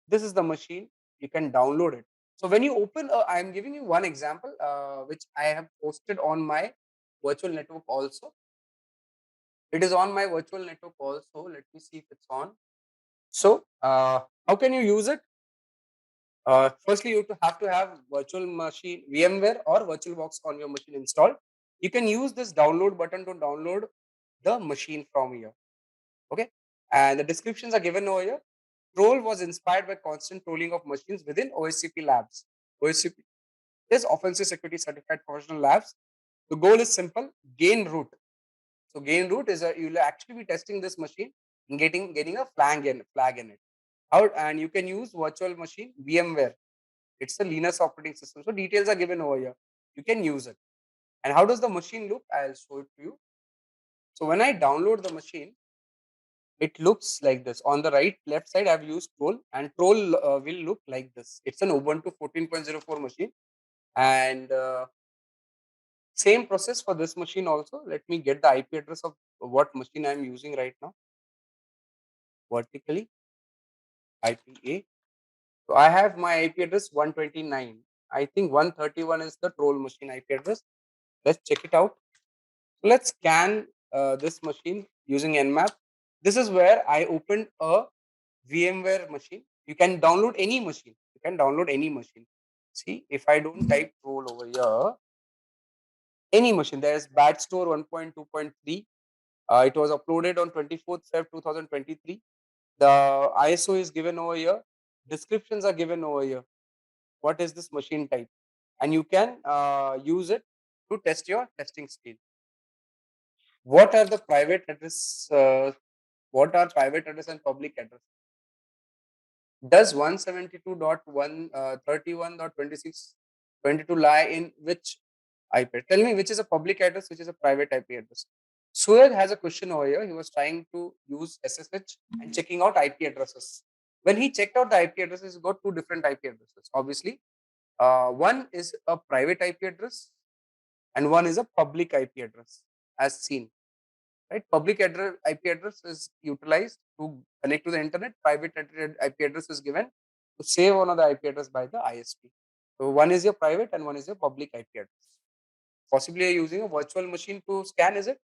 This is the machine. You can download it. So when you open, I am giving you one example which I have posted on my virtual network also. It is on my virtual network also. Let me see if it's on. So how can you use it? Firstly, you have to have virtual machine VMware or VirtualBox on your machine installed. You can use this download button to download the machine from here. Okay, and the descriptions are given over here. Troll was inspired by constant trolling of machines within OSCP labs. OSCP is Offensive Security Certified Professional Labs. The goal is simple: gain root. So gain root is you'll actually be testing this machine and getting a flag in it. How, and you can use virtual machine VMware. It's a Linux operating system. So details are given over here. You can use it. And how does the machine look? I'll show it to you. So when I download the machine, it looks like this. On the left side, I've used troll, and troll will look like this. It's an Ubuntu 14.04 machine, and same process for this machine also. Let me get the IP address of what machine I'm using right now. Vertically, IPA. So I have my IP address 129. I think 131 is the troll machine IP address. Let's check it out. So let's scan this machine using Nmap. This is where I opened a VMware machine. You can download any machine. You can download any machine. See, if I don't type troll over here, any machine, there is Bad Store 1.2.3. It was uploaded on 24th Feb 2023. The ISO is given over here. Descriptions are given over here. What is this machine type? And you can use it to test your testing skill. What are the private address? What are private address and public address? Does 172.131.26.22 lie in which IP? Tell me which is a public address, which is a private IP address. Sued has a question over here. He was trying to use SSH and checking out IP addresses. When he checked out the IP addresses, he got two different IP addresses. Obviously, one is a private IP address and one is a public IP address, as seen. Right? Public IP address is utilized to connect to the internet. Private IP address is given to save one of the IP address by the ISP. So one is your private and one is your public IP address. Possibly you're using a virtual machine to scan, is it?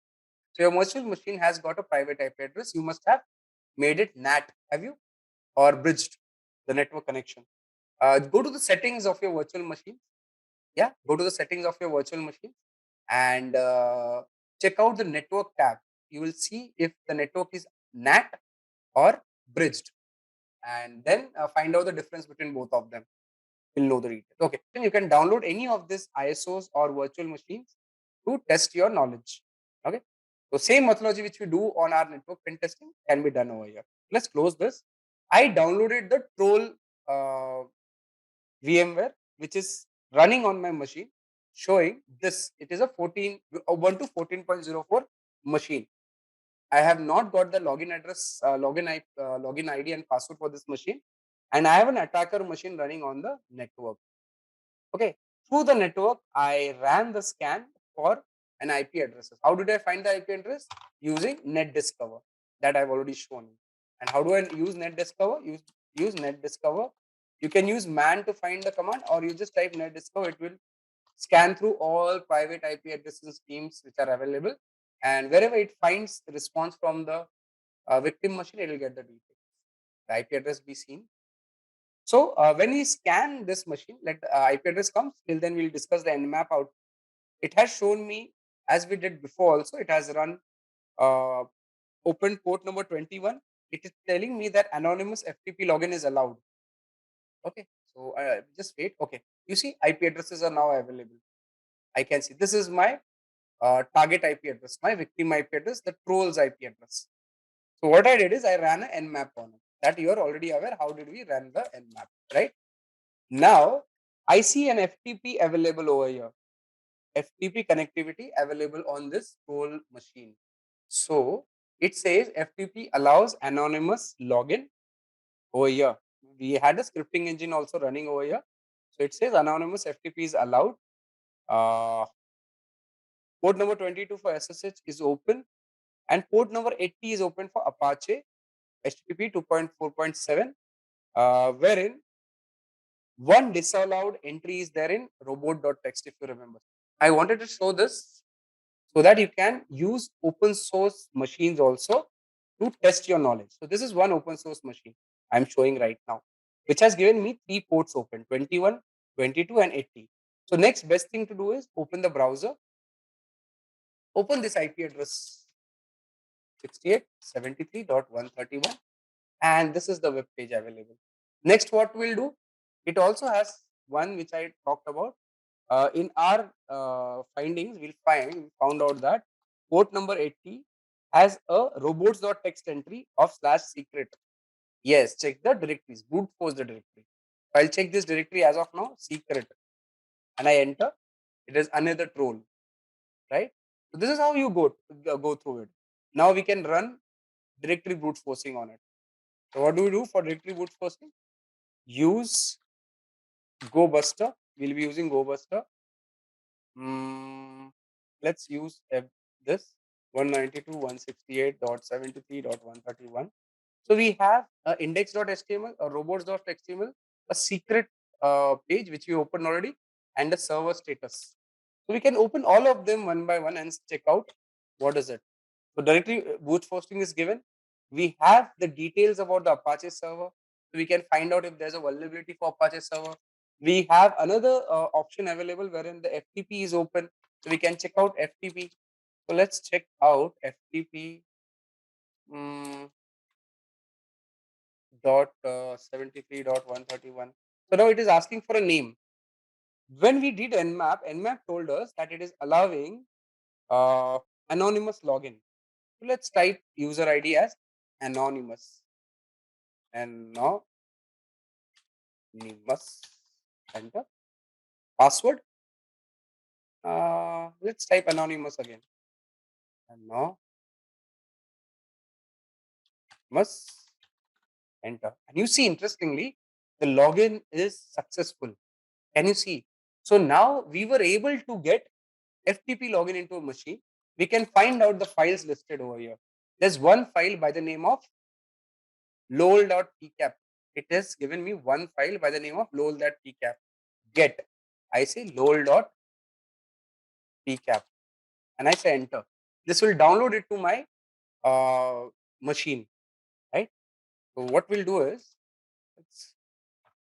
So your virtual machine has got a private IP address. You must have made it NAT, have you? Or bridged the network connection. Go to the settings of your virtual machine. Yeah, go to the settings of your virtual machine and check out the network tab. You will see if the network is NAT or bridged, and then find out the difference between both of them. You'll know the details. Okay, then you can download any of these ISOs or virtual machines to test your knowledge. Okay, so same methodology which we do on our network pen testing can be done over here. Let's close this. I downloaded the troll VMware, which is running on my machine, showing this. It is a 14 14.04 machine. I have not got the login address, login ID and password for this machine, and I have an attacker machine running on the network. Okay, through the network, I ran the scan for an IP addresses. How did I find the IP address? Using NetDiscover that I've already shown you. And how do I use NetDiscover? Use NetDiscover. You can use man to find the command, or you just type NetDiscover. It will scan through all private IP addresses schemes which are available, and wherever it finds response from the victim machine, it will get the details. The IP address be seen. So when we scan this machine, let the IP address comes. Till then, we'll discuss the Nmap out. It has shown me, as we did before also, it has run uh, open port number 21. It is telling me that anonymous FTP login is allowed. Okay, so just wait. Okay, you see IP addresses are now available. I can see this is my target IP address, my victim IP address, the troll's IP address. So what I did is I ran an Nmap on it. That you are already aware. How did we run the Nmap, right? Now, I see an FTP available over here. FTP connectivity available on this whole machine. So, it says FTP allows anonymous login over here. We had a scripting engine also running over here. So, it says anonymous FTP is allowed. Port number 22 for SSH is open, and port number 80 is open for Apache HTTP 2.4.7, wherein one disallowed entry is there in robot.txt, if you remember. I wanted to show this so that you can use open source machines also to test your knowledge. So this is one open source machine I'm showing right now, which has given me 3 ports open, 21, 22 and 80. So next best thing to do is open the browser, open this IP address 68.73.131, and this is the web page available. Next, what we'll do, it also has one which I talked about. In our findings, we found out that port number 80 has a robots.txt entry of /secret. Yes, check the directories, brute force the directory. I'll check this directory as of now, secret, and I enter. It is another troll, right? So this is how you go through it. Now we can run directory brute forcing on it. So what do we do for directory brute forcing? Use GoBuster. We'll be using GoBuster. Let's use this 192.168.73.131. So we have index.html, a robots.html, a secret page which we opened already, and a server status. So we can open all of them one by one and check out what is it. So directly brute forcing is given. We have the details about the Apache server. So we can find out if there's a vulnerability for Apache server. We have another option available wherein the FTP is open. So we can check out FTP. So let's check out FTP dot 73.131. So now it is asking for a name. When we did Nmap told us that it is allowing anonymous login. So let's type user ID as anonymous. Anonymous. Enter. Password. Let's type anonymous again. Anonymous. Enter. And you see, interestingly, the login is successful. Can you see? So now we were able to get FTP login into a machine. We can find out the files listed over here. There's one file by the name of lol.pcap. It has given me one file by the name of lol.pcap. Get. I say lol.pcap and I say enter. This will download it to my machine, right? So what we'll do is,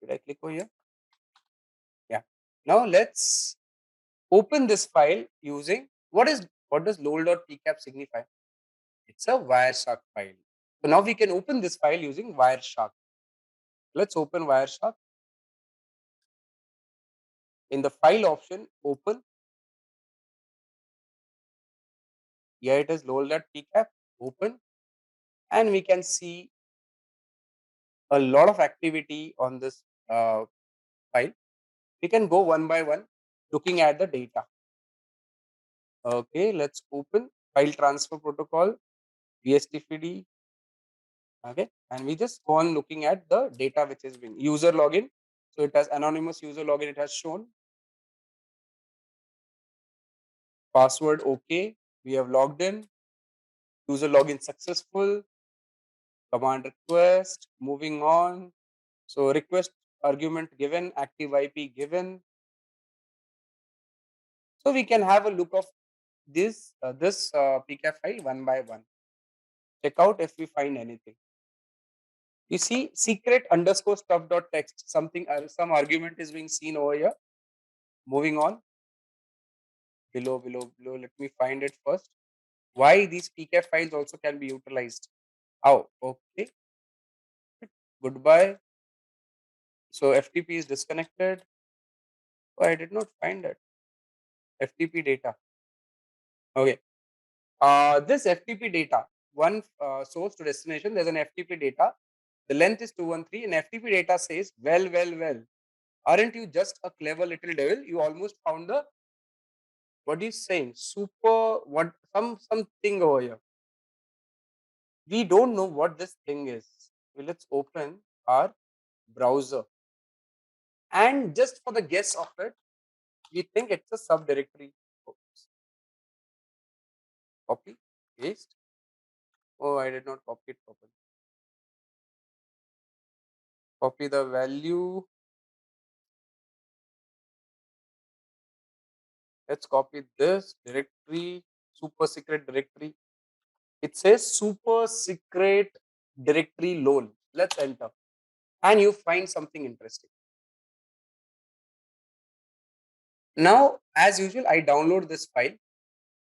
did I click over here? Yeah. Now let's open this file using what does lol.pcap signify? It's a Wireshark file. So now we can open this file using Wireshark. Let's open Wireshark. In the file option, open. Here it is lol.pcap, open. And we can see a lot of activity on this file. We can go one by one looking at the data. Okay, let's open file transfer protocol, VSTPD. Okay, and we just go on looking at the data which is being user login. So it has anonymous user login, it has shown. Password okay, we have logged in. User login successful. Command request, moving on. So request argument given, active IP given. So we can have a look of this PCAP file one by one. Check out if we find anything. You see secret underscore stuff dot text, something some argument is being seen over here. Moving on. Below. Let me find it first. Why these PCAP files also can be utilized. Oh, okay. Goodbye. So FTP is disconnected. Oh, I did not find it. FTP data. Okay. This FTP data, one source to destination, there's an FTP data. The length is 213 and FTP data says, well. Aren't you just a clever little devil? You almost found the, what is saying? Super, what, something over here. We don't know what this thing is. Well, let's open our browser. And just for the guess of it, we think it's a subdirectory. Oops. Copy, paste. Oh, I did not copy it properly. Copy the value. Let's copy this directory, super secret directory. It says super secret directory lol. Let's enter. And you find something interesting. Now, as usual, I download this file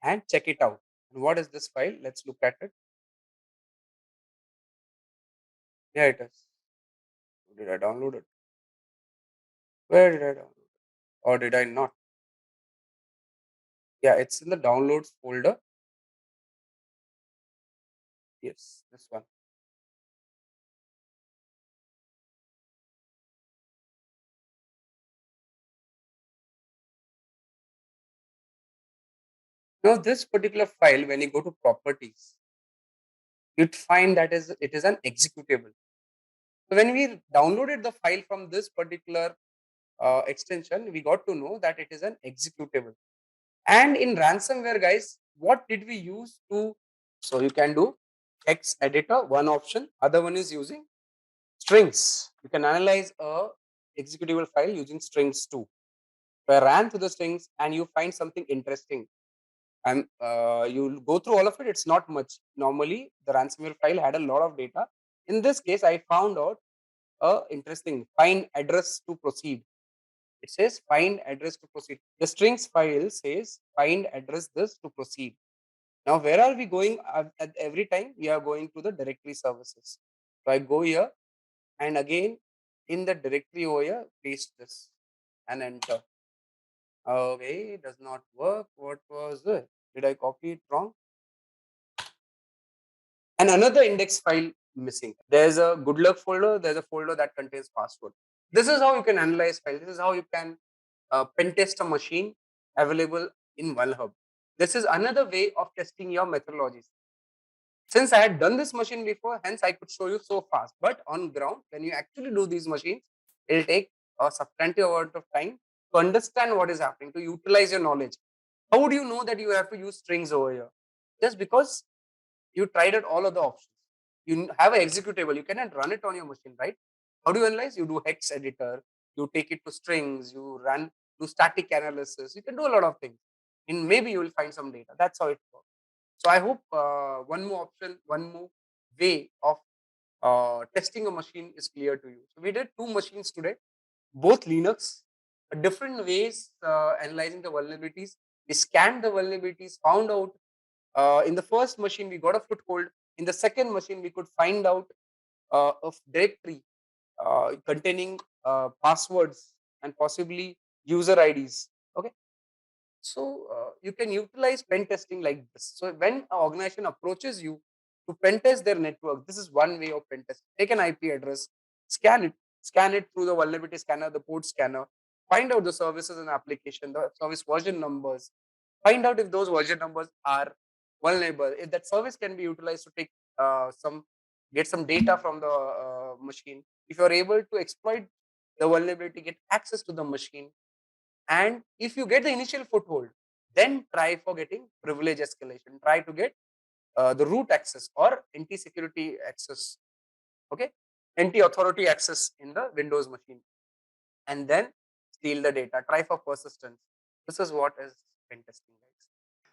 and check it out. And what is this file? Let's look at it. Here it is. Did I download it? Where did I download it? Or did I not? Yeah, it's in the downloads folder. Yes, this one. Now, this particular file, when you go to properties, you'd find that it is an executable. So when we downloaded the file from this particular extension, we got to know that it is an executable. And in ransomware, guys, what did we use to? So you can do hex editor, one option. Other one is using strings. You can analyze a executable file using strings too. So I ran through the strings and you find something interesting. And you'll go through all of it. It's not much. Normally, the ransomware file had a lot of data. In this case, I found out a interesting find address to proceed. It says find address to proceed. The strings file says find address this to proceed. Now, where are we going at every time? We are going to the directory services. So I go here and again in the directory over here, paste this and enter. Okay, it does not work. What was it? Did I copy it wrong? And another index file missing. There's a good luck folder. There's a folder that contains password. This is how you can analyze files. This is how you can pen test a machine available in OneHub. This is another way of testing your methodologies. Since I had done this machine before, hence I could show you so fast. But on ground, when you actually do these machines, it'll take a substantive amount of time to understand what is happening, to utilize your knowledge. How would you know that you have to use strings over here? Just because you tried out all of the options. You have an executable, you cannot run it on your machine, right? How do you analyze? You do hex editor, you take it to strings, you do static analysis, you can do a lot of things. And maybe you will find some data. That's how it works. So I hope one more option, one more way of testing a machine is clear to you. So we did 2 machines today, both Linux, different ways analyzing the vulnerabilities. We scanned the vulnerabilities, found out in the first machine we got a foothold. In the second machine we could find out a directory containing passwords and possibly user IDs. Okay. So you can utilize pen testing like this. So when an organization approaches you to pen test their network, this is one way of pen test. Take an IP address, scan it through the vulnerability scanner, the port scanner, find out the services and application, the service version numbers, find out if those version numbers are vulnerable, if that service can be utilized to take get some data from the machine. If you're able to exploit the vulnerability, get access to the machine, and if you get the initial foothold, then try for getting privilege escalation. Try to get the root access or NT security access, okay, NT authority access in the Windows machine, and then steal the data. Try for persistence. This is what is pen testing, guys.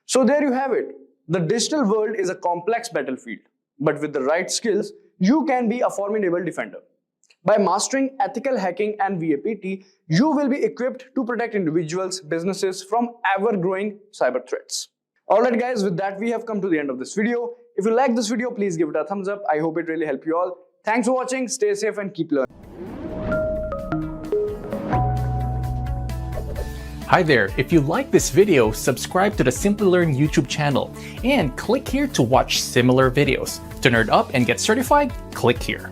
So there you have it. The digital world is a complex battlefield, but with the right skills, you can be a formidable defender. By mastering ethical hacking and VAPT, you will be equipped to protect individuals, businesses from ever-growing cyber threats. Alright guys, with that we have come to the end of this video. If you like this video, please give it a thumbs up. I hope it really helped you all. Thanks for watching, stay safe and keep learning. Hi there, if you like this video, subscribe to the Simplilearn YouTube channel and click here to watch similar videos. To nerd up and get certified, click here.